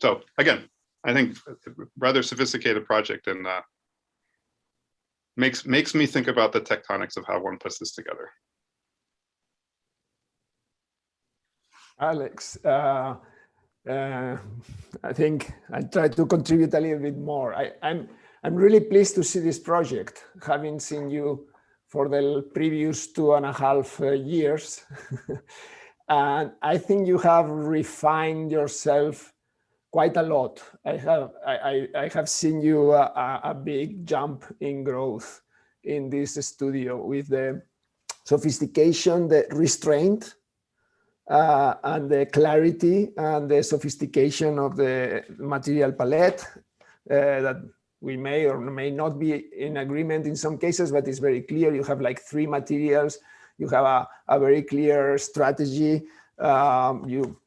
So again, I think a rather sophisticated project, and makes me think about the tectonics of how one puts this together. Alex, I think I'll try to contribute a little bit more. I'm really pleased to see this project, having seen you for the previous 2.5 years. And I think you have refined yourself quite a lot. I have seen you a big jump in growth in this studio with the sophistication, the restraint, and the clarity and the sophistication of the material palette that we may or may not be in agreement in some cases, but it's very clear. You have like 3 materials. You have a very clear strategy. You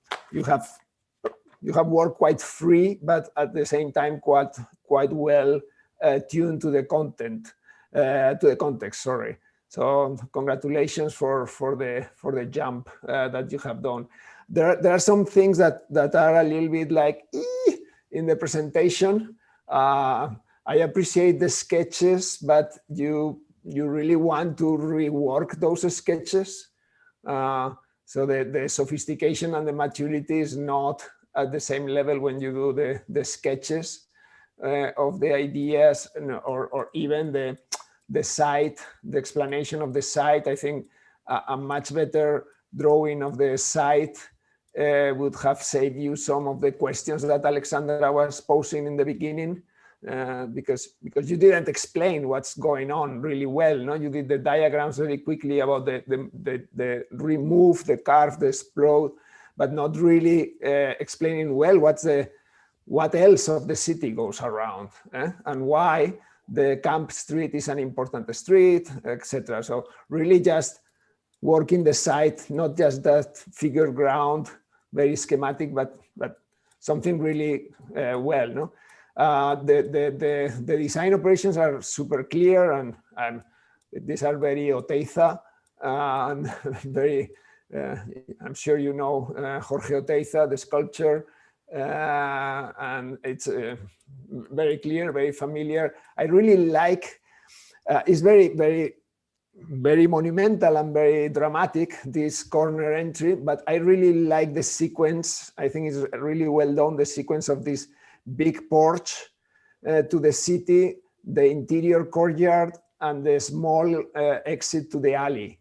have worked quite free, but at the same time quite well tuned to the content, to the context. Sorry. So congratulations for the jump that you have done. There are some things that are a little bit like in the presentation. I appreciate the sketches, but you really want to rework those sketches. So the sophistication and the maturity is not at the same level when you do the sketches of the ideas, or even the site, the explanation of the site. I think a much better drawing of the site would have saved you some of the questions that Alexandra was posing in the beginning, because you didn't explain what's going on really well. No, you did the diagrams very quickly about the remove, the carve, the explode, but not really explaining well what else of the city goes around, and why the Camp Street is an important street, etc. So really just working the site, not just that figure ground, very schematic, but something really well. No, the design operations are super clear, and these are very Oteiza, and very. I'm sure you know Jorge Oteiza, the sculpture. And it's very clear, very familiar. I really like, it's very monumental and very dramatic, this corner entry, but I really like the sequence. I think it's really well done, the sequence of this big porch to the city, the interior courtyard, and the small exit to the alley.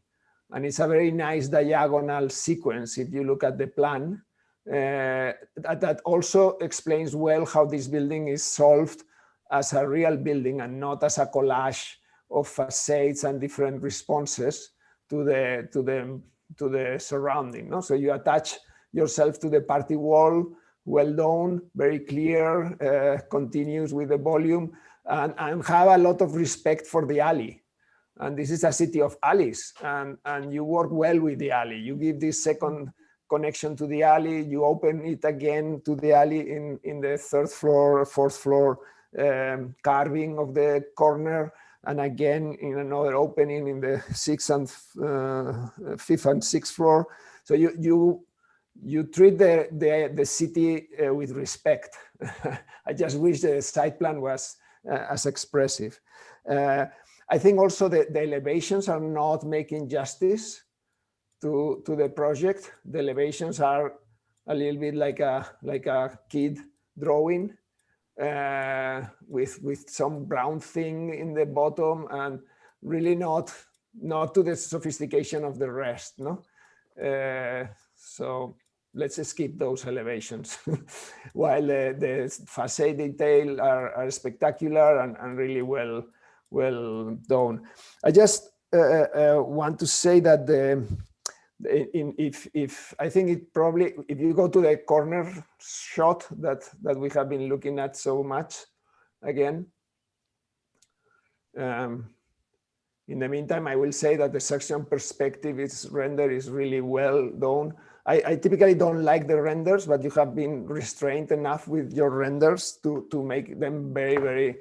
And it's a very nice diagonal sequence if you look at the plan. That also explains well how this building is solved as a real building and not as a collage of facades and different responses to the surrounding. No? So you attach yourself to the party wall, well done, very clear, continues with the volume. and have a lot of respect for the alley. And this is a city of alleys, and you work well with the alley. You give this second connection to the alley, you open it again to the alley in the third floor, fourth floor carving of the corner, and again in another opening in the fifth and sixth floor. So you treat the city with respect. I just wish the site plan was as expressive. I think also the elevations are not making justice to the project. The elevations are a little bit like a kid drawing with some brown thing in the bottom, and really not to the sophistication of the rest. No, so let's skip those elevations. While the facade detail are spectacular and really well done. I just want to say that if I think it probably, if you go to the corner shot that we have been looking at so much again, in the meantime, I will say that the section perspective render is really well done. I typically don't like the renders, but you have been restrained enough with your renders to make them very, very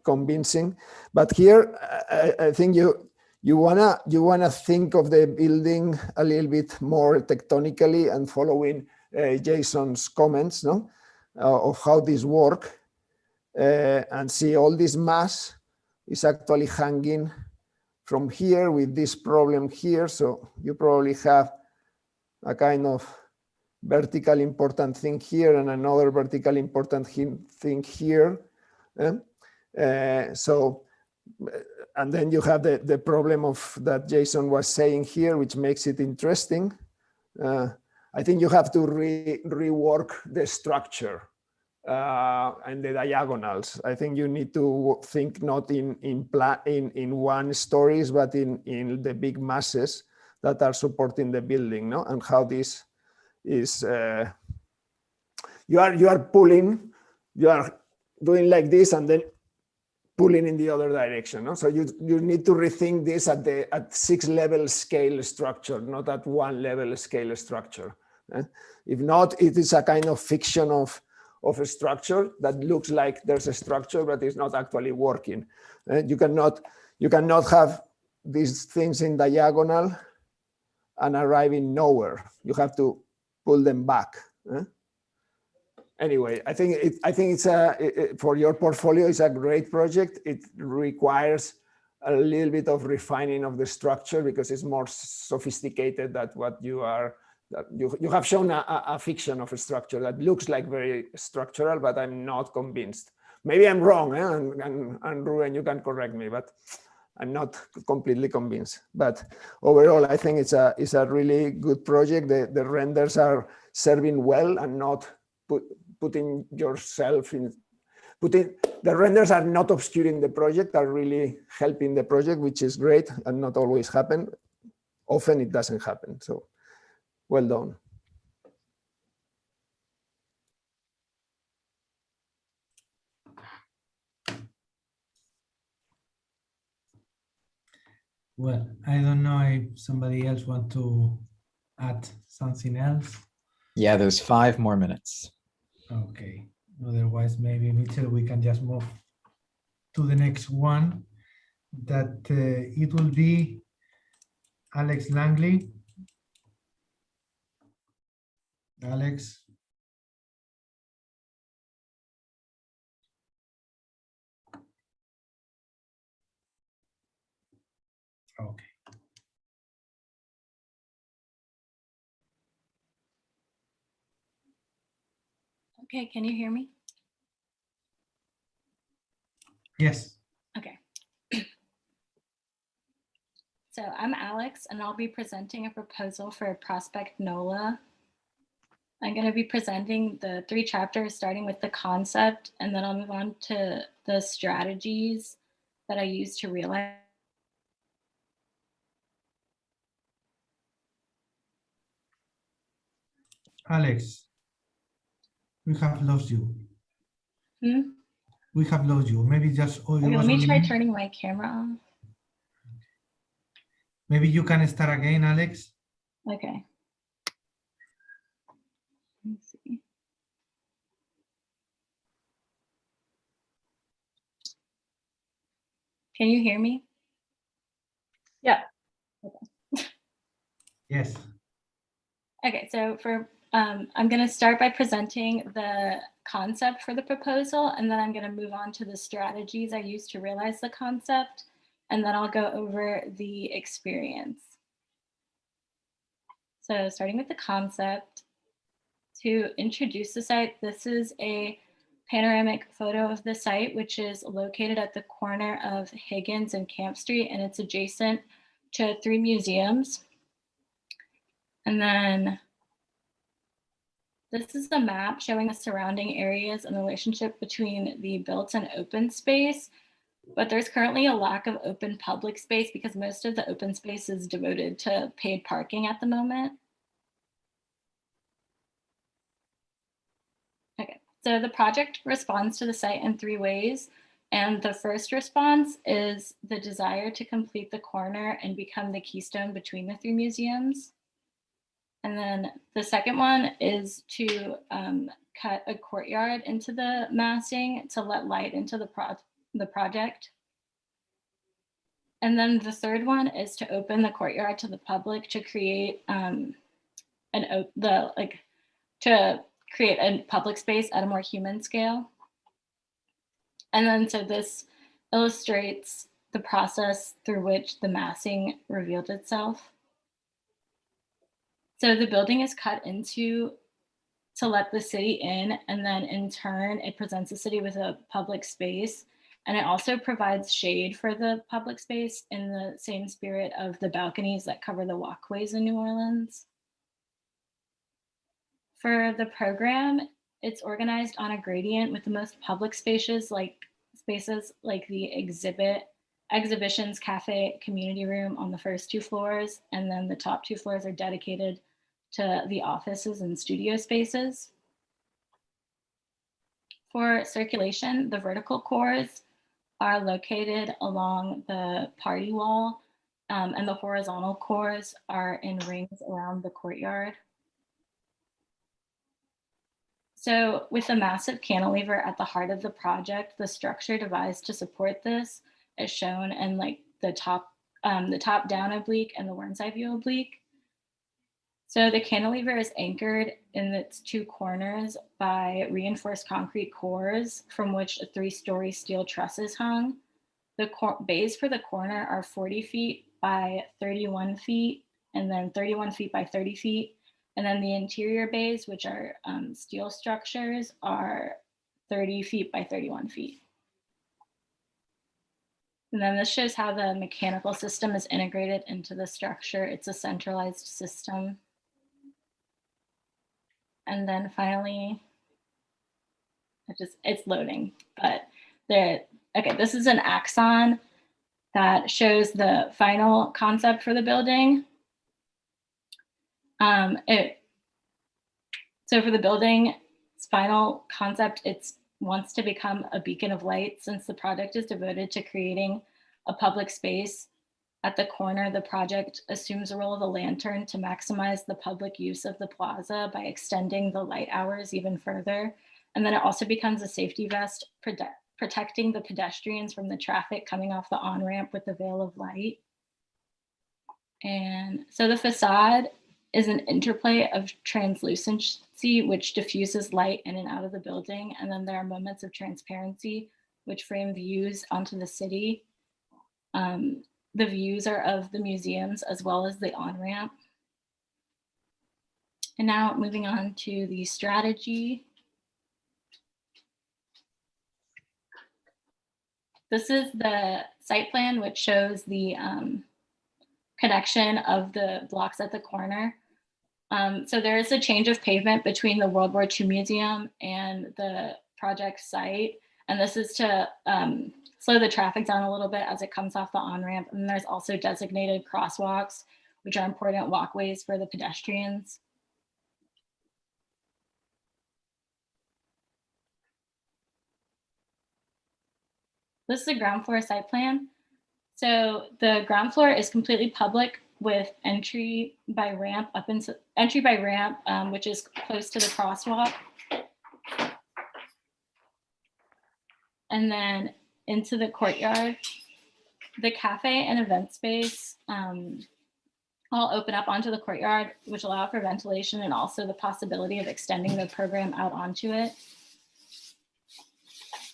convincing. But here, I think you wanna think of the building a little bit more tectonically and following Jason's comments, no, of how this work, and see all this mass is actually hanging from here with this problem here. So you probably have a kind of vertical important thing here and another vertical important thing here. So, and then you have the problem of that Jason was saying here, which makes it interesting. I think you have to rework the structure and the diagonals. I think you need to think not in one stories, but in the big masses that are supporting the building, no? And how this is, you are pulling, you are doing like this and then pulling in the other direction, no? So you need to rethink this at 6-level scale structure, not at 1-level scale structure. If not, it is a kind of fiction of a structure that looks like there's a structure, but it's not actually working. You cannot have these things in diagonal and arriving nowhere. You have to pull them back. Anyway, I think it's for your portfolio, it's a great project. It requires a little bit of refining of the structure because it's more sophisticated than what you are. You have shown a fiction of a structure that looks like very structural, but I'm not convinced. Maybe I'm wrong, and Ruben, you can correct me, but I'm not completely convinced. But overall, I think it's a really good project. The renders are serving well and not putting yourself in. The renders are not obscuring the project, are really helping the project, which is great and not always happen. Often it doesn't happen. So well done. Well, I don't know if somebody else wants to add something else. Yeah, there's 5 more minutes. Okay. Otherwise, maybe Mitchell, we can just move to the next one. That it will be Alex Langley. Alex. Okay. Okay, can you hear me? Yes. Okay. So I'm Alex, and I'll be presenting a proposal for Prospect NOLA. I'm going to be presenting the 3 chapters, starting with the concept, and then I'll move on to the strategies that I use to realize. Alex, we have lost you. We have lost you. Maybe just oh, it Okay, was let me only try me. turning my camera on. Maybe you can start again, Alex. Okay. Let's see. Can you hear me? Yeah. Okay. Yes. Okay, so I'm going to start by presenting the concept for the proposal, and then I'm going to move on to the strategies I used to realize the concept, and then I'll go over the experience. So starting with the concept, to introduce the site, this is a panoramic photo of the site, which is located at the corner of Higgins and Camp Street, and it's adjacent to 3 museums. And then this is the map showing the surrounding areas and the relationship between the built and open space. But there's currently a lack of open public space because most of the open space is devoted to paid parking at the moment. Okay, so the project responds to the site in 3 ways. And the first response is the desire to complete the corner and become the keystone between the 3 museums. And then the second one is to cut a courtyard into the massing to let light into the project. And then the third one is to open the courtyard to the public to create to create a public space at a more human scale. And then so this illustrates the process through which the massing revealed itself. So the building is cut into to let the city in, and then in turn, it presents the city with a public space. And it also provides shade for the public space in the same spirit of the balconies that cover the walkways in New Orleans. For the program, it's organized on a gradient with the most public spaces like the exhibitions, cafe, community room on the first 2 floors, and then the top 2 floors are dedicated to the offices and studio spaces. For circulation, the vertical cores are located along the party wall, and the horizontal cores are in rings around the courtyard. So with a massive cantilever at the heart of the project, the structure devised to support this is shown in the top down oblique and the one side view oblique. So the cantilever is anchored in its 2 corners by reinforced concrete cores from which 3-story steel trusses hung. The bays for the corner are 40 feet by 31 feet, and then 31 feet by 30 feet. And then the interior bays, which are steel structures, are 30 feet by 31 feet. And then this shows how the mechanical system is integrated into the structure. It's a centralized system. And then finally, it's loading, but okay, this is an axon that shows the final concept for the building. So for the building's final concept, it wants to become a beacon of light. Since the project is devoted to creating a public space at the corner, the project assumes the role of a lantern to maximize the public use of the plaza by extending the light hours even further. And then it also becomes a safety vest, protecting the pedestrians from the traffic coming off the on-ramp with the veil of light. And so the facade is an interplay of translucency, which diffuses light in and out of the building. And then there are moments of transparency, which frame views onto the city. The views are of the museums as well as the on-ramp. And now moving on to the strategy. This is the site plan, which shows the connection of the blocks at the corner. So there is a change of pavement between the World War II Museum and the project site. And this is to slow the traffic down a little bit as it comes off the on-ramp. And there's also designated crosswalks, which are important walkways for the pedestrians. this is the ground floor site plan. So the ground floor is completely public with entry by ramp, which is close to the crosswalk. And then into the courtyard. The cafe and event space all open up onto the courtyard, which allow for ventilation and also the possibility of extending the program out onto it.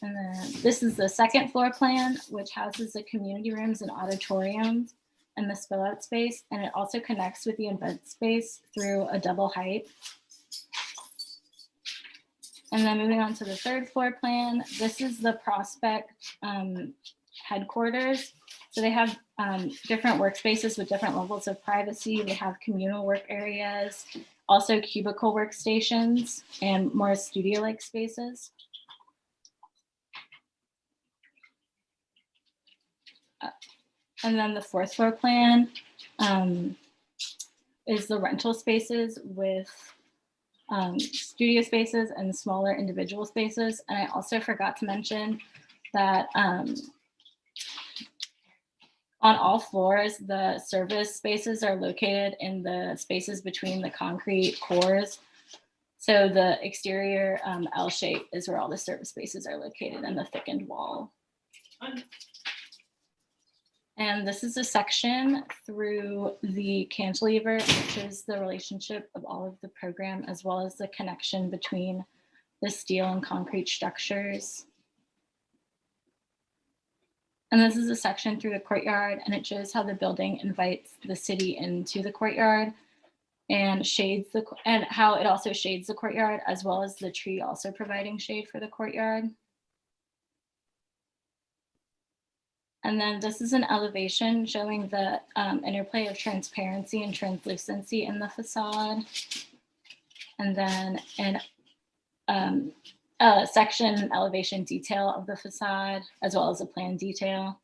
And then this is the second floor plan, which houses the community rooms and auditoriums and the spill out space. And it also connects with the event space through a double height. And then moving on to the third floor plan, this is the Prospect headquarters. So they have different workspaces with different levels of privacy. They have communal work areas, also cubicle workstations, and more studio-like spaces. And then the fourth floor plan is the rental spaces with studio spaces and smaller individual spaces. And I also forgot to mention that on all floors, the service spaces are located in the spaces between the concrete cores. So the exterior L shape is where all the service spaces are located in the thickened wall. And this is a section through the cantilever, which is the relationship of all of the program, as well as the connection between the steel and concrete structures. And this is a section through the courtyard, and it shows how the building invites the city into the courtyard and how it also shades the courtyard, as well as the tree also providing shade for the courtyard. And then this is an elevation showing the interplay of transparency and translucency in the facade. And then a section elevation detail of the facade, as well as a plan detail.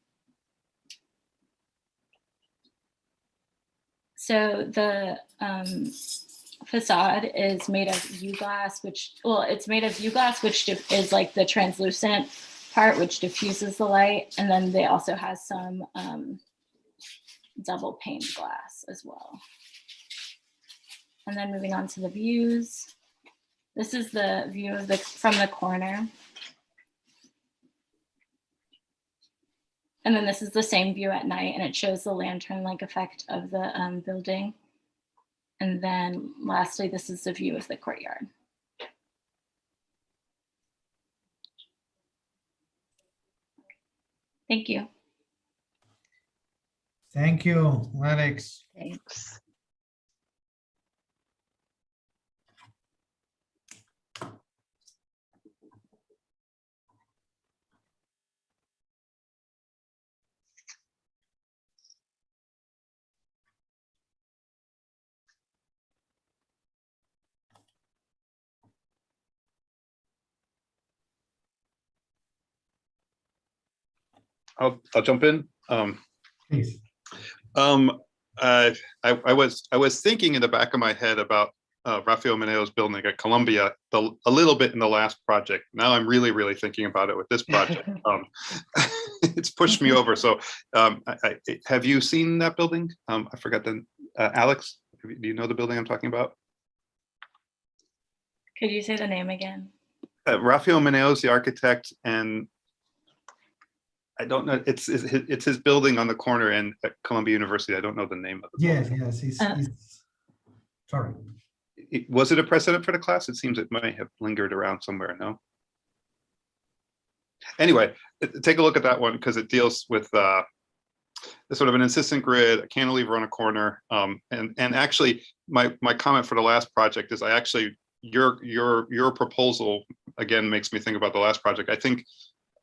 So the facade is made of U-glass, it's made of U-glass, which is like the translucent part, which diffuses the light. And then they also has some double pane glass as well. And then moving on to the views. This is the view of from the corner. And then this is the same view at night, and it shows the lantern-like effect of the building. And then lastly, this is the view of the courtyard. Thank you. Thank you, Alex. Thanks. I'll jump in. Please. I was thinking in the back of my head about Rafael Meneo's building at Columbia a little bit in the last project. Now I'm really thinking about it with this project. It's pushed me over. So have you seen that building? I forgot the Alex, do you know the building I'm talking about? Could you say the name again? Rafael Meneo's the architect, and I don't know. It's his building on the corner at Columbia University. I don't know the name of it. Yes. It's sorry. Was it a precedent for the class? It seems it might have lingered around somewhere. No. Anyway, take a look at that one because it deals with sort of an insistent grid, a cantilever on a corner, and actually my comment for the last project is your proposal again makes me think about the last project. I think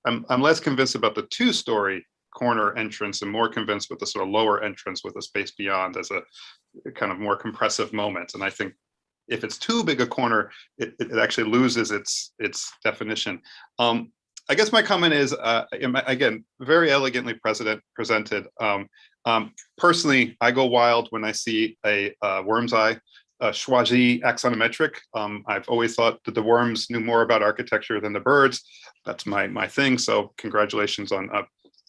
I'm less convinced about the two-story corner entrance and more convinced with the sort of lower entrance with a space beyond as a kind of more compressive moment. And I think if it's too big a corner, it actually loses its definition. I guess my comment is, again, very elegantly presented. Personally, I go wild when I see a worm's eye Schwazi axonometric. I've always thought that the worms knew more about architecture than the birds. That's my thing. So congratulations on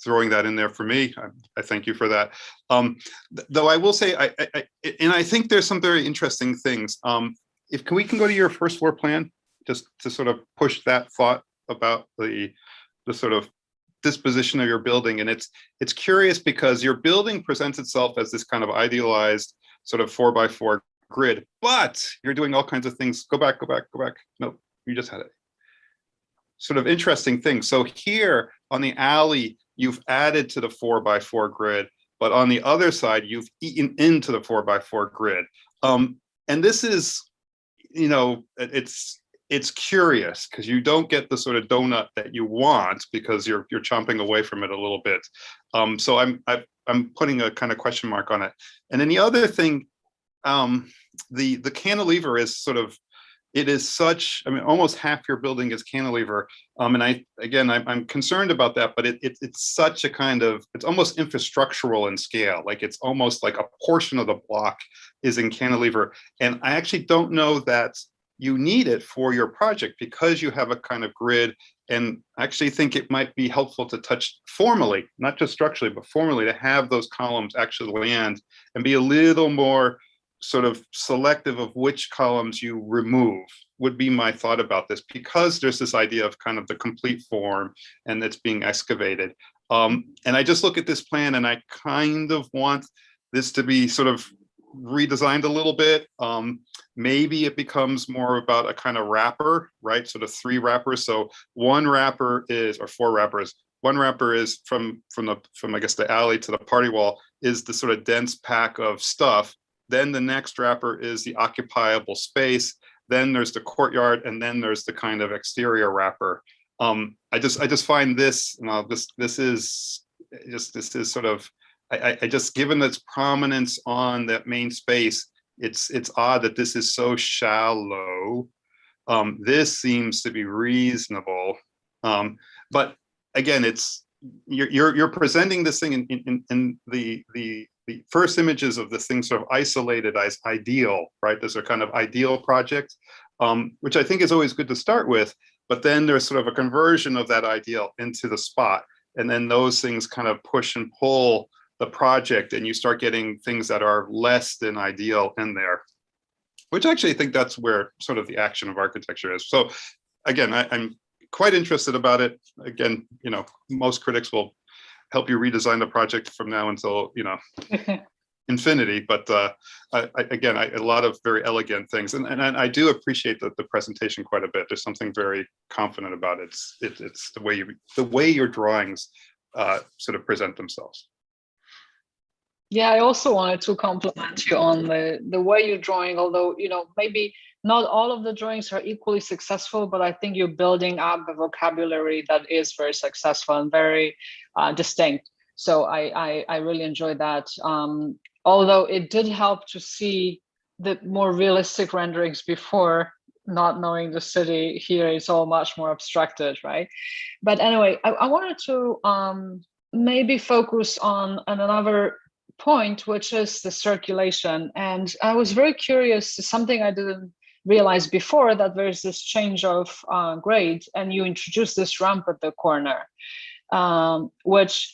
throwing that in there for me. I thank you for that. Though I will say, I think there's some very interesting things. If we can go to your first floor plan, just to sort of push that thought about the sort of disposition of your building. And it's curious because your building presents itself as this kind of idealized sort of 4x4 grid, but you're doing all kinds of things. Go back. No, you just had it. Sort of interesting things. So here on the alley, you've added to the 4x4 grid, but on the other side, you've eaten into the 4x4 grid. And this is, you know, it's curious because you don't get the sort of donut that you want because you're chomping away from it a little bit. So I'm putting a kind of question mark on it. And then the other thing, the cantilever is sort of, it is such, I mean, almost half your building is cantilever. And I'm concerned about that, but it's such a kind of, it's almost infrastructural in scale. Like it's almost like a portion of the block is in cantilever. And I actually don't know that you need it for your project because you have a kind of grid. And I actually think it might be helpful to touch formally, not just structurally, but formally, to have those columns actually land and be a little more sort of selective of which columns you remove would be my thought about this, because there's this idea of kind of the complete form and it's being excavated. And I just look at this plan and I kind of want this to be sort of redesigned a little bit. Maybe it becomes more about a kind of wrapper, right? Sort of 3 wrappers. So one wrapper is, or 4 wrappers. One wrapper is from I guess the alley to the party wall is the sort of dense pack of stuff. Then the next wrapper is the occupiable space. Then there's the courtyard, and then there's the kind of exterior wrapper. I just find this, you know, this is sort of, I just, given its prominence on that main space, it's odd that this is so shallow. This seems to be reasonable, but again, it's you're presenting this thing in the first images of this thing sort of isolated as ideal, right? Those are kind of ideal projects, which I think is always good to start with. But then there's sort of a conversion of that ideal into the spot, and then those things kind of push and pull the project, and you start getting things that are less than ideal in there, which actually I think that's where sort of the action of architecture is. So again, I'm quite interested about it. Again, you know, most critics will help you redesign the project from now until, you know, infinity. But a lot of very elegant things, and I do appreciate the presentation quite a bit. There's something very confident about it. It's the way your drawings sort of present themselves. Yeah, I also wanted to compliment you on the way you're drawing, although, you know, maybe not all of the drawings are equally successful, but I think you're building up a vocabulary that is very successful and very distinct. So I really enjoyed that. Although it did help to see the more realistic renderings before, not knowing the city here is all much more abstracted, right? But anyway, I wanted to maybe focus on another point, which is the circulation. And I was very curious, something I didn't realize before, that there's this change of grade, and you introduce this ramp at the corner, which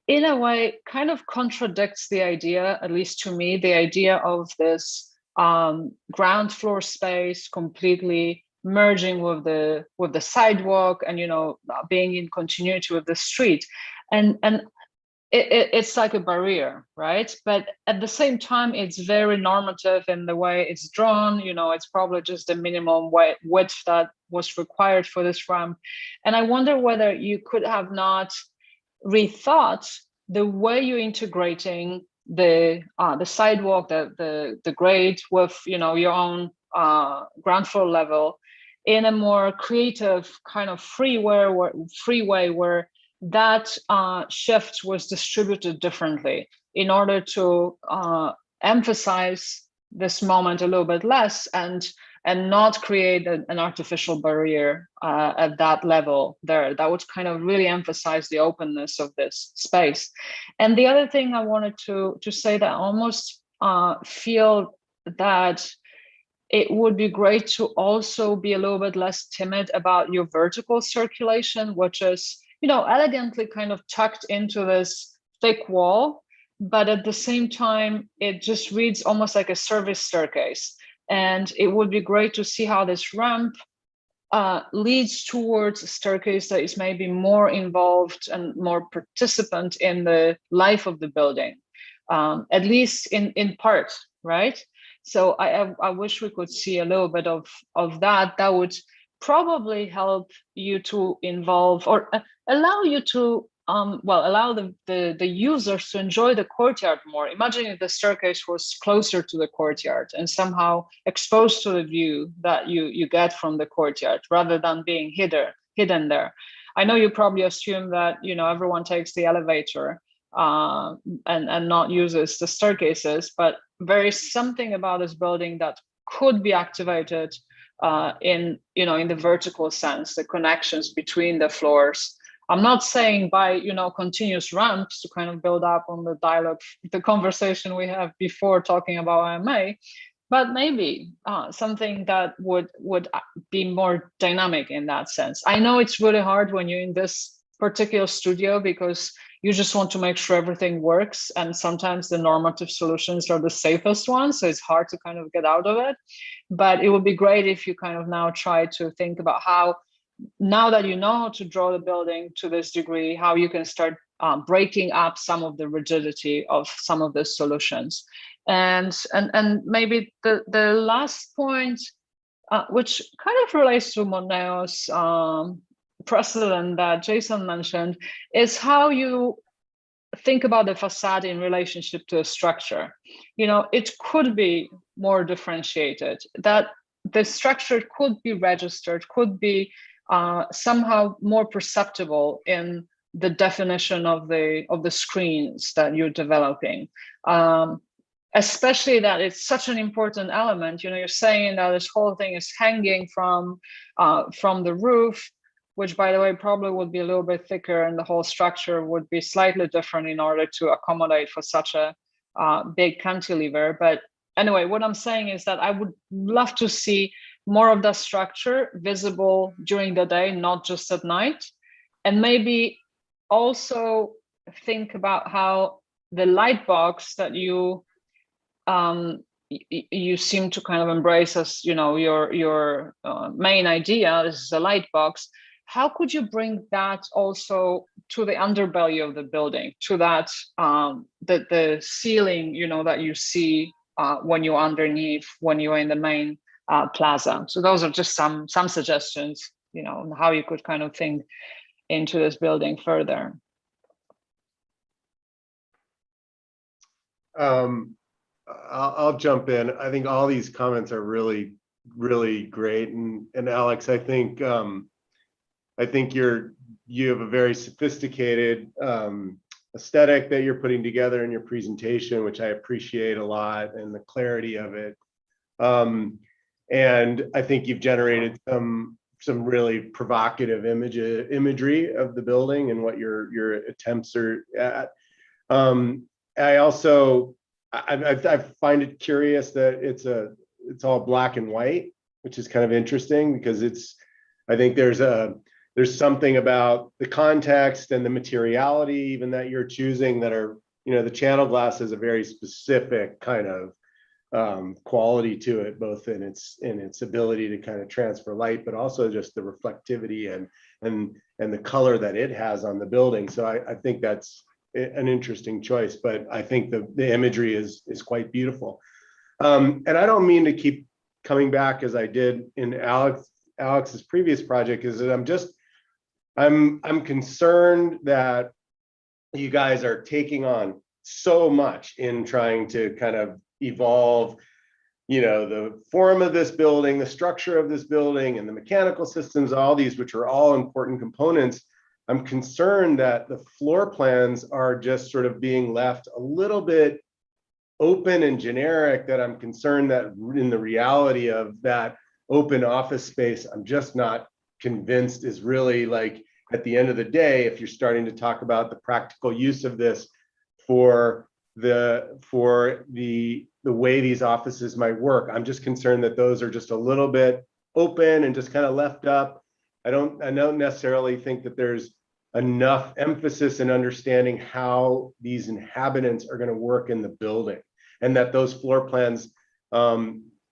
in a way kind of contradicts the idea, at least to me, the idea of this ground floor space completely merging with the sidewalk and, you know, being in continuity with the street. And it's like a barrier, right? But at the same time, it's very normative in the way it's drawn. You know, it's probably just the minimum width that was required for this ramp. And I wonder whether you could have not rethought the way you're integrating the sidewalk, the grade with, you know, your own ground floor level in a more creative kind of freeway where that shift was distributed differently in order to emphasize this moment a little bit less and not create an artificial barrier at that level there. That would kind of really emphasize the openness of this space. And the other thing I wanted to say, that I almost feel that it would be great to also be a little bit less timid about your vertical circulation, which is, elegantly kind of tucked into this thick wall, but at the same time, it just reads almost like a service staircase. And it would be great to see how this ramp leads towards a staircase that is maybe more involved and more participant in the life of the building, at least in part, right? So I wish we could see a little bit of that. That would probably help you to involve or allow you to allow the users to enjoy the courtyard more. Imagine if the staircase was closer to the courtyard and somehow exposed to the view that you get from the courtyard rather than being hidden there. I know you probably assume that everyone takes the elevator and not uses the staircases, but there is something about this building that could be activated in the vertical sense, the connections between the floors. I'm not saying by continuous ramps to kind of build up on the dialogue, the conversation we have before talking about IMA, but maybe something that would be more dynamic in that sense. I know it's really hard when you're in this particular studio because you just want to make sure everything works, and sometimes the normative solutions are the safest ones, so it's hard to kind of get out of it. But it would be great if you kind of now try to think about how, now that you know how to draw the building to this degree, how you can start breaking up some of the rigidity of some of the solutions. And maybe the last point, which kind of relates to Moneo's precedent that Jason mentioned, is how you think about the facade in relationship to a structure. It could be more differentiated, that the structure could be registered, could be somehow more perceptible in the definition of the screens that you're developing. Especially that it's such an important element. You're saying that this whole thing is hanging from the roof, which, by the way, probably would be a little bit thicker, and the whole structure would be slightly different in order to accommodate for such a big cantilever. But anyway, what I'm saying is that I would love to see more of that structure visible during the day, not just at night. And maybe also think about how the light box that you seem to kind of embrace as your main idea. This is a light box. How could you bring that also to the underbelly of the building, to that the ceiling that you see when you're underneath, when you're in the main plaza? So those are just some suggestions, on how you could kind of think into this building further. I'll jump in. I think all these comments are really, really great. And Alex, I think you have a very sophisticated aesthetic that you're putting together in your presentation, which I appreciate a lot, and the clarity of it. And I think you've generated some really provocative imagery of the building and what your attempts are at. I find it curious that it's all black and white, which is kind of interesting, because I think there's something about the context and the materiality even that you're choosing that are, the channel glass has a very specific kind of quality to it, both in its ability to kind of transfer light, but also just the reflectivity and the color that it has on the building. So I think that's an interesting choice, but I think the imagery is quite beautiful. And I don't mean to keep coming back, as I did in Alex's previous project, is that I'm concerned that you guys are taking on so much in trying to kind of evolve, the form of this building, the structure of this building, and the mechanical systems, all these, which are all important components. I'm concerned that the floor plans are just sort of being left a little bit open and generic, that I'm concerned that in the reality of that open office space, I'm just not convinced is really, like, at the end of the day, if you're starting to talk about the practical use of this for for the way these offices might work. I'm just concerned that those are just a little bit open and just kind of left up. I don't necessarily think that there's enough emphasis in understanding how these inhabitants are going to work in the building, and that those floor plans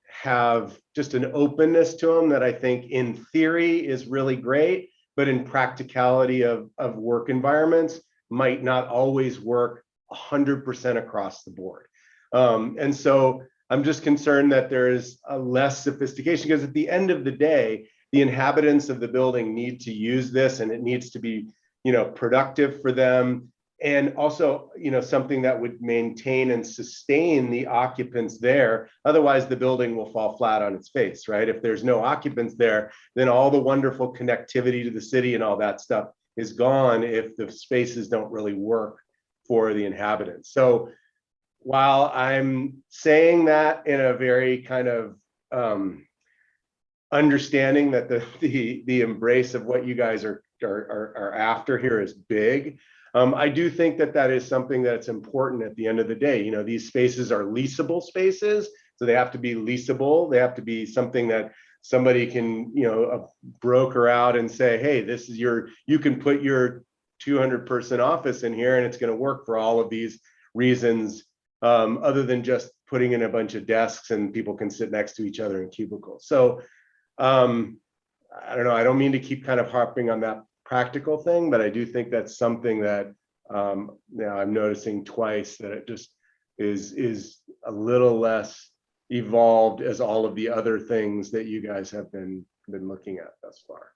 have just an openness to them that I think in theory is really great, but in practicality of work environments might not always work 100% across the board. And so I'm just concerned that there is a less sophistication, because at the end of the day, the inhabitants of the building need to use this, and it needs to be, productive for them. And also, something that would maintain and sustain the occupants there. Otherwise, the building will fall flat on its face, right? If there's no occupants there, then all the wonderful connectivity to the city and all that stuff is gone if the spaces don't really work for the inhabitants. So while I'm saying that in a very kind of understanding that the embrace of what you guys are after here is big, I do think that is something that's important at the end of the day. These spaces are leasable spaces, so they have to be leasable. They have to be something that somebody can, broker out and say, hey, this is you can put your 200-person office in here and it's going to work for all of these reasons, other than just putting in a bunch of desks and people can sit next to each other in cubicles. So I don't know, I don't mean to keep kind of harping on that practical thing, but I do think that's something that I'm noticing twice, that it just is a little less evolved as all of the other things that you guys have been looking at thus far.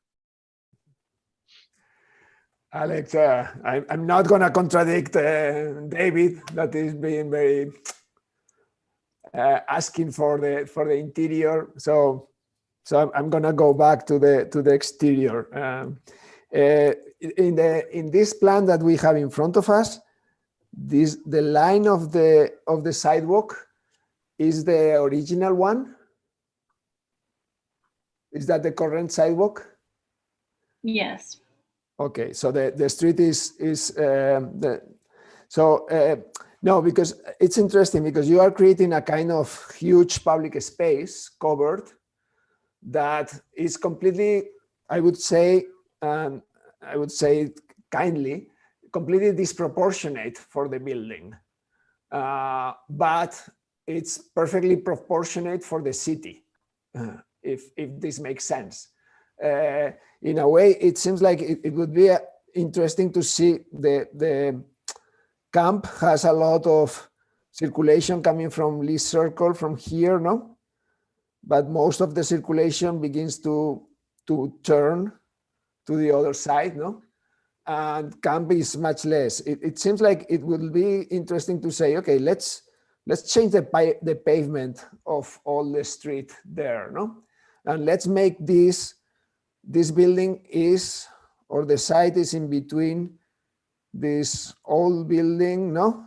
Alex, I'm not going to contradict David, that is being very asking for the interior. So I'm going to go back to the exterior. In this plan that we have in front of us, the line of the sidewalk is the original one. Is that the current sidewalk? Yes. Okay, so the street is no, because it's interesting, because you are creating a kind of huge public space covered that is completely, I would say kindly, completely disproportionate for the building, but it's perfectly proportionate for the city, if this makes sense. In a way, it seems like it would be interesting to see the camp has a lot of circulation coming from Lee Circle from here, no? But most of the circulation begins to turn to the other side, no? And camp is much less. It seems like it would be interesting to say, okay, let's change the pavement of all the street there, no? And let's make this building or the site is in between this old building, no?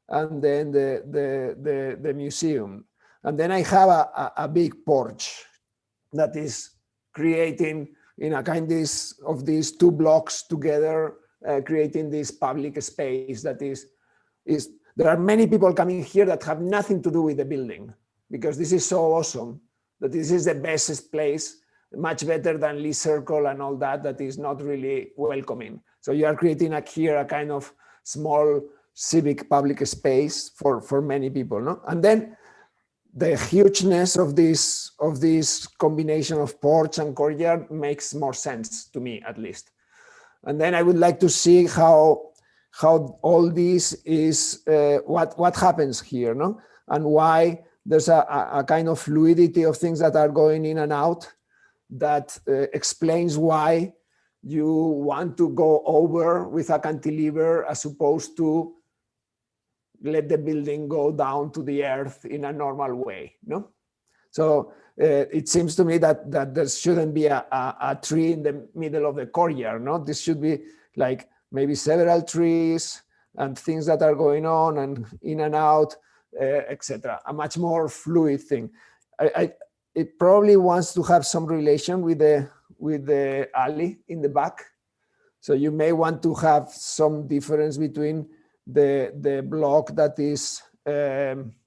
And then the museum. And then I have a big porch that is creating in a kind of these two blocks together, creating this public space that is there are many people coming here that have nothing to do with the building, because this is so awesome that this is the best place, much better than Lee Circle and all that is not really welcoming. So you are creating here a kind of small civic public space for many people, no? And then the hugeness of this combination of porch and courtyard makes more sense to me, at least. And then I would like to see how all this is what happens here, no? And why there's a kind of fluidity of things that are going in and out that explains why you want to go over with a cantilever as opposed to let the building go down to the earth in a normal way, no? So it seems to me that there shouldn't be a tree in the middle of the courtyard, no? This should be like maybe several trees and things that are going on and in and out, etc. A much more fluid thing. It probably wants to have some relation with the alley in the back. So you may want to have some difference between the block that is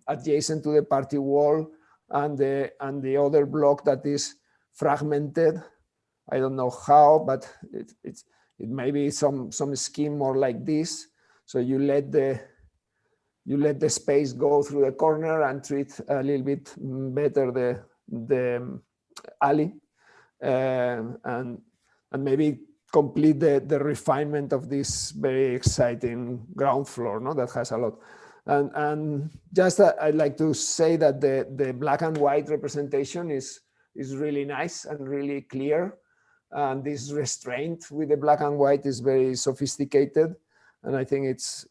adjacent to the party wall and the other block that is fragmented. I don't know how, but it may be some scheme more like this. So you let the space go through the corner and treat a little bit better the alley, and maybe complete the refinement of this very exciting ground floor, no, that has a lot. And just I'd like to say that the black and white representation is really nice and really clear. And this restraint with the black and white is very sophisticated. And I think it's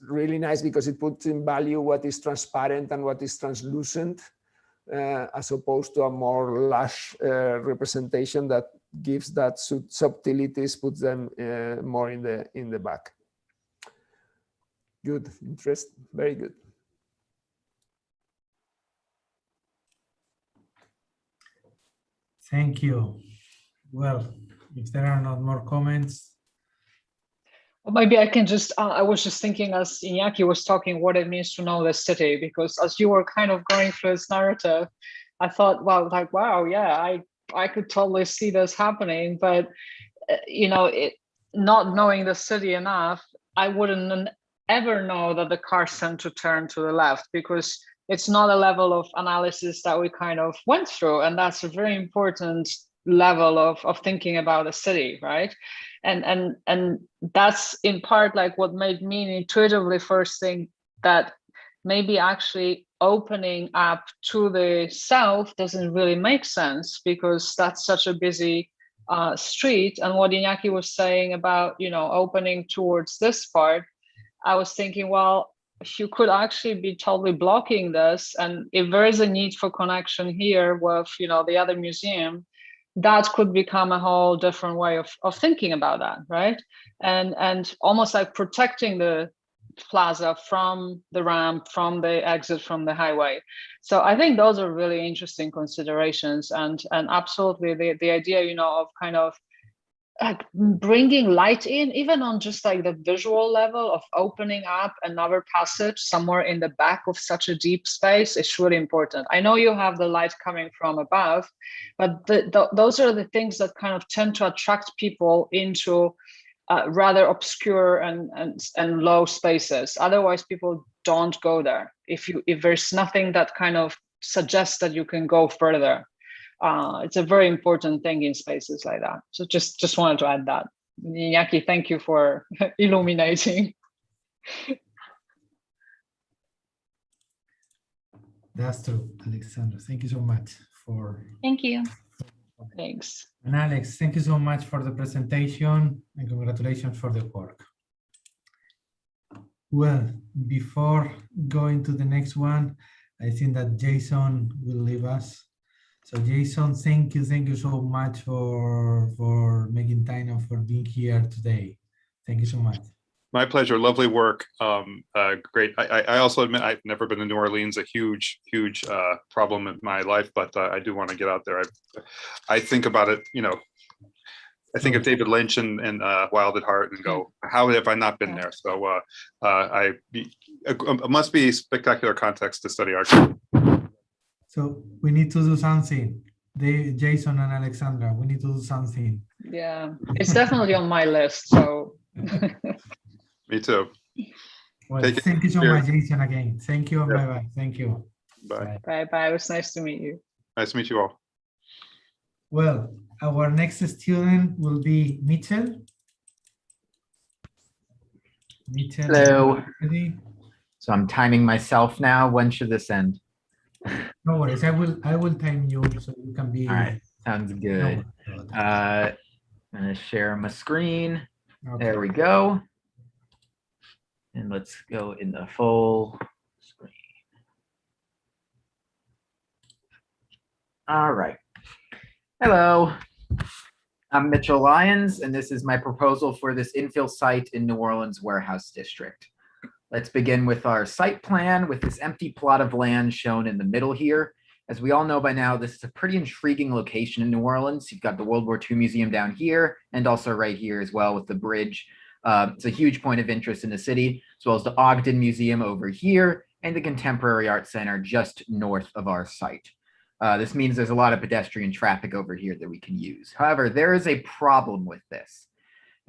really nice because it puts in value what is transparent and what is translucent, as opposed to a more lush representation that gives that subtleties, puts them more in the back. Good, interest, very good. Thank you. Well, if there are not more comments. Well, maybe I can just, I was just thinking as Iñaki was talking what it means to know the city, because as you were kind of going through this narrative, I thought, well, like, wow, yeah, I could totally see this happening, but you know, not knowing the city enough, I wouldn't ever know that the cars tend to turn to the left, because it's not a level of analysis that we kind of went through. And that's a very important level of thinking about a city, right? And that's in part like what made me intuitively first think that maybe actually opening up to the south doesn't really make sense, because that's such a busy street. And what Iñaki was saying about, you know, opening towards this part, I was thinking, well, you could actually be totally blocking this. And if there is a need for connection here with, you know, the other museum, that could become a whole different way of thinking about that, right? And almost like protecting the plaza from the ramp, from the exit from the highway. So I think those are really interesting considerations, and absolutely the idea, you know, of kind of like bringing light in, even on just like the visual level of opening up another passage somewhere in the back of such a deep space is really important. I know you have the light coming from above, but those are the things that kind of tend to attract people into rather obscure and low spaces. Otherwise, people don't go there. If there's nothing that kind of suggests that you can go further. It's a very important thing in spaces like that. So just wanted to add that. Iñaki, thank you for illuminating. That's true, Alexandra. Thank you so much for. Thank you. Thanks. And Alex, thank you so much for the presentation and congratulations for the work. Well, before going to the next one, I think that Jason will leave us. So Jason, thank you so much for making time and for being here today. Thank you so much. My pleasure. Lovely work. Great. I also admit I've never been to New Orleans, a huge problem in my life, but I do want to get out there. I think about it, you know, I think of David Lynch and Wild at Heart and go, how have I not been there? So it must be spectacular context to study art. So we need to do something. Jason and Alexandra, we need to do something. Yeah, it's definitely on my list. So. Me too. Well, thank you so much, Jason, again. Thank you and bye-bye. Thank you. Bye. Bye-bye. It was nice to meet you. Nice to meet you all. Well, our next student will be Mitchell. Mitchell. Hello. So I'm timing myself now. When should this end? No worries. I will time you so you can be. All right. Sounds good. I'm gonna share my screen. Okay. There we go. And let's go in the full screen. All right. Hello. I'm Mitchell Lyons, and this is my proposal for this infill site in New Orleans Warehouse District. Let's begin with our site plan with this empty plot of land shown in the middle here. As we all know by now, this is a pretty intriguing location in New Orleans. You've got the World War II Museum down here and also right here as well with the bridge. It's a huge point of interest in the city. as well as the Ogden Museum over here and the Contemporary Art Center just north of our site. This means there's a lot of pedestrian traffic over here that we can use. However, there is a problem with this.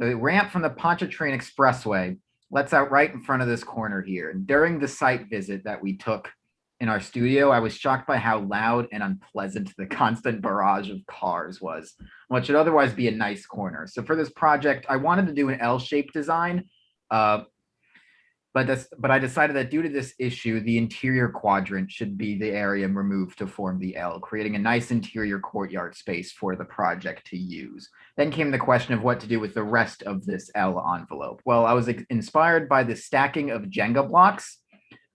The ramp from the Pontchartrain Expressway lets out right in front of this corner here. And during the site visit that we took in our studio, I was shocked by how loud and unpleasant the constant barrage of cars was, what should otherwise be a nice corner. So for this project, I wanted to do an L-shaped design, but I decided that due to this issue, the interior quadrant should be the area removed to form the L, creating a nice interior courtyard space for the project to use. Then came the question of what to do with the rest of this L envelope. Well, I was inspired by the stacking of Jenga blocks,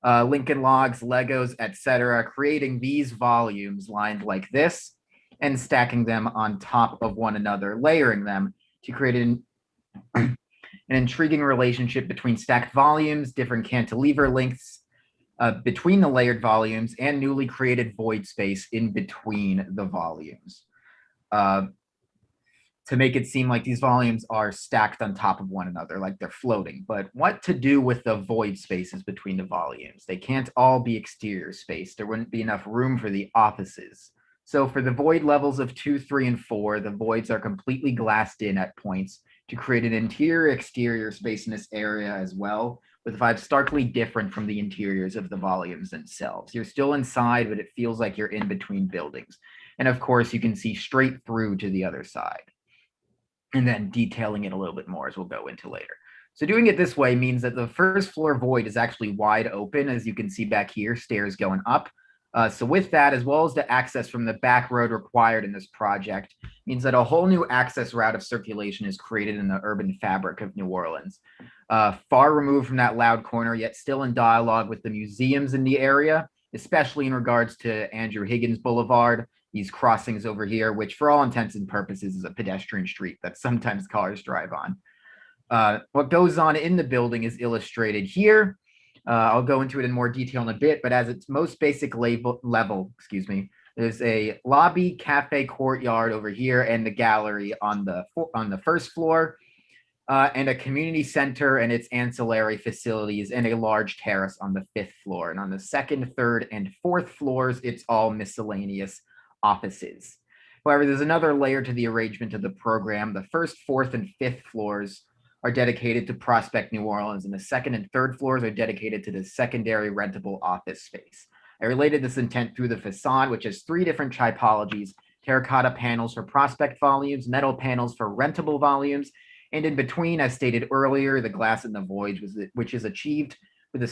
Lincoln Logs, Legos, etc., creating these volumes lined like this and stacking them on top of one another, layering them to create an intriguing relationship between stacked volumes, different cantilever lengths between the layered volumes, and newly created void space in between the volumes to make it seem like these volumes are stacked on top of one another, like they're floating. But what to do with the void spaces between the volumes? They can't all be exterior space. There wouldn't be enough room for the offices. So for the void levels of 2, 3, and 4, the voids are completely glassed in at points to create an interior-exterior space in this area as well, with vibes starkly different from the interiors of the volumes themselves. You're still inside, but it feels like you're in between buildings. And of course, you can see straight through to the other side. And then detailing it a little bit more as we'll go into later. So doing it this way means that the first floor void is actually wide open, as you can see back here, stairs going up. So with that, as well as the access from the back road required in this project, means that a whole new access route of circulation is created in the urban fabric of New Orleans. Far removed from that loud corner, yet still in dialogue with the museums in the area, especially in regards to Andrew Higgins Boulevard, these crossings over here, which for all intents and purposes is a pedestrian street that sometimes cars drive on. What goes on in the building is illustrated here. I'll go into it in more detail in a bit, but as its most basic level, there's a lobby, cafe, courtyard over here, and the gallery on the first floor, and a community center and its ancillary facilities, and a large terrace on the 5th floor. And on the 2nd, 3rd, and 4th floors, it's all miscellaneous offices. However, there's another layer to the arrangement of the program. The 1st, 4th, and 5th floors are dedicated to Prospect New Orleans, and the 2nd and 3rd floors are dedicated to the secondary rentable office space. I related this intent through the facade, which has 3 different typologies: terracotta panels for Prospect volumes, metal panels for rentable volumes, and in between, as stated earlier, the glass in the voids, which is achieved with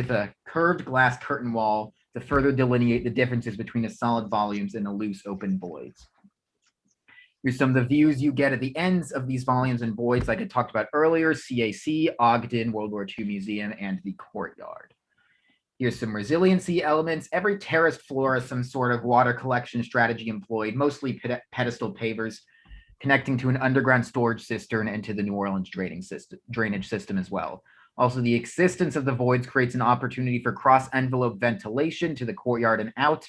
a curved glass curtain wall to further delineate the differences between the solid volumes and the loose open voids. Here's some of the views you get at the ends of these volumes and voids, like I talked about earlier: CAC, Ogden, World War II Museum, and the courtyard. Here's some resiliency elements. Every terraced floor has some sort of water collection strategy employed, mostly pedestal pavers, connecting to an underground storage cistern and to the New Orleans drainage system as well. Also, the existence of the voids creates an opportunity for cross-envelope ventilation to the courtyard and out,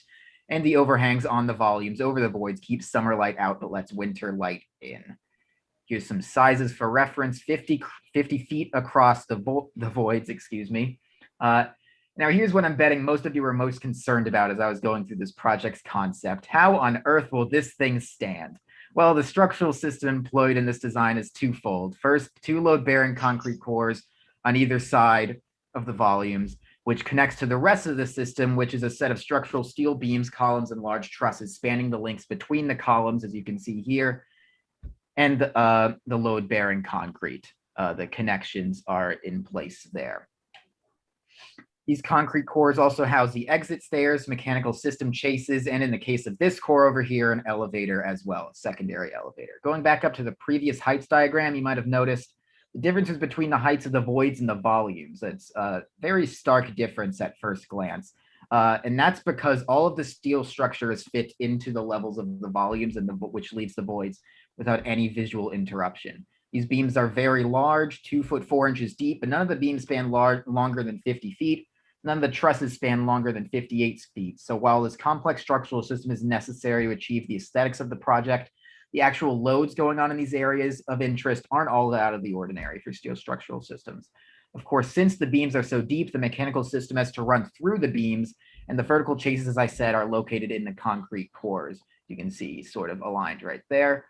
and the overhangs on the volumes over the voids keeps summer light out but lets winter light in. Here's some sizes for reference: 50 feet across the voids, Now, here's what I'm betting most of you were most concerned about as I was going through this project's concept. How on earth will this thing stand? Well, the structural system employed in this design is twofold. First, 2 load-bearing concrete cores on either side of the volumes, which connects to the rest of the system, which is a set of structural steel beams, columns, and large trusses spanning the links between the columns, as you can see here, and the load-bearing concrete. The connections are in place there. These concrete cores also house the exit stairs, mechanical system chases, and in the case of this core over here, an elevator as well, a secondary elevator. Going back up to the previous heights diagram, you might have noticed the differences between the heights of the voids and the volumes. It's a very stark difference at first glance. And that's because all of the steel structure is fit into the levels of the volumes, and which leaves the voids without any visual interruption. These beams are very large, 2 foot 4 inches deep, and none of the beams span longer than 50 feet. None of the trusses span longer than 58 feet. So while this complex structural system is necessary to achieve the aesthetics of the project, the actual loads going on in these areas of interest aren't all out of the ordinary for steel structural systems. Of course, since the beams are so deep, the mechanical system has to run through the beams, and the vertical chases, as I said, are located in the concrete cores. You can see sort of aligned right there.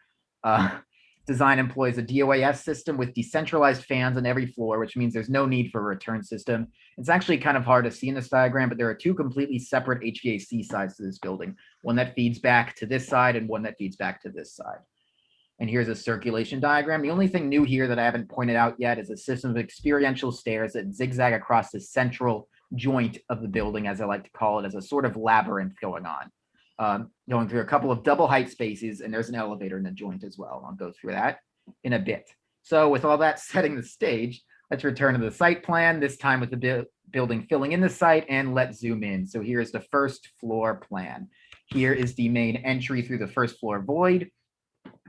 Design employs a DOAS system with decentralized fans on every floor, which means there's no need for a return system. It's actually kind of hard to see in this diagram, but there are two completely separate HVAC sides to this building, one that feeds back to this side and one that feeds back to this side. And here's a circulation diagram. The only thing new here that I haven't pointed out yet is a system of experiential stairs that zigzag across the central joint of the building, as I like to call it, as a sort of labyrinth going on. Going through a couple of double height spaces, and there's an elevator in the joint as well. I'll go through that in a bit. So with all that setting the stage, let's return to the site plan, this time with the building filling in the site, and let's zoom in. So here's the first floor plan. Here is the main entry through the first floor void,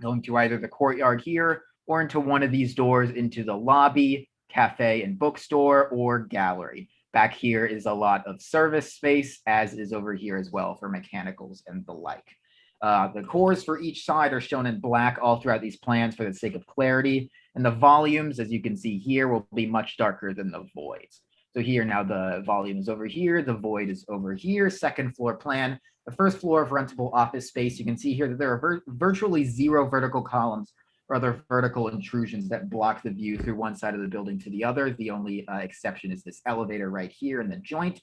going to either the courtyard here or into one of these doors into the lobby, cafe and bookstore, or gallery. Back here is a lot of service space, as is over here as well for mechanicals and the like. The cores for each side are shown in black all throughout these plans for the sake of clarity. And the volumes, as you can see here, will be much darker than the voids. So here now the volume is over here, the void is over here, second floor plan. The first floor of rentable office space, you can see here that there are virtually zero vertical columns or other vertical intrusions that block the view through one side of the building to the other. The only exception is this elevator right here in the joint.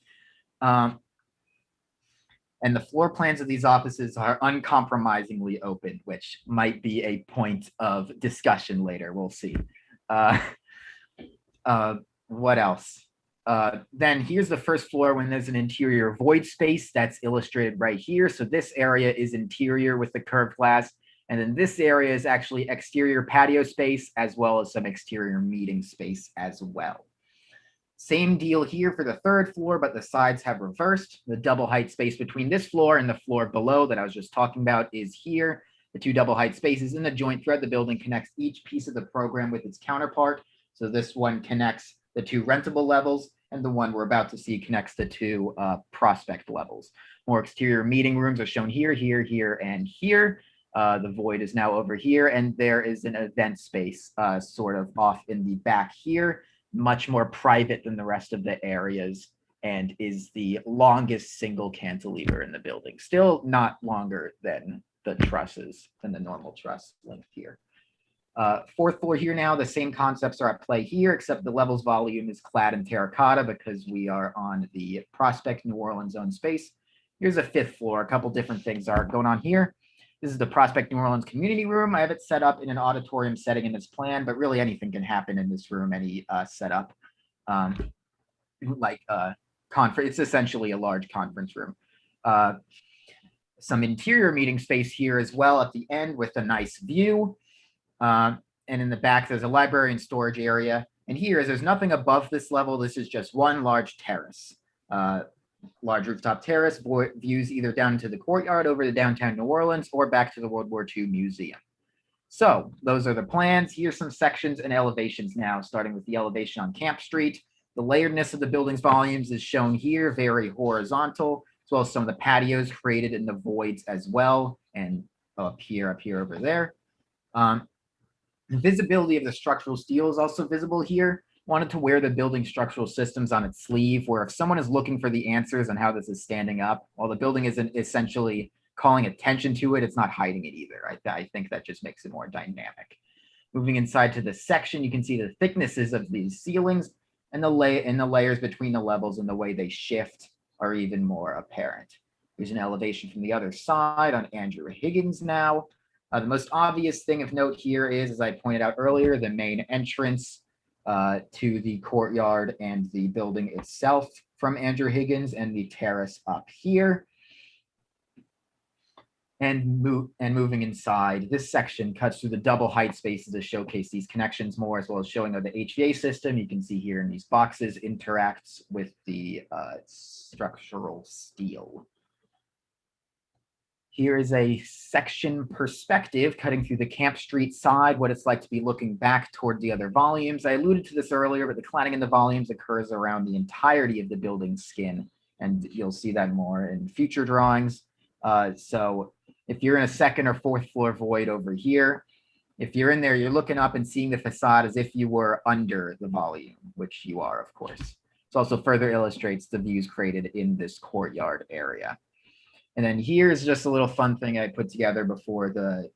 And the floor plans of these offices are uncompromisingly open, which might be a point of discussion later. We'll see. What else? Then here's the first floor when there's an interior void space that's illustrated right here. So this area is interior with the curved glass. And then this area is actually exterior patio space, as well as some exterior meeting space as well. Same deal here for the third floor, but the sides have reversed. The double height space between this floor and the floor below that I was just talking about is here. The two double height spaces in the joint throughout the building connects each piece of the program with its counterpart. So this one connects the two rentable levels, and the one we're about to see connects the two prospect levels. More exterior meeting rooms are shown here, here, here, and here. The void is now over here, and there is an event space sort of off in the back here, much more private than the rest of the areas, and is the longest single cantilever in the building. Still not longer than the trusses, than the normal truss length here. Fourth floor here now, the same concepts are at play here, except the levels volume is clad in terracotta because we are on the Prospect New Orleans zone space. Here's a fifth floor. A couple different things are going on here. This is the Prospect New Orleans community room. I have it set up in an auditorium setting in this plan, but really anything can happen in this room, any setup. Conference, it's essentially a large conference room. Some interior meeting space here as well at the end with a nice view. And in the back, there's a library and storage area. And here, as there's nothing above this level, this is just one large terrace. Large rooftop terrace views either down to the courtyard over to downtown New Orleans or back to the World War II Museum. So those are the plans. Here's some sections and elevations now, starting with the elevation on Camp Street. The layeredness of the building's volumes is shown here, very horizontal, as well as some of the patios created in the voids as well, and up here, over there. The visibility of the structural steel is also visible here. Wanted to wear the building structural systems on its sleeve, where if someone is looking for the answers on how this is standing up, while the building isn't essentially calling attention to it, it's not hiding it either. I think that just makes it more dynamic. Moving inside to the section, you can see the thicknesses of these ceilings and the layers between the levels and the way they shift are even more apparent. Here's an elevation from the other side on Andrew Higgins now. The most obvious thing of note here is, as I pointed out earlier, the main entrance to the courtyard and the building itself from Andrew Higgins, and the terrace up here. And moving inside, this section cuts through the double height spaces to showcase these connections more, as well as showing how the HVAC system, you can see here in these boxes, interacts with the structural steel. Here is a section perspective cutting through the Camp Street side, what it's like to be looking back toward the other volumes. I alluded to this earlier, but the cladding in the volumes occurs around the entirety of the building's skin, and you'll see that more in future drawings. So if you're in a second or fourth floor void over here, If you're in there, you're looking up and seeing the facade as if you were under the volume, which you are, of course. It also further illustrates the views created in this courtyard area. And then here's just a little fun thing I put together before the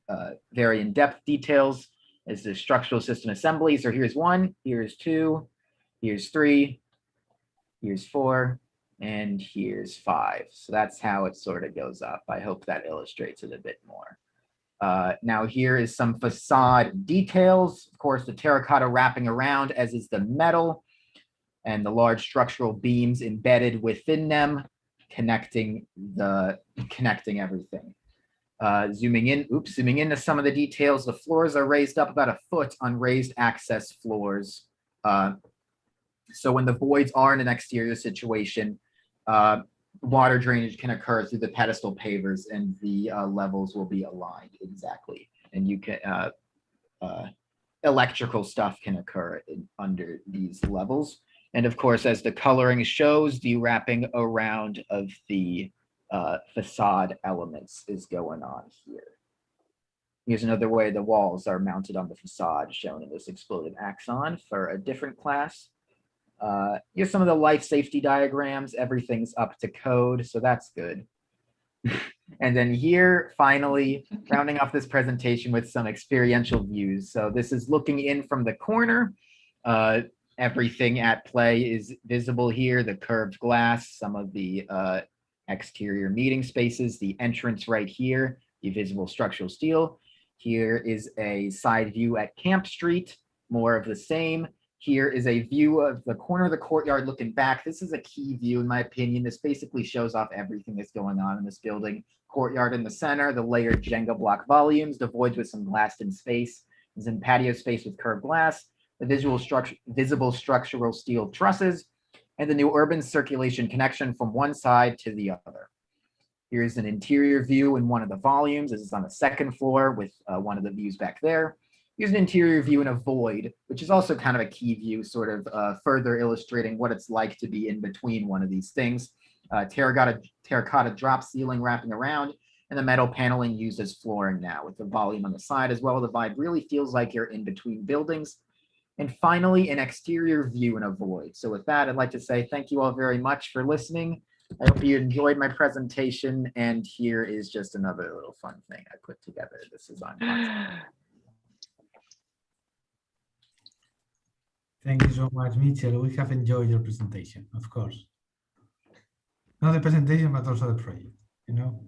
very in-depth details is the structural system assembly. So here's 1, here's 2, here's 3, here's 4, and here's 5. So that's how it sort of goes up. I hope that illustrates it a bit more. Now here is some facade details. Of course, the terracotta wrapping around, as is the metal, and the large structural beams embedded within them, connecting everything. Zooming into some of the details, the floors are raised up about 1 foot on raised access floors. So when the voids are in an exterior situation, water drainage can occur through the pedestal pavers, and the levels will be aligned exactly. And you can electrical stuff can occur under these levels. And of course, as the coloring shows, the wrapping around of the facade elements is going on here. Here's another way the walls are mounted on the facade, shown in this exploded axon for a different class. Here's some of the life safety diagrams. Everything's up to code, so that's good. And then here, finally, rounding off this presentation with some experiential views. So this is looking in from the corner. Everything at play is visible here, the curved glass, some of the exterior meeting spaces, the entrance right here, the visible structural steel. Here is a side view at Camp Street, more of the same. Here is a view of the corner of the courtyard looking back. This is a key view, in my opinion. This basically shows off everything that's going on in this building. Courtyard in the center, the layered Jenga block volumes, the voids with some glassed in space, is in patio space with curved glass, the visible structural steel trusses, and the new urban circulation connection from one side to the other. Here's an interior view in one of the volumes. This is on the 2nd floor with one of the views back there. Here's an interior view in a void, which is also kind of a key view, sort of further illustrating what it's like to be in between one of these things. Terracotta drop ceiling wrapping around, and the metal paneling used as flooring now with the volume on the side as well. The vibe really feels like you're in between buildings. And finally, an exterior view in a void. So with that, I'd like to say thank you all very much for listening. I hope you enjoyed my presentation. And here is just another little fun thing I put together. This is on content. Thank you so much, Mitchell. We have enjoyed your presentation, of course. Not the presentation, but also the project, you know.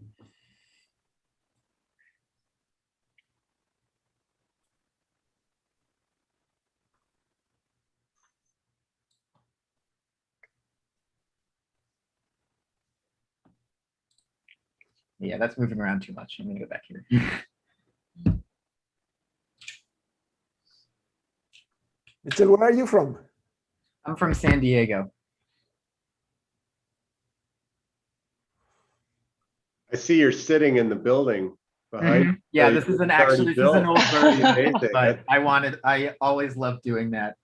Yeah, that's moving around too much. I'm gonna go back here. Mitchell, where are you from? I'm from San Diego. I see you're sitting in the building behind. Mm-hmm. Yeah, this is an old version, but I always loved doing that.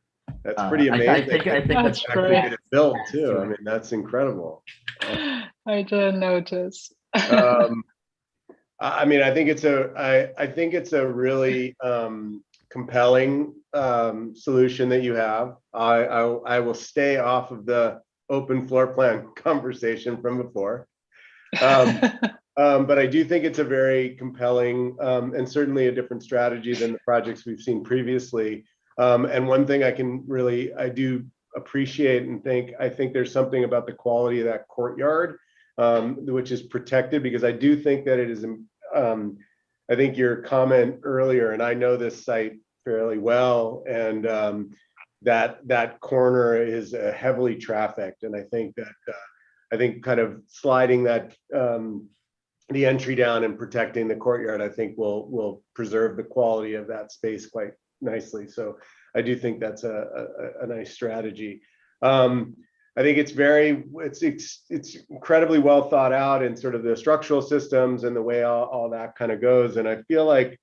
That's pretty amazing. I think that's actually get it built too. I mean, that's incredible. I didn't notice. I mean, I think it's a really compelling solution that you have. I will stay off of the open floor plan conversation from before. But I do think it's a very compelling and certainly a different strategy than the projects we've seen previously. And one thing I do appreciate and I think there's something about the quality of that courtyard, which is protected, because I do think that it is, I think your comment earlier, and I know this site fairly well, and that corner is heavily trafficked. And I think that, kind of sliding that, the entry down and protecting the courtyard, I think will preserve the quality of that space quite nicely. So I do think that's a nice strategy. I think it's incredibly well thought out in sort of the structural systems and the way all that kind of goes. And I feel like,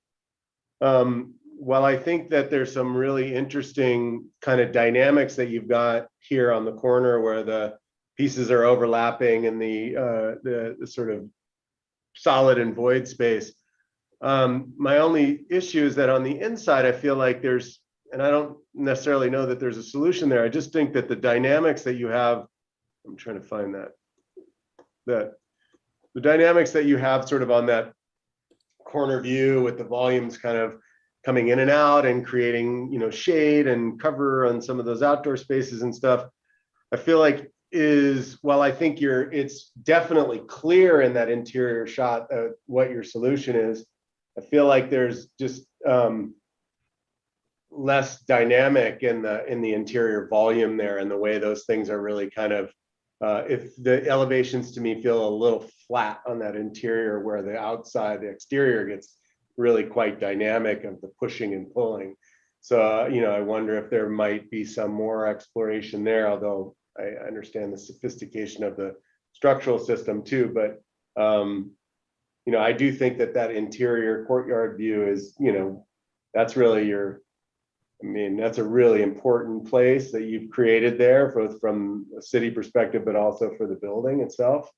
while I think that there's some really interesting kind of dynamics that you've got here on the corner where the pieces are overlapping and the sort of solid and void space, My only issue is that on the inside, I feel like there's, and I don't necessarily know that there's a solution there. I just think that the dynamics that you have, I'm trying to find that the dynamics that you have sort of on that corner view with the volumes kind of coming in and out and creating, you know, shade and cover on some of those outdoor spaces and stuff, I feel like is, while I think it's definitely clear in that interior shot what your solution is, I feel like there's just less dynamic in the interior volume there, and the way those things are really kind of, if the elevations to me feel a little flat on that interior, where the outside, the exterior gets really quite dynamic of the pushing and pulling. So, you know, I wonder if there might be some more exploration there, although I understand the sophistication of the structural system too. But, you know, I do think that that interior courtyard view is, you know, that's really your, I mean, that's a really important place that you've created there, both from a city perspective, but also for the building itself.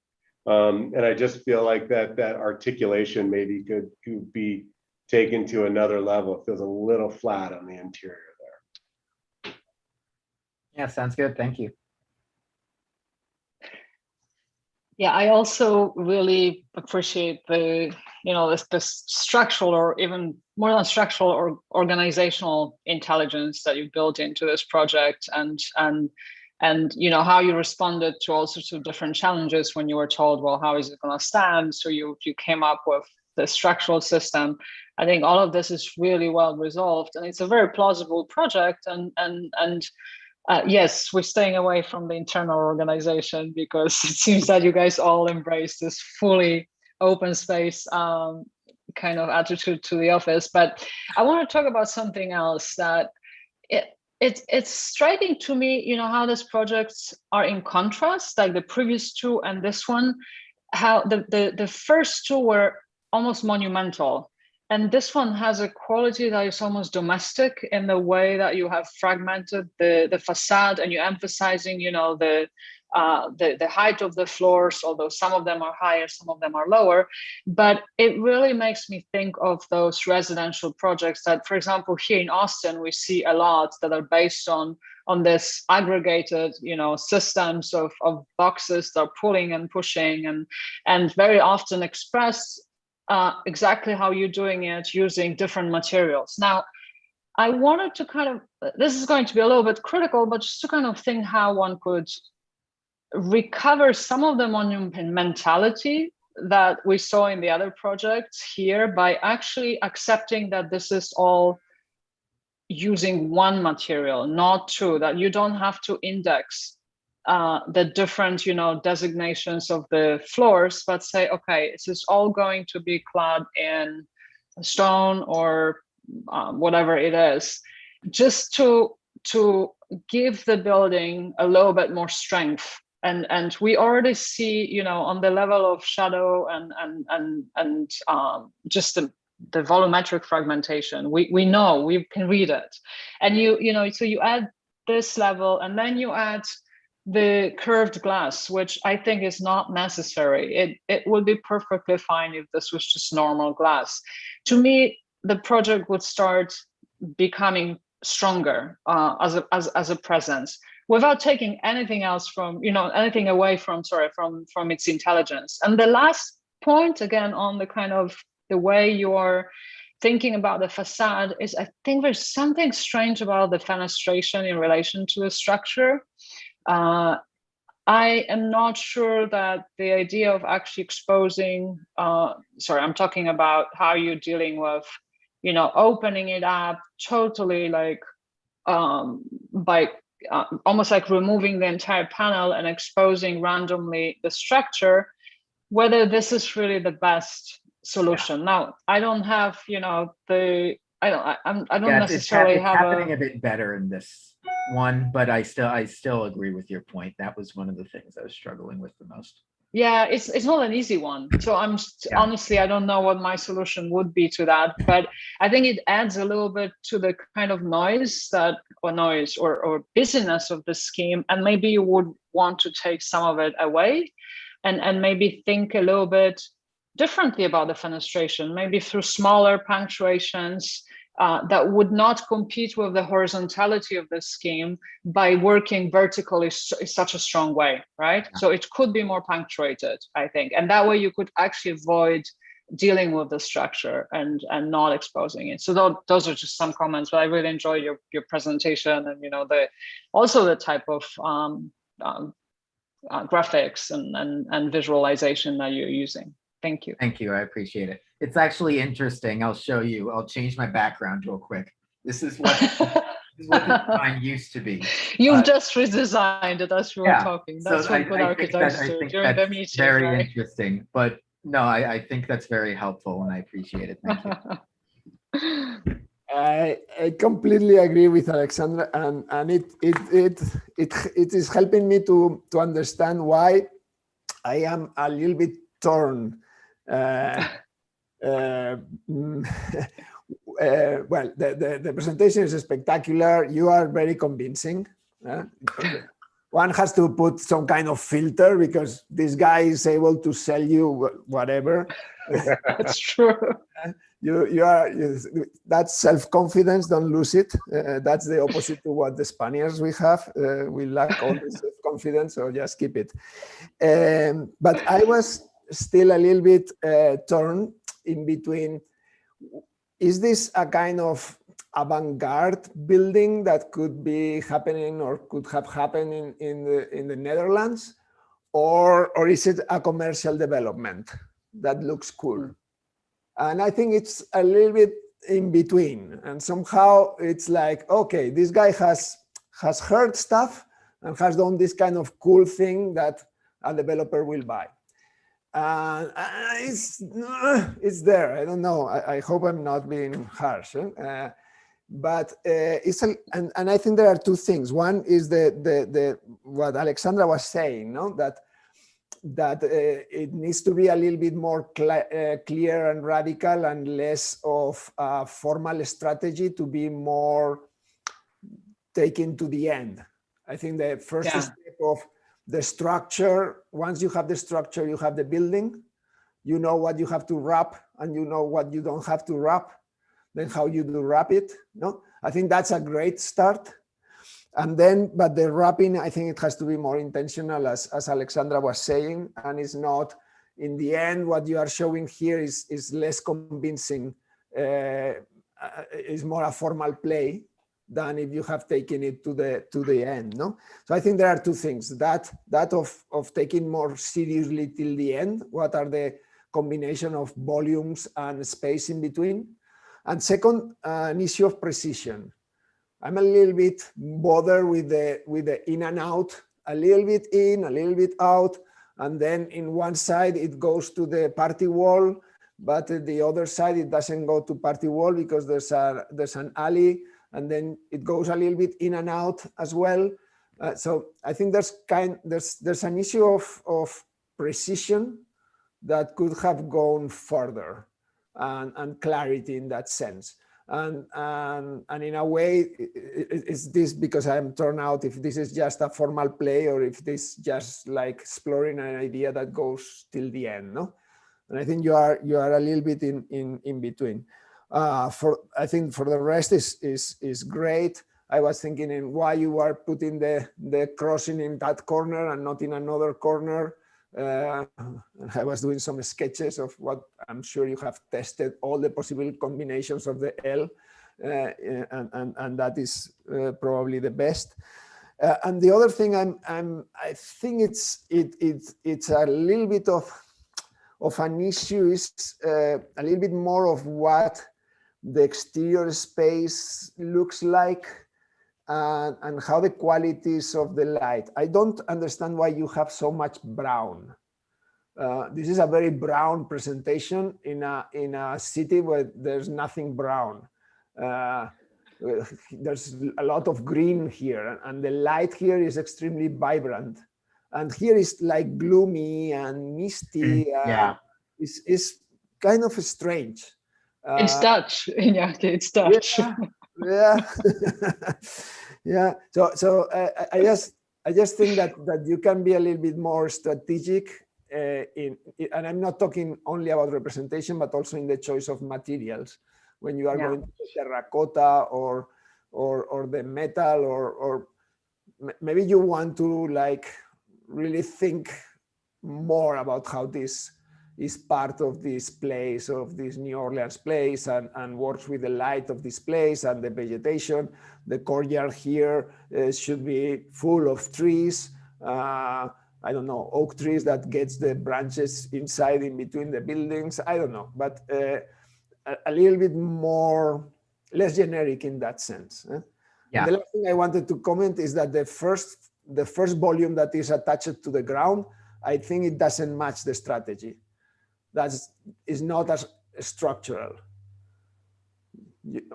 And I just feel like that articulation maybe could be taken to another level. It feels a little flat on the interior there. Yeah, sounds good. Thank you. Yeah, I also really appreciate the, you know, this structural, or even more than structural or organizational intelligence that you built into this project, and you know, how you responded to all sorts of different challenges when you were told, well, how is it going to stand? So you came up with the structural system. I think all of this is really well resolved, and it's a very plausible project. And yes, we're staying away from the internal organization, because it seems that you guys all embrace this fully open space kind of attitude to the office. But I want to talk about something else that it's striking to me, you know, how these projects are in contrast, like the previous two and this one, how the first two were almost monumental. And this one has a quality that is almost domestic, in the way that you have fragmented the facade, and you're emphasizing, you know, the height of the floors, although some of them are higher, some of them are lower. But it really makes me think of those residential projects that, for example, here in Austin, we see a lot that are based on this aggregated, you know, systems of boxes that are pulling and pushing, and very often express exactly how you're doing it using different materials. Now, I wanted to kind of, this is going to be a little bit critical, but just to kind of think how one could recover some of the monumentality that we saw in the other projects here, by actually accepting that this is all using one material, not two, that you don't have to index the different, you know, designations of the floors, but say, okay, this is all going to be clad in stone or whatever it is, just to give the building a little bit more strength. And we already see, you know, on the level of shadow and just the volumetric fragmentation, we know, we can read it. And you know, so you add this level, and then you add the curved glass, which I think is not necessary. It would be perfectly fine if this was just normal glass. To me, the project would start becoming stronger as a presence, without taking anything else from, you know, anything away from, sorry, from its intelligence. And the last point, again, on the kind of the way you're thinking about the facade, is I think there's something strange about the fenestration in relation to the structure. I am not sure that the idea of actually exposing, sorry, I'm talking about how you're dealing with, you know, opening it up totally, like by almost like removing the entire panel and exposing randomly the structure, whether this is really the best solution. Yeah. Now, I don't have, you know, I don't necessarily it's have happening a bit better in this one, but I still agree with your point. That was one of the things I was struggling with the most. Yeah, it's not an easy one. So honestly, I don't know what my solution would be to that, but I think it adds a little bit to the kind of noise or busyness of the scheme. And maybe you would want to take some of it away and maybe think a little bit differently about the fenestration, maybe through smaller punctuations that would not compete with the horizontality of the scheme by working vertically in such a strong way, right? So it could be more punctuated, I think. And that way you could actually avoid dealing with the structure and not exposing it. So those are just some comments, but I really enjoyed your presentation and, you know, also the type of graphics and visualization that you're using. Thank you. Thank you. I appreciate it. It's actually interesting. I'll show you. I'll change my background real quick. This is what the design used to be. You've just redesigned it as we were talking. That's So what good architects do during the meeting. Very right? interesting. But no, I think that's very helpful and I appreciate it. Thank you. I completely agree with Alexandra, and it is helping me to understand why I am a little bit torn. Well, the presentation is spectacular. You are very convincing. One has to put some kind of filter because this guy is able to sell you whatever. That's true. That's self-confidence. Don't lose it. That's the opposite to what the Spaniards we have. We lack all the self-confidence, so just keep it. But I was still a little bit torn in between. Is this a kind of avant-garde building that could be happening or could have happened in the Netherlands, or is it a commercial development that looks cool? And I think it's a little bit in between. And somehow it's like, okay, this guy has heard stuff and has done this kind of cool thing that a developer will buy. It's there. I don't know. I hope I'm not being harsh. But and I think there are two things. One is the what Alexandra was saying, no? That it needs to be a little bit more clear and radical and less of a formal strategy to be more taken to the end. I think the first step of the structure, once you have the structure, you have the building, you know what you have to wrap and you know what you don't have to wrap, then how you do wrap it. No, I think that's a great start. And then, but the wrapping, I think it has to be more intentional, as Alexandra was saying, and it's not, in the end, what you are showing here is less convincing, is more a formal play than if you have taken it to the end, no? So I think there are two things, that of taking more seriously till the end, what are the combination of volumes and space in between, and second, an issue of precision. I'm a little bit bothered with the in and out, a little bit in, a little bit out, and then in one side it goes to the party wall, but the other side it doesn't go to party wall because there's an alley, and then it goes a little bit in and out as well. So I think there's an issue of precision that could have gone further, and clarity in that sense. And in a way, is this because I'm torn out if this is just a formal play or if this just like exploring an idea that goes till the end, no? And I think you are a little bit in between. I think for the rest is great. I was thinking in why you are putting the crossing in that corner and not in another corner. I was doing some sketches of what I'm sure you have tested all the possible combinations of the L, and that is probably the best. And the other thing I think it's a little bit of an issue is a little bit more of what the exterior space looks like. And how the qualities of the light. I don't understand why you have so much brown. This is a very brown presentation in a city where there's nothing brown. There's a lot of green here, and the light here is extremely vibrant. And here is like gloomy and misty. It's kind of strange. It's Dutch, Iñaki, it's Dutch. Yeah. Yeah. So I just think that you can be a little bit more strategic and I'm not talking only about representation, but also in the choice of materials. When you are going to terracotta or the metal, or maybe you want to like really think more about how this is part of this place, of this New Orleans place, and works with the light of this place and the vegetation. The courtyard here should be full of trees. I don't know, oak trees that gets the branches inside in between the buildings. I don't know, but a little bit more, less generic in that sense. Yeah. And the last thing I wanted to comment is that the first volume that is attached to the ground, I think it doesn't match the strategy. That is not as structural.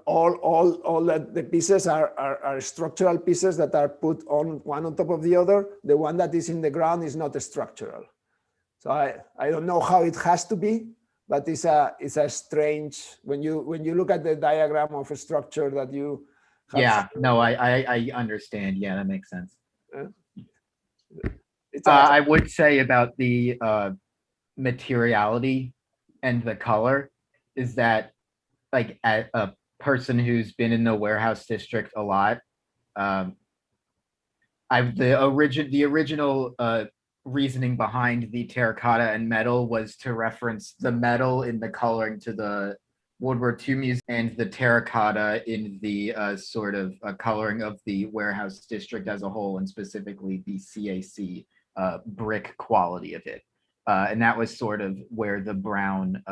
All that the pieces are structural pieces that are put on one on top of the other. The one that is in the ground is not structural. So I don't know how it has to be, but it's a strange, when you look at the diagram of a structure that you have. Yeah, no, I understand. Yeah, that makes sense. I would say about the materiality and the color is that, like, at a person who's been in the warehouse district a lot, the original reasoning behind the terracotta and metal was to reference the metal in the coloring to the World War II museum and the terracotta in the sort of coloring of the warehouse district as a whole, and specifically the CAC brick quality of it. And that was sort of where the brown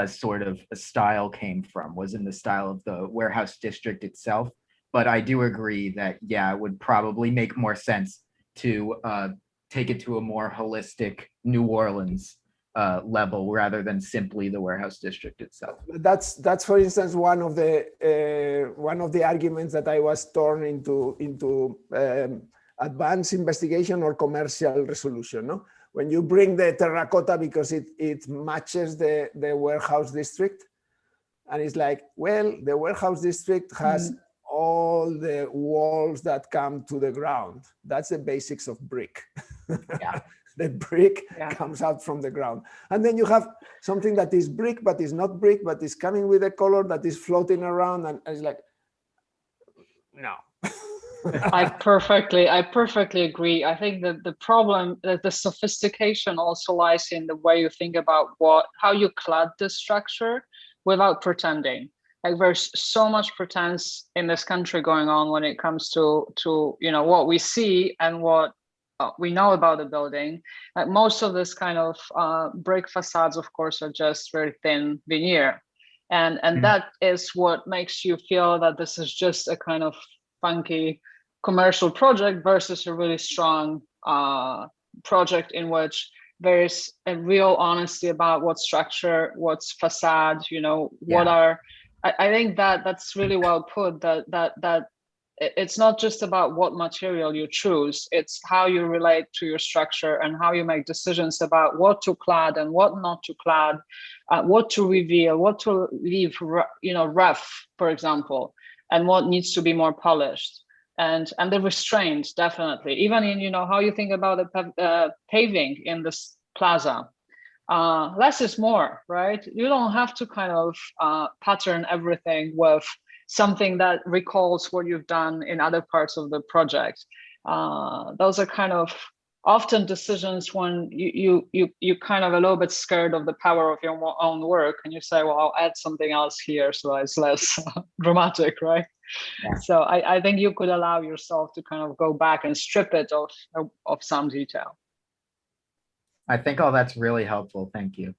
sort of style came from, was in the style of the warehouse district itself. But I do agree that, yeah, it would probably make more sense to take it to a more holistic New Orleans level rather than simply the warehouse district itself. That's for instance one of the arguments that I was torn into advanced investigation or commercial resolution. No, when you bring the terracotta because it matches the warehouse district, and it's like, well, the warehouse district has all the walls that come to the ground. That's the basics of brick. Yeah. The brick comes out from the ground. And then you have something that is brick, but is not brick, but is coming with a color that is floating around. And it's like, no. I perfectly agree. I think that the problem, the sophistication also lies in the way you think about how you clad the structure without pretending. Like, there's so much pretense in this country going on when it comes to what we see and what we know about the building. Like, most of this kind of brick facades, of course, are just very thin veneer, and that is what makes you feel that this is just a kind of funky commercial project versus a really strong project in which there's a real honesty about what structure, what's facade, what are. I think that's really well put, that it's not just about what material you choose, it's how you relate to your structure and how you make decisions about what to clad and what not to clad, what to reveal, what to leave, rough, for example, and what needs to be more polished. And the restraint, definitely, even in how you think about the paving in this plaza. Less is more, right? You don't have to kind of pattern everything with something that recalls what you've done in other parts of the project. Those are kind of often decisions when you kind of a little bit scared of the power of your own work, and you say, well, I'll add something else here so that it's less dramatic, right? Yeah. So I think you could allow yourself to kind of go back and strip it of some detail. I think all that's really helpful. Thank you.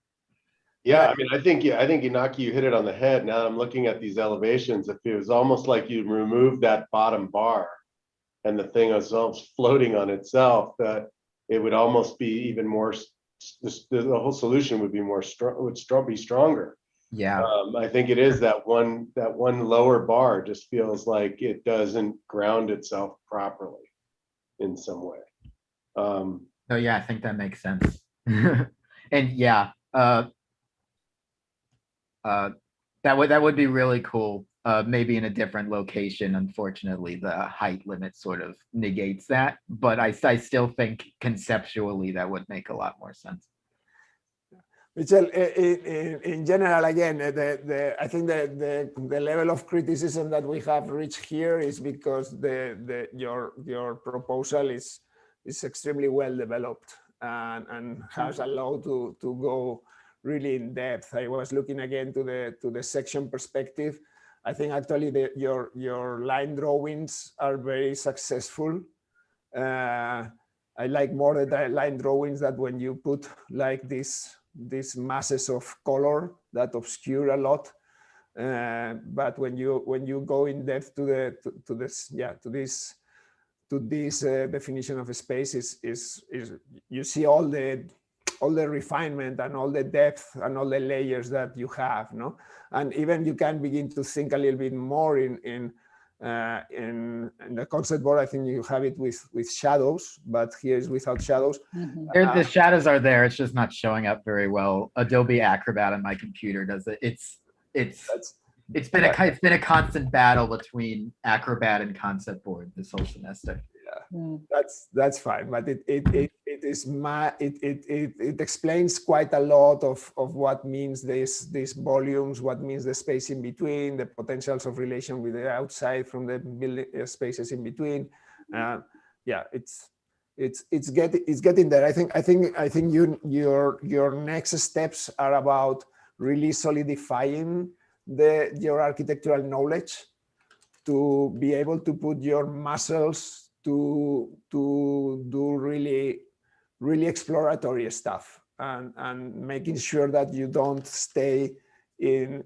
Yeah, I mean, I think Inaki, you hit it on the head. Now that I'm looking at these elevations, if it was almost like you removed that bottom bar and the thing was almost floating on itself, that it would almost be even more, the whole solution would be be stronger. Yeah. I think it is that one lower bar just feels like it doesn't ground itself properly in some way. So yeah, I think that makes sense. And yeah, that would be really cool maybe in a different location. Unfortunately, the height limit sort of negates that, but I still think conceptually that would make a lot more sense. Michelle, in general, again, I think the level of criticism that we have reached here is because your proposal is extremely well developed and has allowed to go really in depth. I was looking again to the section perspective. I think actually your line drawings are very successful. I like more the line drawings that when you put like these masses of color that obscure a lot. But when you go in depth to this definition of a space is you see all the refinement and all the depth and all the layers that you have, no? And even you can begin to think a little bit more in the concept board. I think you have it with shadows, but here is without shadows. The shadows are there. It's just not showing up very well. Adobe Acrobat on my computer does it. It's been a constant battle between Acrobat and concept board this whole semester. Yeah, that's fine, but it explains quite a lot of what means these volumes, what means the space in between, the potentials of relation with the outside from the building spaces in between. Yeah, it's getting there. I think your next steps are about really solidifying your architectural knowledge to be able to put your muscles to do really exploratory stuff and making sure that you don't stay in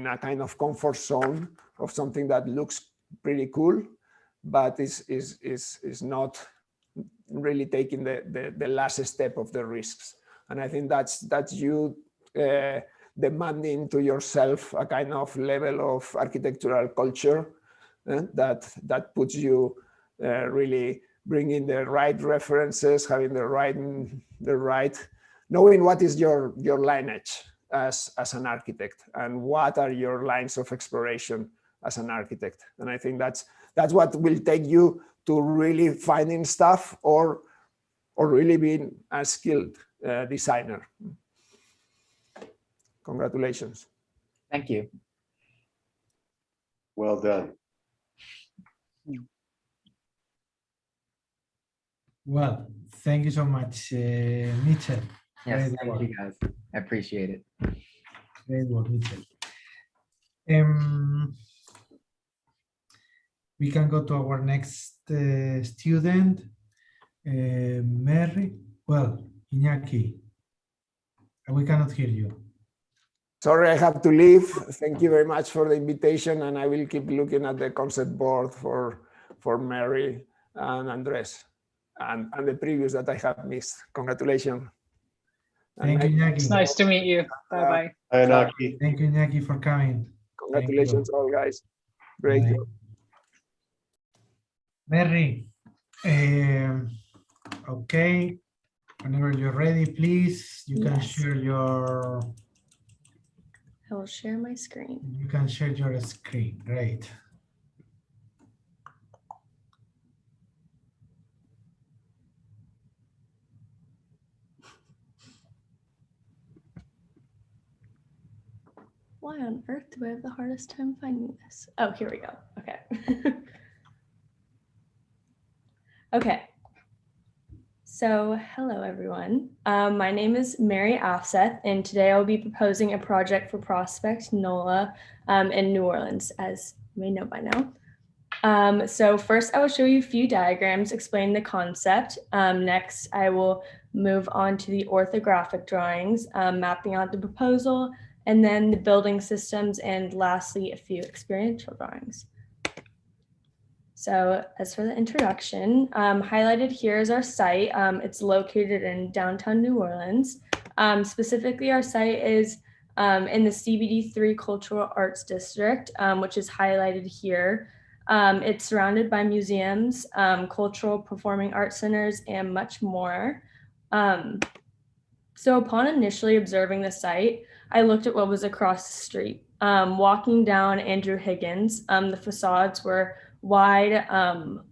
a kind of comfort zone of something that looks pretty cool, but is not really taking the last step of the risks. And I think that's you demanding to yourself a kind of level of architectural culture that puts you really bringing the right references, having the right, knowing what is your lineage as an architect and what are your lines of exploration as an architect. And I think that's what will take you to really finding stuff or really being a skilled designer. Congratulations. Thank you. Well done. Well, thank you so much, Mitchell. Yes, thank you guys. I appreciate it. Great work, Mitchell. We can go to our next student, Mary. Well, Iñaki, we cannot hear you. Sorry, I have to leave. Thank you very much for the invitation, and I will keep looking at the concept board for Mary and Andres and the previews that I have missed. Congratulations. Thank you, Iñaki. It's nice to meet you. Bye-bye. Hi, Iñaki. Thank you, Iñaki, for coming. Congratulations, all guys. Great job. Mary, okay. Whenever you're ready, please, you can share your... I will share my screen. You can share your screen. Great. Why on earth do I have the hardest time finding this? Oh, here we go. Okay. Okay. So, hello everyone. My name is Mary Afseth, and today I'll be proposing a project for Prospect NOLA in New Orleans, as you may know by now. So first, I will show you a few diagrams, explain the concept. Next, I will move on to the orthographic drawings, mapping out the proposal, and then the building systems, and lastly, a few experiential drawings. So as for the introduction, highlighted here is our site. It's located in downtown New Orleans. Specifically, our site is in the CBD3 Cultural Arts District, which is highlighted here. It's surrounded by museums, cultural performing arts centers, and much more. So upon initially observing the site, I looked at what was across the street. Walking down Andrew Higgins, the facades were wide,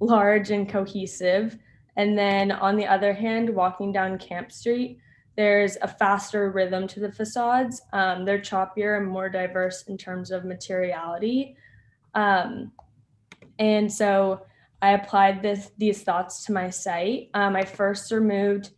large, and cohesive. And then on the other hand, walking down Camp Street, there's a faster rhythm to the facades. They're choppier and more diverse in terms of materiality. And so I applied these thoughts to my site. I first removed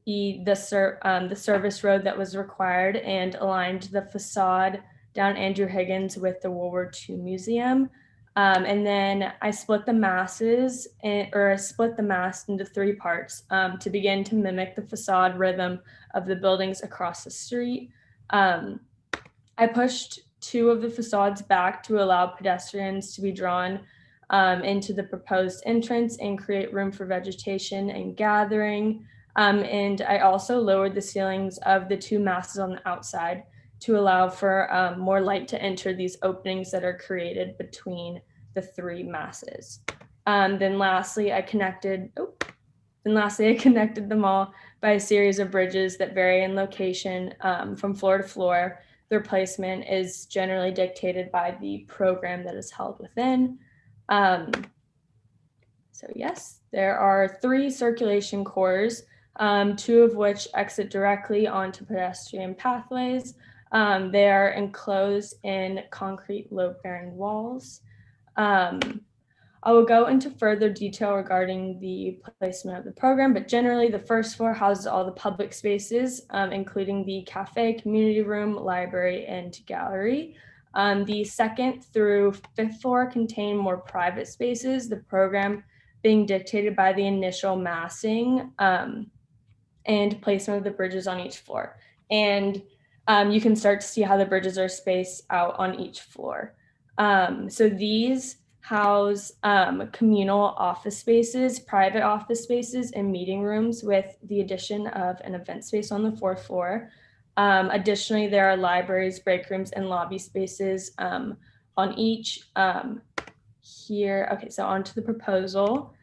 the service road that was required and aligned the facade down Andrew Higgins with the World War II Museum. And then I split the mast into 3 parts to begin to mimic the facade rhythm of the buildings across the street. I pushed 2 of the facades back to allow pedestrians to be drawn into the proposed entrance and create room for vegetation and gathering. And I also lowered the ceilings of the 2 masses on the outside to allow for more light to enter these openings that are created between the 3 masses. Then lastly, I connected them all by a series of bridges that vary in location from floor to floor. Their placement is generally dictated by the program that is held within. So yes, there are 3 circulation cores, 2 of which exit directly onto pedestrian pathways. They are enclosed in concrete load-bearing walls. I will go into further detail regarding the placement of the program, but generally the first floor houses all the public spaces, including the cafe, community room, library, and gallery. The 2nd through 5th floor contain more private spaces, the program being dictated by the initial massing and placement of the bridges on each floor. And you can start to see how the bridges are spaced out on each floor. So these house communal office spaces, private office spaces, and meeting rooms with the addition of an event space on the 4th floor. Additionally, there are libraries, break rooms, and lobby spaces on each. Here, okay, so on to the proposal.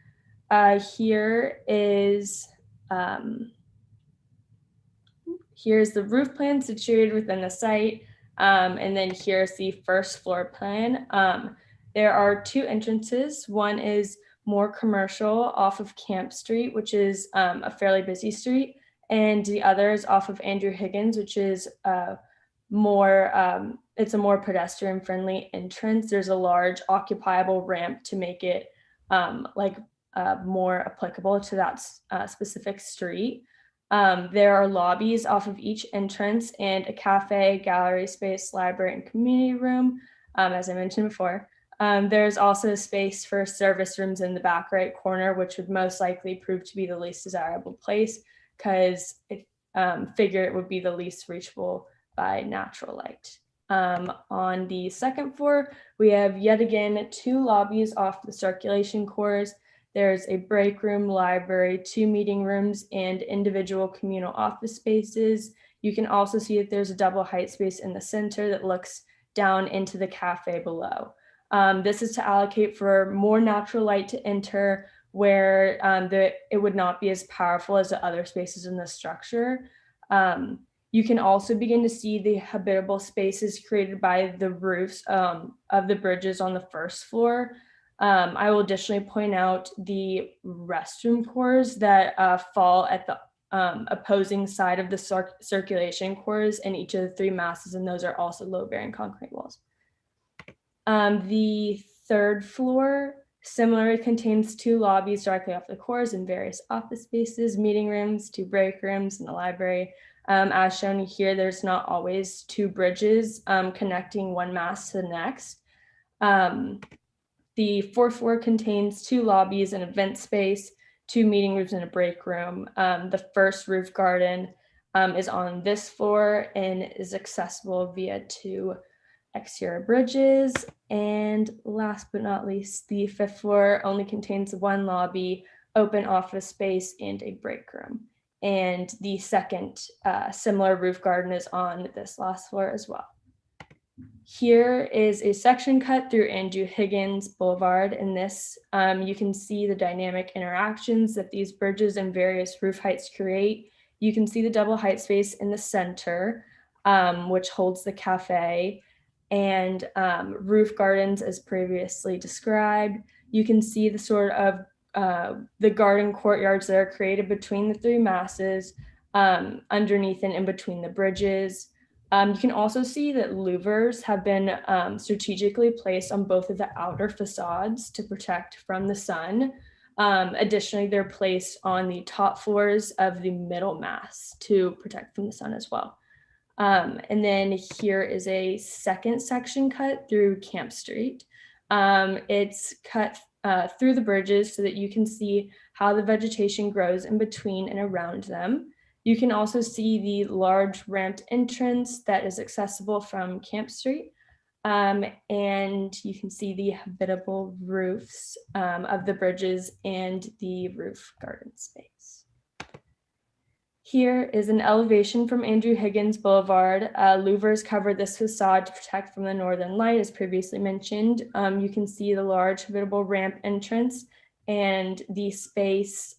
Here's the roof plan situated within the site. And then here's the first floor plan. There are 2 entrances. One is more commercial off of Camp Street, which is a fairly busy street. And the other is off of Andrew Higgins, which is it's a more pedestrian friendly entrance. There's a large occupiable ramp to make it more applicable to that specific street. There are lobbies off of each entrance and a cafe, gallery space, library, and community room, as I mentioned before. There's also space for service rooms in the back right corner, which would most likely prove to be the least desirable place because I figure it would be the least reachable by natural light. On the 2nd floor, we have yet again 2 lobbies off the circulation cores. There's a break room, library, 2 meeting rooms, and individual communal office spaces. You can also see that there's a double height space in the center that looks down into the cafe below. This is to allocate for more natural light to enter where it would not be as powerful as the other spaces in the structure. You can also begin to see the habitable spaces created by the roofs of the bridges on the 1st floor. I will additionally point out the restroom cores that fall at the opposing side of the circulation cores in each of the 3 masses, and those are also load-bearing concrete walls. The 3rd floor similarly contains 2 lobbies directly off the cores and various office spaces, meeting rooms, 2 break rooms, and the library. As shown here, there's not always 2 bridges connecting one mass to the next. The 4th floor contains 2 lobbies, an event space, 2 meeting rooms, and a break room. The first roof garden is on this floor and is accessible via 2 exterior bridges. And last but not least, the 5th floor only contains 1 lobby, open office space, and a break room. And the second similar roof garden is on this last floor as well. Here is a section cut through Andrew Higgins Boulevard. In this, you can see the dynamic interactions that these bridges and various roof heights create. You can see the double height space in the center, which holds the cafe. and roof gardens as previously described. You can see the sort of the garden courtyards that are created between the three masses, underneath and in between the bridges. You can also see that louvers have been strategically placed on both of the outer facades to protect from the sun. Additionally, they're placed on the top floors of the middle mass to protect from the sun as well. And then here is a second section cut through Camp Street. It's cut through the bridges so that you can see how the vegetation grows in between and around them. You can also see the large ramped entrance that is accessible from Camp Street. And you can see the habitable roofs of the bridges and the roof garden space. Here is an elevation from Andrew Higgins Boulevard. Louvers cover this facade to protect from the northern light, as previously mentioned. You can see the large habitable ramp entrance and the space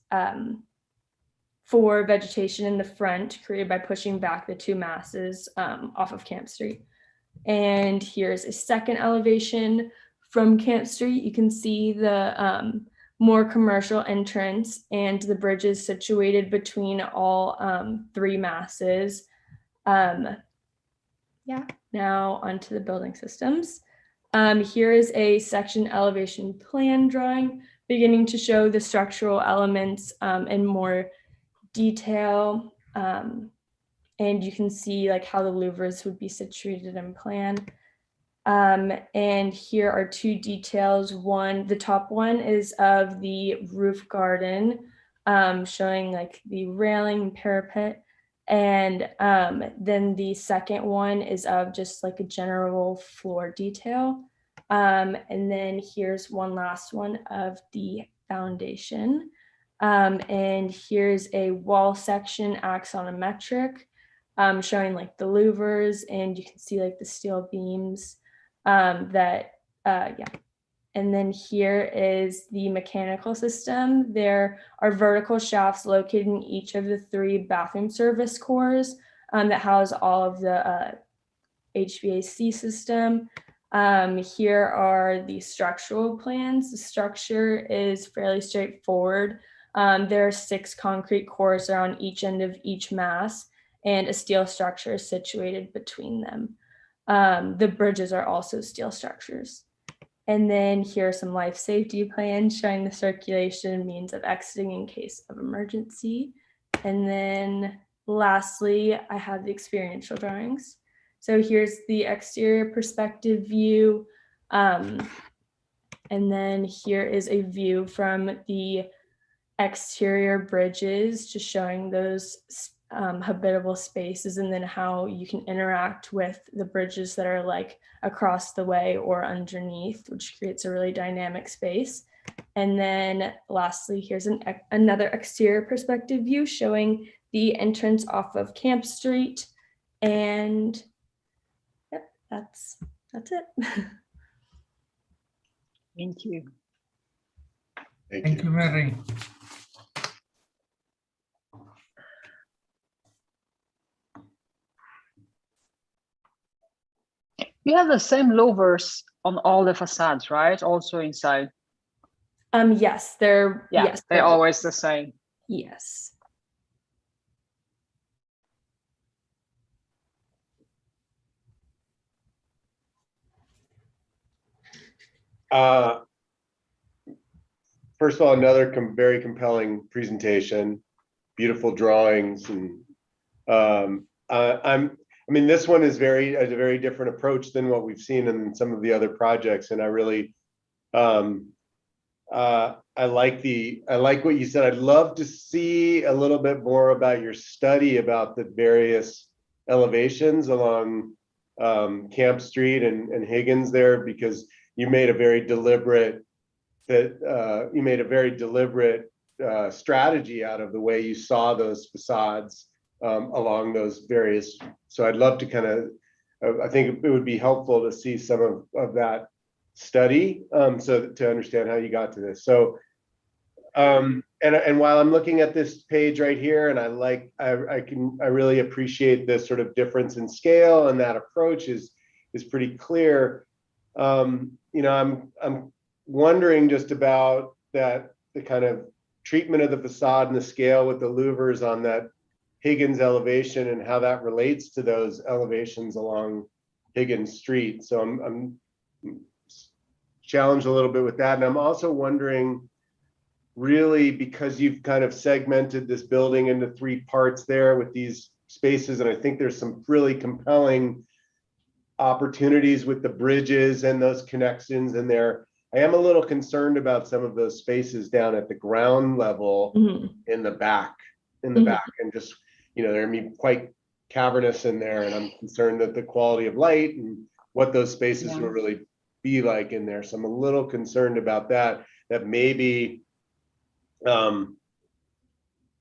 for vegetation in the front created by pushing back the two masses off of Camp Street. And here's a second elevation from Camp Street. You can see the more commercial entrance and the bridges situated between all three masses. Yeah, now onto the building systems. Here is a section elevation plan drawing beginning to show the structural elements in more detail. And you can see like how the louvers would be situated in plan. And here are two details. One, the top one is of the roof garden, showing like the railing parapet. And then the second one is of just like a general floor detail. And then here's one last one of the foundation. And here's a wall section axonometric, showing like the louvers, and you can see like the steel beams yeah. And then here is the mechanical system. There are vertical shafts located in each of the three bathroom service cores that house all of the HVAC system. Here are the structural plans. The structure is fairly straightforward. There are 6 concrete cores on each end of each mass, and a steel structure is situated between them. The bridges are also steel structures. And then here are some life safety plans showing the circulation means of exiting in case of emergency. And then lastly, I have the experiential drawings. So here's the exterior perspective view. And then here is a view from the exterior bridges, just showing those habitable spaces, and then how you can interact with the bridges that are like across the way or underneath, which creates a really dynamic space. And then lastly, here's another exterior perspective view showing the entrance off of Camp Street. And yep, that's it. Thank you. Thank you, Mary. You have the same louvers on all the facades, right? Also inside. Yes, they're they're always the same. Yes. First of all, another very compelling presentation, beautiful drawings, and I mean, this one is a very different approach than what we've seen in some of the other projects, and I really, I like what you said. I'd love to see a little bit more about your study about the various elevations along Camp Street and Higgins there, because you made a very deliberate strategy out of the way you saw those facades along those various. So I'd love to kind of, I think it would be helpful to see some of that study, so to understand how you got to this. So, and while I'm looking at this page right here, and I really appreciate this sort of difference in scale, and that approach is is pretty clear. I'm wondering just about that, the kind of treatment of the facade and the scale with the louvers on that Higgins elevation and how that relates to those elevations along Higgins Street. So I'm challenged a little bit with that. And I'm also wondering, really, because you've kind of segmented this building into 3 parts there with these spaces, and I think there's some really compelling opportunities with the bridges and those connections in there. I am a little concerned about some of those spaces down at the ground level in the back, and just, they're gonna be quite cavernous in there, and I'm concerned that the quality of light and what those spaces will really be like in there. So I'm a little concerned about that maybe,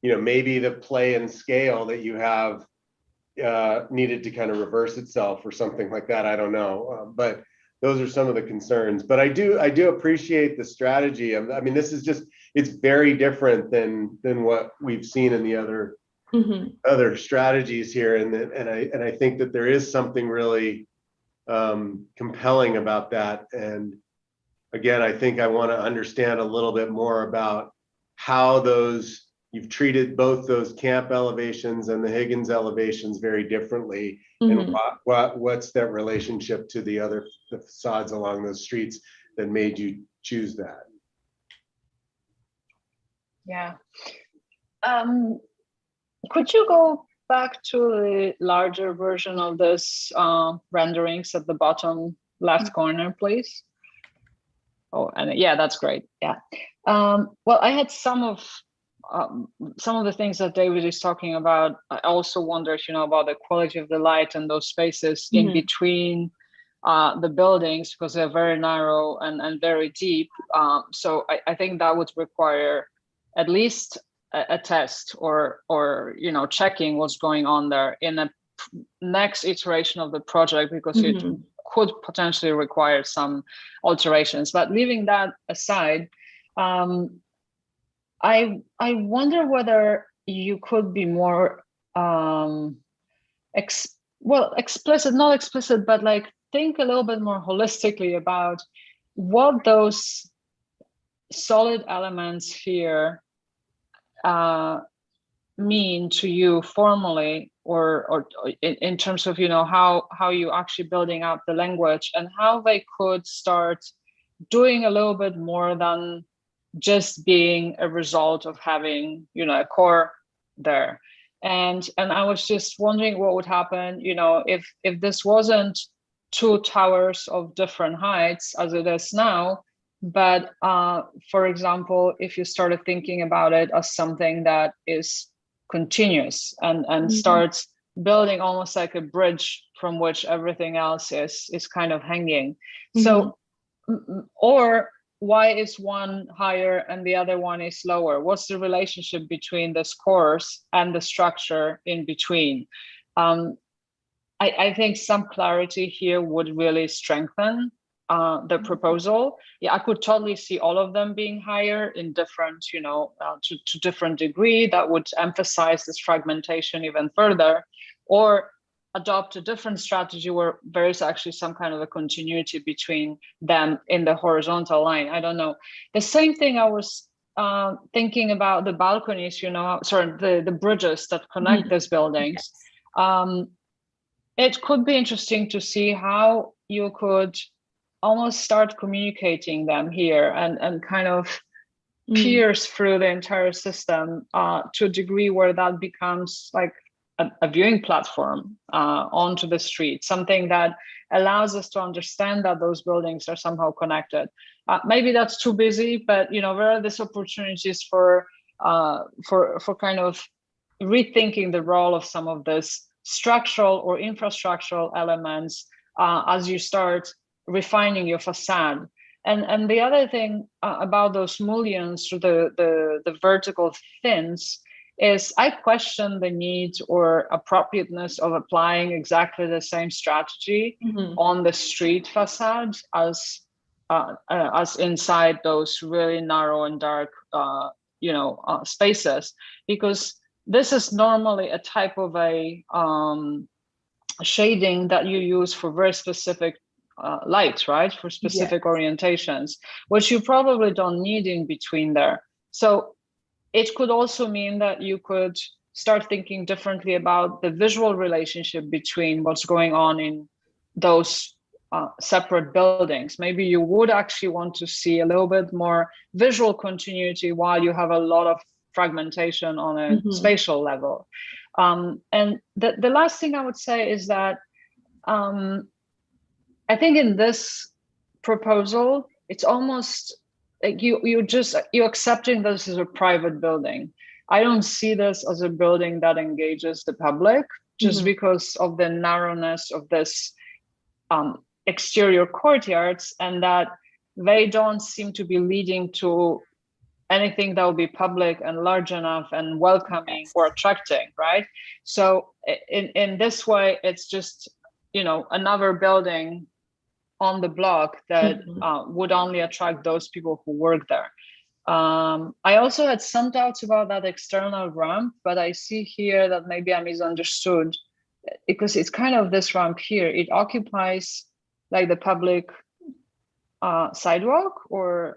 maybe the play and scale that you have needed to kind of reverse itself or something like that. I don't know, but those are some of the concerns. But I do appreciate the strategy. I mean, this is just, it's very different than what we've seen in the other strategies here, and I think that there is something really compelling about that. And again, I think I want to understand a little bit more about how you've treated both those camp elevations and the Higgins elevations very differently, and what's that relationship to the facades along those streets that made you choose that? Yeah. Could you go back to the larger version of this renderings at the bottom left corner, please? Oh, and yeah, that's great. Yeah. Well, I had some of the things that David is talking about. I also wondered, about the quality of the light and those spaces in between the buildings, because they're very narrow and very deep. So I think that would require at least a test or checking what's going on there in a next iteration of the project, because it could potentially require some alterations. But leaving that aside, I wonder whether you could be more explicit, not explicit, but like think a little bit more holistically about what those solid elements here mean to you formally, or in terms of how you actually building out the language, and how they could start doing a little bit more than just being a result of having a core there. And I was just wondering what would happen if this wasn't 2 towers of different heights as it is now, but for example, if you started thinking about it as something that is continuous and starts building almost like a bridge from which everything else is kind of hanging. So, or why is one higher and the other one is lower? What's the relationship between this cores and the structure in between? I think some clarity here would really strengthen the proposal. Yeah, I could totally see all of them being higher in different, to different degree. That would emphasize this fragmentation even further, or adopt a different strategy where there is actually some kind of a continuity between them in the horizontal line. I don't know. The same thing I was thinking about the balconies, the bridges that connect these buildings. It could be interesting to see how you could almost start communicating them here and kind of pierce through the entire system to a degree where that becomes like a viewing platform onto the street, something that allows us to understand that those buildings are somehow connected. Maybe that's too busy, but there are these opportunities for kind of rethinking the role of some of this structural or infrastructural elements as you start refining your facade. And the other thing about those mullions, the vertical fins, is I question the need or appropriateness of applying exactly the same strategy on the street facade as inside those really narrow and dark spaces, because this is normally a type of a shading that you use for very specific lights, right? For specific orientations, which you probably don't need in between there. So it could also mean that you could start thinking differently about the visual relationship between what's going on in those separate buildings. Maybe you would actually want to see a little bit more visual continuity while you have a lot of fragmentation on a spatial level. And the last thing I would say is that I think in this proposal, it's almost like you're accepting this as a private building. I don't see this as a building that engages the public just because of the narrowness of this exterior courtyards, and that they don't seem to be leading to anything that will be public and large enough and welcoming or attracting, right? So in this way, it's just, another building on the block that would only attract those people who work there. I also had some doubts about that external ramp, but I see here that maybe I misunderstood, because it's kind of this ramp here. It occupies like the public sidewalk,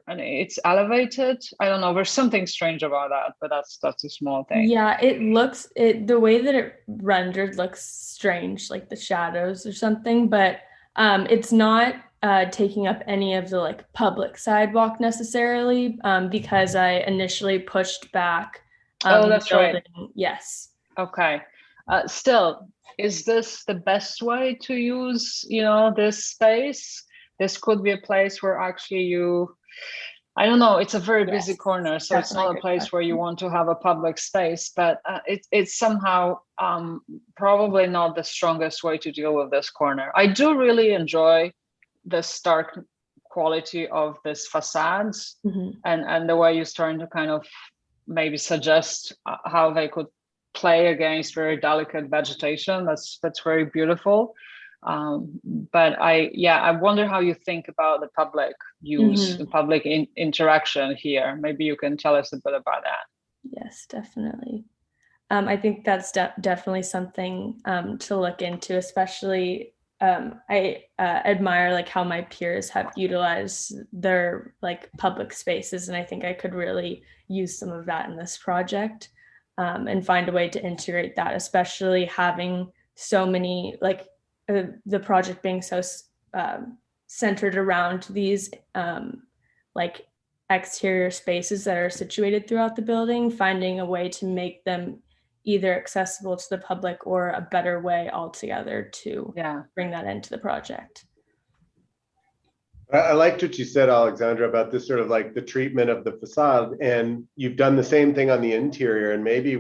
and it's elevated. I don't know, there's something strange about that, but that's a small thing. Yeah, the way that it rendered looks strange, like the shadows or something, but it's not taking up any of the like public sidewalk necessarily, because I initially pushed back. Oh, that's right. Yes. Okay. Still, is this the best way to use, this space? This could be a place where actually I don't know, it's a very busy corner, so it's not a place where you want to have a public space, but it's somehow probably not the strongest way to deal with this corner. I do really enjoy the stark quality of this facades and the way you're starting to kind of maybe suggest how they could play against very delicate vegetation. That's very beautiful. But I wonder how you think about the public use, the public interaction here. Maybe you can tell us a bit about that. Yes, definitely. I think that's definitely something to look into, especially I admire like how my peers have utilized their like public spaces, and I think I could really use some of that in this project, and find a way to integrate that, especially having so many like the project being so centered around these like exterior spaces that are situated throughout the building, finding a way to make them either accessible to the public or a better way altogether to bring that into the project. I liked what you said, Alexandra, about this sort of like the treatment of the facade, and you've done the same thing on the interior. And maybe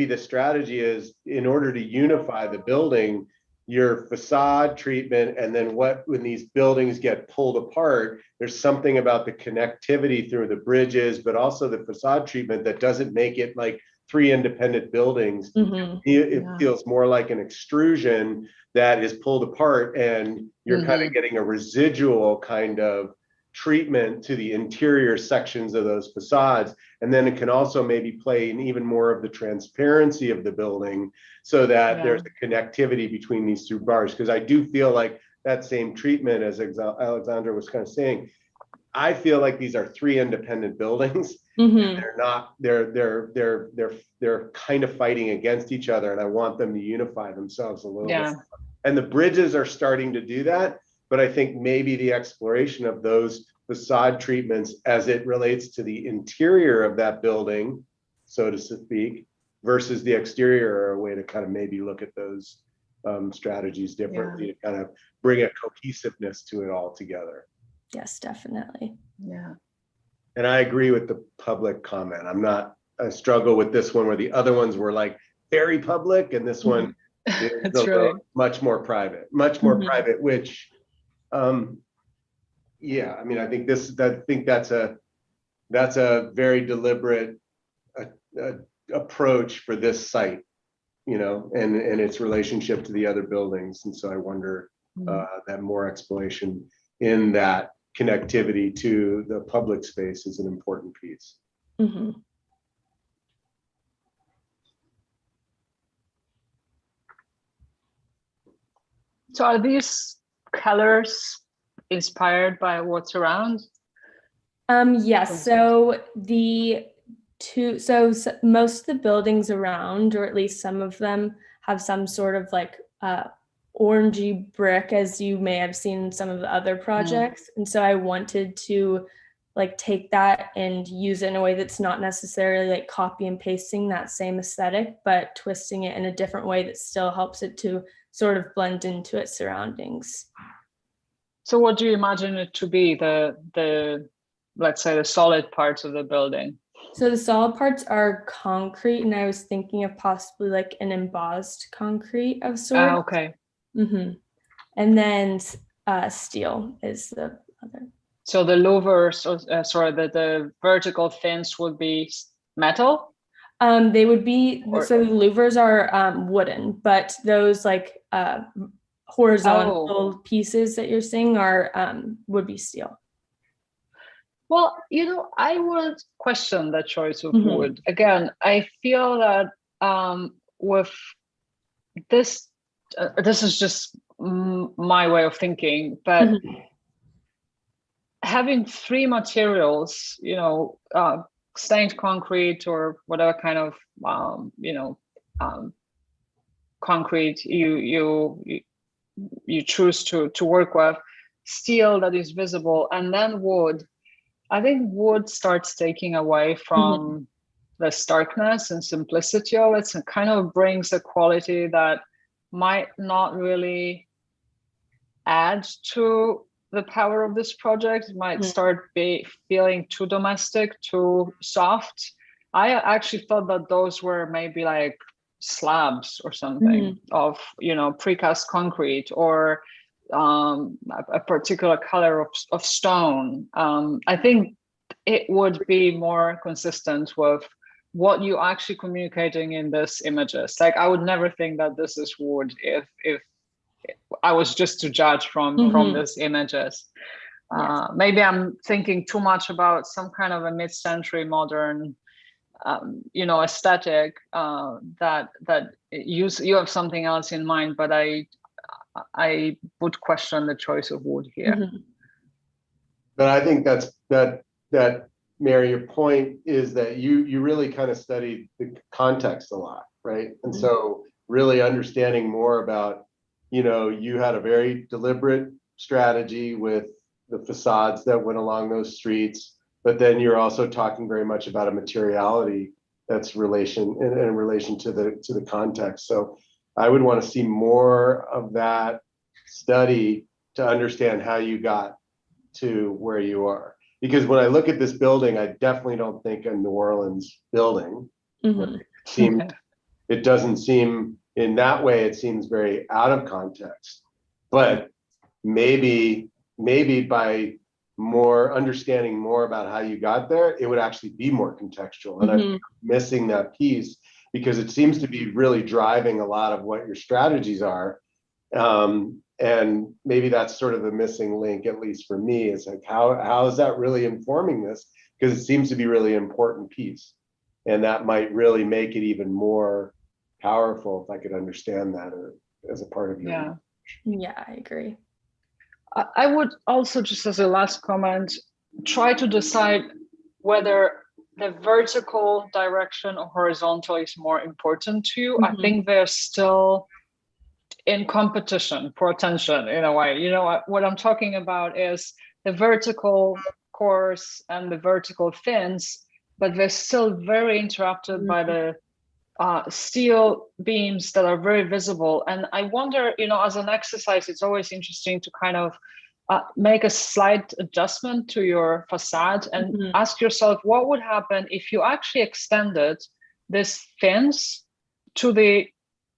the strategy is, in order to unify the building, your facade treatment, and then when these buildings get pulled apart, there's something about the connectivity through the bridges, but also the facade treatment that doesn't make it like three independent buildings. It feels more like an extrusion that is pulled apart, and you're kind of getting a residual kind of treatment to the interior sections of those facades. And then it can also maybe play in even more of the transparency of the building, so that there's a connectivity between these two bars. Because I do feel like that same treatment, as Alexandra was kind of saying, I feel like these are three independent buildings. And they're not, they're kind of fighting against each other, and I want them to unify themselves a little bit. And the bridges are starting to do that, but I think maybe the exploration of those facade treatments as it relates to the interior of that building, so to speak, versus the exterior, are a way to kind of maybe look at those strategies differently to kind of bring a cohesiveness to it all together. Yes, definitely. Yeah. And I agree with the public comment. I struggle with this one, where the other ones were like very public, and this one is much more private, private, which, yeah, I mean, I think that's a very deliberate approach for this site, and its relationship to the other buildings. And so I wonder that more exploration in that connectivity to the public space is an important piece. So are these colors inspired by what's around? Yes. So most of the buildings around, or at least some of them, have some sort of like orangey brick, as you may have seen in some of the other projects. And so I wanted to like take that and use it in a way that's not necessarily like copy and pasting that same aesthetic, but twisting it in a different way that still helps it to sort of blend into its surroundings. So what do you imagine it to be, the let's say the solid parts of the building? So the solid parts are concrete, and I was thinking of possibly like an embossed concrete of sorts. Okay. And then steel is the other. So the louvers, the vertical fins would be metal? They would be, so the louvers are wooden, but those like horizontal pieces that you're seeing are would be steel. Well, I would question the choice of wood. Again, I feel that with this, this is just my way of thinking, but having three materials, stained concrete or whatever kind of, concrete you choose to work with, steel that is visible, and then wood. I think wood starts taking away from the starkness and simplicity of it, and kind of brings a quality that might not really add to the power of this project. It might start feeling too domestic, too soft. I actually thought that those were maybe like slabs or something of, precast concrete, or a particular color of stone. I think it would be more consistent with what you're actually communicating in these images. Like, I would never think that this is wood if I was just to judge from these images. Maybe I'm thinking too much about some kind of a mid-century modern aesthetic, that you have something else in mind, but I would question the choice of wood here. But I think that Mary, your point is that you really kind of studied the context a lot, right? And so really understanding more about, you had a very deliberate strategy with the facades that went along those streets, but then you're also talking very much about a materiality that's in relation to the context. So I would want to see more of that study to understand how you got to where you are. Because when I look at this building, I definitely don't think a New Orleans building. It doesn't seem, in that way, it seems very out of context. But maybe by understanding more about how you got there, it would actually be more contextual. And I'm missing that piece, because it seems to be really driving a lot of what your strategies are. And maybe that's sort of the missing link, at least for me, is like, how is that really informing this? Because it seems to be a really important piece. And that might really make it even more powerful if I could understand that as a part of your Yeah, I agree. I would also, just as a last comment, try to decide whether the vertical direction or horizontal is more important to you. I think they're still in competition for attention in a way. What I'm talking about is the vertical course and the vertical fins, but they're still very interrupted by the steel beams that are very visible. And I wonder, as an exercise, it's always interesting to kind of make a slight adjustment to your facade and ask yourself, what would happen if you actually extended this fins to the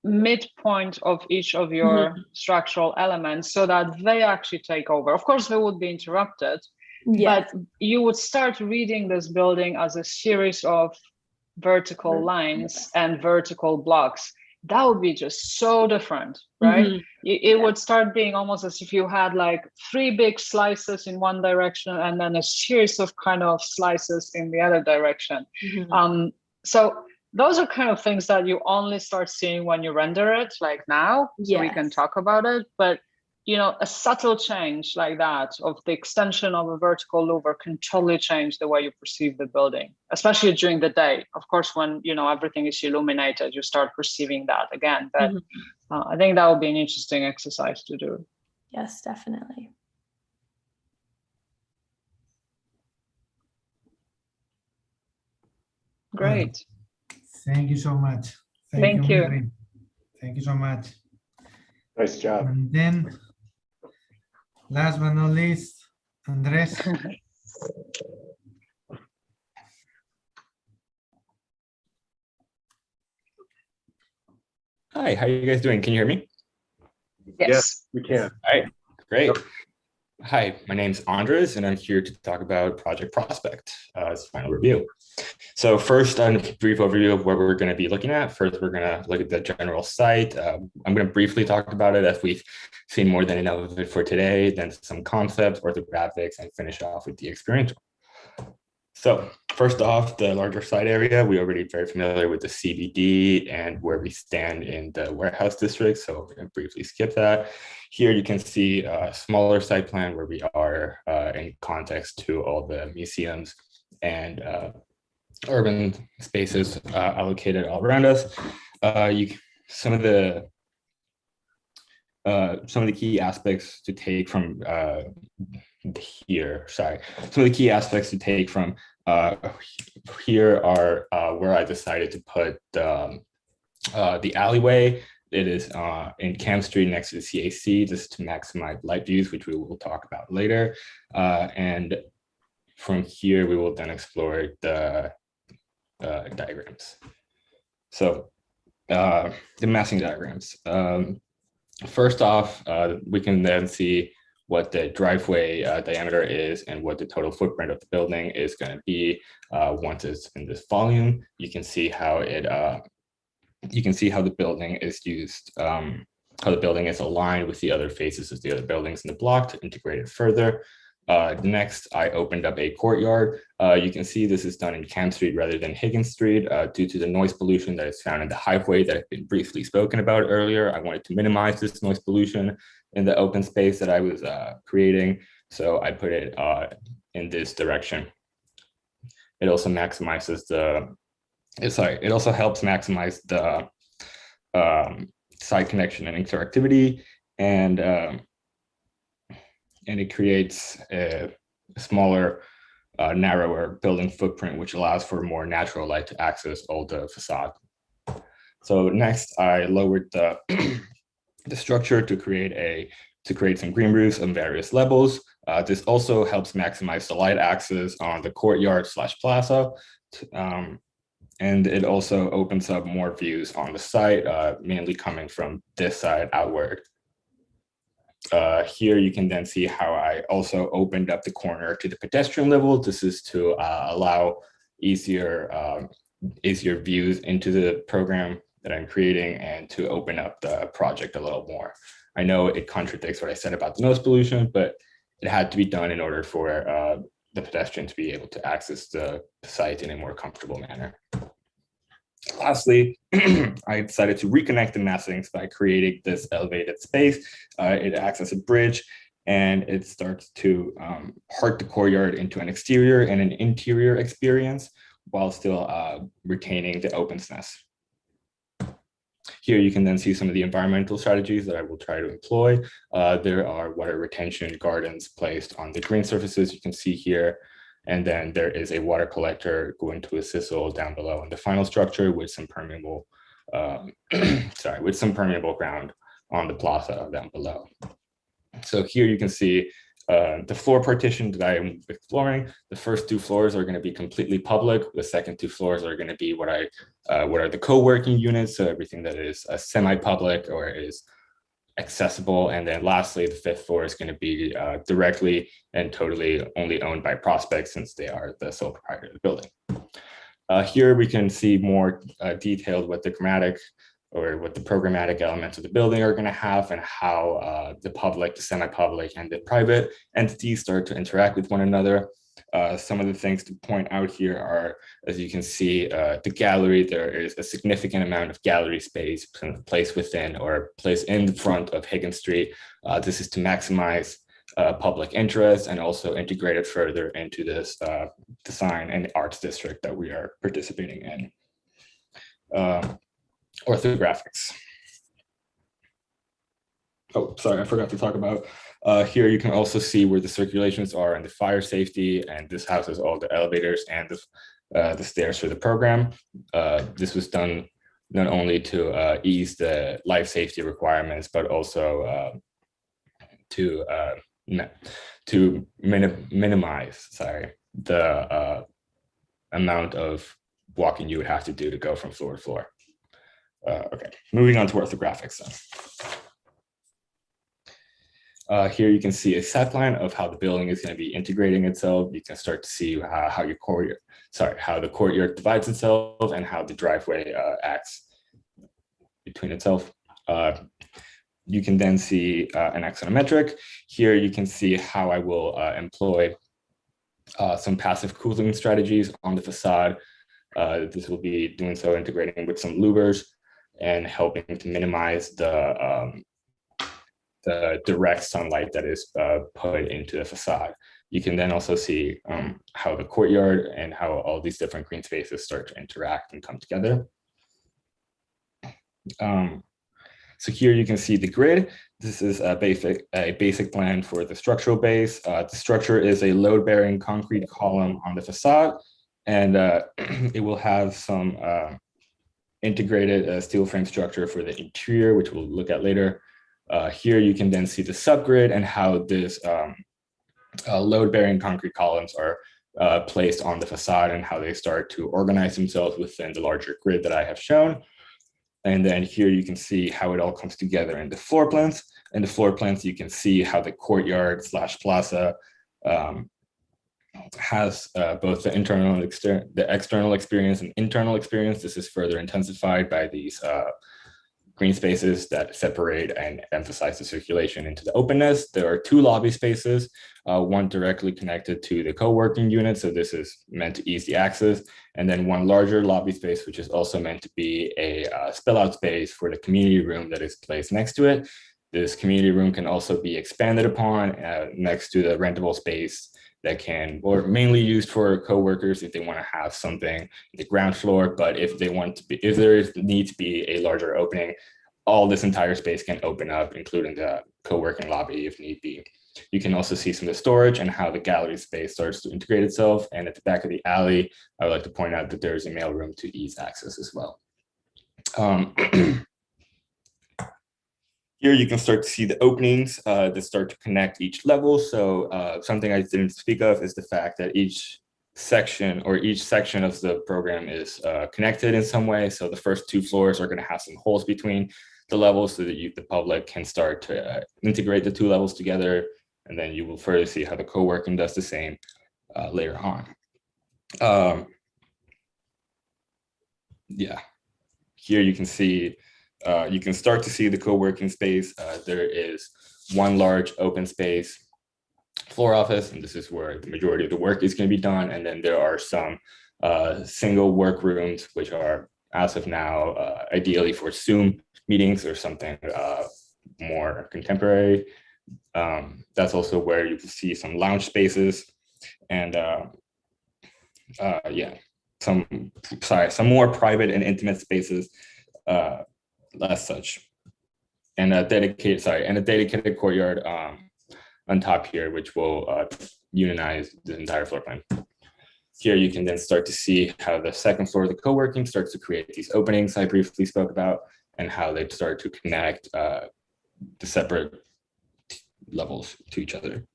midpoint of each of your structural elements, so that they actually take over? Of course, they would be interrupted, but you would start reading this building as a series of vertical lines and vertical blocks. That would be just so different, right? It would start being almost as if you had like three big slices in one direction and then a series of kind of slices in the other direction. So those are kind of things that you only start seeing when you render it, like now, so we can talk about it. But a subtle change like that of the extension of a vertical louver can totally change the way you perceive the building, especially during the day. Of course, when everything is illuminated, you start perceiving that again. But I think that would be an interesting exercise to do. Yes, definitely. Great. Thank you so much. Thank you. Mary. Thank you so much. Nice job. And then, last but not least, Andres. Hi, how are you guys doing? Can you hear me? Yes, we can. All right, great. Hi, my name's Andres, and I'm here to talk about Project Prospect as a final review. So first, a brief overview of what we're going to be looking at. First, we're going to look at the general site. I'm going to briefly talk about it as we've seen more than enough of it for today, then some concepts, orthographics, and finish off with the experiential. So first off, the larger site area, we're already very familiar with the CBD and where we stand in the warehouse district. So I'm going to briefly skip that. Here you can see a smaller site plan where we are in context to all the museums and urban spaces allocated all around us. Some of the key aspects to take from some of the key aspects to take from here are where I decided to put the alleyway. It is in Camp Street next to the CAC, just to maximize light views, which we will talk about later. And from here, we will then explore the diagrams. So the massing diagrams. First off, we can then see what the driveway diameter is and what the total footprint of the building is going to be once it's in this volume. You can see how the building is used, how the building is aligned with the other faces of the other buildings in the block to integrate it further. Next, I opened up a courtyard. You can see this is done in Camp Street rather than Higgins Street due to the noise pollution that is found in the highway that had been briefly spoken about earlier. I wanted to minimize this noise pollution in the open space that I was creating, so I put it in this direction. It also maximizes it also helps maximize the site connection and interactivity, and it creates a smaller, narrower building footprint, which allows for more natural light to access all the facade. So next, I lowered the the structure to create some green roofs on various levels. This also helps maximize the light access on the courtyard / plaza. And it also opens up more views on the site, mainly coming from this side outward. Here you can then see how I also opened up the corner to the pedestrian level. This is to allow easier views into the program that I'm creating and to open up the project a little more. I know it contradicts what I said about the noise pollution, but it had to be done in order for the pedestrian to be able to access the site in a more comfortable manner. Lastly, I decided to reconnect the massings by creating this elevated space. It acts as a bridge, and it starts to part the courtyard into an exterior and an interior experience while still retaining the openness. Here you can then see some of the environmental strategies that I will try to employ. There are water retention gardens placed on the green surfaces you can see here. And then there is a water collector going to a sisal down below in the final structure with some permeable, with some permeable ground on the plaza down below. So here you can see the floor partition that I am exploring. The first 2 floors are going to be completely public. The second 2 floors are going to be what are the co-working units. So everything that is semi-public or is accessible. And then lastly, the 5th floor is going to be directly and totally only owned by Prospect, since they are the sole proprietor of the building. Here we can see more detailed what the programmatic elements of the building are going to have, and how the public, the semi-public, and the private entities start to interact with one another. Some of the things to point out here are, as you can see, the gallery, there is a significant amount of gallery space placed within or placed in the front of Higgins Street. This is to maximize public interest and also integrate it further into this design and arts district that we are participating in. Orthographics. Oh, sorry, I forgot to talk about. Here you can also see where the circulations are and the fire safety, and this houses all the elevators and the stairs for the program. This was done not only to ease the life safety requirements, but also to minimize, the amount of walking you would have to do to go from floor to floor. Okay, moving on to orthographics then. Here you can see a set plan of how the building is going to be integrating itself. You can start to see how the courtyard divides itself and how the driveway acts between itself. You can then see an axonometric. Here you can see how I will employ some passive cooling strategies on the facade. This will be doing so integrating with some louvers and helping to minimize the direct sunlight that is put into the facade. You can then also see how the courtyard and how all these different green spaces start to interact and come together. So here you can see the grid. This is a basic plan for the structural base. The structure is a load-bearing concrete column on the facade, and it will have some integrated steel frame structure for the interior, which we'll look at later. Here you can then see the subgrid and how this load-bearing concrete columns are placed on the facade and how they start to organize themselves within the larger grid that I have shown. And then here you can see how it all comes together in the floor plans. In the floor plans, you can see how the courtyard / plaza has both the internal and external experience and internal experience. This is further intensified by these green spaces that separate and emphasize the circulation into the openness. There are 2 lobby spaces, one directly connected to the co-working unit. So this is meant to ease the access. And then one larger lobby space, which is also meant to be a spill out space for the community room that is placed next to it. This community room can also be expanded upon next to the rentable space that can, or mainly used for co-workers if they want to have something in the ground floor. But if they want to be, if there is need to be a larger opening, all this entire space can open up, including the co-working lobby if need be. You can also see some of the storage and how the gallery space starts to integrate itself. And at the back of the alley, I would like to point out that there is a mailroom to ease access as well. Here you can start to see the openings that start to connect each level. So something I didn't speak of is the fact that each section of the program is connected in some way. So the first 2 floors are going to have some holes between the levels so that the public can start to integrate the 2 levels together. And then you will further see how the co-working does the same later on. Yeah, here you can see you can start to see the co-working space. There is one large open space floor office, and this is where the majority of the work is going to be done. And then there are some single work rooms, which are, as of now, ideally for Zoom meetings or something more contemporary. That's also where you can see some lounge spaces and some more private and intimate spaces. As such, and a dedicated courtyard on top here, which will unionize the entire floor plan. Here you can then start to see how the second floor of the co-working starts to create these openings I briefly spoke about, and how they start to connect the separate levels to each other.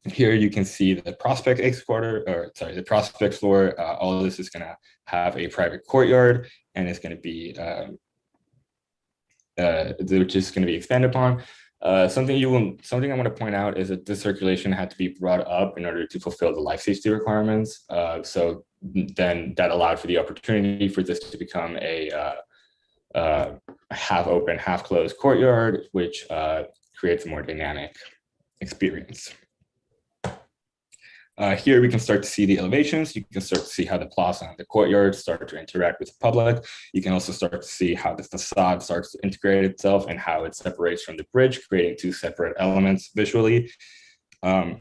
Here you can see the prospect the prospect floor. All of this is going to have a private courtyard, and it's going to be which is going to be expanded upon. Something I want to point out is that the circulation had to be brought up in order to fulfill the life safety requirements. So then that allowed for the opportunity for this to become a half open, half closed courtyard, which creates a more dynamic experience. Here we can start to see the elevations. You can start to see how the plaza and the courtyard start to interact with the public. You can also start to see how the facade starts to integrate itself and how it separates from the bridge, creating two separate elements visually. And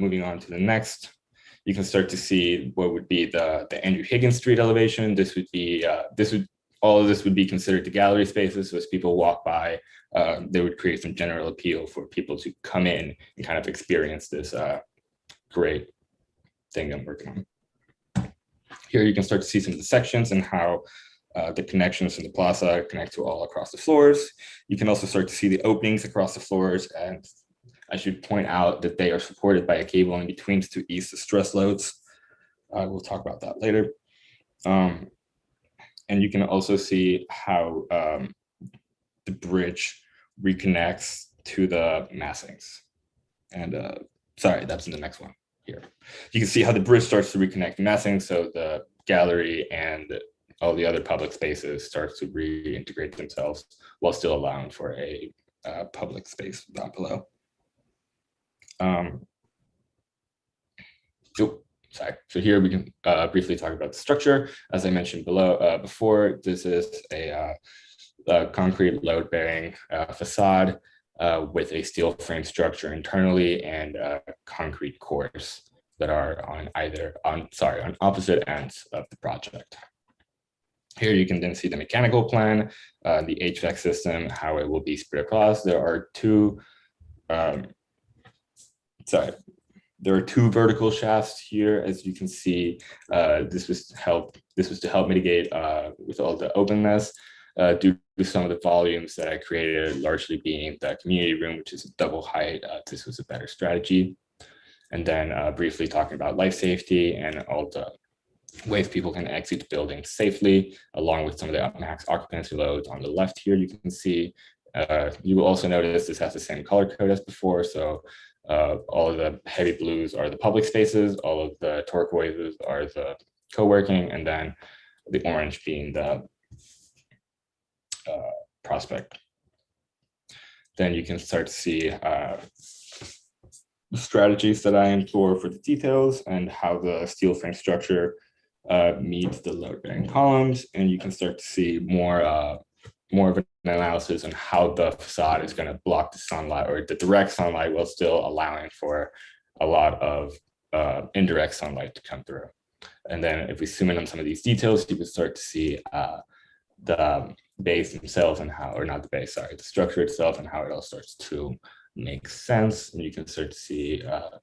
moving on to the next, you can start to see what would be the Andrew Higgins Street elevation. This would be, all of this would be considered the gallery spaces. So as people walk by, they would create some general appeal for people to come in and kind of experience this great thing I'm working on. Here you can start to see some of the sections and how the connections in the plaza connect to all across the floors. You can also start to see the openings across the floors, and I should point out that they are supported by a cable in between to ease the stress loads. We'll talk about that later. And you can also see how the bridge reconnects to the massings. And sorry, that's in the next one here. You can see how the bridge starts to reconnect the massings, so the gallery and all the other public spaces starts to reintegrate themselves while still allowing for a public space down below. So here we can briefly talk about the structure. As I mentioned before, this is a concrete load-bearing facade with a steel frame structure internally and concrete cores that are on opposite ends of the project. Here you can then see the mechanical plan, the HVAC system, how it will be spread across. There are two vertical shafts here, as you can see. This was to help mitigate with all the openness due to some of the volumes that I created, largely being the community room, which is a double height. This was a better strategy. And then briefly talking about life safety and all the ways people can exit the building safely, along with some of the max occupancy loads on the left here. You can see, you will also notice this has the same color code as before. So all of the heavy blues are the public spaces, all of the turquoises are the co-working, and then the orange being the prospect. Then you can start to see the strategies that I employ for the details and how the steel frame structure meets the load-bearing columns, and you can start to see more of an analysis on how the facade is going to block the sunlight or the direct sunlight while still allowing for a lot of indirect sunlight to come through. And then if we zoom in on some of these details, you can start to see the base themselves and how, or not the base, sorry, the structure itself and how it all starts to make sense. And you can start to see the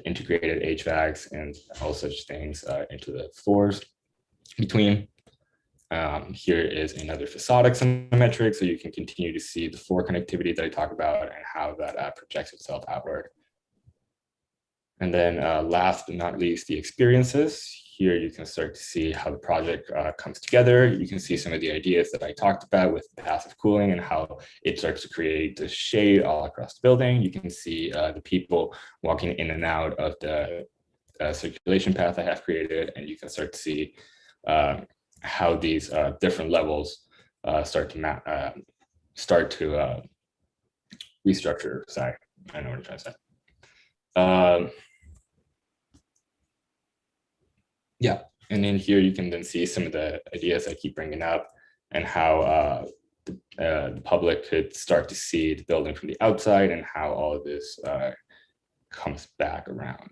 integrated HVACs and all such things into the floors between. Here is another facade axonometric, so you can continue to see the floor connectivity that I talk about and how that projects itself outward. And then last but not least, the experiences. Here you can start to see how the project comes together. You can see some of the ideas that I talked about with passive cooling and how it starts to create the shade all across the building. You can see the people walking in and out of the circulation path I have created, and you can start to see how these different levels start to restructure. Sorry, I know what I'm trying to say. Yeah, and in here you can then see some of the ideas I keep bringing up and how the public could start to see the building from the outside and how all of this comes back around.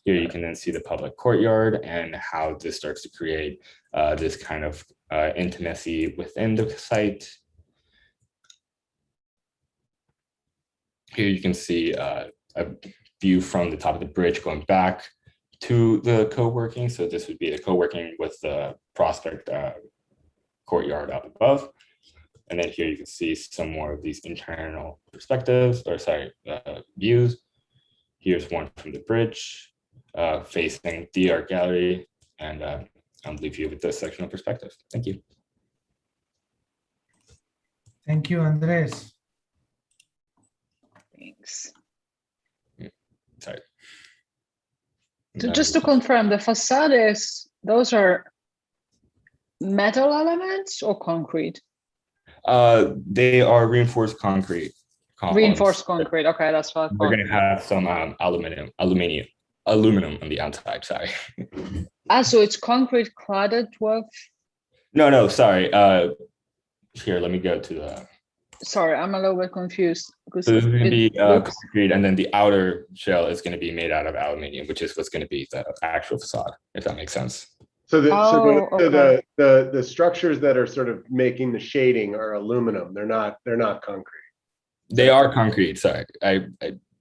Here you can then see the public courtyard and how this starts to create this kind of intimacy within the site. Here you can see a view from the top of the bridge going back to the co-working. So this would be the co-working with the prospect courtyard up above. And then here you can see some more of these internal perspectives, or sorry, views. Here's one from the bridge facing the art gallery, and I'll leave you with this sectional perspective. Thank you. Thank you, Andres. Thanks. Sorry. So just to confirm, the facades, those are metal elements or concrete? They are reinforced concrete columns. Reinforced concrete. Okay, that's what I We're thought. going to have some aluminum on the outside. Sorry. So it's concrete cladded with. No, sorry. Here, let me go to the. Sorry, I'm a little bit confused. Because So this is going to be looks... concrete, and then the outer shell is going to be made out of aluminum, which is what's going to be the actual facade, if that makes sense. So okay. the structures that are sort of making the shading are aluminum. They're not concrete. They are concrete. Sorry,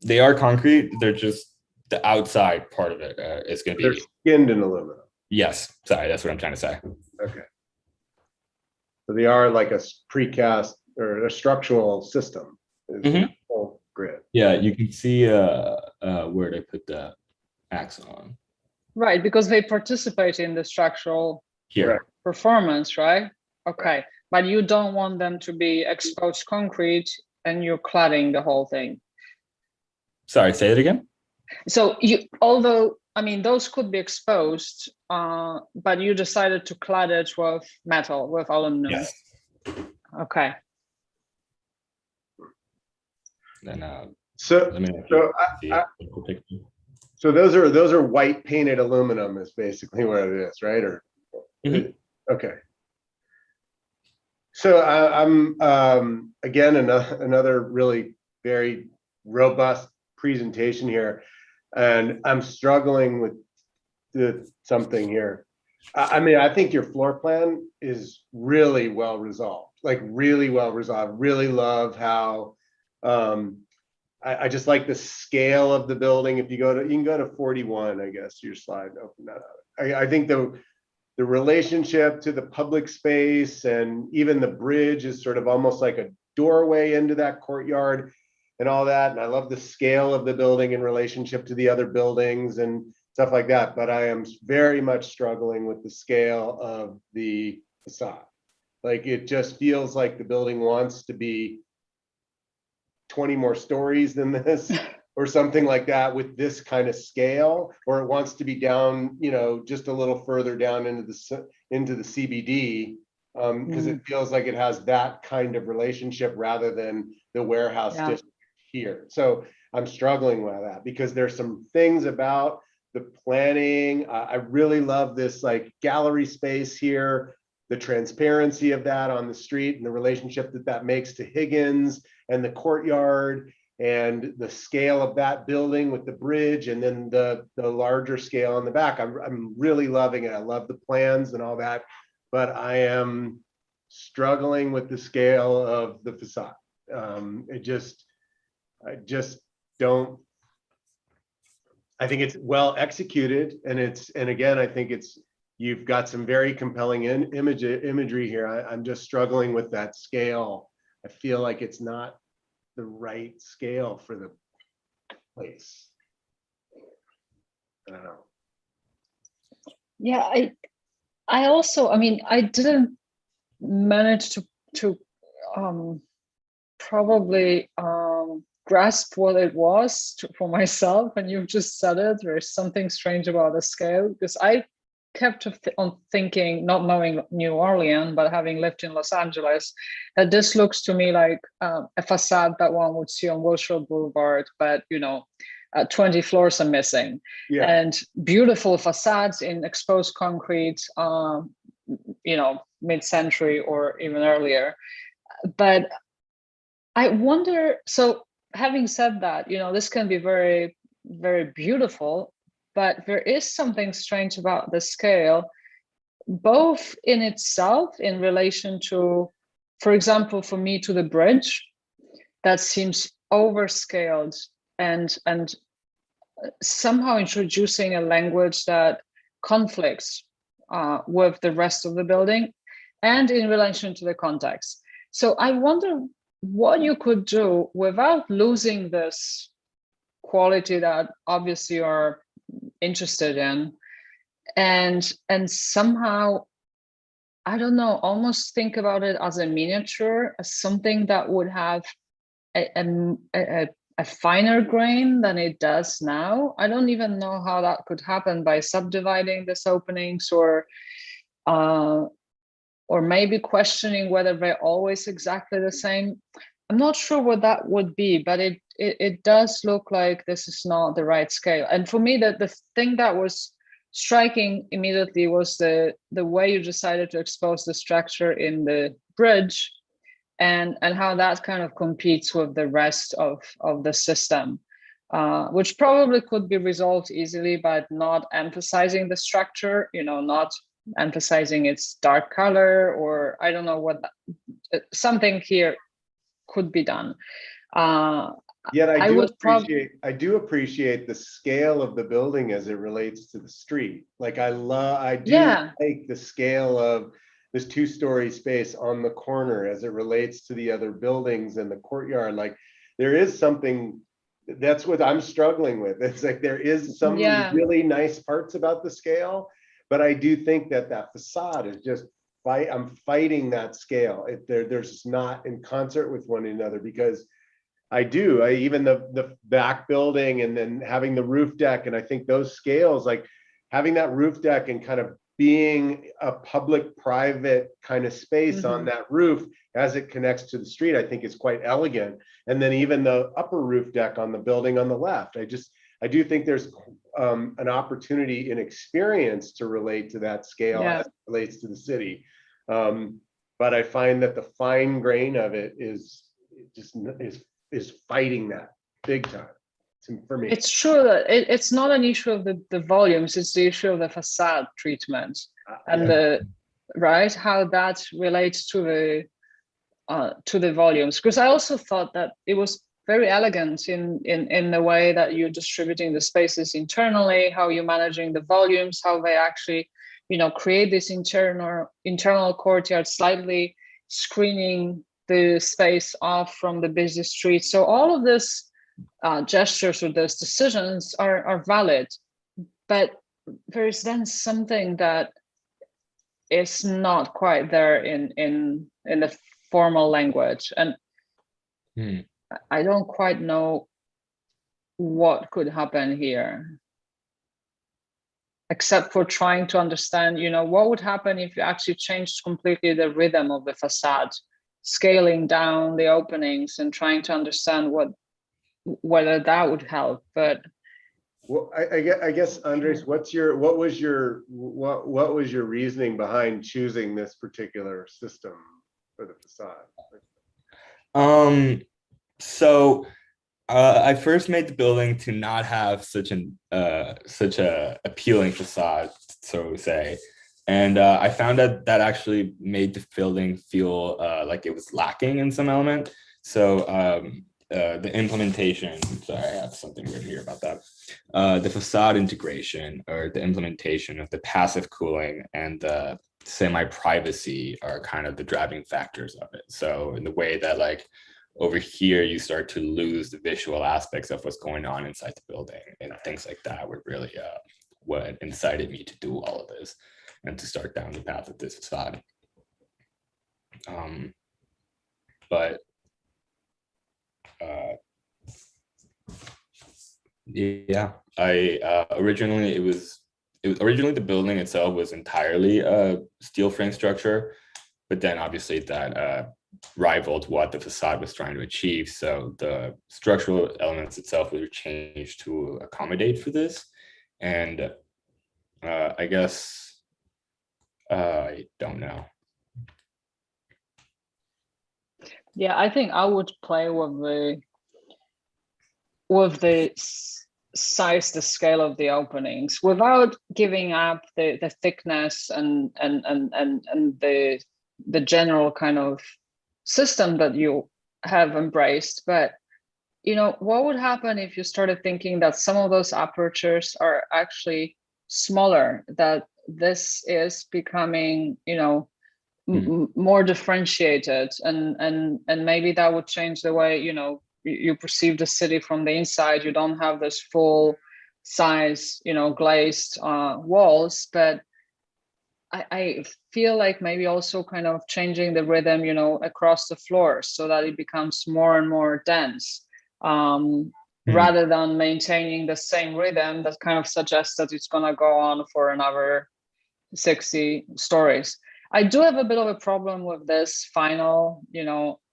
they are concrete. They're just the outside part of it is going to be. They're skinned in aluminum. Yes, sorry, that's what I'm trying to say. Okay. So they are like a precast or a structural system. Full grid. Yeah, you can see where they put the axe on. Right, because they participate in the structural performance, right? Okay, but you don't want them to be exposed concrete and you're cladding the whole thing. Sorry, say it again. So although, I mean, those could be exposed, but you decided to clad it with metal, with aluminum. Yes. Okay. Then so those are white painted aluminum is basically what it is, right? Or okay. So I'm again another really very robust presentation here, and I'm struggling with something here. I mean, I think your floor plan is really well resolved, like really well resolved. Really love how I just like the scale of the building. If you can go to 41, I guess, your slide, open that up. I think the relationship to the public space and even the bridge is sort of almost like a doorway into that courtyard and all that. And I love the scale of the building in relationship to the other buildings and stuff like that. But I am very much struggling with the scale of the facade. Like, it just feels like the building wants to be 20 more stories than this or something like that with this kind of scale, or it wants to be down, you know, just a little further down into the CBD, because it feels like it has that kind of relationship rather than the warehouse district here. So I'm struggling with that because there's some things about the planning. I really love this like gallery space here, the transparency of that on the street and the relationship that makes to Higgins and the courtyard and the scale of that building with the bridge and then the larger scale on the back. I'm really loving it. I love the plans and all that, but I am struggling with the scale of the facade. I just don't. I think it's well executed, and again, I think you've got some very compelling imagery here. I'm just struggling with that scale. I feel like it's not the right scale for the place. I don't know. Yeah, I also, I mean, I didn't manage to probably grasp what it was for myself, and you've just said it. There's something strange about the scale, because I kept on thinking, not knowing New Orleans, but having lived in Los Angeles, that this looks to me like a facade that one would see on Wilshire Boulevard, but 20 floors are missing. And beautiful facades in exposed concrete, mid-century or even earlier. But I wonder, so having said that, this can be very, very beautiful, but there is something strange about the scale, both in itself in relation to, for example, for me, to the bridge, that seems overscaled and somehow introducing a language that conflicts with the rest of the building and in relation to the context. So I wonder what you could do without losing this quality that obviously you're interested in, and somehow, I don't know, almost think about it as a miniature, as something that would have a finer grain than it does now. I don't even know how that could happen, by subdividing these openings or or maybe questioning whether they're always exactly the same. I'm not sure what that would be, but it does look like this is not the right scale. And for me, the thing that was striking immediately was the way you decided to expose the structure in the bridge, and how that kind of competes with the rest of the system, which probably could be resolved easily by not emphasizing the structure, not emphasizing its dark color, or I don't know what something here could be done. Yet I do appreciate the scale of the building as it relates to the street. Like I like the scale of this 2-story space on the corner as it relates to the other buildings and the courtyard. Like there is something, that's what I'm struggling with. It's like there is some really nice parts about the scale, but I do think that facade is just I'm fighting that scale. They're just not in concert with one another, because even the back building and then having the roof deck, and I think those scales, like having that roof deck and kind of being a public-private kind of space on that roof as it connects to the street, I think is quite elegant. And then even the upper roof deck on the building on the left, I do think there's an opportunity in experience to relate to that scale as it relates to the city. But I find that the fine grain of it is fighting that big time for me. It's true that it's not an issue of the volumes, it's the issue of the facade treatment and how that relates to the volumes. Because I also thought that it was very elegant in the way that you're distributing the spaces internally, how you're managing the volumes, how they actually create this internal courtyard, slightly screening the space off from the busy street. So all of this gestures or those decisions are valid, but there is then something that is not quite there in the formal language, and I don't quite know what could happen here, except for trying to understand, what would happen if you actually changed completely the rhythm of the facade, scaling down the openings and trying to understand whether that would help. But well, I guess Andres, what was your reasoning behind choosing this particular system for the facade? So I first made the building to not have such a appealing facade, so to say, and I found that actually made the building feel like it was lacking in some element. So the implementation, sorry, I have something written here about that. The facade integration, or the implementation of the passive cooling and the semi-privacy, are kind of the driving factors of it. So in the way that, like, over here, you start to lose the visual aspects of what's going on inside the building, and things like that were really what incited me to do all of this and to start down the path of this facade. But yeah, originally the building itself was entirely a steel frame structure, but then obviously that rivaled what the facade was trying to achieve. So the structural elements itself were changed to accommodate for this. And I guess I don't know. Yeah, I think I would play with the size, the scale of the openings, without giving up the thickness and the general kind of system that you have embraced. But what would happen if you started thinking that some of those apertures are actually smaller, that this is becoming more differentiated, and maybe that would change the way you perceive the city from the inside. You don't have this full size glazed walls, but I feel like maybe also kind of changing the rhythm across the floors, so that it becomes more and more dense, rather than maintaining the same rhythm that kind of suggests that it's going to go on for another 60 stories. I do have a bit of a problem with this final,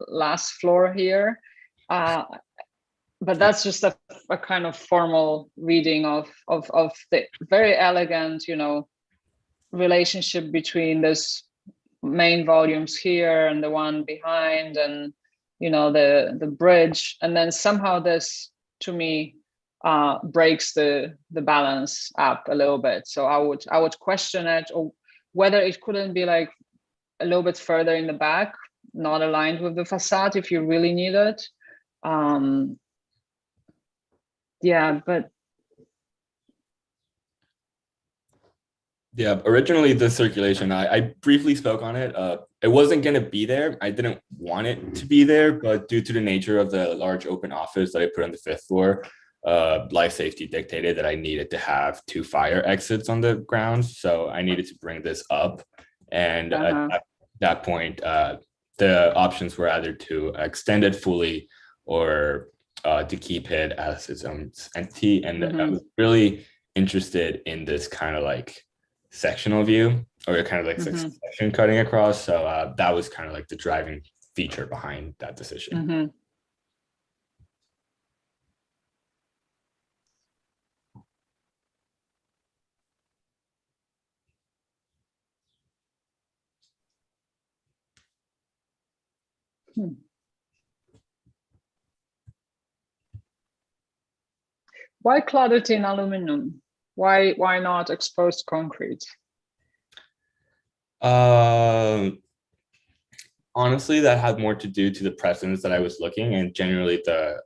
last floor here. But that's just a kind of formal reading of the very elegant, relationship between this main volumes here and the one behind, and the bridge, and then somehow this to me breaks the balance up a little bit. So I would question it, or whether it couldn't be like a little bit further in the back, not aligned with the facade if you really need it. Yeah, but yeah, originally the circulation, I briefly spoke on it. It wasn't going to be there. I didn't want it to be there, but due to the nature of the large open office that I put on the 5th floor, life safety dictated that I needed to have 2 fire exits on the ground. So I needed to bring this up. And at that point, the options were either to extend it fully or to keep it as its own entity. And I was really interested in this kind of like sectional view, or kind of like section cutting across. So that was kind of like the driving feature behind that decision. Why cladded in aluminum? Why not exposed concrete? Honestly, that had more to do to the precedents that I was looking, and generally the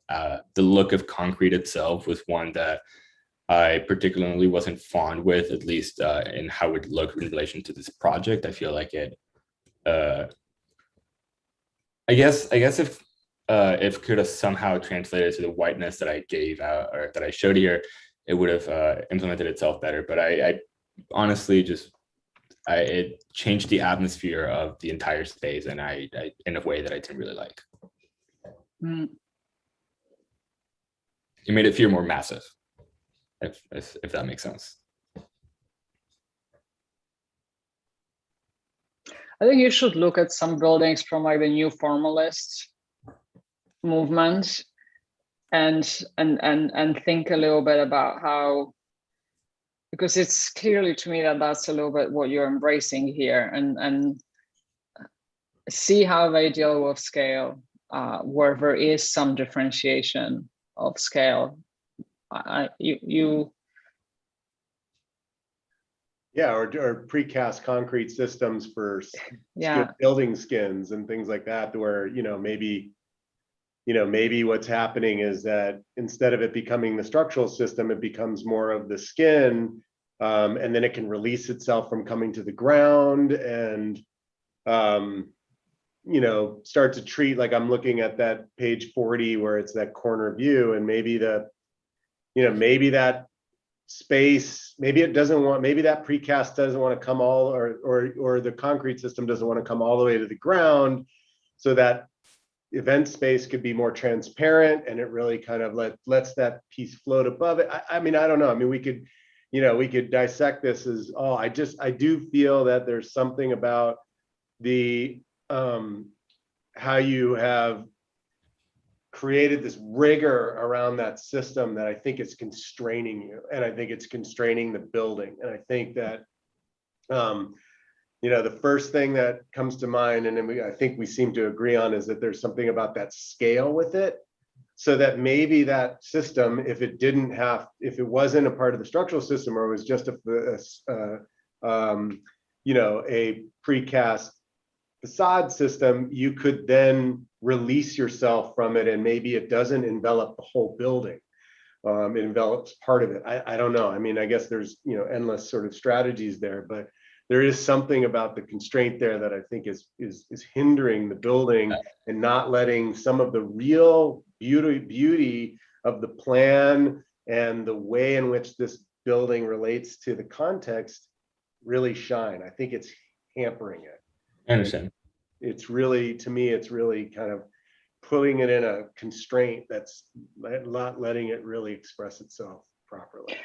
look of concrete itself was one that I particularly wasn't fond with, at least in how it looked in relation to this project. I feel like it. I guess if could have somehow translated to the whiteness that I gave out, or that I showed here, it would have implemented itself better. But I honestly just it changed the atmosphere of the entire space, and I in a way that I didn't really like. It made it feel more massive, if that makes sense. I think you should look at some buildings from like the new formalist movement and think a little bit about how, because it's clearly to me that that's a little bit what you're embracing here, and see how they deal with scale, where there is some differentiation of scale. Yeah, or precast concrete systems for building skins and things like that, where maybe what's happening is that instead of it becoming the structural system, it becomes more of the skin, and then it can release itself from coming to the ground, and start to treat, like I'm looking at that page 40 where it's that corner view, and maybe that space, maybe that precast doesn't want to come all, or the concrete system doesn't want to come all the way to the ground, so that event space could be more transparent, and it really kind of lets that piece float above it. I mean, I don't know. I mean, we could dissect this as, I do feel that there's something about the how you have created this rigor around that system that I think is constraining you, and I think it's constraining the building. And I think that the first thing that comes to mind, and then I think we seem to agree on, is that there's something about that scale with it, so that maybe that system, if it wasn't a part of the structural system, or it was just a precast facade system, you could then release yourself from it, and maybe it doesn't envelop the whole building. It envelops part of it. I don't know. I mean, I guess there's endless sort of strategies there, but there is something about the constraint there that I think is hindering the building, and not letting some of the real beauty of the plan and the way in which this building relates to the context really shine. I think it's hampering it. I understand. It's really, to me, it's really kind of putting it in a constraint that's not letting it really express itself properly.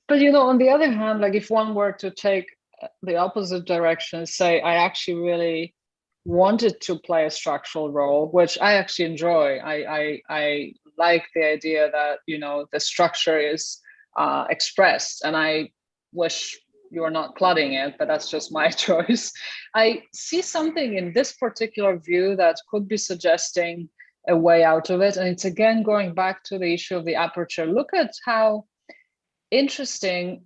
But on the other hand, like if one were to take the opposite direction, say I actually really wanted to play a structural role, which I actually enjoy. I like the idea that, you know, the structure is expressed, and I wish you are not clutting it, but that's just my choice. I see something in this particular view that could be suggesting a way out of it. And it's again going back to the issue of the aperture. Look at how interesting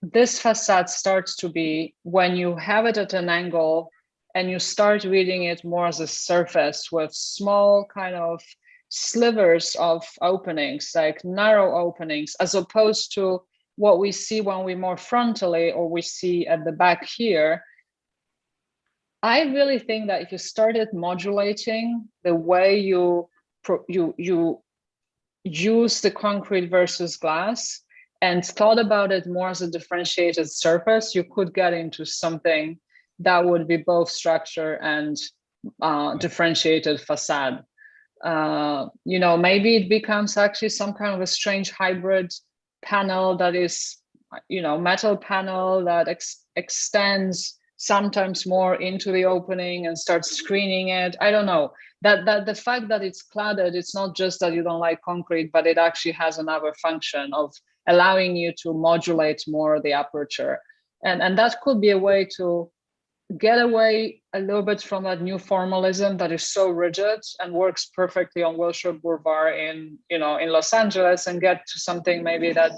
this facade starts to be when you have it at an angle and you start reading it more as a surface with small kind of slivers of openings, like narrow openings, as opposed to what we see when we more frontally, or we see at the back here. I really think that if you started modulating the way you use the concrete versus glass and thought about it more as a differentiated surface, you could get into something that would be both structure and differentiated facade. You know, maybe it becomes actually some kind of a strange hybrid panel that is, you know, metal panel that extends sometimes more into the opening and starts screening it. I don't know. That the fact that it's cladded, it's not just that you don't like concrete, but it actually has another function of allowing you to modulate more the aperture. And that could be a way to get away a little bit from that new formalism that is so rigid and works perfectly on Wilshire Boulevard in, you know, in Los Angeles, and get to something maybe that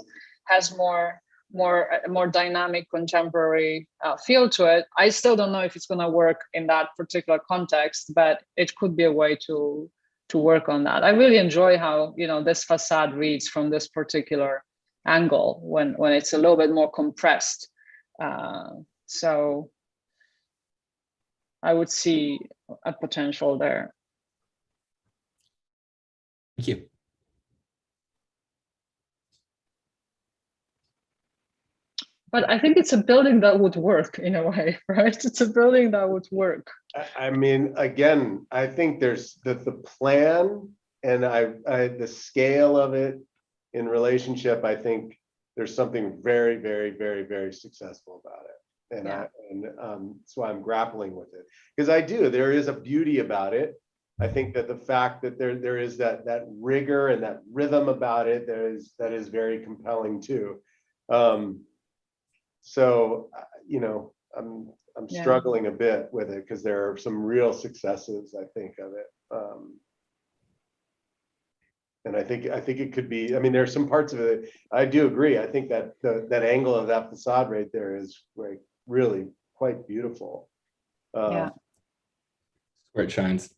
has more dynamic contemporary feel to it. I still don't know if it's going to work in that particular context, but it could be a way to work on that. I really enjoy how, you know, this facade reads from this particular angle when it's a little bit more compressed. So I would see a potential there. Thank you. But I think it's a building that would work in a way, right? It's a building that would work. I mean, again, I think there's the plan and the scale of it in relationship. I think there's something very, very, very, very successful about it. And yeah. That's why I'm grappling with it, because there is a beauty about it. I think that the fact that there is that rigor and that rhythm about it, that is very compelling too. So, you know, I'm struggling a bit with it because there are some real successes, I think, of it. And I think it could be, I mean, there's some parts of it, I do agree. I think that that angle of that facade right there is like really quite beautiful. Yeah. Where it shines.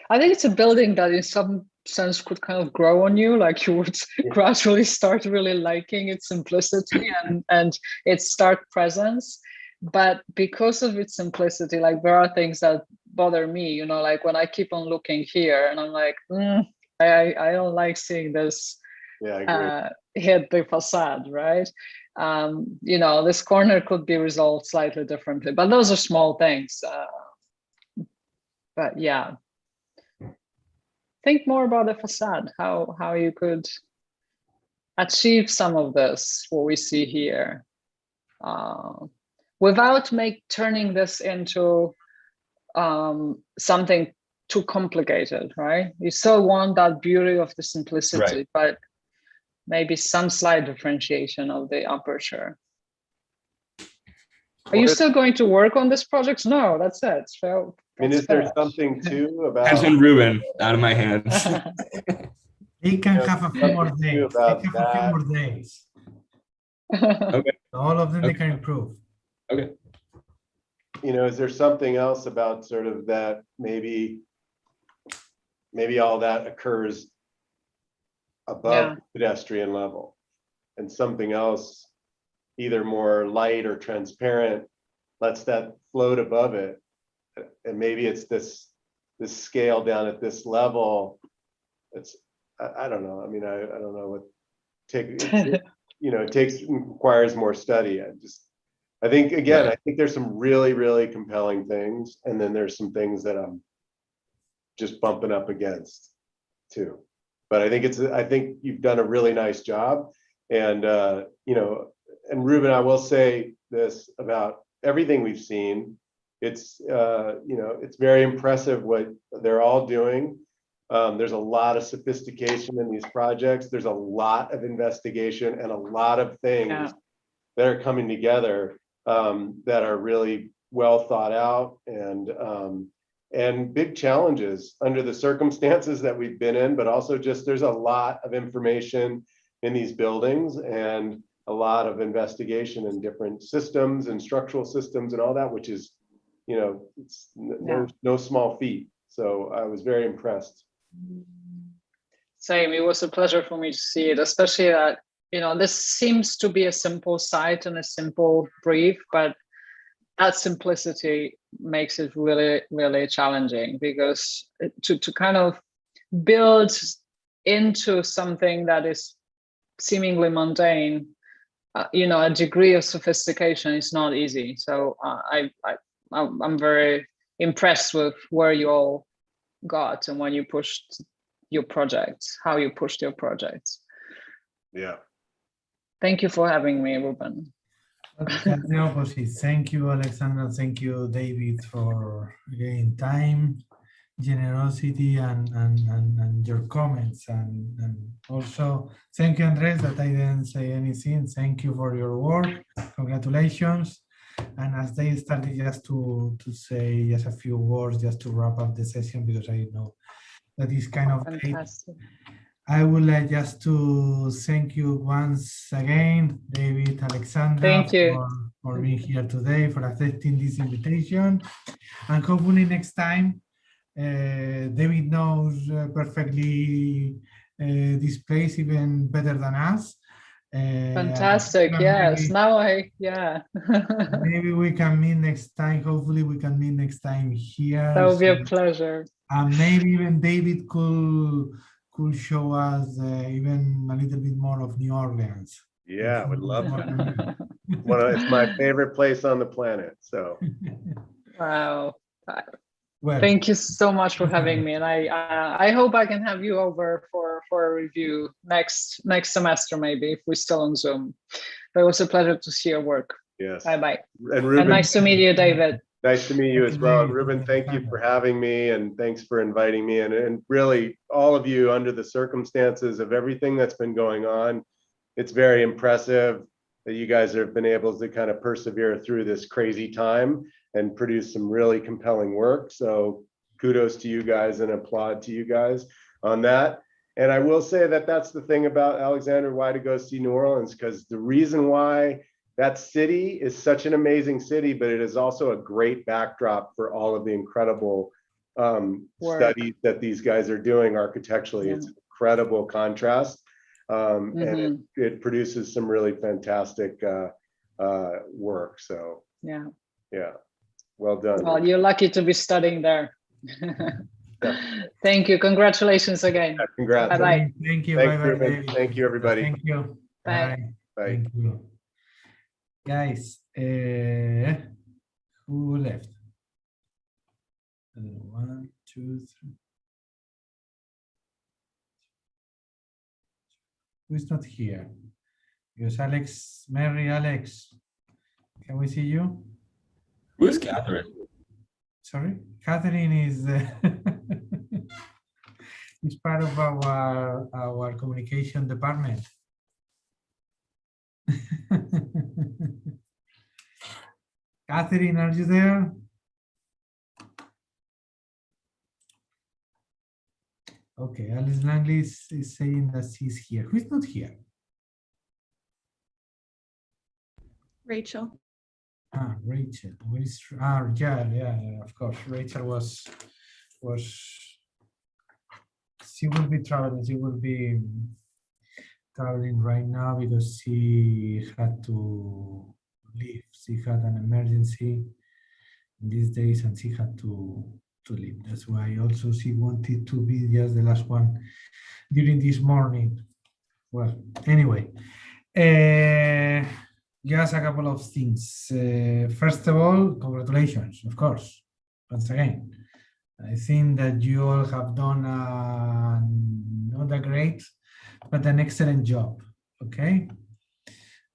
I think it's a building that in some sense could kind of grow on you, like you would gradually start really liking its simplicity and its stark presence. But because of its simplicity, like there are things that bother me, you know, like when I keep on looking here and I'm like, I don't like seeing this hit the facade, right? You know, this corner could be resolved slightly differently, but those are small things. But yeah, think more about the facade, how you could achieve some of this, what we see here, without turning this into something too complicated, right? You still want that beauty of the simplicity, right, but maybe some slight differentiation of the aperture. Are you still going to work on this project? No, that's it. So, I mean, is there something too about? Hands on Ruben, out of my hands. He can have a few more days. Okay. All of them they can improve. Okay. You know, is there something else about sort of that maybe all that occurs above pedestrian level, and something else either more light or transparent lets that float above it, and maybe it's this scale down at this level. It's I don't know. I mean, I don't know what you know, it requires more study. I think again, I think there's some really, really compelling things, and then there's some things that I'm just bumping up against too. But I think you've done a really nice job, and you know, and Ruben, I will say this about everything we've seen. It's it's very impressive what they're all doing. There's a lot of sophistication in these projects. There's a lot of investigation and a lot of things that are coming together that are really well thought out and big challenges under the circumstances that we've been in, but also just there's a lot of information in these buildings and a lot of investigation in different systems and structural systems and all that, which is, it's no small feat. So I was very impressed. Same, it was a pleasure for me to see it, especially that, this seems to be a simple site and a simple brief, but that simplicity makes it really, really challenging, because to kind of build into something that is seemingly mundane, a degree of sophistication is not easy. So I'm very impressed with where you all got and when you pushed your projects, how you pushed your projects. Yeah. Thank you for having me, Ruben. That's the opposite. Thank you, Alexandra. Thank you, David, for again time, generosity, and your comments, and also thank you, Andres, that I didn't say anything. Thank you for your work. Congratulations. And as they started, just to say just a few words, just to wrap up the session, because I know that is kind of fantastic. I would like just to thank you once again, David, Alexandra, thank you for being here today, for accepting this invitation. And hopefully next time, David knows perfectly this place even better than us. Fantastic, yes. Maybe we can meet next time. Hopefully we can meet next time here. That would be a pleasure. And maybe even David could show us even a little bit more of New Orleans. Yeah, I would love to. It's my favorite place on the planet. So. Wow. Well, thank you so much for having me, and I hope I can have you over for a review next semester, maybe, if we're still on Zoom. But it was a pleasure to see your work. Yes. Bye bye. And Ruben, nice to meet you, David. Nice to meet you as well. And Ruben, thank you for having me, and thanks for inviting me, and really all of you, under the circumstances of everything that's been going on. It's very impressive that you guys have been able to kind of persevere through this crazy time and produce some really compelling work. So kudos to you guys and applaud to you guys on that. And I will say that that's the thing about Alexander, why to go see New Orleans, because the reason why that city is such an amazing city, but it is also a great backdrop for all of the incredible studies that these guys are doing architecturally. It's an incredible contrast. And it produces some really fantastic work. So yeah. Well done. Well, you're lucky to be studying there. Thank you. Congratulations again. Yeah, congrats. Bye bye. Thank you. Thanks, Bye bye. Thank you, everybody. Thank you. Bye. Bye. Thank you. Guys, who left? 1, 2, 3. Who's not here? Because Alex, Mary, Alex, can we see you? Who's Catherine? Sorry, Catherine is is part of our communication department. Catherine, are you there? Okay, Alice Langley is saying that she's here. Who's not here? Rachel. Rachel. Where is, yeah, of course. Rachel was she will be traveling. She will be traveling right now because she had to leave. She had an emergency these days and she had to leave. That's why also she wanted to be just the last one during this morning. Well, anyway, just a couple of things. First of all, congratulations, of course, once again. I think that you all have done not a great, but an excellent job, okay?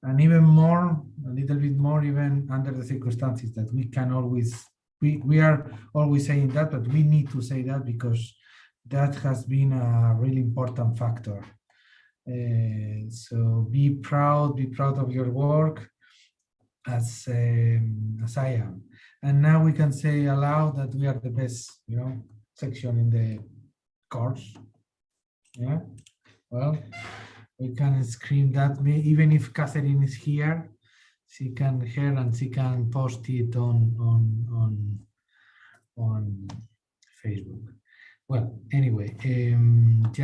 and even more, a little bit more, even under the circumstances that we can always, we are always saying that, but we need to say that because that has been a really important factor. So be proud of your work as I am. And now we can say aloud that we are the best, section in the course. Yeah, well, we can scream that, even if Catherine is here, she can hear and she can post it on Facebook. Well, anyway, just